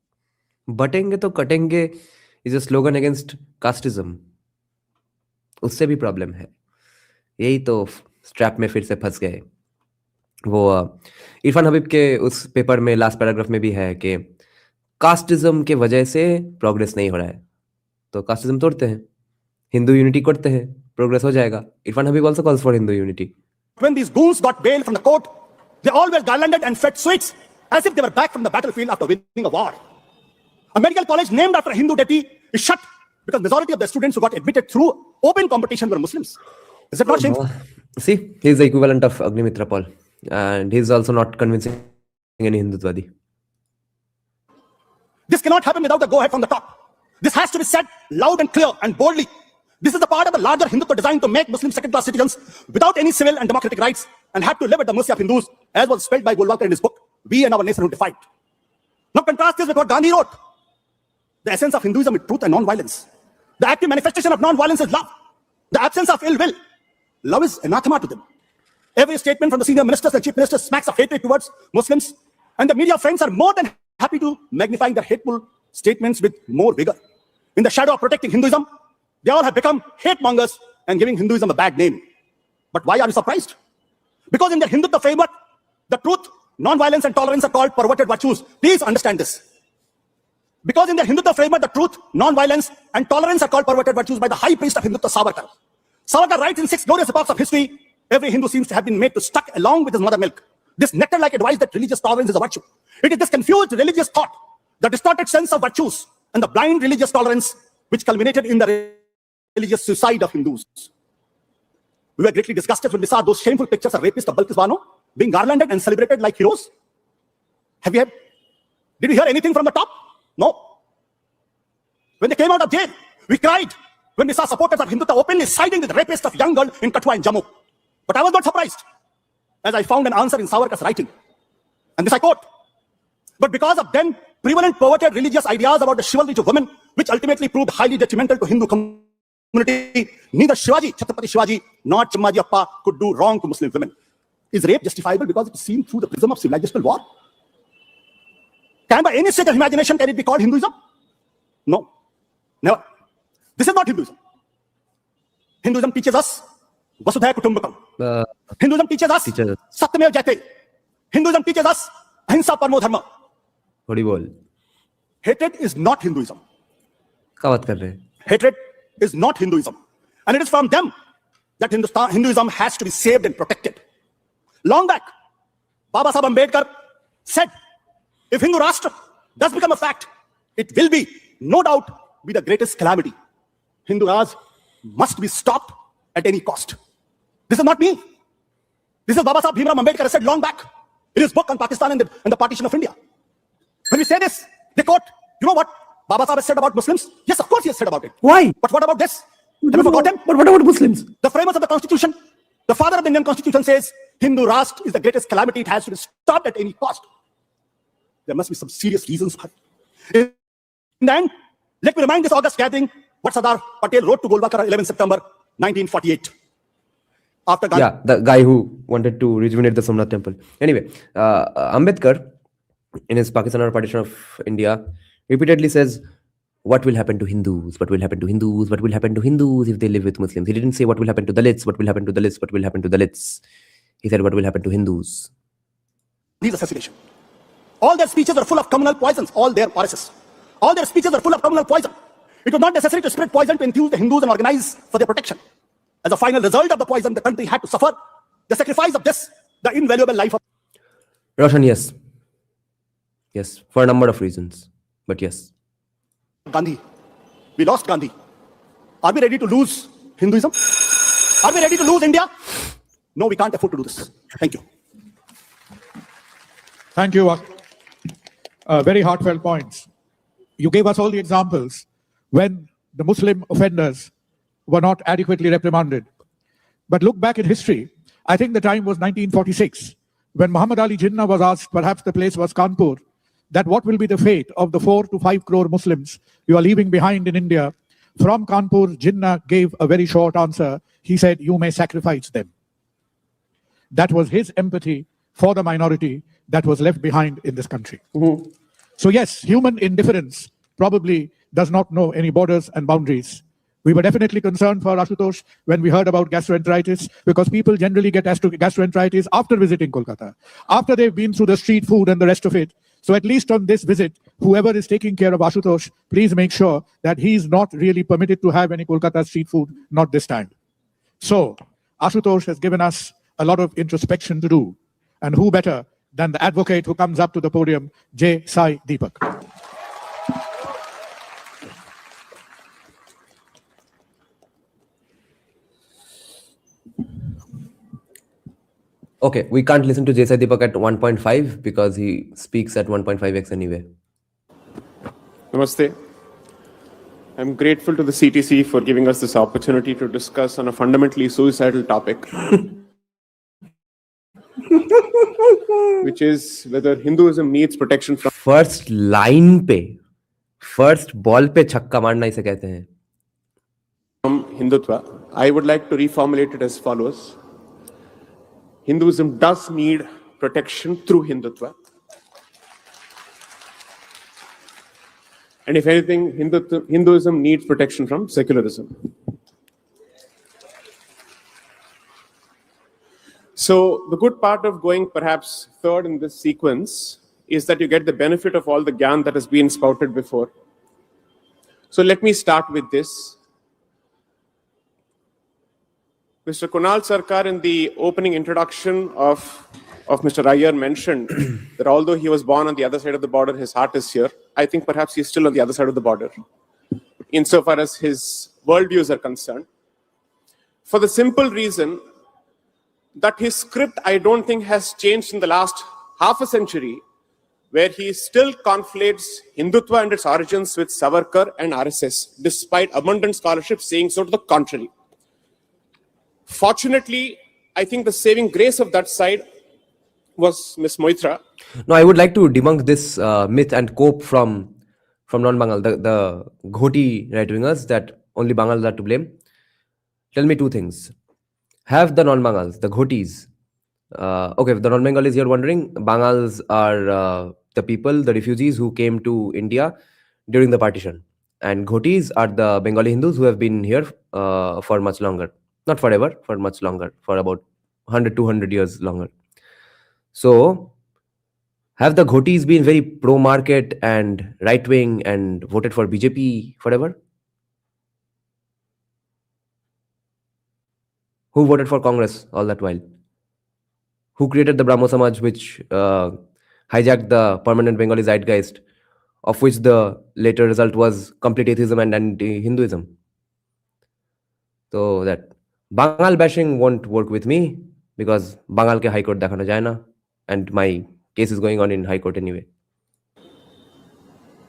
Batenge to katenge is a slogan against casteism. उससे भी problem है. यही तो strap में फिर से फंस गए. वो इरफान हबीब के उस पेपर में लास्ट पैराग्राफ में भी है कि कास्टिज्म के वजह से प्रोग्रेस नहीं हो रहा है. तो कास्टिज्म तोड़ते हैं, हिंदू यूनिटी करते हैं, प्रोग्रेस हो जाएगा. Irfan Habib also calls for Hindu unity. when these goons got bail from the court, they all were garlanded and fed sweets as if they were back from the battlefield after winning a war. A medical college named after a Hindu deity is shut because majority of the students who got admitted through open competition were Muslims. Is it not shameful? See, he's the equivalent of Agnimitra Paul, and he's also not convincing any Hindutwadi. This cannot happen without the go-ahead from the top. This has to be said loud and clear and boldly. This is a part of the larger Hindutva design to make Muslims second-class citizens without any civil and democratic rights and have to live at the mercy of Hindus, as was spelled by Golwalkar in his book, We and Our Nation Who Defied. Now contrast this with what Gandhi wrote. The essence of Hinduism is truth and non-violence. The active manifestation of non-violence is love. The absence of ill will. Love is anathema to them. Every statement from the senior ministers and chief ministers smacks of hatred towards Muslims, and the media friends are more than happy to magnify their hateful statements with more vigor. In the shadow of protecting Hinduism, they all have become hate mongers and giving Hinduism a bad name. But why are you surprised? Because in their Hindutva framework, the truth, non-violence and tolerance are called perverted virtues. Please understand this. Because in their Hindutva framework, the truth, non-violence and tolerance are called perverted virtues by the high priest of Hindutva, Savarkar. Savarkar writes in 6 glorious epochs of history, every Hindu seems to have been made to suck along with his mother milk. This nectar-like advice that religious tolerance is a virtue. It is this confused religious thought, the distorted sense of virtues, and the blind religious tolerance which culminated in the religious suicide of Hindus. We were greatly disgusted when we saw those shameful pictures of rapists of Balkis Bano being garlanded and celebrated like heroes. Did you hear anything from the top? No. When they came out of jail, we cried when we saw supporters of Hindutva openly siding with the rapist of young girl in Kathua and Jammu. But I was not surprised, as I found an answer in Savarkar's writing. And this I quote, but because of then prevalent perverted religious ideas about the chivalry to women, which ultimately proved highly detrimental to Hindu community, neither Shivaji, Chhatrapati Shivaji, nor Chammaji Appa could do wrong to Muslim women. Is rape justifiable because it is seen through the prism of civilizational war? Can by any stretch of imagination can it be called Hinduism? No, never. This is not Hinduism. Hinduism teaches us Vasudhaiva Kutumbakam. Hinduism teaches us Satyamev Jayate. Hinduism teaches us Ahimsa Paramo Dharma. थोड़ी बोल. Hatred is not Hinduism. क्या बात कर रहे हैं? Hatred is not Hinduism. And it is from them that Hinduism has to be saved and protected. Long back, Baba Sahib Ambedkar said, if Hindu Rashtra does become a fact, it will be, no doubt, be the greatest calamity. Hindu Raj must be stopped at any cost. This is not me. This is Baba Sahib Bhimrao Ambedkar said long back in his book on Pakistan and the partition of India. When we say this, they quote, you know what Baba Sahib has said about Muslims? Yes, of course he has said about it. Why? But what about this? Have you forgotten? But what about Muslims? The framers of the Constitution, the father of the Indian Constitution says, Hindu Rashtra is the greatest calamity. It has to be stopped at any cost. There must be some serious reasons for it. In the end, let me remind this August gathering what Sardar Patel wrote to Golwalkar on 11 September 1948. After Gandhi. Yeah, the guy who wanted to rejuvenate the Somnath temple. Anyway, Ambedkar, in his Pakistan or partition of India, repeatedly says, what will happen to Hindus? What will happen to Hindus? What will happen to Hindus if they live with Muslims? He didn't say what will happen to Dalits, what will happen to Dalits, what will happen to Dalits. He said what will happen to Hindus. Gandhi's assassination. All their speeches were full of communal poisons, all their RSS. All their speeches were full of communal poison. It was not necessary to spread poison to enthuse the Hindus and organize for their protection. As a final result of the poison, the country had to suffer the sacrifice of this, the invaluable life of Roshan, yes. Yes, for a number of reasons. But yes. Gandhi. We lost Gandhi. Are we ready to lose Hinduism? Are we ready to lose India? No, we can't afford to do this. Thank you. Thank you. Very heartfelt points. You gave us all the examples when the Muslim offenders were not adequately reprimanded. But look back in history. I think the time was 1946, when Muhammad Ali Jinnah was asked, perhaps the place was Kanpur, that what will be the fate of the 4 to 5 crore Muslims you are leaving behind in India. From Kanpur, Jinnah gave a very short answer. He said, you may sacrifice them. That was his empathy for the minority that was left behind in this country. So yes, human indifference probably does not know any borders and boundaries. We were definitely concerned for Ashutosh when we heard about gastroenteritis, because people generally get gastroenteritis after visiting Kolkata, after they've been through the street food and the rest of it. So at least on this visit, whoever is taking care of Ashutosh, please make sure that he's not really permitted to have any Kolkata street food, not this time. So Ashutosh has given us a lot of introspection to do. And who better than the advocate who comes up to the podium, J. Sai Deepak. Okay, we can't listen to J.S. Deepak at 1.5 because he speaks at 1.5x anyway. Namaste. I'm grateful to the CTC for giving us this opportunity to discuss on a fundamentally suicidal topic, which is whether Hinduism needs protection First line पे, first ball पे छक्का मारना इसे कहते हैं. from Hindutva. I would like to reformulate it as follows. Hinduism does need protection through Hindutva. And if anything, Hinduism needs protection from secularism. So the good part of going perhaps third in this sequence is that you get the benefit of all the gyan that has been spouted before. So let me start with this. Mr. Kunal Sarkar, in the opening introduction of Mr. Iyer, mentioned that although he was born on the other side of the border, his heart is here. I think perhaps he's still on the other side of the border, insofar as his worldviews are concerned. For the simple reason that his script, I don't think, has changed in the last half a century, where he still conflates Hindutva and its origins with Savarkar and RSS, despite abundant scholarship saying so to the contrary. Fortunately, I think the saving grace of that side was Ms. Moitra. No, I would like to debunk this myth and cope from non-Bengal, the Ghoti right-wingers that only Bangals are to blame. Tell me two things. Have the non-Bangals, the Ghotis, okay, the non-Bengalis you're wondering, Bangals are the people, the refugees who came to India during the partition. And Ghotis are the Bengali Hindus who have been here for much longer. Not forever, for much longer, for about 100, 200 years longer. So, have the Ghotis been very pro-market and right-wing and voted for BJP forever? Who voted for Congress all that while? Who created the Brahmo Samaj, which hijacked the permanent Bengali zeitgeist, of which the later result was complete atheism and anti-Hinduism? So that Bangal bashing won't work with me because Bangal ke High Court dekhano jay na, and my case is going on in High Court anyway.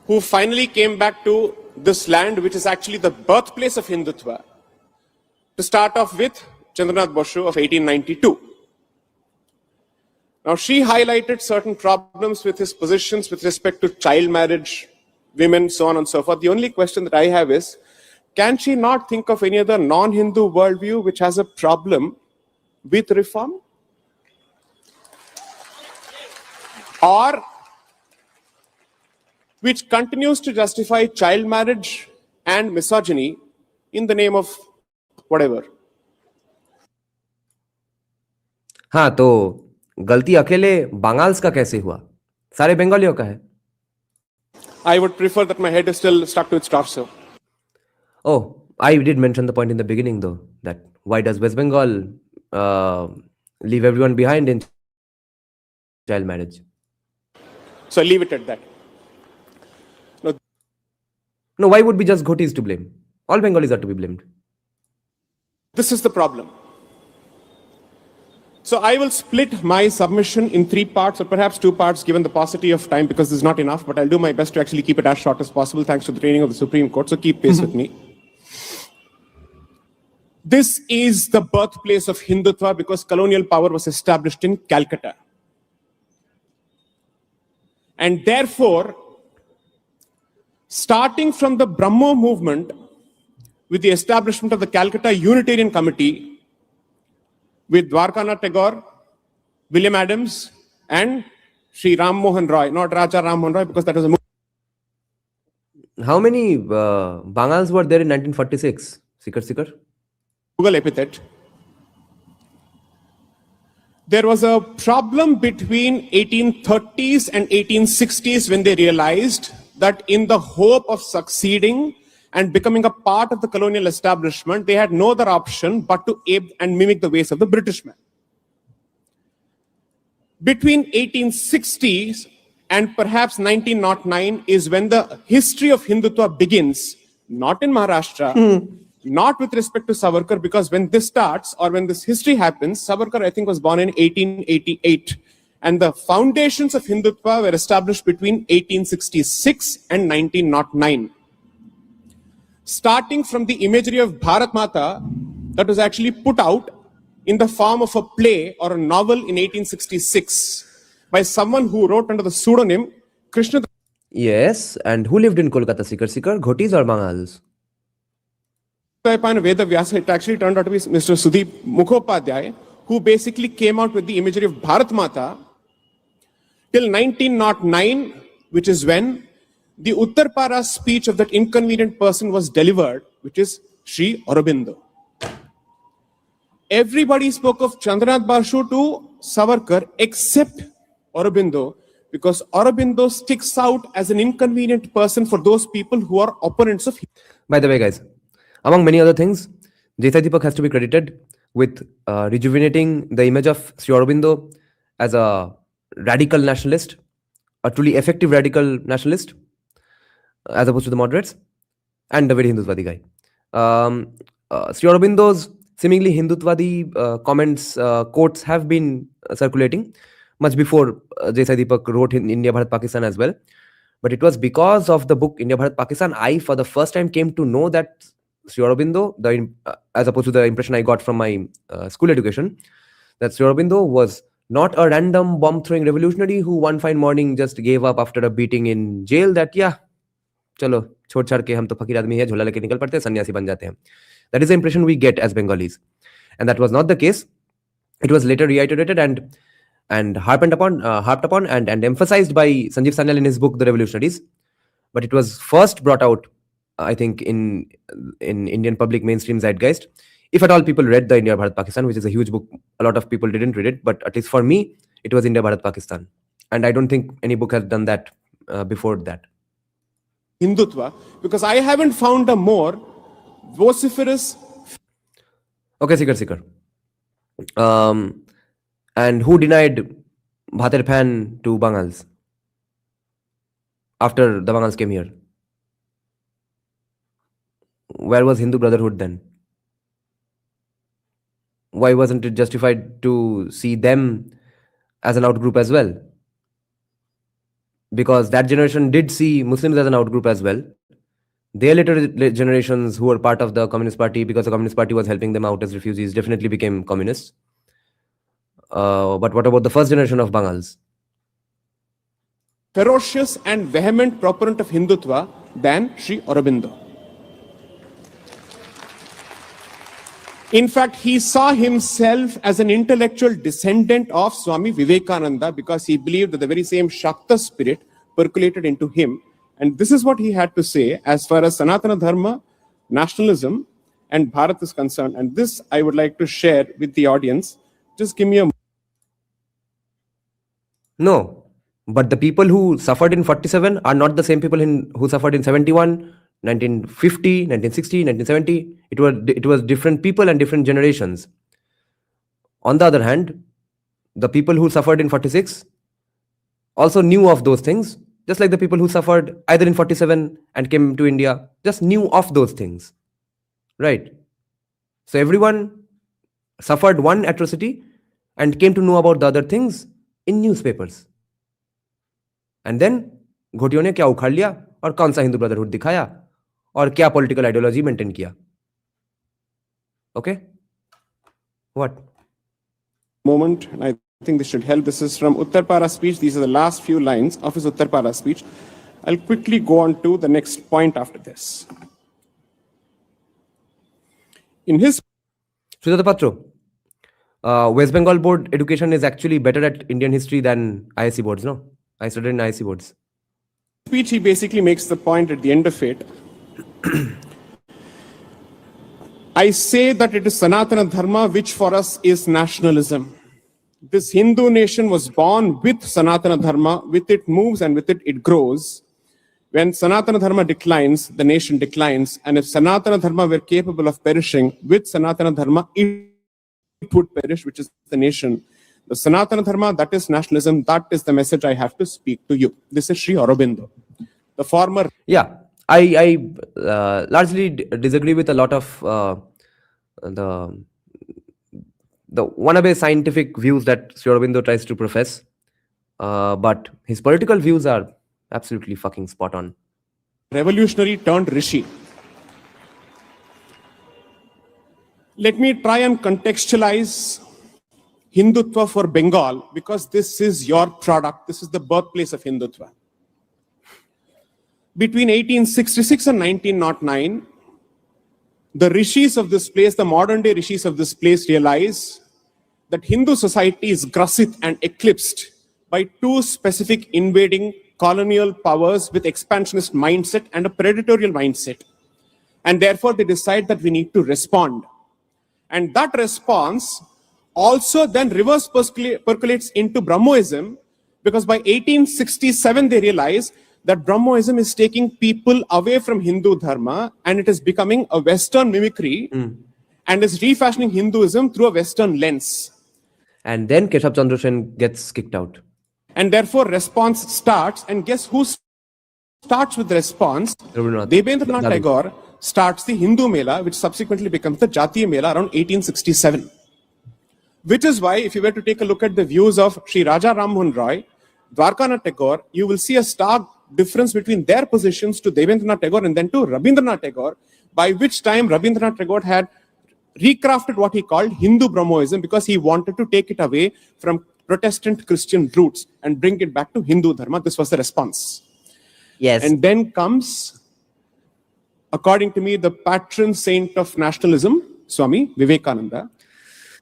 Who finally came back to this land, which is actually the birthplace of Hindutva, to start off with Chandranath Boshu of 1892. Now, she highlighted certain problems with his positions with respect to child marriage, women, so on and so forth. The only question that I have is, can she not think of any other non-Hindu worldview which has a problem with reform? Or which continues to justify child marriage and misogyny in the name of whatever? हाँ, तो गलती अकेले Bengal's का कैसे हुआ? सारे बंगालियों का है. I would prefer that my head is still stuck to its torso. Oh, I did mention the point in the beginning though, that why does West Bengal leave everyone behind in child marriage? So I leave it at that. No, why would be just Ghotis to blame? All Bengalis are to be blamed. This is the problem. So I will split my submission in 3 parts, or perhaps 2 parts, given the paucity of time, because this is not enough, but I'll do my best to actually keep it as short as possible, thanks to the training of the Supreme Court, so keep pace with me. This is the birthplace of Hindutva because colonial power was established in Calcutta. And therefore, starting from the Brahmo movement, with the establishment of the Calcutta Unitarian Committee, with Dwarkanath Tagore, William Adams, and Sri Ram Mohan Roy, not Raja Ram Mohan Roy, because that was a How many Bangals were there in 1946? Sikar? Google epithet. There was a problem between 1830s and 1860s when they realized that in the hope of succeeding and becoming a part of the colonial establishment, they had no other option but to ape and mimic the ways of the British man. Between 1860s and perhaps 1909 is when the history of Hindutva begins, not in Maharashtra, not with respect to Savarkar, because when this starts or when this history happens, Savarkar, I think, was born in 1888. And the foundations of Hindutva were established between 1866 and 1909. Starting from the imagery of Bharat Mata that was actually put out in the form of a play or a novel in 1866 by someone who wrote under the pseudonym Krishna. Yes, and who lived in Kolkata? Sikar, Ghotis or Bangals? Veda Vyasa, it actually turned out to be Mr. Sudeep Mukhopadhyay, who basically came out with the imagery of Bharat Mata till 1909, which is when the Uttarpara speech of that inconvenient person was delivered, which is Sri Aurobindo. Everybody spoke of Chandranath Basu to Savarkar except Aurobindo, because Aurobindo sticks out as an inconvenient person for those people who are opponents of him. By the way, guys, among many other things, Desai Deepak has to be credited with rejuvenating the image of Sri Aurobindo as a radical nationalist, a truly effective radical nationalist, as opposed to the moderates, and a very Hindutvadi guy. Sri Aurobindo's seemingly Hindutvadi comments, quotes have been circulating much before Desai Deepak wrote in India, Bharat, Pakistan as well. But it was because of the book India, Bharat, Pakistan, I for the first time came to know that Sri Aurobindo, as opposed to the impression I got from my school education, that Sri Aurobindo was not a random bomb-throwing revolutionary who one fine morning just gave up after a beating in jail, that yeah, चलो छोड़ छाड़ के हम तो फकीर आदमी है, झोला लेके निकल पड़ते हैं, सन्यासी बन जाते हैं. That is the impression we get as Bengalis, and that was not the case. It was later reiterated and harped upon and emphasized by Sanjeev Sanyal in his book The Revolutionaries. But it was first brought out, I think, in Indian public mainstream zeitgeist, if at all people read the India, Bharat, Pakistan, which is a huge book. A lot of people didn't read it, but at least for me, it was India, Bharat, Pakistan, and I don't think any book has done that before that. Hindutva, because I haven't found a more vociferous. Okay, Sikar. And who denied Bhater Pan to Bangals after the Bangals came here? Where was Hindu Brotherhood then? Why wasn't it justified to see them as an outgroup as well? Because that generation did see Muslims as an outgroup as well. Their later generations who were part of the Communist Party, because the Communist Party was helping them out as refugees, definitely became communists. But what about the first generation of Bangals? Ferocious and vehement proponent of Hindutva than Sri Aurobindo. In fact, he saw himself as an intellectual descendant of Swami Vivekananda because he believed that the very same Shakta spirit percolated into him. And this is what he had to say as far as Sanatana Dharma, nationalism, and Bharat is concerned. And this I would like to share with the audience. Just give me a No, but the people who suffered in 47 are not the same people who suffered in 71, 1950, 1960, 1970. It was different people and different generations. On the other hand, the people who suffered in 46 also knew of those things, just like the people who suffered either in 47 and came to India just knew of those things. Right? So everyone suffered one atrocity and came to know about the other things in newspapers. And then घोटियों ने क्या उखाड़ लिया और कौन सा Hindu brotherhood दिखाया और क्या पॉलिटिकल आइडियोलॉजी मेंटेन किया. Okay? What? Moment, and I think this should help. This is from Uttarpara speech. These are the last few lines of his Uttarpara speech. I'll quickly go on to the next point after this. In his Sridhar Patro, West Bengal board education is actually better at Indian history than ISC boards, no? I studied in ISC boards. speech, he basically makes the point at the end of it. I say that it is Sanatana Dharma which for us is nationalism. This Hindu nation was born with Sanatana Dharma, with it moves and with it grows. When Sanatana Dharma declines, the nation declines. And if Sanatana Dharma were capable of perishing, with Sanatana Dharma, it would perish, which is the nation. The Sanatana Dharma, that is nationalism, that is the message I have to speak to you. This is Sri Aurobindo, the former. Yeah, I largely disagree with a lot of the wannabe scientific views that Sri Aurobindo tries to profess. But his political views are absolutely fucking spot on. Revolutionary turned Rishi. Let me try and contextualize Hindutva for Bengal, because this is your product. This is the birthplace of Hindutva. Between 1866 and 1909, the rishis of this place, the modern day rishis of this place, realize that Hindu society is grasit and eclipsed by two specific invading colonial powers with expansionist mindset and a predatorial mindset. And therefore, they decide that we need to respond. And that response also then reverse percolates into Brahmoism, because by 1867, they realize that Brahmoism is taking people away from Hindu Dharma and it is becoming a Western mimicry and is refashioning Hinduism through a Western lens. And then Keshav Chandra Sen gets kicked out. And therefore, response starts. And guess who starts with the response? Rabindranath Debendranath Tagore starts the Hindu Mela, which subsequently becomes the Jatiya Mela around 1867. Which is why, if you were to take a look at the views of Sri Raja Ram Mohan Roy, Dwarkanath Tagore, you will see a stark difference between their positions to Debendranath Tagore and then to Rabindranath Tagore, by which time Rabindranath Tagore had recrafted what he called Hindu Brahmoism, because he wanted to take it away from Protestant Christian roots and bring it back to Hindu Dharma. This was the response. Yes. And then comes, according to me, the patron saint of nationalism, Swami Vivekananda.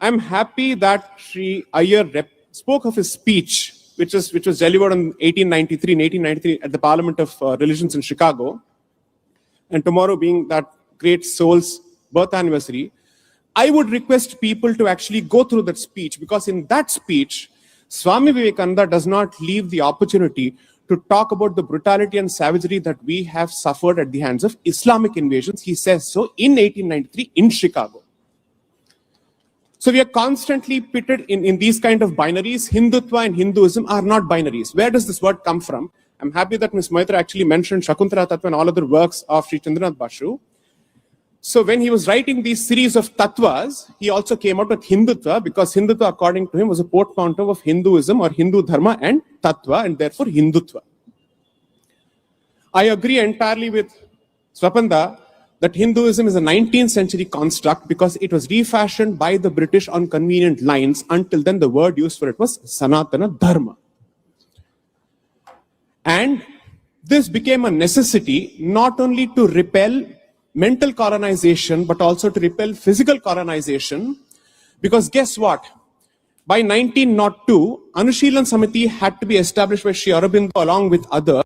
I'm happy that Sri Iyer spoke of his speech, which was delivered in 1893 at the Parliament of Religions in Chicago. And tomorrow being that great soul's birth anniversary, I would request people to actually go through that speech, because in that speech, Swami Vivekananda does not leave the opportunity to talk about the brutality and savagery that we have suffered at the hands of Islamic invasions. He says so in 1893 in Chicago. So we are constantly pitted in these kind of binaries. Hindutva and Hinduism are not binaries. Where does this word come from? I'm happy that Ms. Maitra actually mentioned Shakuntala Tattva and all other works of Sri Chandranath Bashu. So when he was writing these series of tattvas, he also came out with Hindutva, because Hindutva, according to him, was a portmanteau of Hinduism or Hindu Dharma and Tattva, and therefore Hindutva. I agree entirely with Swapanda that Hinduism is a 19th century construct, because it was refashioned by the British on convenient lines. Until then, the word used for it was Sanatana Dharma. And this became a necessity not only to repel mental colonization, but also to repel physical colonization. Because guess what? By 1902, Anushilan Samiti had to be established by Sri Aurobindo along with others.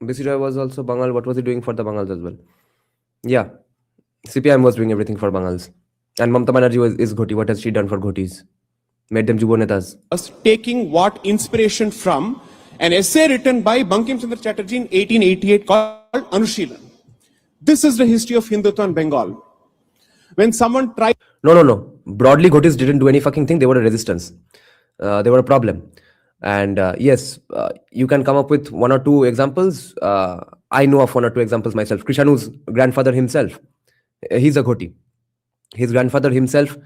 BC Roy was also Bengal. What was he doing for the Bengals as well? Yeah. CPIM was doing everything for Bengals. And Mamata Banerjee is Ghoti. What has she done for Ghotis? made them Jubo Netas. Was taking what inspiration from an essay written by Bankim Chandra Chatterjee in 1888 called Anushilan. This is the history of Hindutva in Bengal. When someone tried... No. Broadly, Ghotis didn't do any fucking thing. They were a resistance. They were a problem. And yes, you can come up with one or two examples. I know of one or two examples myself. Krishanu's grandfather himself, he's a Ghoti. His grandfather himself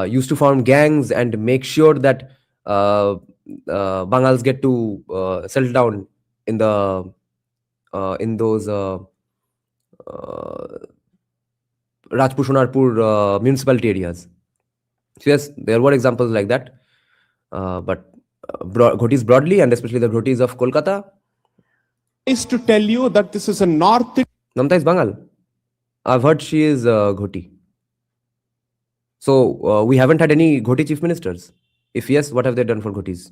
used to form gangs and make sure that Bangals get to settle down in the in those Rajpur Sonarpur municipality areas. So yes, there were examples like that. But Ghotis broadly, and especially the Ghotis of Kolkata, is to tell you that this is a North Namta is Bangal. I've heard she is Ghoti. So we haven't had any Ghoti chief ministers. If yes, what have they done for Ghotis?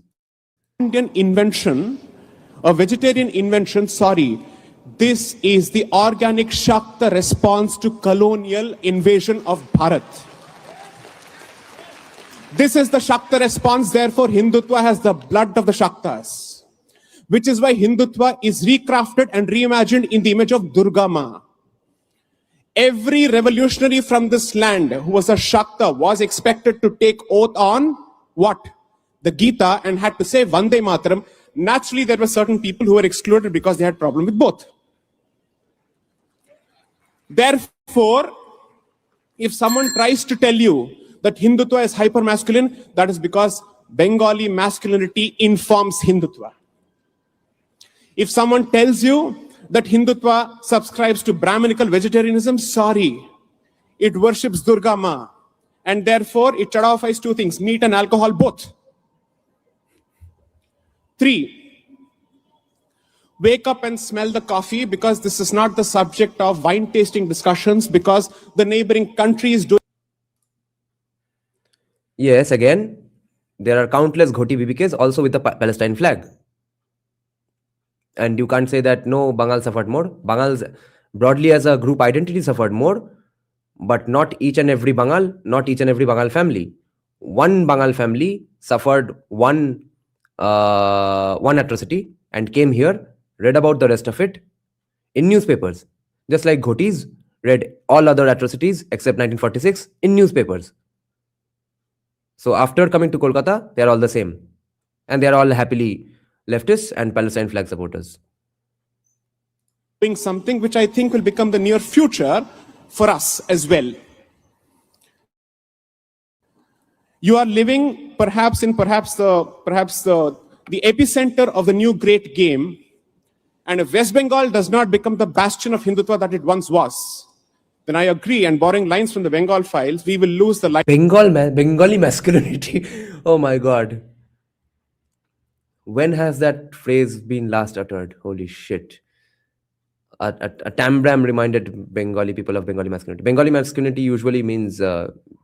Indian invention, a vegetarian invention, sorry. This is the organic Shakta response to colonial invasion of Bharat. This is the Shakta response, therefore Hindutva has the blood of the Shaktas. Which is why Hindutva is recrafted and reimagined in the image of Durga Ma. Every revolutionary from this land who was a Shakta was expected to take oath on what? The Gita, and had to say Vande Mataram. Naturally, there were certain people who were excluded because they had problem with both. Therefore, if someone tries to tell you that Hindutva is hyper-masculine, that is because Bengali masculinity informs Hindutva. If someone tells you that Hindutva subscribes to Brahminical vegetarianism, sorry. It worships Durga Ma. And therefore, it chadafies two things, meat and alcohol both. 3, wake up and smell the coffee, because this is not the subject of wine tasting discussions, because the neighboring country is doing. Yes, again, there are countless Ghoti BBKs also with the Palestine flag. And you can't say that, no, Bengal suffered more. Bangals broadly as a group identity suffered more, but not each and every Bengal, not each and every Bengal family. One Bengal family suffered one atrocity and came here, read about the rest of it in newspapers. Just like Ghotis read all other atrocities except 1946 in newspapers. So after coming to Kolkata, they are all the same. And they are all happily leftists and Palestine flag supporters. Doing something which I think will become the near future for us as well. You are living perhaps in the epicenter of the new great game, and if West Bengal does not become the bastion of Hindutva that it once was, then I agree, and borrowing lines from the Bengal files, we will lose the light. Bengali masculinity. Oh my God. When has that phrase been last uttered? Holy shit. A Tambram reminded Bengali people of Bengali masculinity. Bengali masculinity usually means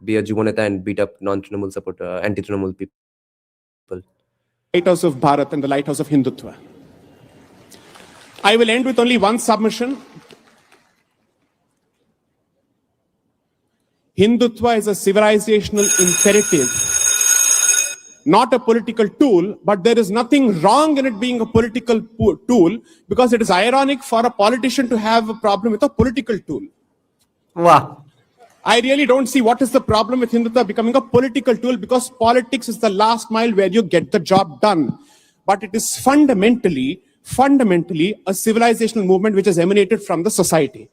be a Jumoneta and beat up non-Trinamool supporter, anti-Trinamool people. Lighthouse of Bharat and the lighthouse of Hindutva. I will end with only one submission. Hindutva is a civilizational imperative, not a political tool, but there is nothing wrong in it being a political tool, because it is ironic for a politician to have a problem with a political tool. Wow. I really don't see what is the problem with Hindutva becoming a political tool, because politics is the last mile where you get the job done. But it is fundamentally a civilizational movement which has emanated from the society.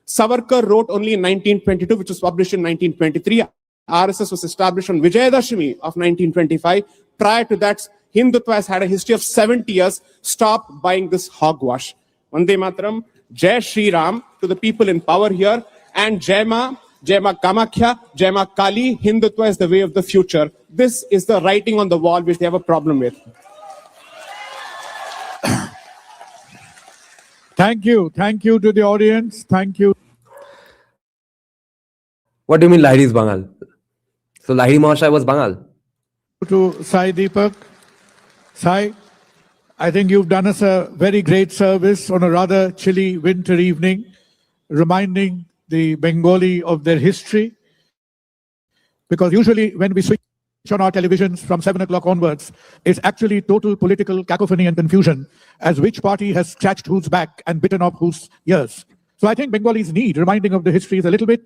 Savarkar wrote only in 1922, which was published in 1923. RSS was established on Vijayadashmi of 1925. Prior to that, Hindutva has had a history of 70 years. Stop buying this hogwash. Vande Mataram, Jai Shri Ram to the people in power here, and Jai Ma Kamakhya, Jai Ma Kali. Hindutva is the way of the future. This is the writing on the wall which they have a problem with. Thank you to the audience. Thank you. What do you mean Lahiri is Bengal? So Lahiri Mahashai was Bengal. To Sai Deepak. Sai, I think you've done us a very great service on a rather chilly winter evening, reminding the Bengali of their history. Because usually when we switch on our televisions from 7 o'clock onwards is actually total political cacophony and confusion as which party has scratched whose back and bitten off whose ears. So I think Bengalis need reminding of the histories a little bit,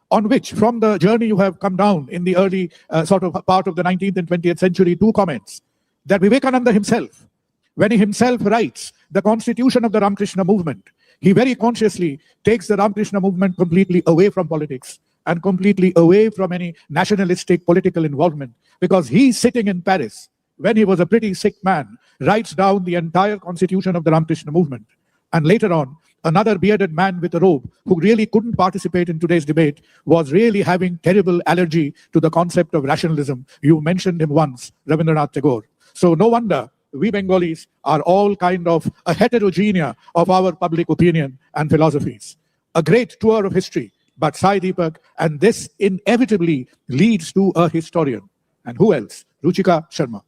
on which, from the journey you have come down in the early sort of part of the 19th and 20th century, two comments. That Vivekananda himself, when he himself writes the constitution of the Ramakrishna movement, he very consciously takes the Ramakrishna movement completely away from politics and completely away from any nationalistic political involvement, because he's sitting in Paris when he was a pretty sick man, writes down the entire constitution of the Ramakrishna movement. And later on, another bearded man with a robe who really couldn't participate in today's debate was really having terrible allergy to the concept of rationalism. You mentioned him once, Rabindranath Tagore. So no wonder we Bengalis are all kind of a heterogeneity of our public opinion and philosophies. A great tour of history, but Sai Deepak, and this inevitably leads to a historian. And who else? Ruchika Sharma.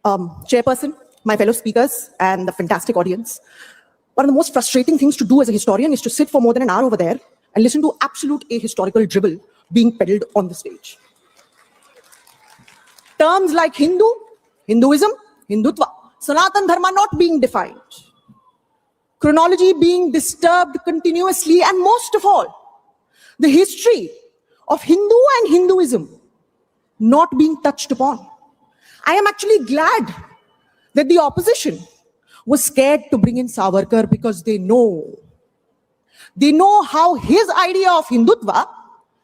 Chairperson, my fellow speakers, and the fantastic audience. One of the most frustrating things to do as a historian is to sit for more than an hour over there and listen to absolute ahistorical dribble being peddled on the stage. Terms like Hindu, Hinduism, Hindutva, Sanatan Dharma not being defined, chronology being disturbed continuously, and most of all, the history of Hindu and Hinduism not being touched upon. I am actually glad that the opposition was scared to bring in Savarkar, because they know how his idea of Hindutva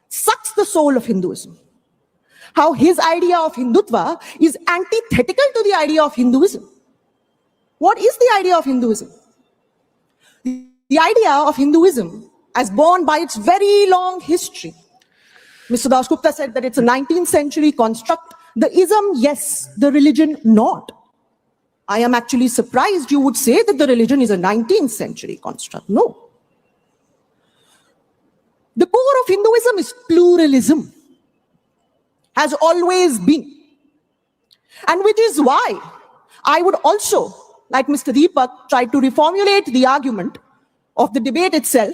sucks the soul of Hinduism. How his idea of Hindutva is antithetical to the idea of Hinduism. What is the idea of Hinduism? The idea of Hinduism, as born by its very long history. Mr. Dasgupta said that it's a 19th century construct. The ism, yes. The religion, not. I am actually surprised you would say that the religion is a 19th century construct. No. The core of Hinduism is pluralism. Has always been. And which is why I would also, like Mr. Deepak, try to reformulate the argument of the debate itself.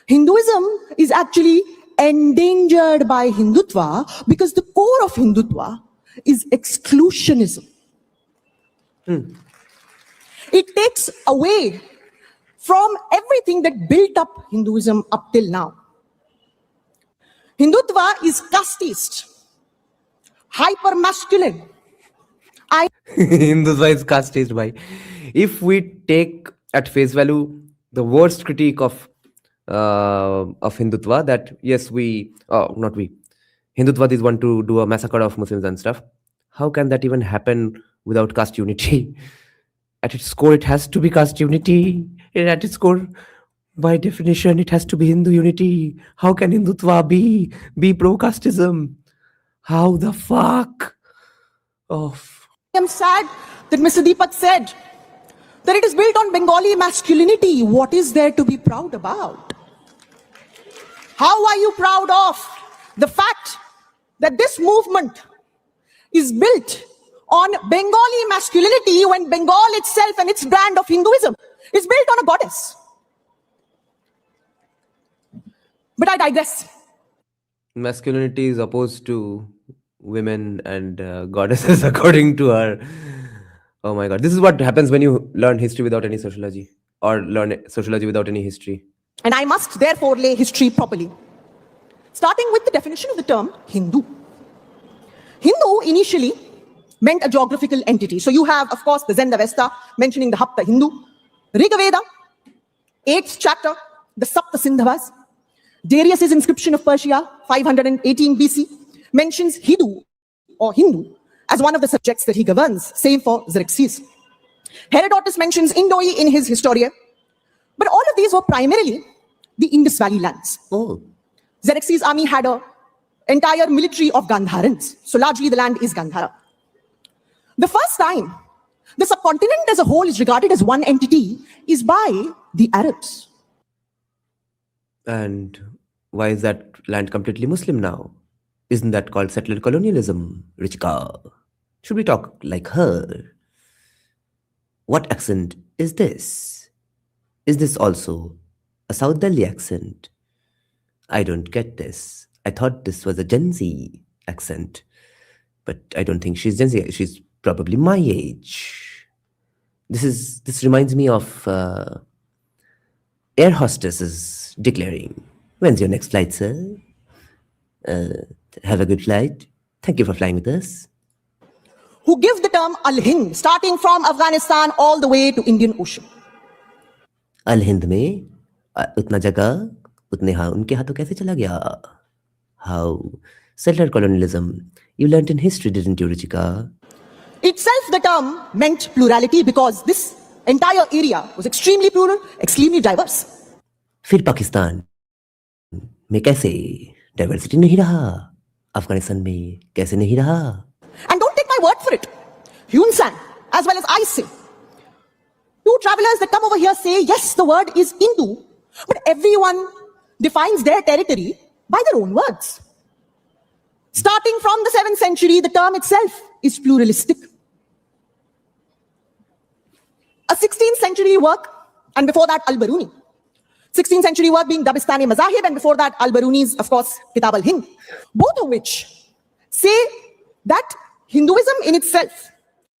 Hinduism is actually endangered by Hindutva because the core of Hindutva is exclusionism. It takes away from everything that built up Hinduism up till now. Hindutva is casteist, hyper-masculine. Hindutva is casteist, bhai. If we take at face value the worst critique of Hindutva, that yes, Hindutva is one to do a massacre of Muslims and stuff. How can that even happen without caste unity? At its core, it has to be caste unity. At its core, by definition, it has to be Hindu unity. How can Hindutva be pro-casteism? How the fuck? Oh. I am sad that Mr. Deepak said that it is built on Bengali masculinity. What is there to be proud about? How are you proud of the fact that this movement is built on Bengali masculinity when Bengal itself and its brand of Hinduism is built on a goddess? But I digress. Masculinity is opposed to women and goddesses, according to her. Oh my god. This is what happens when you learn history without any sociology, or learn sociology without any history. And I must therefore lay history properly. Starting with the definition of the term Hindu. Hindu initially meant a geographical entity. So you have, of course, the Zend Avesta mentioning the Hapta Hindu. Rigveda, 8th chapter, the Sapta Sindhavas. Darius's inscription of Persia, 518 BC, mentions Hindu or Hindu as one of the subjects that he governs. Same for Xerxes. Herodotus mentions Indoi in his Historia. But all of these were primarily the Indus Valley lands. Oh. Xerxes' army had an entire military of Gandharans. So largely the land is Gandhara. The first time the subcontinent as a whole is regarded as one entity is by the Arabs. And why is that land completely Muslim now? Isn't that called settler colonialism, Richka? Should we talk like her? What accent is this? Is this also a South Delhi accent? I don't get this. I thought this was a Gen Z accent, but I don't think she's Gen Z. She's probably my age. This reminds me of air hostesses declaring, "When's your next flight, sir? Have a good flight. Thank you for flying with us." Who give the term Al-Hind, starting from Afghanistan all the way to Indian Ocean. अल हिंद में उतना जगह उतने उनके हाथों कैसे चला गया? How? Settler colonialism. You learnt in history, didn't you, Ruchika? Itself, the term meant plurality because this entire area was extremely plural, extremely diverse. फिर पाकिस्तान में कैसे डाइवर्सिटी नहीं रहा? अफगानिस्तान में कैसे नहीं रहा? And don't take my word for it. Hyun San, as well as I say, two travelers that come over here say, yes, the word is Hindu, but everyone defines their territory by their own words. Starting from the 7th century, the term itself is pluralistic. A 16th century work, and before that, Al-Baruni. 16th century work being Dabistani Mazahib, and before that, Al-Baruni's, of course, Kitab al-Hind. Both of which say that Hinduism in itself,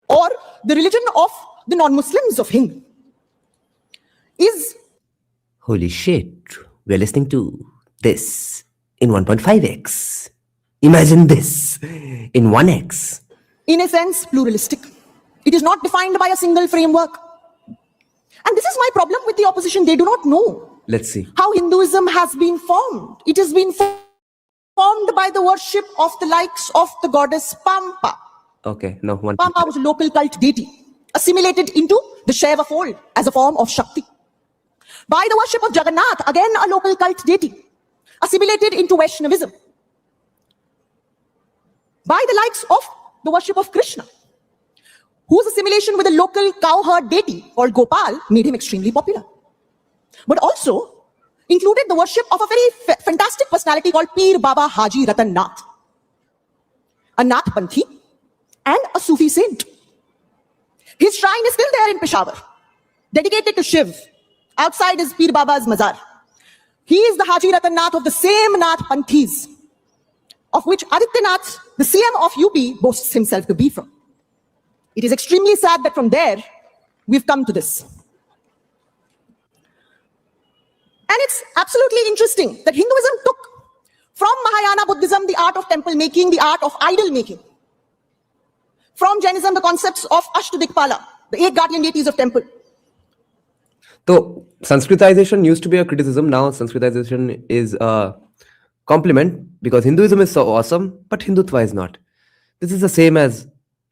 or the religion of the non-Muslims of Hind, is... Holy shit, we're listening to this in 1.5x. Imagine this in 1x. in a sense, pluralistic. It is not defined by a single framework. And this is my problem with the opposition. They do not know Let's see. how Hinduism has been formed. It has been formed by the worship of the likes of the goddess Pampa. Okay, no, one. Pampa was a local cult deity, assimilated into the Shaiva fold as a form of Shakti. By the worship of Jagannath, again a local cult deity, assimilated into Vaishnavism. By the likes of the worship of Krishna, whose assimilation with a local cowherd deity called Gopal made him extremely popular. But also included the worship of a very fantastic personality called Peer Baba Haji Ratan Nath, a Nath Panthi and a Sufi saint. His shrine is still there in Peshawar, dedicated to Shiv. Outside is Peer Baba's mazar. He is the Haji Ratan Nath of the same Nath Panthis, of which Adityanath, the CM of UP, boasts himself to be from. It is extremely sad that from there, we've come to this. And it's absolutely interesting that Hinduism took from Mahayana Buddhism the art of temple making, the art of idol making. From Jainism, the concepts of Ashtadikpala, the 8 guardian deities of temple. So, Sanskritization used to be a criticism. Now, Sanskritization is a compliment because Hinduism is so awesome, but Hindutva is not. This is the same as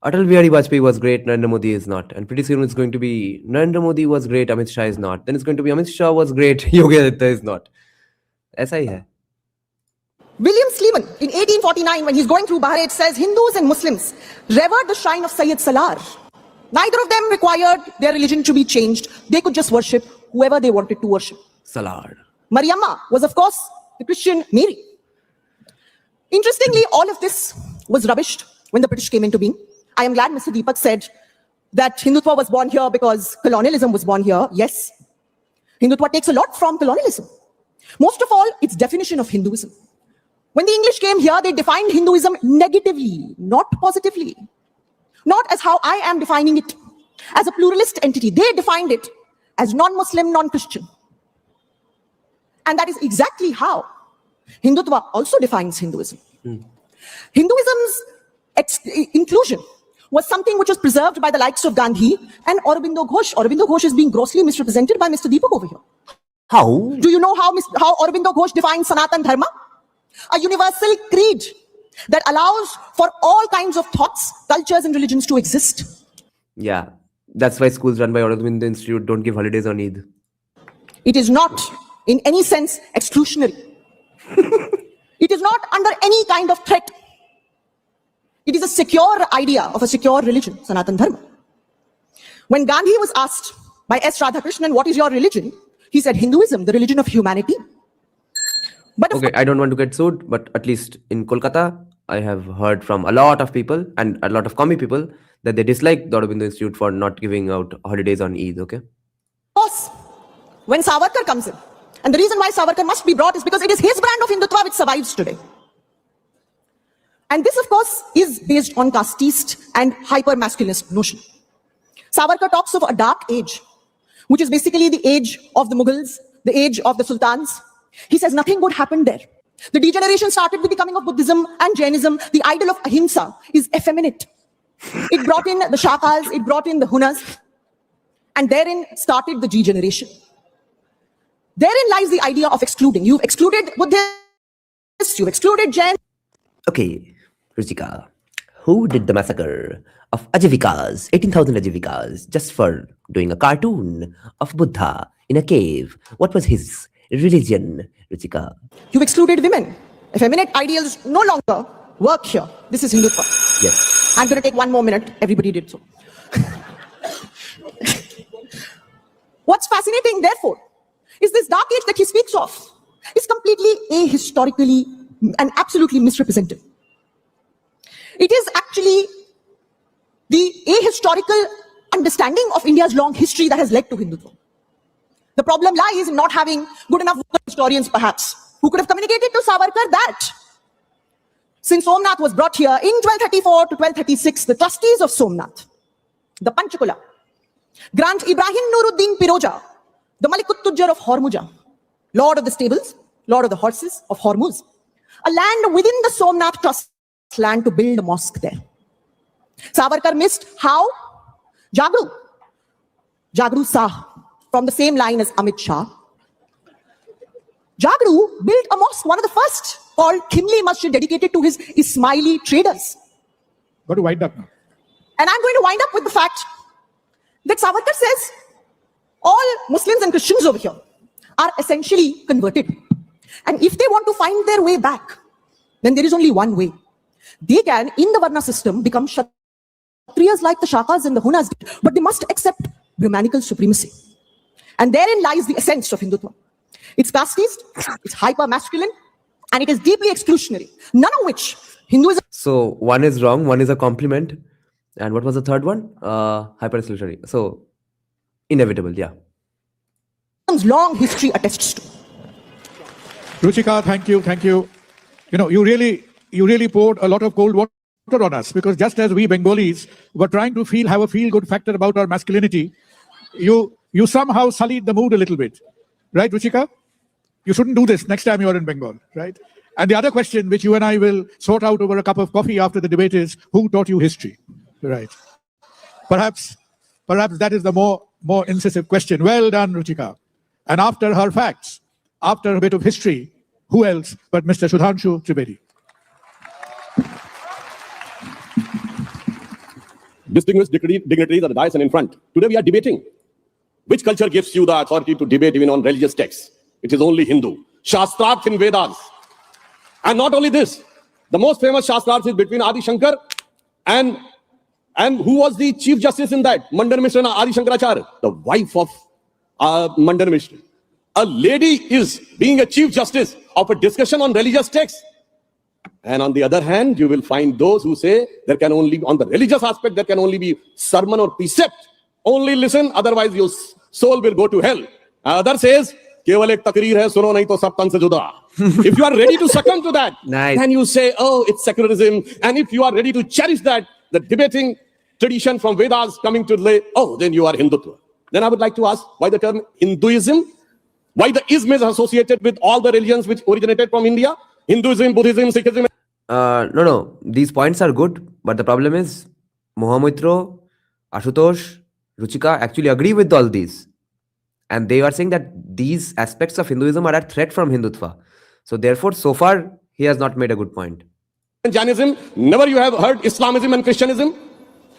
Atal Bihari Vajpayee was great, Narendra Modi is not. And pretty soon it's going to be Narendra Modi was great, Amit Shah is not. Then it's going to be Amit Shah was great, Yogi Adityanath is not. ऐसा ही है. William Sleeman, in 1849, when he's going through Bahrain, says Hindus and Muslims revered the shrine of Sayyid Salar. Neither of them required their religion to be changed. They could just worship whoever they wanted to worship. Salar. Mariamma was, of course, the Christian Mary. Interestingly, all of this was rubbished when the British came into being. I am glad Mr. Deepak said that Hindutva was born here because colonialism was born here. Yes, Hindutva takes a lot from colonialism. Most of all, its definition of Hinduism. When the English came here, they defined Hinduism negatively, not positively. Not as how I am defining it, as a pluralist entity. They defined it as non-Muslim, non-Christian. And that is exactly how Hindutva also defines Hinduism. Hinduism's inclusion was something which was preserved by the likes of Gandhi and Aurobindo Ghosh. Aurobindo Ghosh is being grossly misrepresented by Mr. Deepak over here. How? Do you know how Aurobindo Ghosh defines Sanatan Dharma? A universal creed that allows for all kinds of thoughts, cultures, and religions to exist. Yeah, that's why schools run by Aurobindo Institute don't give holidays on Eid. It is not, in any sense, exclusionary. It is not under any kind of threat. It is a secure idea of a secure religion, Sanatan Dharma. When Gandhi was asked by S. Radhakrishnan, what is your religion? He said, Hinduism, the religion of humanity. But Okay, I don't want to get sued, but at least in Kolkata, I have heard from a lot of people and a lot of commie people that they dislike the Aurobindo Institute for not giving out holidays on Eid, okay? of course, when Savarkar comes in And the reason why Savarkar must be brought is because it is his brand of Hindutva which survives today. And this, of course, is based on casteist and hyper-masculinist notion. Savarkar talks of a dark age, which is basically the age of the Mughals, the age of the Sultans. He says nothing good happened there. The degeneration started with the coming of Buddhism and Jainism. The idol of ahimsa is effeminate. It brought in the Shakals, it brought in the Hunas, and therein started the degeneration. Therein lies the idea of excluding. You've excluded Buddhists, you've excluded Jain. Okay, Ruchika, who did the massacre of Ajivikas, 18,000 Ajivikas, just for doing a cartoon of Buddha in a cave? What was his religion, Ruchika? You've excluded women. Effeminate ideals no longer work here. This is Hindutva. Yes. I'm going to take 1 more minute. Everybody did so. What's fascinating, therefore, is this dark age that he speaks of is completely ahistorically and absolutely misrepresented. It is actually the ahistorical understanding of India's long history that has led to Hindutva. The problem lies in not having good enough historians, perhaps, who could have communicated to Savarkar that since Somnath was brought here in 1234 to 1236, the trustees of Somnath, the Panchakula, grant Ibrahim Nuruddin Piroja, the Malikut-Tujjar of Hormuja, lord of the stables, lord of the horses of Hormuz, a land within the Somnath Trust land to build a mosque there. Savarkar missed how? Jagru Sah, from the same line as Amit Shah. Jagru built a mosque, one of the first, called Khimli Masjid, dedicated to his Ismaili traders. Got to wind up now. And I'm going to wind up with the fact that Savarkar says all Muslims and Christians over here are essentially converted. And if they want to find their way back, then there is only one way. They can, in the Varna system, become Kshatriyas like the Shakas and the Hunas did, but they must accept Brahmanical supremacy. And therein lies the essence of Hindutva. It's casteist, it's hyper-masculine, and it is deeply exclusionary. None of which Hinduism... So one is wrong, one is a compliment. And what was the third one? Hyper-exclusionary. So, inevitable, yeah. long history attests to. Ruchika, thank you. You know, you really poured a lot of cold water on us, because just as we Bengalis were trying to have a feel-good factor about our masculinity, you somehow sullied the mood a little bit. Right, Ruchika? You shouldn't do this next time you are in Bengal, right? And the other question, which you and I will sort out over a cup of coffee after the debate, is who taught you history? Right. Perhaps that is the more incisive question. Well done, Ruchika. And after her facts, after a bit of history, who else but Mr. Sudhanshu Trivedi? Distinguished dignitaries at the dais and in front. Today we are debating. Which culture gives you the authority to debate even on religious texts? It is only Hindu. Shastrarth in Vedas. And not only this, the most famous Shastrarth is between Adi Shankar and who was the chief justice in that? Mandan Mishra and Adi Shankaracharya, the wife of Mandan Mishra. A lady is being a chief justice of a discussion on religious texts. And on the other hand, you will find those who say there can only, on the religious aspect, there can only be sermon or precept. Only listen, otherwise your soul will go to hell. Other says, keval ek takreer hai, suno nahi to sab tan se juda. If you are ready to succumb to that, nice. Then you say, oh, it's secularism. And if you are ready to cherish that, the debating tradition from Vedas coming to lay, oh, then you are Hindutva. Then I would like to ask, why the term Hinduism? Why the ism is associated with all the religions which originated from India? Hinduism, Buddhism, Sikhism. No. These points are good, but the problem is Mohamitra, Ashutosh, Ruchika actually agree with all these. And they are saying that these aspects of Hinduism are a threat from Hindutva. So therefore, so far, he has not made a good point. Jainism, never you have heard Islamism and Christianism.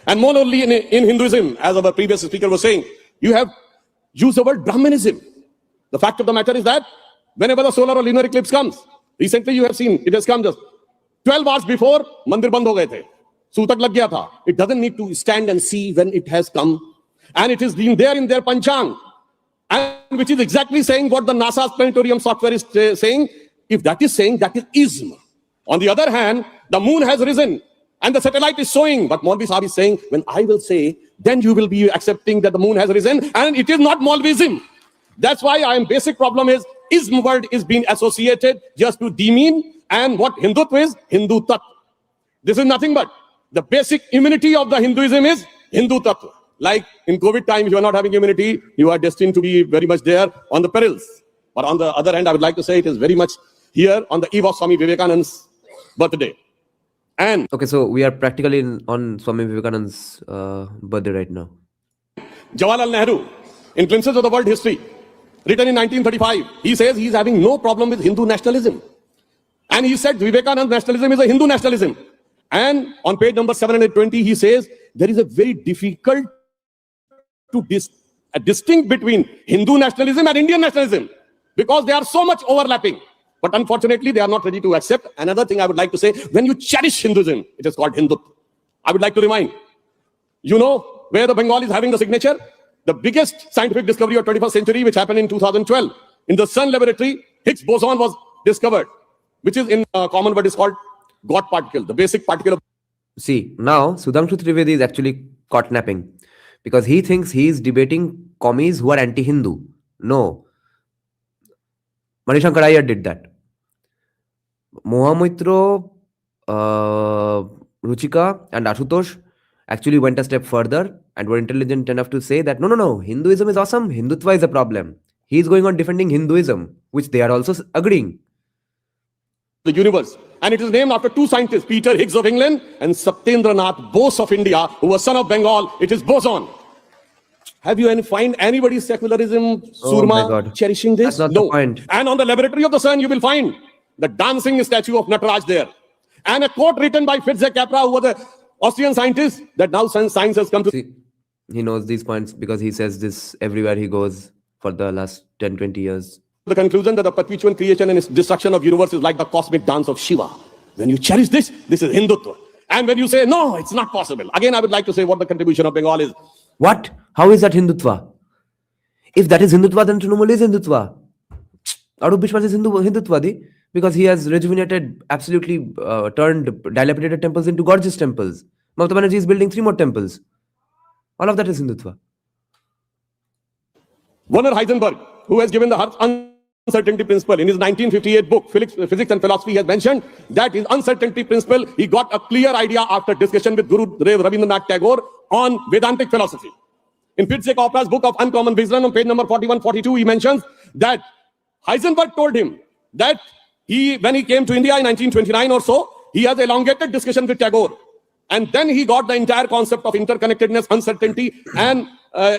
And more only in Hinduism, as our previous speaker was saying, you have used the word Brahmanism. The fact of the matter is that whenever the solar or lunar eclipse comes, recently you have seen, it has come just 12 hours before, mandir band ho gaye the. Sutak lag gaya tha. It doesn't need to stand and see when it has come. And it is been there in their Panchang. And which is exactly saying what the NASA's planetarium software is saying. If that is saying, that is ism. On the other hand, the moon has risen and the satellite is showing. But Maulvi Sahib is saying, when I will say, then you will be accepting that the moon has risen. And it is not Maulvism. That's why basic problem is ism word is being associated just to demean, and what Hindutva is, Hindu Tattva. This is nothing but the basic immunity of the Hinduism is Hindu Tattva. Like in COVID time, if you are not having immunity, you are destined to be very much there on the perils. But on the other hand, I would like to say it is very much here on the eve of Swami Vivekananda's birthday. And Okay, so we are practically on Swami Vivekananda's birthday right now. Jawaharlal Nehru, in Glimpses of the World History, written in 1935, he says he is having no problem with Hindu nationalism. And he said Vivekananda nationalism is a Hindu nationalism. And on page number 720, he says there is a very difficult to distinct between Hindu nationalism and Indian nationalism because they are so much overlapping. But unfortunately, they are not ready to accept. Another thing I would like to say, when you cherish Hinduism, it is called Hindutva. I would like to remind, you know where the Bengal is having the signature? The biggest scientific discovery of 21st century, which happened in 2012. In the Sun laboratory, Higgs boson was discovered, which is in common word is called God particle, the basic particle of... See, now Sudhanshu Trivedi is actually caught napping because he thinks he is debating commies who are anti-Hindu. No. Manishankar Iyer did that. Mohamitra, Ruchika and Ashutosh actually went a step further and were intelligent enough to say that no, Hinduism is awesome, Hindutva is a problem. He is going on defending Hinduism, which they are also agreeing. The universe. And it is named after two scientists, Peter Higgs of England and Satyendranath Bose of India, who was son of Bengal. It is boson. Have you find anybody secularism, Surma, cherishing this? That's not No. the point. And on the laboratory of the Sun, you will find the dancing statue of Nataraj there. And a quote written by Fritz Capra, who was an Austrian scientist, that now science has come to... See, he knows these points because he says this everywhere he goes for the last 10-20 years. The conclusion that the perpetual creation and destruction of universe is like the cosmic dance of Shiva. When you cherish this is Hindutva. And when you say, no, it's not possible. Again, I would like to say what the contribution of Bengal is. What? How is that Hindutva? If that is Hindutva, then Trinamool is Hindutva. Arup Bishwas is Hindutva, because he has rejuvenated, absolutely turned dilapidated temples into gorgeous temples. Mamata Banerjee is building 3 more temples. All of that is Hindutva. Werner Heisenberg, who has given the uncertainty principle in his 1958 book, Physics and Philosophy, has mentioned that his uncertainty principle, he got a clear idea after discussion with Guru Dev Rabindranath Tagore on Vedantic philosophy. In Fritz Capra's book of Uncommon Wisdom on page number 41-42, he mentions that Heisenberg told him that when he came to India in 1929 or so, he has elongated discussion with Tagore. And then he got the entire concept of interconnectedness, uncertainty, and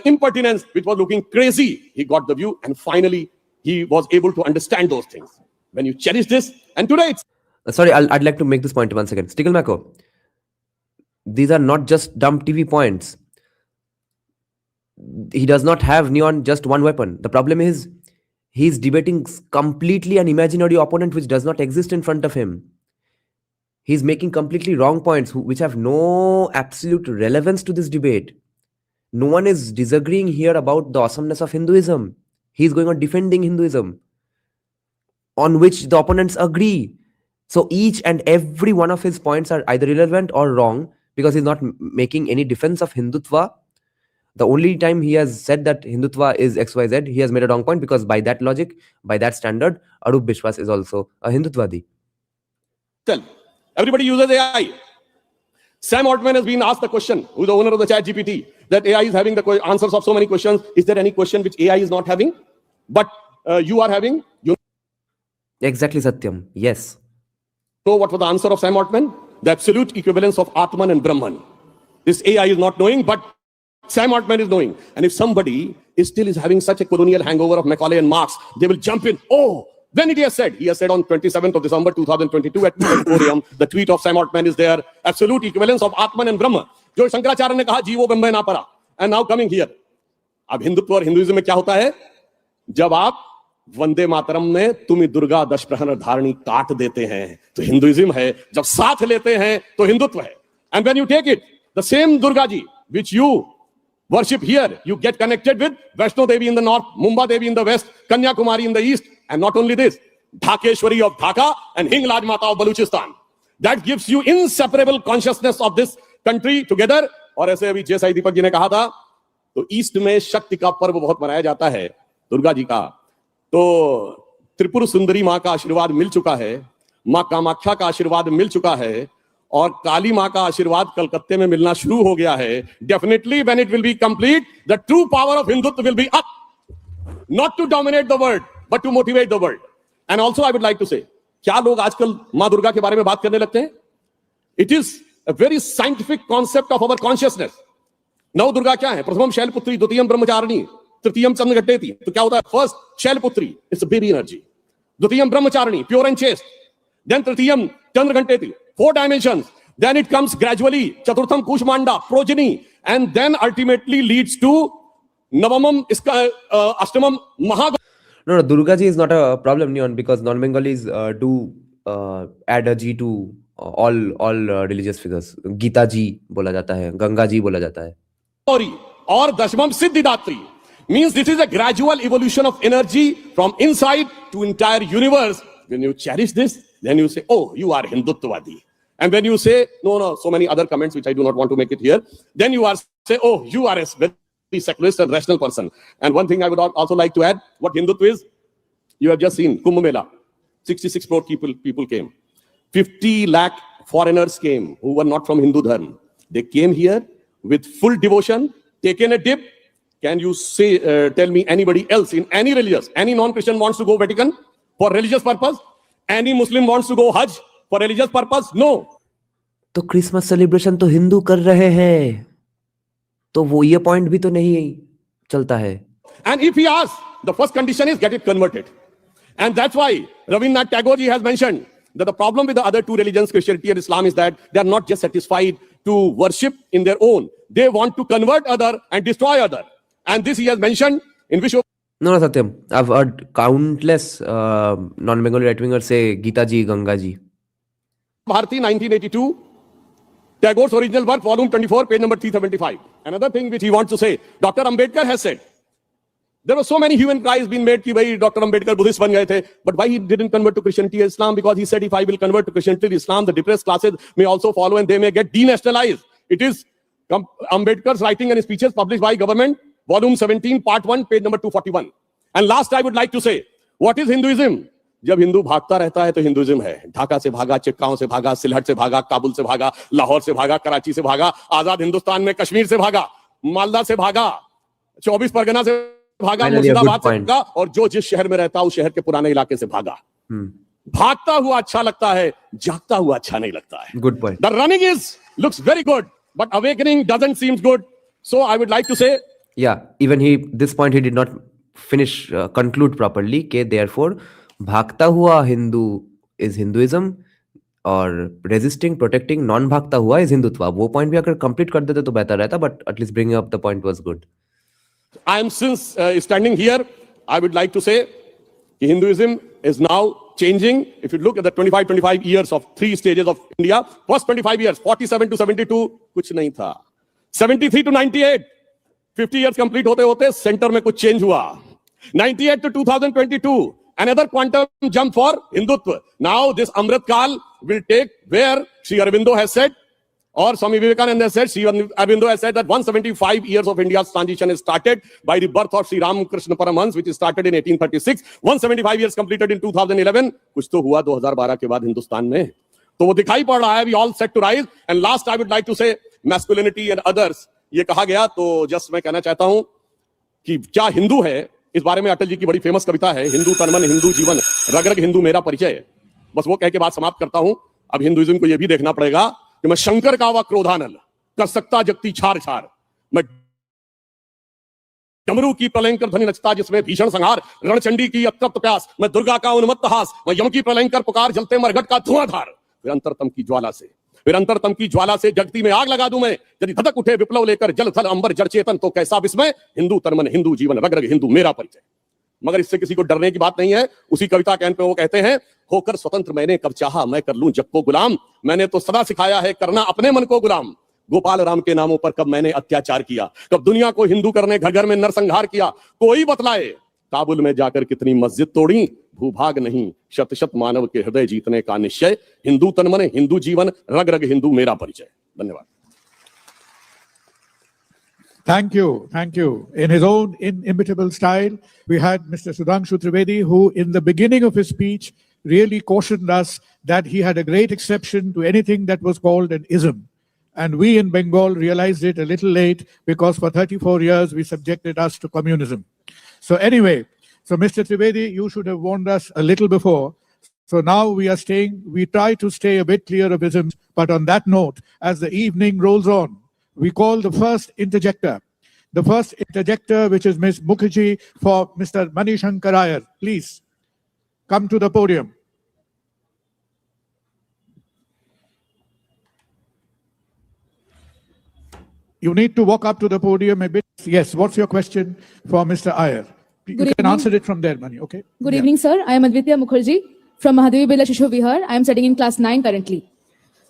impertinence, which was looking crazy. He got the view, and finally, he was able to understand those things. When you cherish this, and today it's... Sorry, I'd like to make this point once again. Stickle Mako. These are not just dumb TV points. He does not have neon just one weapon. The problem is, he's debating completely an imaginary opponent which does not exist in front of him. He's making completely wrong points which have no absolute relevance to this debate. No one is disagreeing here about the awesomeness of Hinduism. He's going on defending Hinduism, on which the opponents agree. So each and every one of his points are either irrelevant or wrong because he's not making any defense of Hindutva. The only time he has said that Hindutva is XYZ, he has made a wrong point because by that logic, by that standard, Arup Bishwas is also a Hindutvadi. Everybody uses AI. Sam Altman has been asked the question, who is the owner of the ChatGPT, that AI is having the answers of so many questions. Is there any question which AI is not having, but you are having? You Exactly, Satyam. Yes. know what was the answer of Sam Altman? The absolute equivalence of Atman and Brahman. This AI is not knowing, but Sam Altman is knowing. And if somebody is having such a colonial hangover of Macaulay and Marx, they will jump in. Oh, when did he has said on 27th of December 2022 at 4 a.m. The tweet of Sam Altman is there. Absolute equivalence of Atman and Brahma. जो शंकराचार्य ने कहा जीवो ब्रह्म ना परा. And now coming here. अब हिंदुत्व और Hinduism में क्या होता है? जब आप वंदे मातरम में तुम दुर्गा 10 प्रहर धारणी काट देते हैं तो हिंदुइज्म है. जब साथ लेते हैं तो हिंदुत्व है. And when you take it, the same Durga ji which you worship here, you get connected with Vaishno Devi in the north, Mumba Devi in the west, Kanyakumari in the east, and not only this, Dhakeshwari of Dhaka and Hinglaj Mata of Baluchistan. That gives you inseparable consciousness of this country together. और ऐसे अभी जैसा दीपक जी ने कहा था, तो east में शक्ति का पर्व बहुत मनाया जाता है, दुर्गा जी का. तो त्रिपुर सुंदरी मां का आशीर्वाद मिल चुका है, मां कामाख्या का आशीर्वाद मिल चुका है, और काली मां का आशीर्वाद कलकत्ते में मिलना शुरू हो गया है. Definitely when it will be complete, the true power of Hindutva will be up, not to dominate the world but to motivate the world. And also I would like to say, क्या लोग आजकल मां दुर्गा के बारे में बात करने लगते हैं? It is a very scientific concept of our consciousness. नव दुर्गा क्या है? प्रथमम शैलपुत्री, द्वितीयम ब्रह्मचारिणी, तृतीयम चंद्रघट्टेति. तो क्या होता है? First Shailputri, it's a baby energy. द्वितीयम Brahmacharini, pure and chaste. Then तृतीयम चंद्रघट्टेति, 4 dimensions. Then it comes gradually, chaturtham kushmanda, progeny, and then ultimately leads to navamam, ashtamam, maha. No, Durgaji is not a problem, Neon, because non-Bengalis do add a G to all religious figures. Gita ji बोला जाता है, गंगा जी बोला जाता है. और दशमम Siddhidatri means this is a gradual evolution of energy from inside to entire universe. When you cherish this, then you say, oh, you are Hindutvadi. And when you say, no, so many other comments which I do not want to make it here, then you are say, oh, you are a very secularist and rational person. And one thing I would also like to add, what Hindutva is, you have just seen Kumbh Mela. 66 crore people came. 50 lakh foreigners came who were not from Hindu Dharma. They came here with full devotion, taken a dip. Can you say, tell me anybody else in any religious, any non-Christian wants to go Vatican for religious purpose? Any Muslim wants to go Hajj for religious purpose? No. तो Christmas celebration तो हिंदू कर रहे हैं, तो वो ये point भी तो नहीं चलता है. And if he asks, the first condition is get it converted. And that's why Rabindranath Tagore ji has mentioned that the problem with the other two religions, Christianity and Islam, is that they are not just satisfied to worship in their own. They want to convert other and destroy other. And this he has mentioned in Vishwa. No, Satyam. I've heard countless non-Bengali right-wingers say Gita ji, Ganga ji. Bharati, 1982, Tagore's original work, volume 24, page number 375. Another thing which he wants to say, Dr. Ambedkar has said, there were so many hue and cries being made कि भाई Dr. Ambedkar Buddhist बन गए थे, but why he didn't convert to Christianity and Islam? Because he said, if I will convert to Christianity and Islam, the depressed classes may also follow and they may get denationalized. It is Ambedkar's writing and speeches published by government, volume 17, part 1, page number 241. And last I would like to say, what is Hinduism? जब हिंदू भागता रहता है तो Hinduism है. ढाका से भागा, चिटगांव से भागा, सिलहट से भागा, काबुल से भागा, लाहौर से भागा, कराची से भागा, आजाद हिंदुस्तान में कश्मीर से भागा, मालदा से भागा, 24 परगना से भागा, मुर्शिदाबाद से भागा, और जो जिस शहर में रहता उस शहर के पुराने इलाके से भागा. भागता हुआ अच्छा लगता है, जागता हुआ अच्छा नहीं लगता है. Good point. The running looks very good, but awakening doesn't seem good. So I would like to say, yeah, even this point he did not finish, conclude properly. के therefore भागता हुआ हिंदू is Hinduism और resisting, protecting, non भागता हुआ is Hindutva. वो point भी अगर complete कर देते तो बेहतर रहता, but at least bringing up the point was good. I am since standing here, I would like to say Hinduism is now changing. If you look at the 25 years of 3 stages of India, first 25 years, 47 to 72, कुछ नहीं था. 73 to 98, 50 years complete होते होते center में कुछ change हुआ. 98 to 2022, another quantum jump for Hindutva. Now this Amrit Kaal will take where Sri Aurobindo has said, or Swami Vivekananda has said, Sri Aurobindo has said that 175 years of India's transition is started by the birth of Sri Ramakrishna Paramahansa, which is started in 1836. 175 years completed in 2011. कुछ तो हुआ 2012 के बाद हिंदुस्तान में. तो वो दिखाई पड़ रहा है. We all set to rise. And last I would like to say masculinity and others. ये कहा गया तो just मैं कहना चाहता हूं कि क्या हिंदू है. इस बारे में अटल जी की बड़ी फेमस कविता है, हिंदू तन मन हिंदू जीवन, रग रग हिंदू मेरा परिचय. बस वो कह के बात समाप्त करता हूं. अब हिंदुइज्म को यह भी देखना पड़ेगा कि मैं शंकर का वा क्रोधानल कर सकता जगती छार छार, मैं डमरू की प्रलयंकर ध्वनि नचता जिसमें भीषण संहार, रणचंडी की अतृप्त प्यास, मैं दुर्गा का उन्मत्त हास, मैं यम की प्रलयंकर पुकार जलते मरघट का धुआंधार. फिर अंतरतम की ज्वाला से जगती में आग लगा दूं मैं, यदि धधक उठे विप्लव लेकर जल थल अंबर जड़ चेतन, तो कैसा विस्मय, हिंदू तन मन हिंदू जीवन, रग रग हिंदू मेरा परिचय. मगर इससे किसी को डरने की बात नहीं है. उसी कविता के अंत पे वो कहते हैं, होकर स्वतंत्र मैंने कब चाहा मैं कर लूं जग को गुलाम, मैंने तो सदा सिखाया है करना अपने मन को गुलाम. गोपाल राम के नामों पर कब मैंने अत्याचार किया, कब दुनिया को हिंदू करने घर घर में नरसंहार किया, कोई बतलाए. काबुल में जाकर कितनी मस्जिद तोड़ी, भूभाग नहीं शत शत मानव के हृदय जीतने का निश्चय, हिंदू तन मन हिंदू जीवन, रग रग हिंदू मेरा परिचय. धन्यवाद. Thank you. Thank you. In his own inimitable style, we had Mr. Sudhanshu Trivedi, who in the beginning of his speech really cautioned us that he had a great exception to anything that was called an ism. And we in Bengal realized it a little late because for 34 years we subjected us to communism. So anyway, so Mr. Trivedi, you should have warned us a little before. So now we try to stay a bit clear of isms. But on that note, as the evening rolls on, we call the first interjector. The first interjector, which is Ms. Mukherjee, for Mr. Manishankar Iyer. Please come to the podium. You need to walk up to the podium a bit. Yes, what's your question for Mr. Iyer? You can answer it from there, Mani, okay? Good evening, sir. I am Advitya Mukherjee from Mahadevi Birla Shishu Vihar. I am studying in class 9 currently.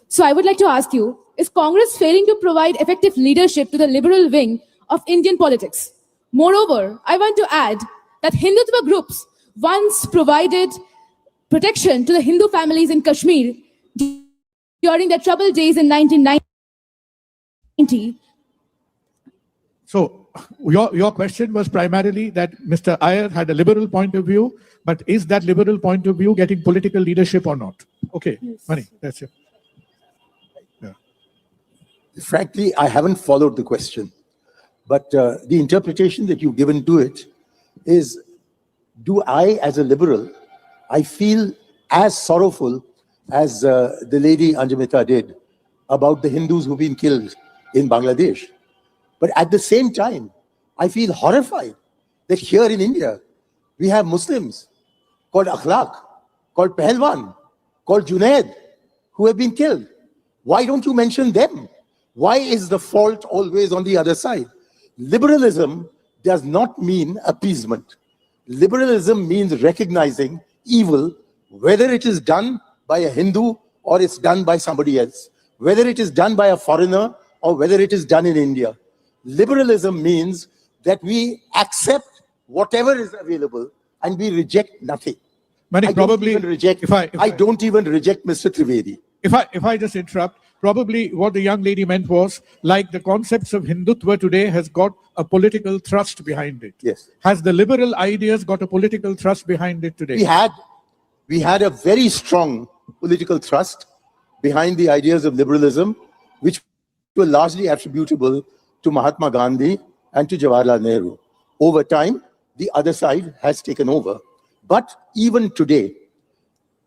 So I would like to ask you, is Congress failing to provide effective leadership to the liberal wing of Indian politics? Moreover, I want to add that Hindutva groups once provided protection to the Hindu families in Kashmir during their troubled days in 1990. So your question was primarily that Mr. Iyer had a liberal point of view, but is that liberal point of view getting political leadership or not? Okay, yes. Mani, that's it. Yeah. Frankly, I haven't followed the question, but the interpretation that you've given to it is, do I, as a liberal, I feel as sorrowful as the lady Anjamita did about the Hindus who've been killed in Bangladesh. But at the same time, I feel horrified that here in India, we have Muslims called Akhlaq, called Pahalwan, called Junaid, who have been killed. Why don't you mention them? Why is the fault always on the other side? Liberalism does not mean appeasement. Liberalism means recognizing evil, whether it is done by a Hindu or it's done by somebody else, whether it is done by a foreigner or whether it is done in India. Liberalism means that we accept whatever is available and we reject nothing. Mani, probably, I don't even reject Mr. Trivedi. If I just interrupt, probably what the young lady meant was, like the concepts of Hindutva today has got a political thrust behind it. Yes. Has the liberal ideas got a political thrust behind it today? We had a very strong political thrust behind the ideas of liberalism, which were largely attributable to Mahatma Gandhi and to Jawaharlal Nehru. Over time, the other side has taken over. But even today,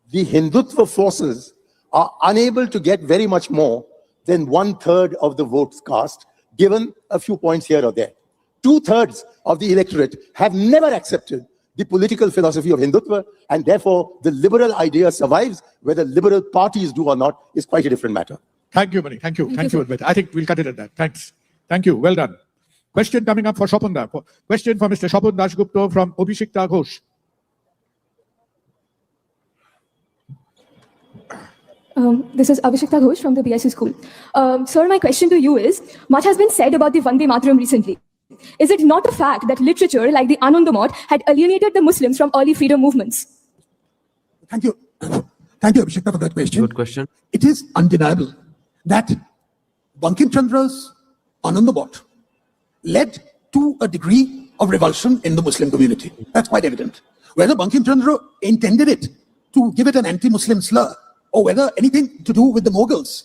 the Hindutva forces are unable to get very much more than 1/3 of the votes cast, given a few points here or there. 2/3 of the electorate have never accepted the political philosophy of Hindutva, and therefore the liberal idea survives. Whether liberal parties do or not is quite a different matter. Thank you, Mani. Thank you, Advait. I think we'll cut it at that. Thanks. Thank you. Well done. Question coming up for Shopanda. Question for Mr. Shopan Dashgupta from Abhishekta Ghosh. This is Abhishekta Ghosh from the BIC school. Sir, my question to you is, much has been said about the Vande Mataram recently. Is it not a fact that literature like the Anandamot had alienated the Muslims from early freedom movements? Thank you. Thank you, Abhishekta, for that question. Good question. It is undeniable that Bankim Chandra's Anandamot led to a degree of revulsion in the Muslim community. That's quite evident. Whether Bankim Chandra intended it to give it an anti-Muslim slur, or whether anything to do with the Mughals,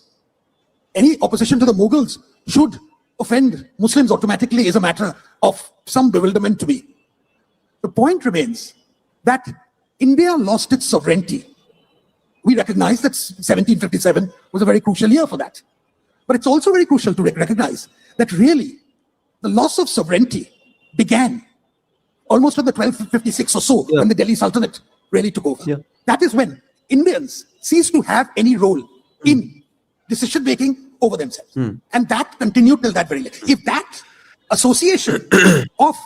any opposition to the Mughals should offend Muslims automatically is a matter of some bewilderment to me. The point remains that India lost its sovereignty. We recognize that 1757 was a very crucial year for that. But it's also very crucial to recognize that really the loss of sovereignty began almost in the 1256 or so, when the Delhi Sultanate really took over. That is when Indians ceased to have any role in decision-making over themselves. And that continued till that very late. If that association of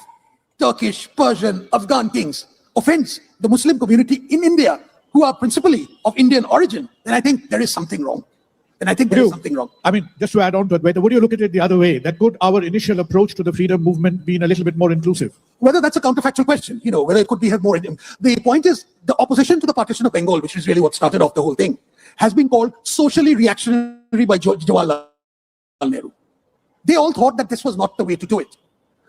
Turkish, Persian, Afghan kings offends the Muslim community in India, who are principally of Indian origin, then I think there is something wrong. I mean, just to add on to it, would you look at it the other way? That could our initial approach to the freedom movement been a little bit more inclusive? Whether that's a counterfactual question, whether it could be more. The point is, the opposition to the partition of Bengal, which is really what started off the whole thing, has been called socially reactionary by Jawaharlal Nehru. they all thought that this was not the way to do it.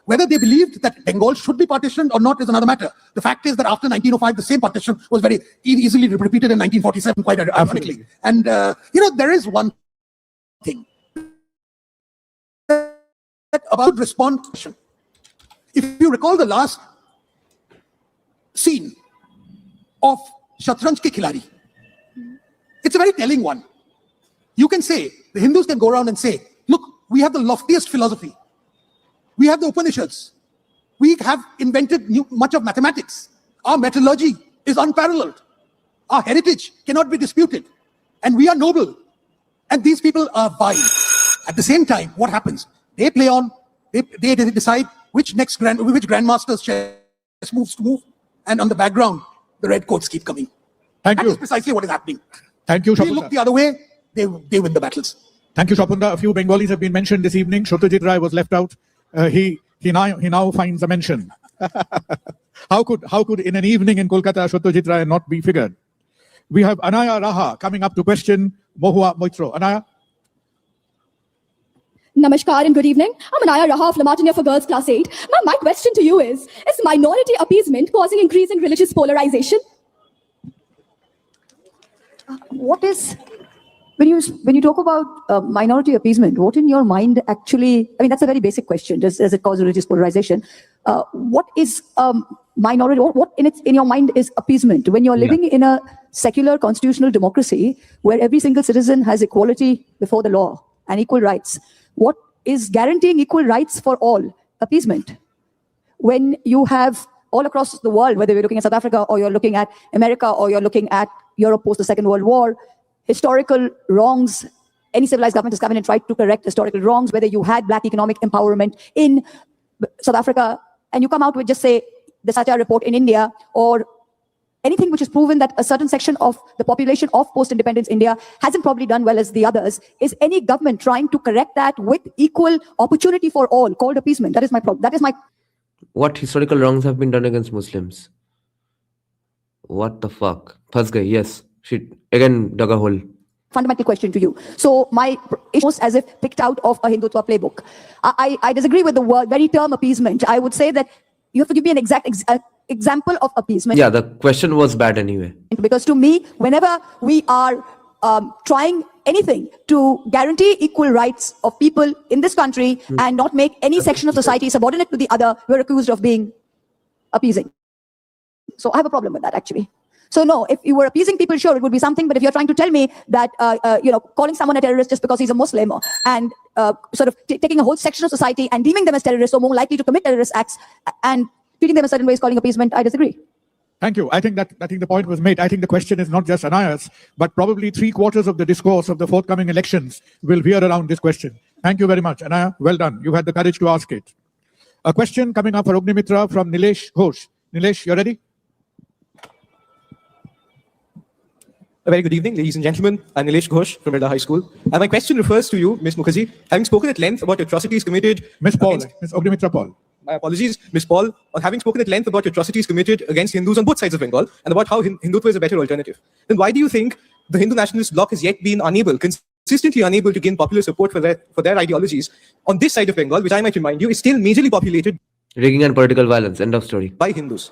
Whether they believed that Bengal should be partitioned or not is another matter. The fact is that after 1905, the same partition was very easily repeated in 1947, quite ironically. And, there is one thing about response. If you recall the last scene of Shatranj Ke Khiladi, it's a very telling one. You can say, the Hindus can go around and say, look, we have the loftiest philosophy. We have the Upanishads. We have invented much of mathematics. Our metallurgy is unparalleled. Our heritage cannot be disputed. And we are noble. And these people are vile. At the same time, what happens? They play on, they decide which grandmaster's chess moves to move. And on the background, the red coats keep coming. Thank you. That is precisely what is happening. Thank you, They Shapunda. look the other way, they win the battles. Thank you, Shapunda. A few Bengalis have been mentioned this evening. Satyajit Ray was left out. He now finds a mention. How could in an evening in Kolkata Satyajit Ray not be figured? We have Anaya Raha coming up to question Mohua Moitro. Anaya. Namaskar and good evening. I'm Anaya Raha of Lamartine for Girls Class 8. My question to you is minority appeasement causing increasing religious polarization? What is, when you talk about minority appeasement, what in your mind actually, I mean, that's a very basic question. Does it cause religious polarization? What is minority, what in your mind is appeasement? When you're living in a secular constitutional democracy where every single citizen has equality before the law and equal rights, what is guaranteeing equal rights for all? Appeasement. When you have all across the world, whether you're looking at South Africa or you're looking at America or you're looking at Europe post the Second World War, historical wrongs, any civilized government has come in and tried to correct historical wrongs, whether you had black economic empowerment in South Africa, and you come out with just say the Satya report in India, or anything which is proven that a certain section of the population of post-independence India hasn't probably done well as the others, is any government trying to correct that with equal opportunity for all, called appeasement? That is my problem. That is my... What historical wrongs have been done against Muslims? What the fuck? Phasgai, yes. She again dug a hole. Fundamental question to you. So my almost as if picked out of a Hindutva playbook. I disagree with the very term appeasement. I would say that you have to give me an exact example of appeasement. Yeah, the question was bad anyway. Because to me, whenever we are trying anything to guarantee equal rights of people in this country and not make any section of society subordinate to the other, we're accused of being appeasing. So I have a problem with that, actually. So no, if you were appeasing people, sure, it would be something. But if you're trying to tell me that, calling someone a terrorist just because he's a Muslim and sort of taking a whole section of society and deeming them as terrorists or more likely to commit terrorist acts and treating them a certain way is calling appeasement, I disagree. Thank you. I think the point was made. I think the question is not just Anaya's, but probably 3/4 of the discourse of the forthcoming elections will veer around this question. Thank you very much, Anaya. Well done. You had the courage to ask it. A question coming up for Ognimitra from Nilesh Ghosh. Nilesh, you ready? A very good evening, ladies and gentlemen. I'm Nilesh Ghosh from Redda High School. And my question refers to you, Ms. Mukherjee, having spoken at length about atrocities committed... Ms. Paul, Ms. Ognimitra Paul. My apologies, Ms. Paul, on having spoken at length about atrocities committed against Hindus on both sides of Bengal and about how Hindutva is a better alternative. Then why do you think the Hindu nationalist bloc has yet been consistently unable to gain popular support for their ideologies on this side of Bengal, which I might remind you is still majorly populated... Rigging and political violence, end of story. ...by Hindus?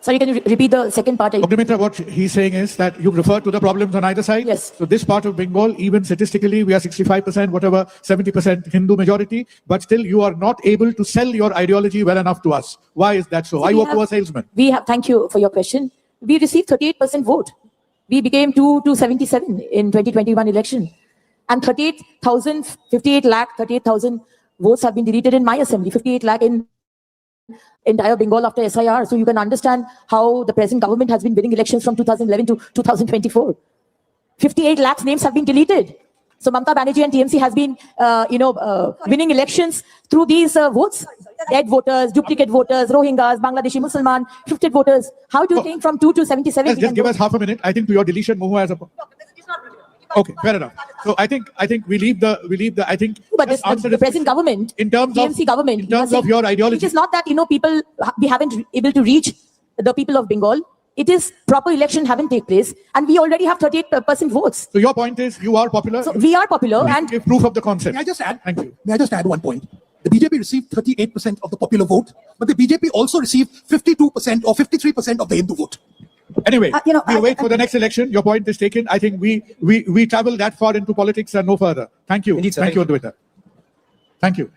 Sorry, can you repeat the second part? Ognimitra, what he's saying is that you refer to the problems on either side. Yes. So this part of Bengal, even statistically, we are 65%, whatever, 70% Hindu majority, but still you are not able to sell your ideology well enough to us. Why is that so? Why you are a salesman? Thank you for your question. We received 38% vote. We became 277 in 2021 election. And 38,000 votes have been deleted in my assembly, 58 lakh in entire Bengal after SIR. So you can understand how the present government has been winning elections from 2011 to 2024. 58 lakhs names have been deleted. So Mamata Banerjee and TMC has been, winning elections through these votes. Dead voters, duplicate voters, Rohingyas, Bangladeshi Musliman, shifted voters. How do you think from 2 to 77? Just give us half a minute. I think to your deletion, Mohu has a... Okay, fair enough. So I think we leave the But the present government, in terms TMC of government, in terms of your ideology, it is not that people we haven't able to reach the people of Bengal. it is proper election haven't taken place, and we already have 38% votes. So your point is you are popular. So we are popular, and give proof of the concept. May I just add? Thank you. May I just add one point? The BJP received 38% of the popular vote, but the BJP also received 52% or 53% of the Hindu vote. Anyway, You know, we'll wait for the next election. Your point is taken. I think we travel that far into politics and no further. Thank you. Indeed, sir. Thank you, Adwaita. Thank you.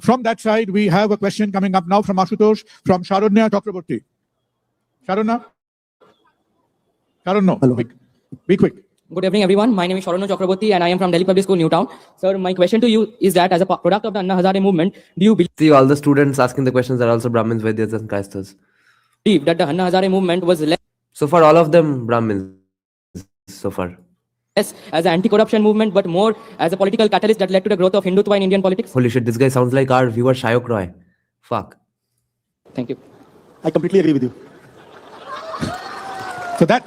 From that side, we have a question coming up now from Ashutosh, from Sharonya Chakraborty. Sharonya? Sharonya, Hello. Be quick. Good evening, everyone. My name is Sharonya Chakraborty, and I am from Delhi Public School, Newtown. Sir, my question to you is that as a product of the Anna Hazare movement, do you See, all the students asking the questions are also Brahmins, Vaidyas, and Kaistas. believe that the Anna Hazare movement was less So far, all of them Brahmins. So far. as an anti-corruption movement, but more as a political catalyst that led to the growth of Hindutva in Indian politics? Holy shit, this guy sounds like our viewer Shayok Roy. Fuck. Thank you. I completely agree with you. So that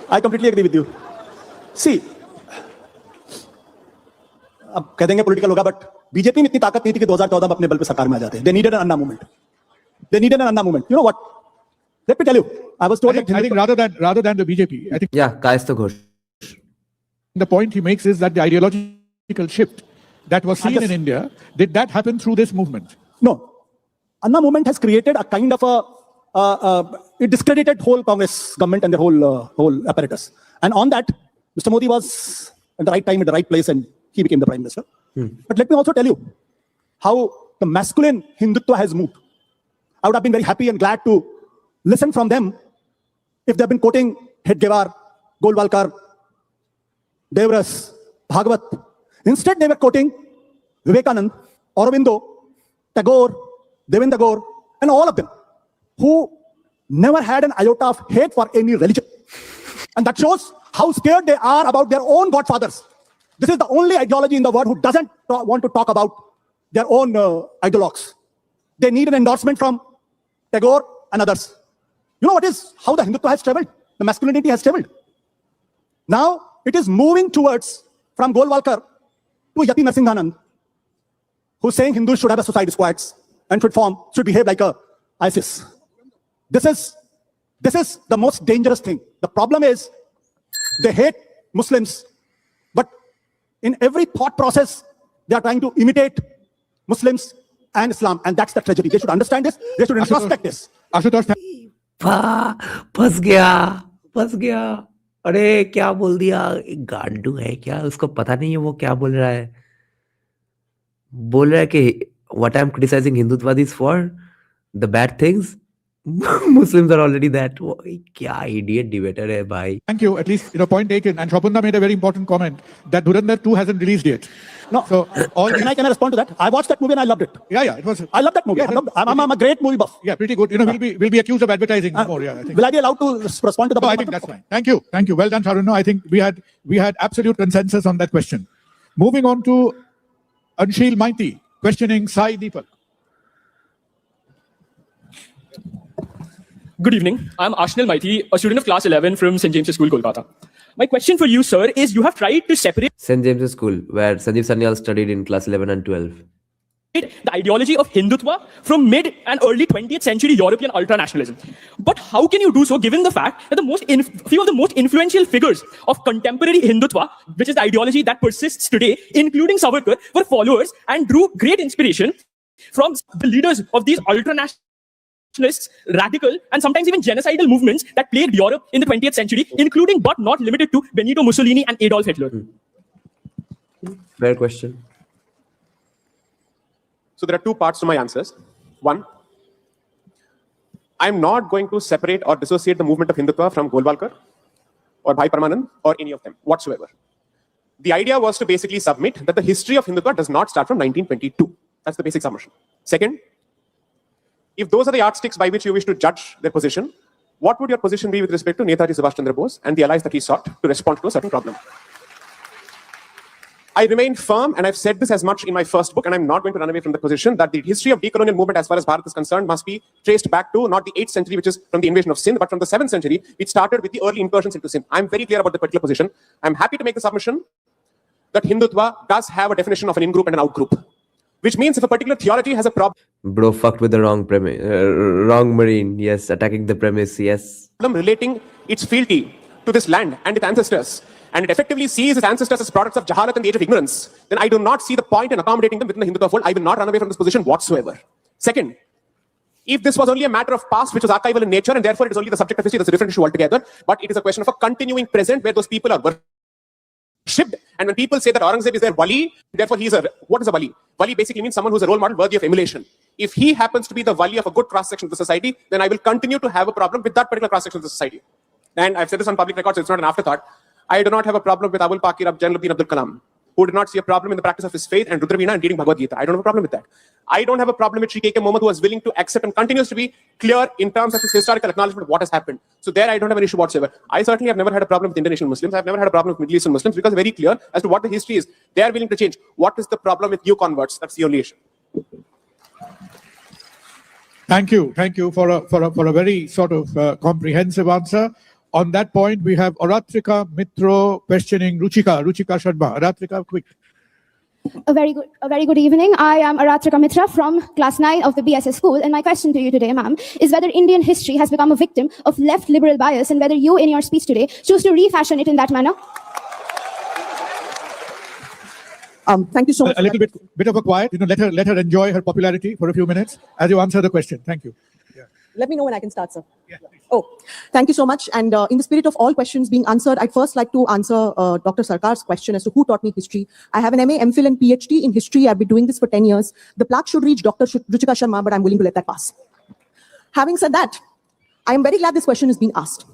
I completely agree with you. See, अब कह देंगे political होगा, but BJP में इतनी ताकत नहीं थी कि 2014 में अपने बल पे सरकार में आ जाते. They needed an Anna movement. They needed an Anna movement. You know what? Let me tell you. I was told. I think rather than the BJP, I think Yeah, Kaista Ghosh. the point he makes is that the ideological shift that was seen in India, did that happen through this movement? No. Anna movement has created a kind of it discredited whole Congress government and their whole apparatus. And on that, Mr. Modi was at the right time, at the right place, and he became the Prime Minister. But let me also tell you how the masculine Hindutva has moved. I would have been very happy and glad to listen from them if they've been quoting Hedgewar, Golwalkar, Devras, Bhagavat. Instead, they were quoting Vivekanand, Aurobindo, Tagore, Devendra Tagore, and all of them, who never had an iota of hate for any religion. And that shows how scared they are about their own godfathers. This is the only ideology in the world who doesn't want to talk about their own ideologues. They need an endorsement from Tagore and others. You know what is how the Hindutva has traveled? The masculinity has traveled. Now it is moving towards from Golwalkar to Yati Narsinghanand, who's saying Hindus should have a suicide squads and should behave like a ISIS. This is the most dangerous thing. The problem is they hate Muslims, but in every thought process, they are trying to imitate Muslims and Islam, and that's the tragedy. They should understand this. They should introspect this. Ashutosh, फंस गया अरे क्या बोल दिया गांडू है क्या उसको पता नहीं है वो क्या बोल रहा है कि what I'm criticizing Hindutwadis for the bad things Muslims are already that क्या idiot debater है भाई. Thank you. At least point taken. And Shopunda made a very important comment that Dhurandhar 2 hasn't released yet. No. So can I respond to that? I watched that movie and I loved it. Yeah, it was. I love that movie. Yeah, I'm a great movie buff. Yeah, pretty good. We'll be accused of advertising more. Yeah, I think. Will I be allowed to respond to the? No, I think that's fine. Thank you. Well done, Sharuno. I think we had absolute consensus on that question. Moving on to Anshil Maiti questioning Sai Deepak. Good evening. I'm Ashnil Maiti, a student of class 11 from St. James's School, Kolkata. My question for you, sir, is you have tried to separate St. James's School, where Sanjeev Sanyal studied in class 11 and 12. The ideology of Hindutva from mid and early 20th century European ultranationalism. But how can you do so given the fact that few of the most influential figures of contemporary Hindutva, which is the ideology that persists today, including Savarkar, were followers and drew great inspiration from the leaders of these ultranationalists, radical, and sometimes even genocidal movements that plagued Europe in the 20th century, including but not limited to Benito Mussolini and Adolf Hitler. Fair question. So there are two parts to my answers. One, I'm not going to separate or dissociate the movement of Hindutva from Golwalkar or Bhai Parmanand or any of them whatsoever. The idea was to basically submit that the history of Hindutva does not start from 1922. That's the basic submission. Second, if those are the yardsticks by which you wish to judge their position, what would your position be with respect to Netaji Subhash Chandra Bose and the allies that he sought to respond to a certain problem? I remain firm, and I've said this as much in my first book, and I'm not going to run away from the position that the history of decolonial movement as far as Bharat is concerned must be traced back to not the 8th century, which is from the invasion of Sindh, but from the 7th century, which started with the early incursions into Sindh. I'm very clear about the particular position. I'm happy to make the submission that Hindutva does have a definition of an in-group and an out-group. which means if a particular theology has a problem Bro fucked with the wrong premise, wrong marine. Yes, attacking the premise. Yes. relating its fealty to this land and its ancestors, and it effectively sees its ancestors as products of Jahalat and the age of ignorance, then I do not see the point in accommodating them within the Hindutva fold. I will not run away from this position whatsoever. Second, if this was only a matter of past, which was archival in nature, and therefore it is only the subject of history, that's a different issue altogether. But it is a question of a continuing present where those people are worshipped. And when people say that Aurangzeb is their wali, therefore he is a, what is a wali? Wali basically means someone who's a role model worthy of emulation. If he happens to be the wali of a good cross-section of the society, then I will continue to have a problem with that particular cross-section of the society. And I've said this on public record, so it's not an afterthought. I do not have a problem with Abul Pakir Jainuddin Abdul Kalam, who did not see a problem in the practice of his faith and Rudraveena and reading Bhagavad Gita. I don't have a problem with that. I don't have a problem with Sri K.K. Mohammed, who was willing to accept and continues to be clear in terms of his historical acknowledgement of what has happened. So there I don't have an issue whatsoever. I certainly have never had a problem with international Muslims. I've never had a problem with Middle Eastern Muslims because very clear as to what the history is. They are willing to change. What is the problem with new converts? That's the only issue. Thank you for a very sort of comprehensive answer. On that point, we have Aratrika Mitro questioning Ruchika Sharma. Aratrika, quick. A very good evening. I am Aratrika Mitra from class 9 of the BSS school, and my question to you today, ma'am, is whether Indian history has become a victim of left liberal bias and whether you, in your speech today, choose to refashion it in that manner. Thank you so much. A little bit of a quiet. Let her enjoy her popularity for a few minutes as you answer the question. Thank you. Let me know when I can start, sir. Oh, thank you so much. And in the spirit of all questions being answered, I'd first like to answer Dr. Sarkar's question as to who taught me history. I have an MA, MPhil and PhD in history. I've been doing this for 10 years. The plaque should reach Dr. Ruchika Sharma, but I'm willing to let that pass. Having said that, I am very glad this question is being asked.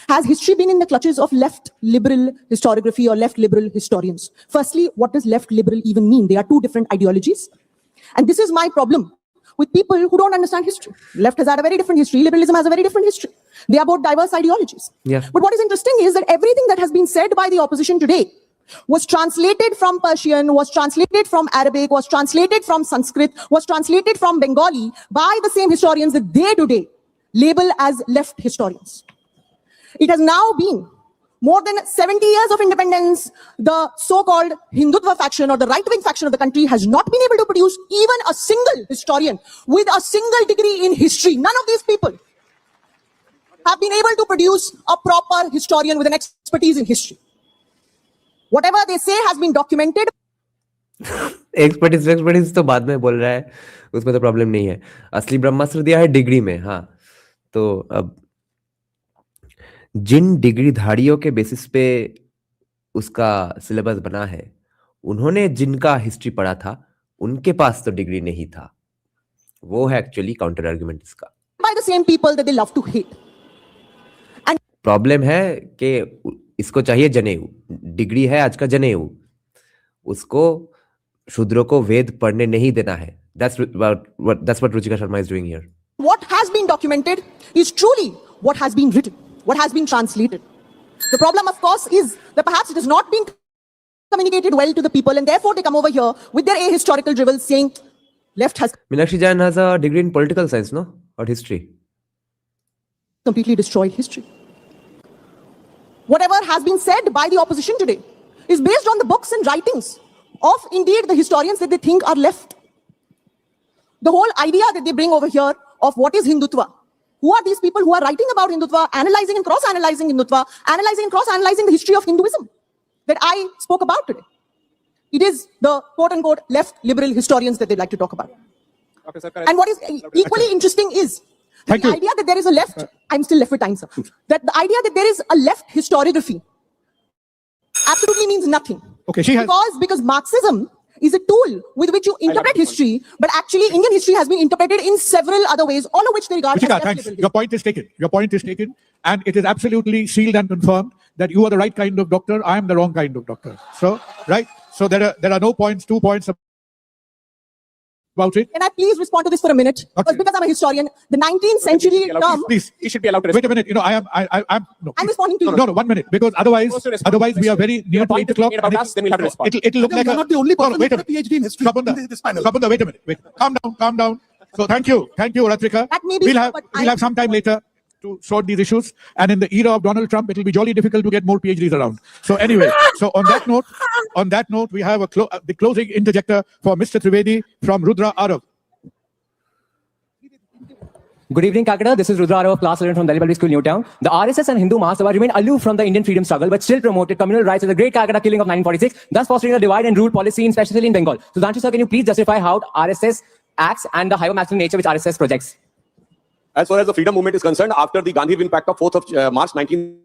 Has history been in the clutches of left liberal historiography or left liberal historians? Firstly, what does left liberal even mean? They are two different ideologies. And this is my problem with people who don't understand history. Left has had a very different history. Liberalism has a very different history. They are both diverse ideologies. Yeah. But what is interesting is that everything that has been said by the opposition today was translated from Persian, was translated from Arabic, was translated from Sanskrit, was translated from Bengali by the same historians that they today label as left historians. It has now been more than 70 years of independence. The so-called Hindutva faction or the right-wing faction of the country has not been able to produce even a single historian with a single degree in history. None of these people have been able to produce a proper historian with an expertise in history. Whatever they say has been documented. Expertise तो बाद में बोल रहा है, उसमें तो problem नहीं है. असली ब्रह्मास्त्र दिया है डिग्री में. हाँ, तो अब जिन डिग्रीधारियों के बेसिस पे उसका सिलेबस बना है, उन्होंने जिनका हिस्ट्री पढ़ा था, उनके पास तो डिग्री नहीं था. वो है एक्चुअली काउंटर आर्गुमेंट इसका. By the same people that they love to hate. And problem है कि इसको चाहिए जनेऊ. डिग्री है आज का जनेऊ. उसको शूद्रों को वेद पढ़ने नहीं देना है. That's what Ruchika Sharma is doing here. What has been documented is truly what has been written, what has been translated. The problem, of course, is that perhaps it has not been communicated well to the people, and therefore they come over here with their ahistorical dribbles saying left has Meenakshi Jain has a degree in political science, no? Or history. completely destroyed history. Whatever has been said by the opposition today is based on the books and writings of indeed the historians that they think are left. The whole idea that they bring over here of what is Hindutva, who are these people who are writing about Hindutva, analyzing and cross-analyzing Hindutva, analyzing and cross-analyzing the history of Hinduism that I spoke about today. It is the quote-unquote left liberal historians that they'd like to talk about. And what is equally interesting is the idea that there is a left, I'm still left with time, sir, that the idea that there is a left historiography absolutely means nothing. Okay, because Marxism is a tool with which you interpret history, but actually Indian history has been interpreted in several other ways, all of which they regard as left thanks. liberal. Your point is taken. Your point is taken. And it is absolutely sealed and confirmed that you are the right kind of doctor. I am the wrong kind of doctor. So, right? So there are no points, 2 points about it. Can I please respond to this for a minute? Okay. Because I'm a historian, the 19th century term. Please, he should be allowed to wait a minute. No, I'm responding to you. No, 1 minute. Because otherwise we are very near to 8 o'clock. Then we'll have to respond. It'll look like You're not the only person wait a with a minute. PhD in history in this panel. Swapanda, wait a minute. Wait. Calm down. So thank you, Ratrika. That may be We'll so, have but we'll have some time later to sort these issues. And in the era of Donald Trump, it will be jolly difficult to get more PhDs around. So anyway, so on that note, we have the closing interjector for Mr. Trivedi from Rudra Arav. Good evening, Calcutta. This is Rudra Arav, class 11 from Delhi Public School, Newtown. The RSS and Hindu Mahasabha remained aloof from the Indian freedom struggle, but still promoted communal rights as the Great Calcutta Killing of 1946, thus fostering a divide and rule policy, especially in Bengal. So, Sudhanshu sir, can you please justify how RSS acts and the hyper-masculine nature which RSS projects? As far as the freedom movement is concerned, after the Gandhi Impact of 4th of March 19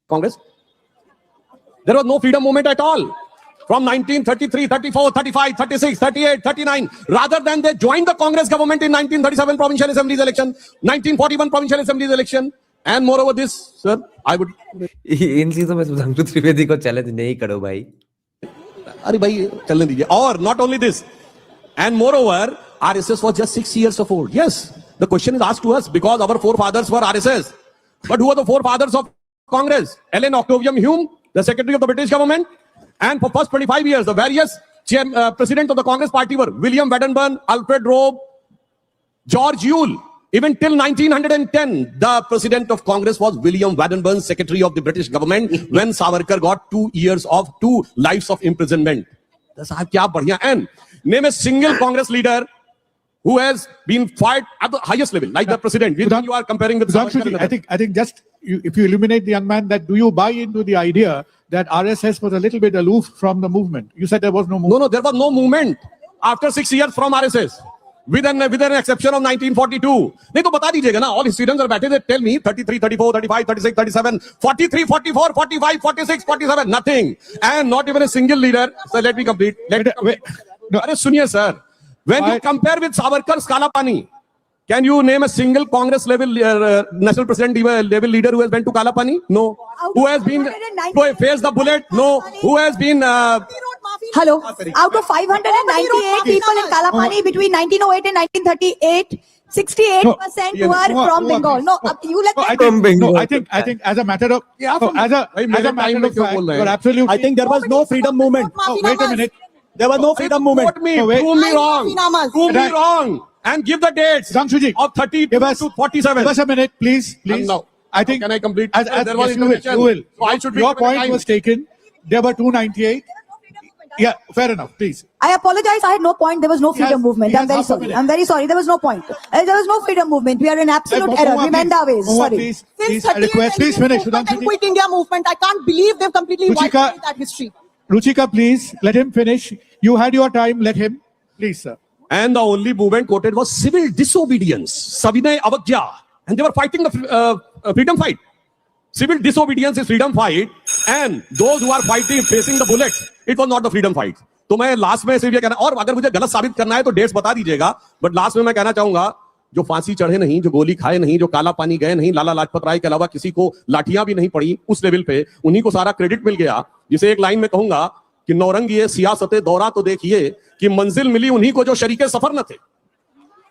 Congress, there was no freedom movement at all. From 1933, 34, 35, 36, 38, 39, rather than they joined the Congress government in 1937 Provincial Assemblies election, 1941 Provincial Assemblies election, and moreover this, sir, I would... इन चीजों में सुधांशु त्रिवेदी को challenge नहीं करो भाई. अरे भाई चलने दीजिए. Or not only this, and moreover, RSS was just 6 years of old. Yes, the question is asked to us because our forefathers were RSS. But who are the forefathers of Congress? Ellen Octavian Hume, the secretary of the British government. And for first 25 years, the various president of the Congress party were William Wedderburn, Alfred Robe, George Yule. Even till 1910, the president of Congress was William Wedderburn, secretary of the British government, when Savarkar got 2 lives of imprisonment. And name a single Congress leader who has been fired at the highest level, like the president. You are comparing with Savarkar. I think just if you illuminate the young man, that do you buy into the idea that RSS was a little bit aloof from the movement? You said there was no movement. No, there was no movement after 6 years from RSS, with an exception of 1942. नहीं तो बता दीजिएगा ना. All historians are बैठे. They tell me 33, 34, 35, 36, 37, 43, 44, 45, 46, 47, nothing, and not even a single leader. So let me complete. Wait. No, सुनिए sir. When you compare with Savarkar's Kala Pani, can you name a single Congress level national president level leader who has been to Kala Pani? No. Who has been to face the bullet? No. Who has been? Hello. Out of 598 people in Kalapani between 1908 and 1938, 68% were from Bengal. No, you let me. I think as a matter of as a matter of fact, you're absolutely. I think there was no freedom movement. Oh, wait a minute. There was no freedom movement. Prove me wrong. And give the dates of 30 to 47. Give us a minute, please. No. I think. Can I complete? As there was you will. So I should Your point was taken. There were 298. Yeah, fair enough, please. I apologize. I had no point. There was no freedom movement. I'm very sorry. I'm very sorry. There was no point. There was no freedom movement. We are in absolute error. We mend our ways. Sorry. Please, I request. Please finish. Quit India movement. I can't believe they've completely wiped away that history. Ruchika, please let him finish. You had your time. Let him, please, sir. And the only movement quoted was civil disobedience, Savinay Avagya, and they were fighting the freedom fight. Civil disobedience is freedom fight, and those who are fighting, facing the bullets, it was not the freedom fight. तो मैं last में सिर्फ ये कहना, और अगर मुझे गलत साबित करना है तो डेट्स बता दीजिएगा, बट लास्ट में मैं कहना चाहूंगा, जो फांसी चढ़े नहीं, जो गोली खाए नहीं, जो काला पानी गए नहीं, लाला लाजपत राय के अलावा किसी को लाठियां भी नहीं पड़ी उस लेवल पे, उन्हीं को सारा क्रेडिट मिल गया. जिसे एक लाइन में कहूंगा कि नौरंगी सियासत दौरा तो देखिए कि मंजिल मिली उन्हीं को जो शरीके सफर न थे.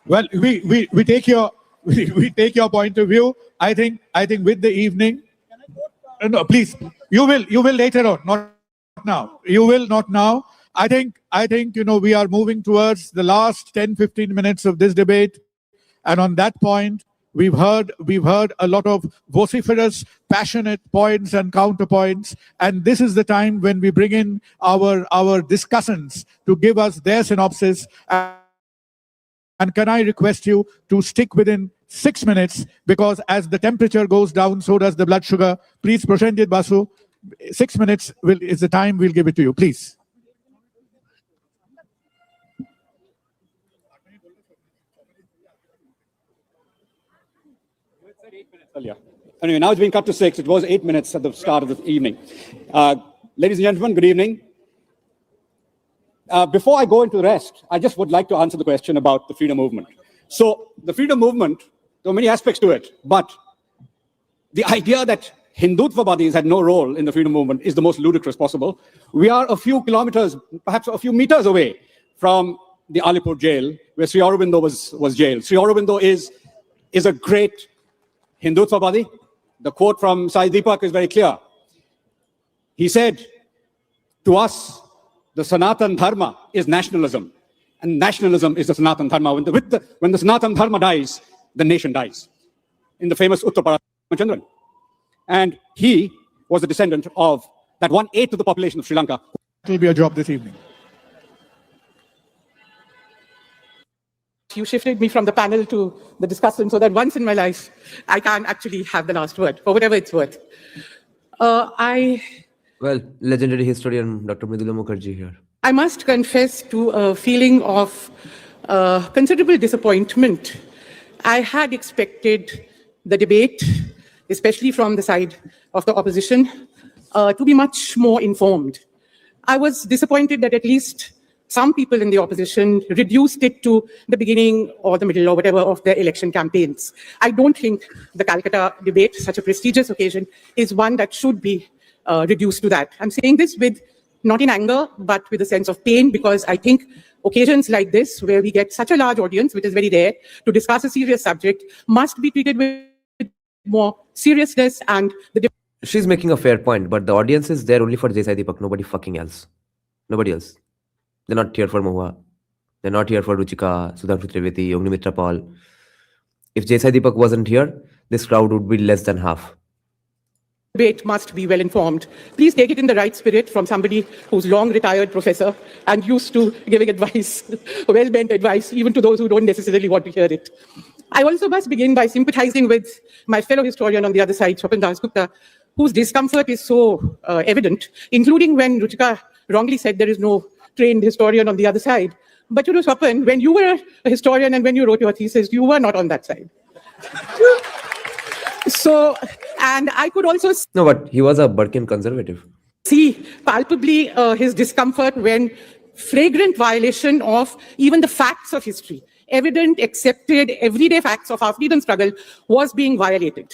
Well, we take your point of view. I think with the evening. No, please. You will later on, not now. You will not now. I think we are moving towards the last 10-15 minutes of this debate, and on that point, we've heard a lot of vociferous, passionate points and counterpoints, and this is the time when we bring in our discussants to give us their synopsis. And can I request you to stick within 6 minutes, because as the temperature goes down, so does the blood sugar. Please, Prashanjit Basu, 6 minutes is the time. We'll give it to you, please. Anyway, now it's been cut to 6. It was 8 minutes at the start of the evening. Ladies and gentlemen, good evening. Before I go into the rest, I just would like to answer the question about the freedom movement. So the freedom movement, there are many aspects to it, but the idea that Hindutva-badis had no role in the freedom movement is the most ludicrous possible. We are a few kilometers, perhaps a few meters away from the Alipur jail, where Sri Aurobindo was jailed. Sri Aurobindo is a great Hindutva-badi. The quote from Sai Deepak is very clear. He said, to us, the Sanatan Dharma is nationalism. And nationalism is the Sanatan Dharma. When the Sanatan Dharma dies, the nation dies. In the famous Uttar Chandran. And he was a descendant of that 1/8 of the population of Sri Lanka. It will be a job this evening. You shifted me from the panel to the discussion so that once in my life, I can actually have the last word, for whatever it's worth. Well, legendary historian Dr. Mridula Mukherjee here. I must confess to a feeling of considerable disappointment. I had expected the debate, especially from the side of the opposition, to be much more informed. I was disappointed that at least some people in the opposition reduced it to the beginning or the middle or whatever of their election campaigns. I don't think the Calcutta debate, such a prestigious occasion, is one that should be reduced to that. I'm saying this with not in anger, but with a sense of pain, because I think occasions like this, where we get such a large audience, which is very rare, to discuss a serious subject, must be treated with more seriousness. And she's making a fair point, but the audience is there only for Desai Deepak, nobody fucking else. Nobody else. They're not here for Mahua. They're not here for Ruchika, Sudhanshu Trivedi, Ognimitra Paul. If Desai Deepak wasn't here, this crowd would be less than half. Debate must be well informed. Please take it in the right spirit from somebody who's long retired professor and used to giving advice, well-meant advice, even to those who don't necessarily want to hear it. I also must begin by sympathizing with my fellow historian on the other side, Swapan Dasgupta, whose discomfort is so evident, including when Ruchika wrongly said there is no trained historian on the other side. But you know, Swapan, when you were a historian and when you wrote your thesis, you were not on that side. So, and I could also No, but he was a Burkin conservative. see palpably his discomfort when flagrant violation of even the facts of history, evident, accepted, everyday facts of our freedom struggle was being violated.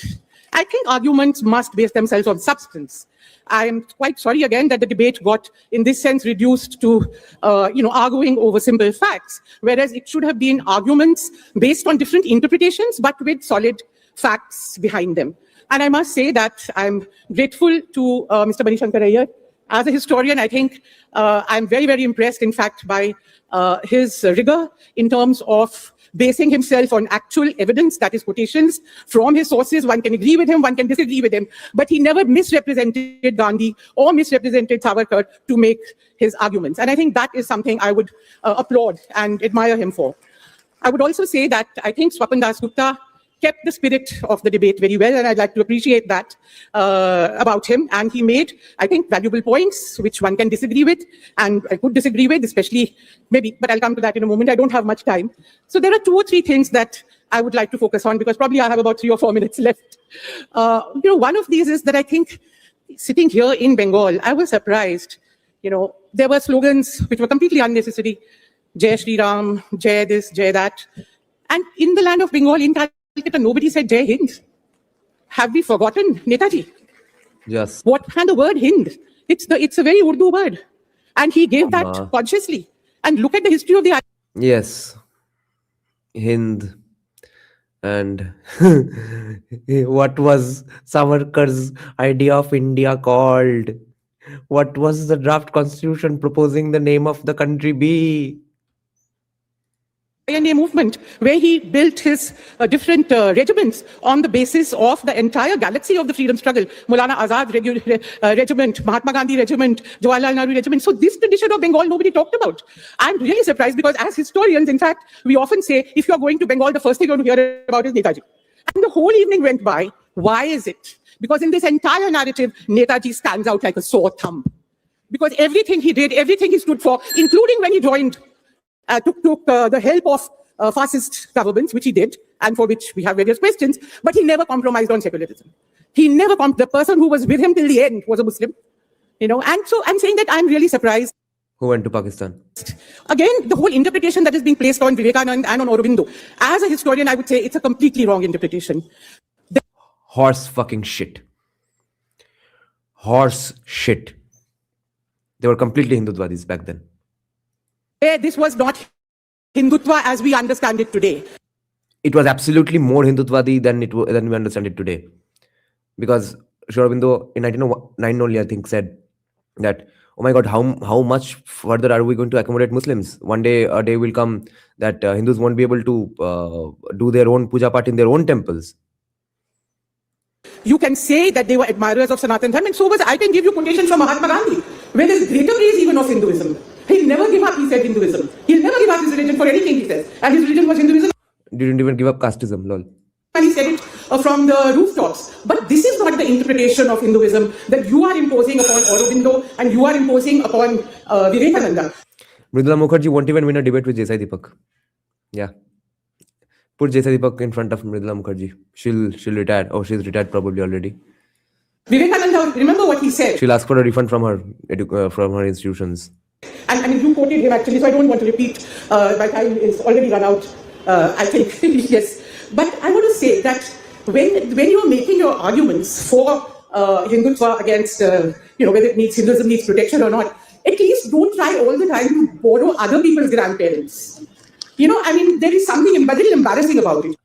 I think arguments must base themselves on substance. I am quite sorry again that the debate got, in this sense, reduced to, arguing over simple facts, whereas it should have been arguments based on different interpretations, but with solid facts behind them. And I must say that I'm grateful to Mr. Bani Shankar Iyer. As a historian, I think I'm very, very impressed, in fact, by his rigor in terms of basing himself on actual evidence, that is quotations from his sources. One can agree with him, one can disagree with him, but he never misrepresented Gandhi or misrepresented Savarkar to make his arguments. And I think that is something I would applaud and admire him for. I would also say that I think Swapan Dasgupta kept the spirit of the debate very well, and I'd like to appreciate that about him. And he made, I think, valuable points, which one can disagree with, and I could disagree with, especially maybe, but I'll come to that in a moment. I don't have much time. So there are 2 or 3 things that I would like to focus on, because probably I have about 3 or 4 minutes left. One of these is that I think, sitting here in Bengal, I was surprised. There were slogans which were completely unnecessary. Jai Shri Ram, Jai this, Jai that. And in the land of Bengal, in Calcutta, nobody said Jai Hind. Have we forgotten Netaji? Yes. What kind of word Hind? It's a very Urdu word. And he gave that consciously. And look at the history of the... Yes. Hind. And what was Savarkar's idea of India called? What was the draft constitution proposing the name of the country be? INA movement, where he built his different regiments on the basis of the entire galaxy of the freedom struggle. Maulana Azad regiment, Mahatma Gandhi regiment, Jawaharlal Nehru regiment. So this tradition of Bengal, nobody talked about. I'm really surprised, because as historians, in fact, we often say, if you're going to Bengal, the first thing you're going to hear about is Netaji. And the whole evening went by. Why is it? Because in this entire narrative, Netaji stands out like a sore thumb. Because everything he did, everything he stood for, including when he joined, took the help of fascist governments, which he did, and for which we have various questions, but he never compromised on secularism. He never, the person who was with him till the end was a Muslim, and so I'm saying that I'm really surprised. Who went to Pakistan? Again, the whole interpretation that is being placed on Vivekanand and on Aurobindo. As a historian, I would say it's a completely wrong interpretation. Horse fucking shit. Horse shit. They were completely Hindutwadis back then. This was not Hindutva as we understand it today. It was absolutely more Hindutwadi than we understand it today. Because Sri Aurobindo in 1909 only, I think, said that oh my God, how much further are we going to accommodate Muslims? One day, a day will come that Hindus won't be able to do their own puja part in their own temples. You can say that they were admirers of Sanatan Dharma, and so was I. Can give you quotations from Mahatma Gandhi, where there's greater praise even of Hinduism. He'll never give up, he said, Hinduism. He'll never give up his religion for anything, he says. And his religion was Hinduism. Didn't even give up casteism, lol. And he said it from the rooftops. But this is not the interpretation of Hinduism that you are imposing upon Aurobindo and you are imposing upon Vivekananda. Mridula Mukherjee won't even win a debate with Desai Deepak. Yeah. Put Desai Deepak in front of Mridula Mukherjee. She'll retire. Oh, she's retired probably already. Vivekananda, remember what he said. She'll ask for a refund from her institutions. And you quoted him actually, so I don't want to repeat. My time is already run out, I think. Yes. But I want to say that when you're making your arguments for Hindutva against, whether it needs Hinduism needs protection or not, at least don't try all the time to borrow other people's grandparents. There is something a little embarrassing about it.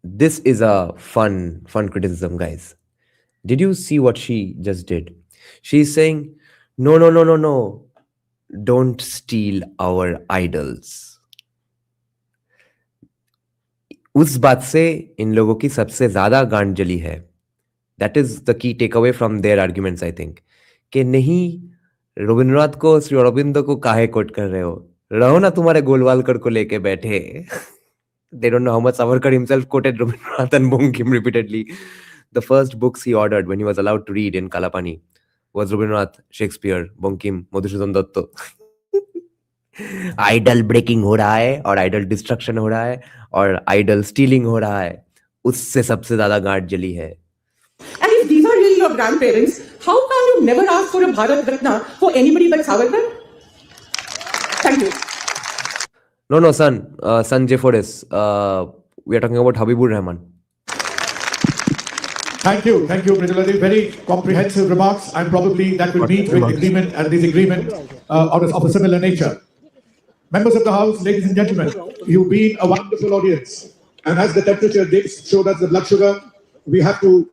This is a fun criticism, guys. Did you see what she just did? She's saying, no. Don't steal our idols. उस बात से इन लोगों की सबसे ज्यादा गांड जली है. That is the key takeaway from their arguments, I think. कि नहीं, रविंद्रनाथ को, श्री अरबिंदो को काहे कोट कर रहे हो? रहो ना तुम्हारे गोलवालकर को लेके बैठे. They don't know how much Savarkar himself quoted Rabindranath and Bankim repeatedly. The first books he ordered when he was allowed to read in Kalapani was Rabindranath, Shakespeare, Bankim, Madhusudan Datta. Idol breaking हो रहा है और idol destruction हो रहा है और idol stealing हो रहा है, उससे सबसे ज्यादा गांठ जली है. And if these are really your grandparents, how come you never ask for a Bharat Ratna for anybody but Savarkar? Thank you. No, son J. Forrest. We are talking about Habibur Rahman. Thank you, Mridula. Very comprehensive remarks, and probably that will meet with agreement and disagreement of a similar nature. Members of the House, ladies and gentlemen, you've been a wonderful audience, and as the temperature dips, showed us the blood sugar. We have to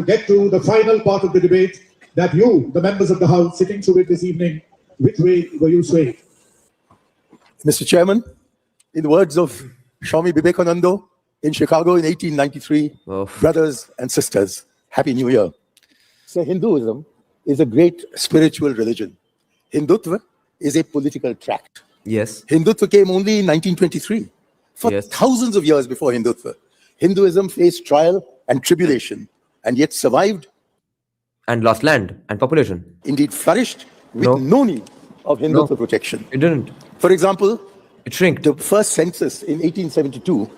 get to the final part of the debate. That you, the members of the House, sitting through it this evening, which way were you swayed? Mr. Chairman, in the words of Swami Vivekananda in Chicago in 1893, brothers and sisters, Happy New Year. So Hinduism is a great spiritual religion. Hindutva is a political tract. Yes. Hindutva came only in 1923. For thousands of years before Hindutva, Hinduism faced trial and tribulation, and yet survived. And lost land and population. Indeed flourished with no need of Hindutva protection. It didn't. For example, it shrank. The first census in 1872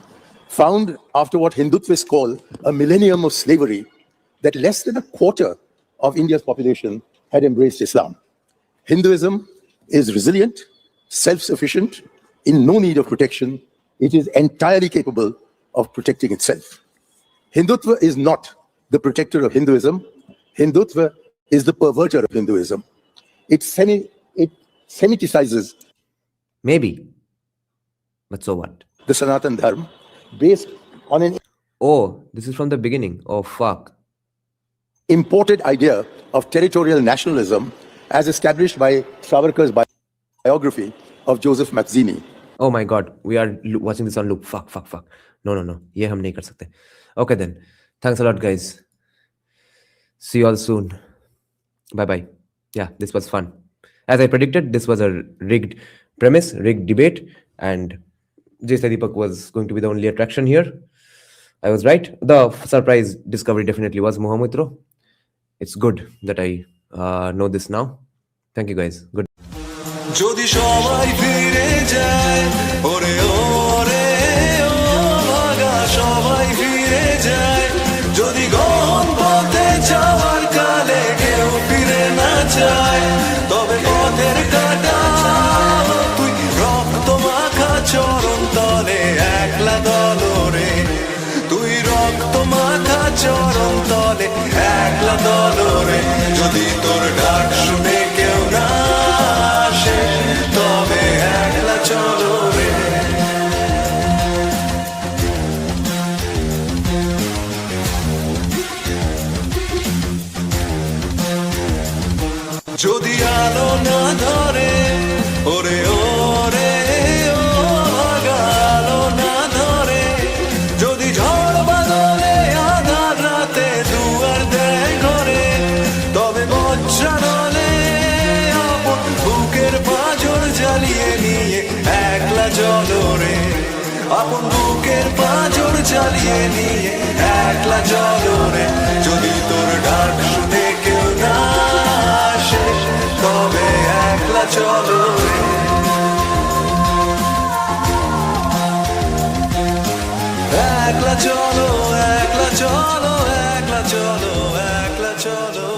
found, after what Hindutvists call a millennium of slavery, that less than a quarter of India's population had embraced Islam. Hinduism is resilient, self-sufficient, in no need of protection. It is entirely capable of protecting itself. Hindutva is not the protector of Hinduism. Hindutva is the perverter of Hinduism. It Semiticizes. Maybe. But so what? The Sanatan Dharma, based on an... Oh, this is from the beginning. Oh, fuck. Imported idea of territorial nationalism as established by Savarkar's biography of Joseph Mazzini. Oh my God, we are watching this on loop. Fuck. No. Ye hum nahi kar sakte. Okay then. Thanks a lot, guys. See you all soon. Bye-bye. Yeah, this was fun. As I predicted, this was a rigged premise, rigged debate, and Desai Deepak was going to be the only attraction here. I was right. The surprise discovery definitely was Mohamedro. It's good that I know this now. Thank you, guys. Good. যদি সবাই ফিরে যায় ওরে ওরে ও ভাগা সবাই ফিরে যায় যদি গহন পথে যাওয়ার কালে কেউ ফিরে না যায় তবে পথের কাটা তুই রক্ত মাখা চরণ তলে একলা দলরে তুই রক্ত মাখা চরণ তলে একলা দলরে যদি তোর ডাক শুনে কেউ না তবে একলা চলো রে আলো না ধরে, ওরে ওরে ও ভাগা আলো না ধরে, যদি ঝড় বাদলে আধার রাতে দুয়ার দেয় ঘরে, তবে বজ্রা নলে আপন বুকের পাঁজর জ্বালিয়ে নিয়ে একলা চলো রে, আপন বুকের পাঁজর জ্বালিয়ে নিয়ে একলা চলো রে, যদি তোর ডাক শুনে কেউ না আসে তবে একলা চলো রে। একলা চলো, একলা চলো, একলা চলো, একলা চলো।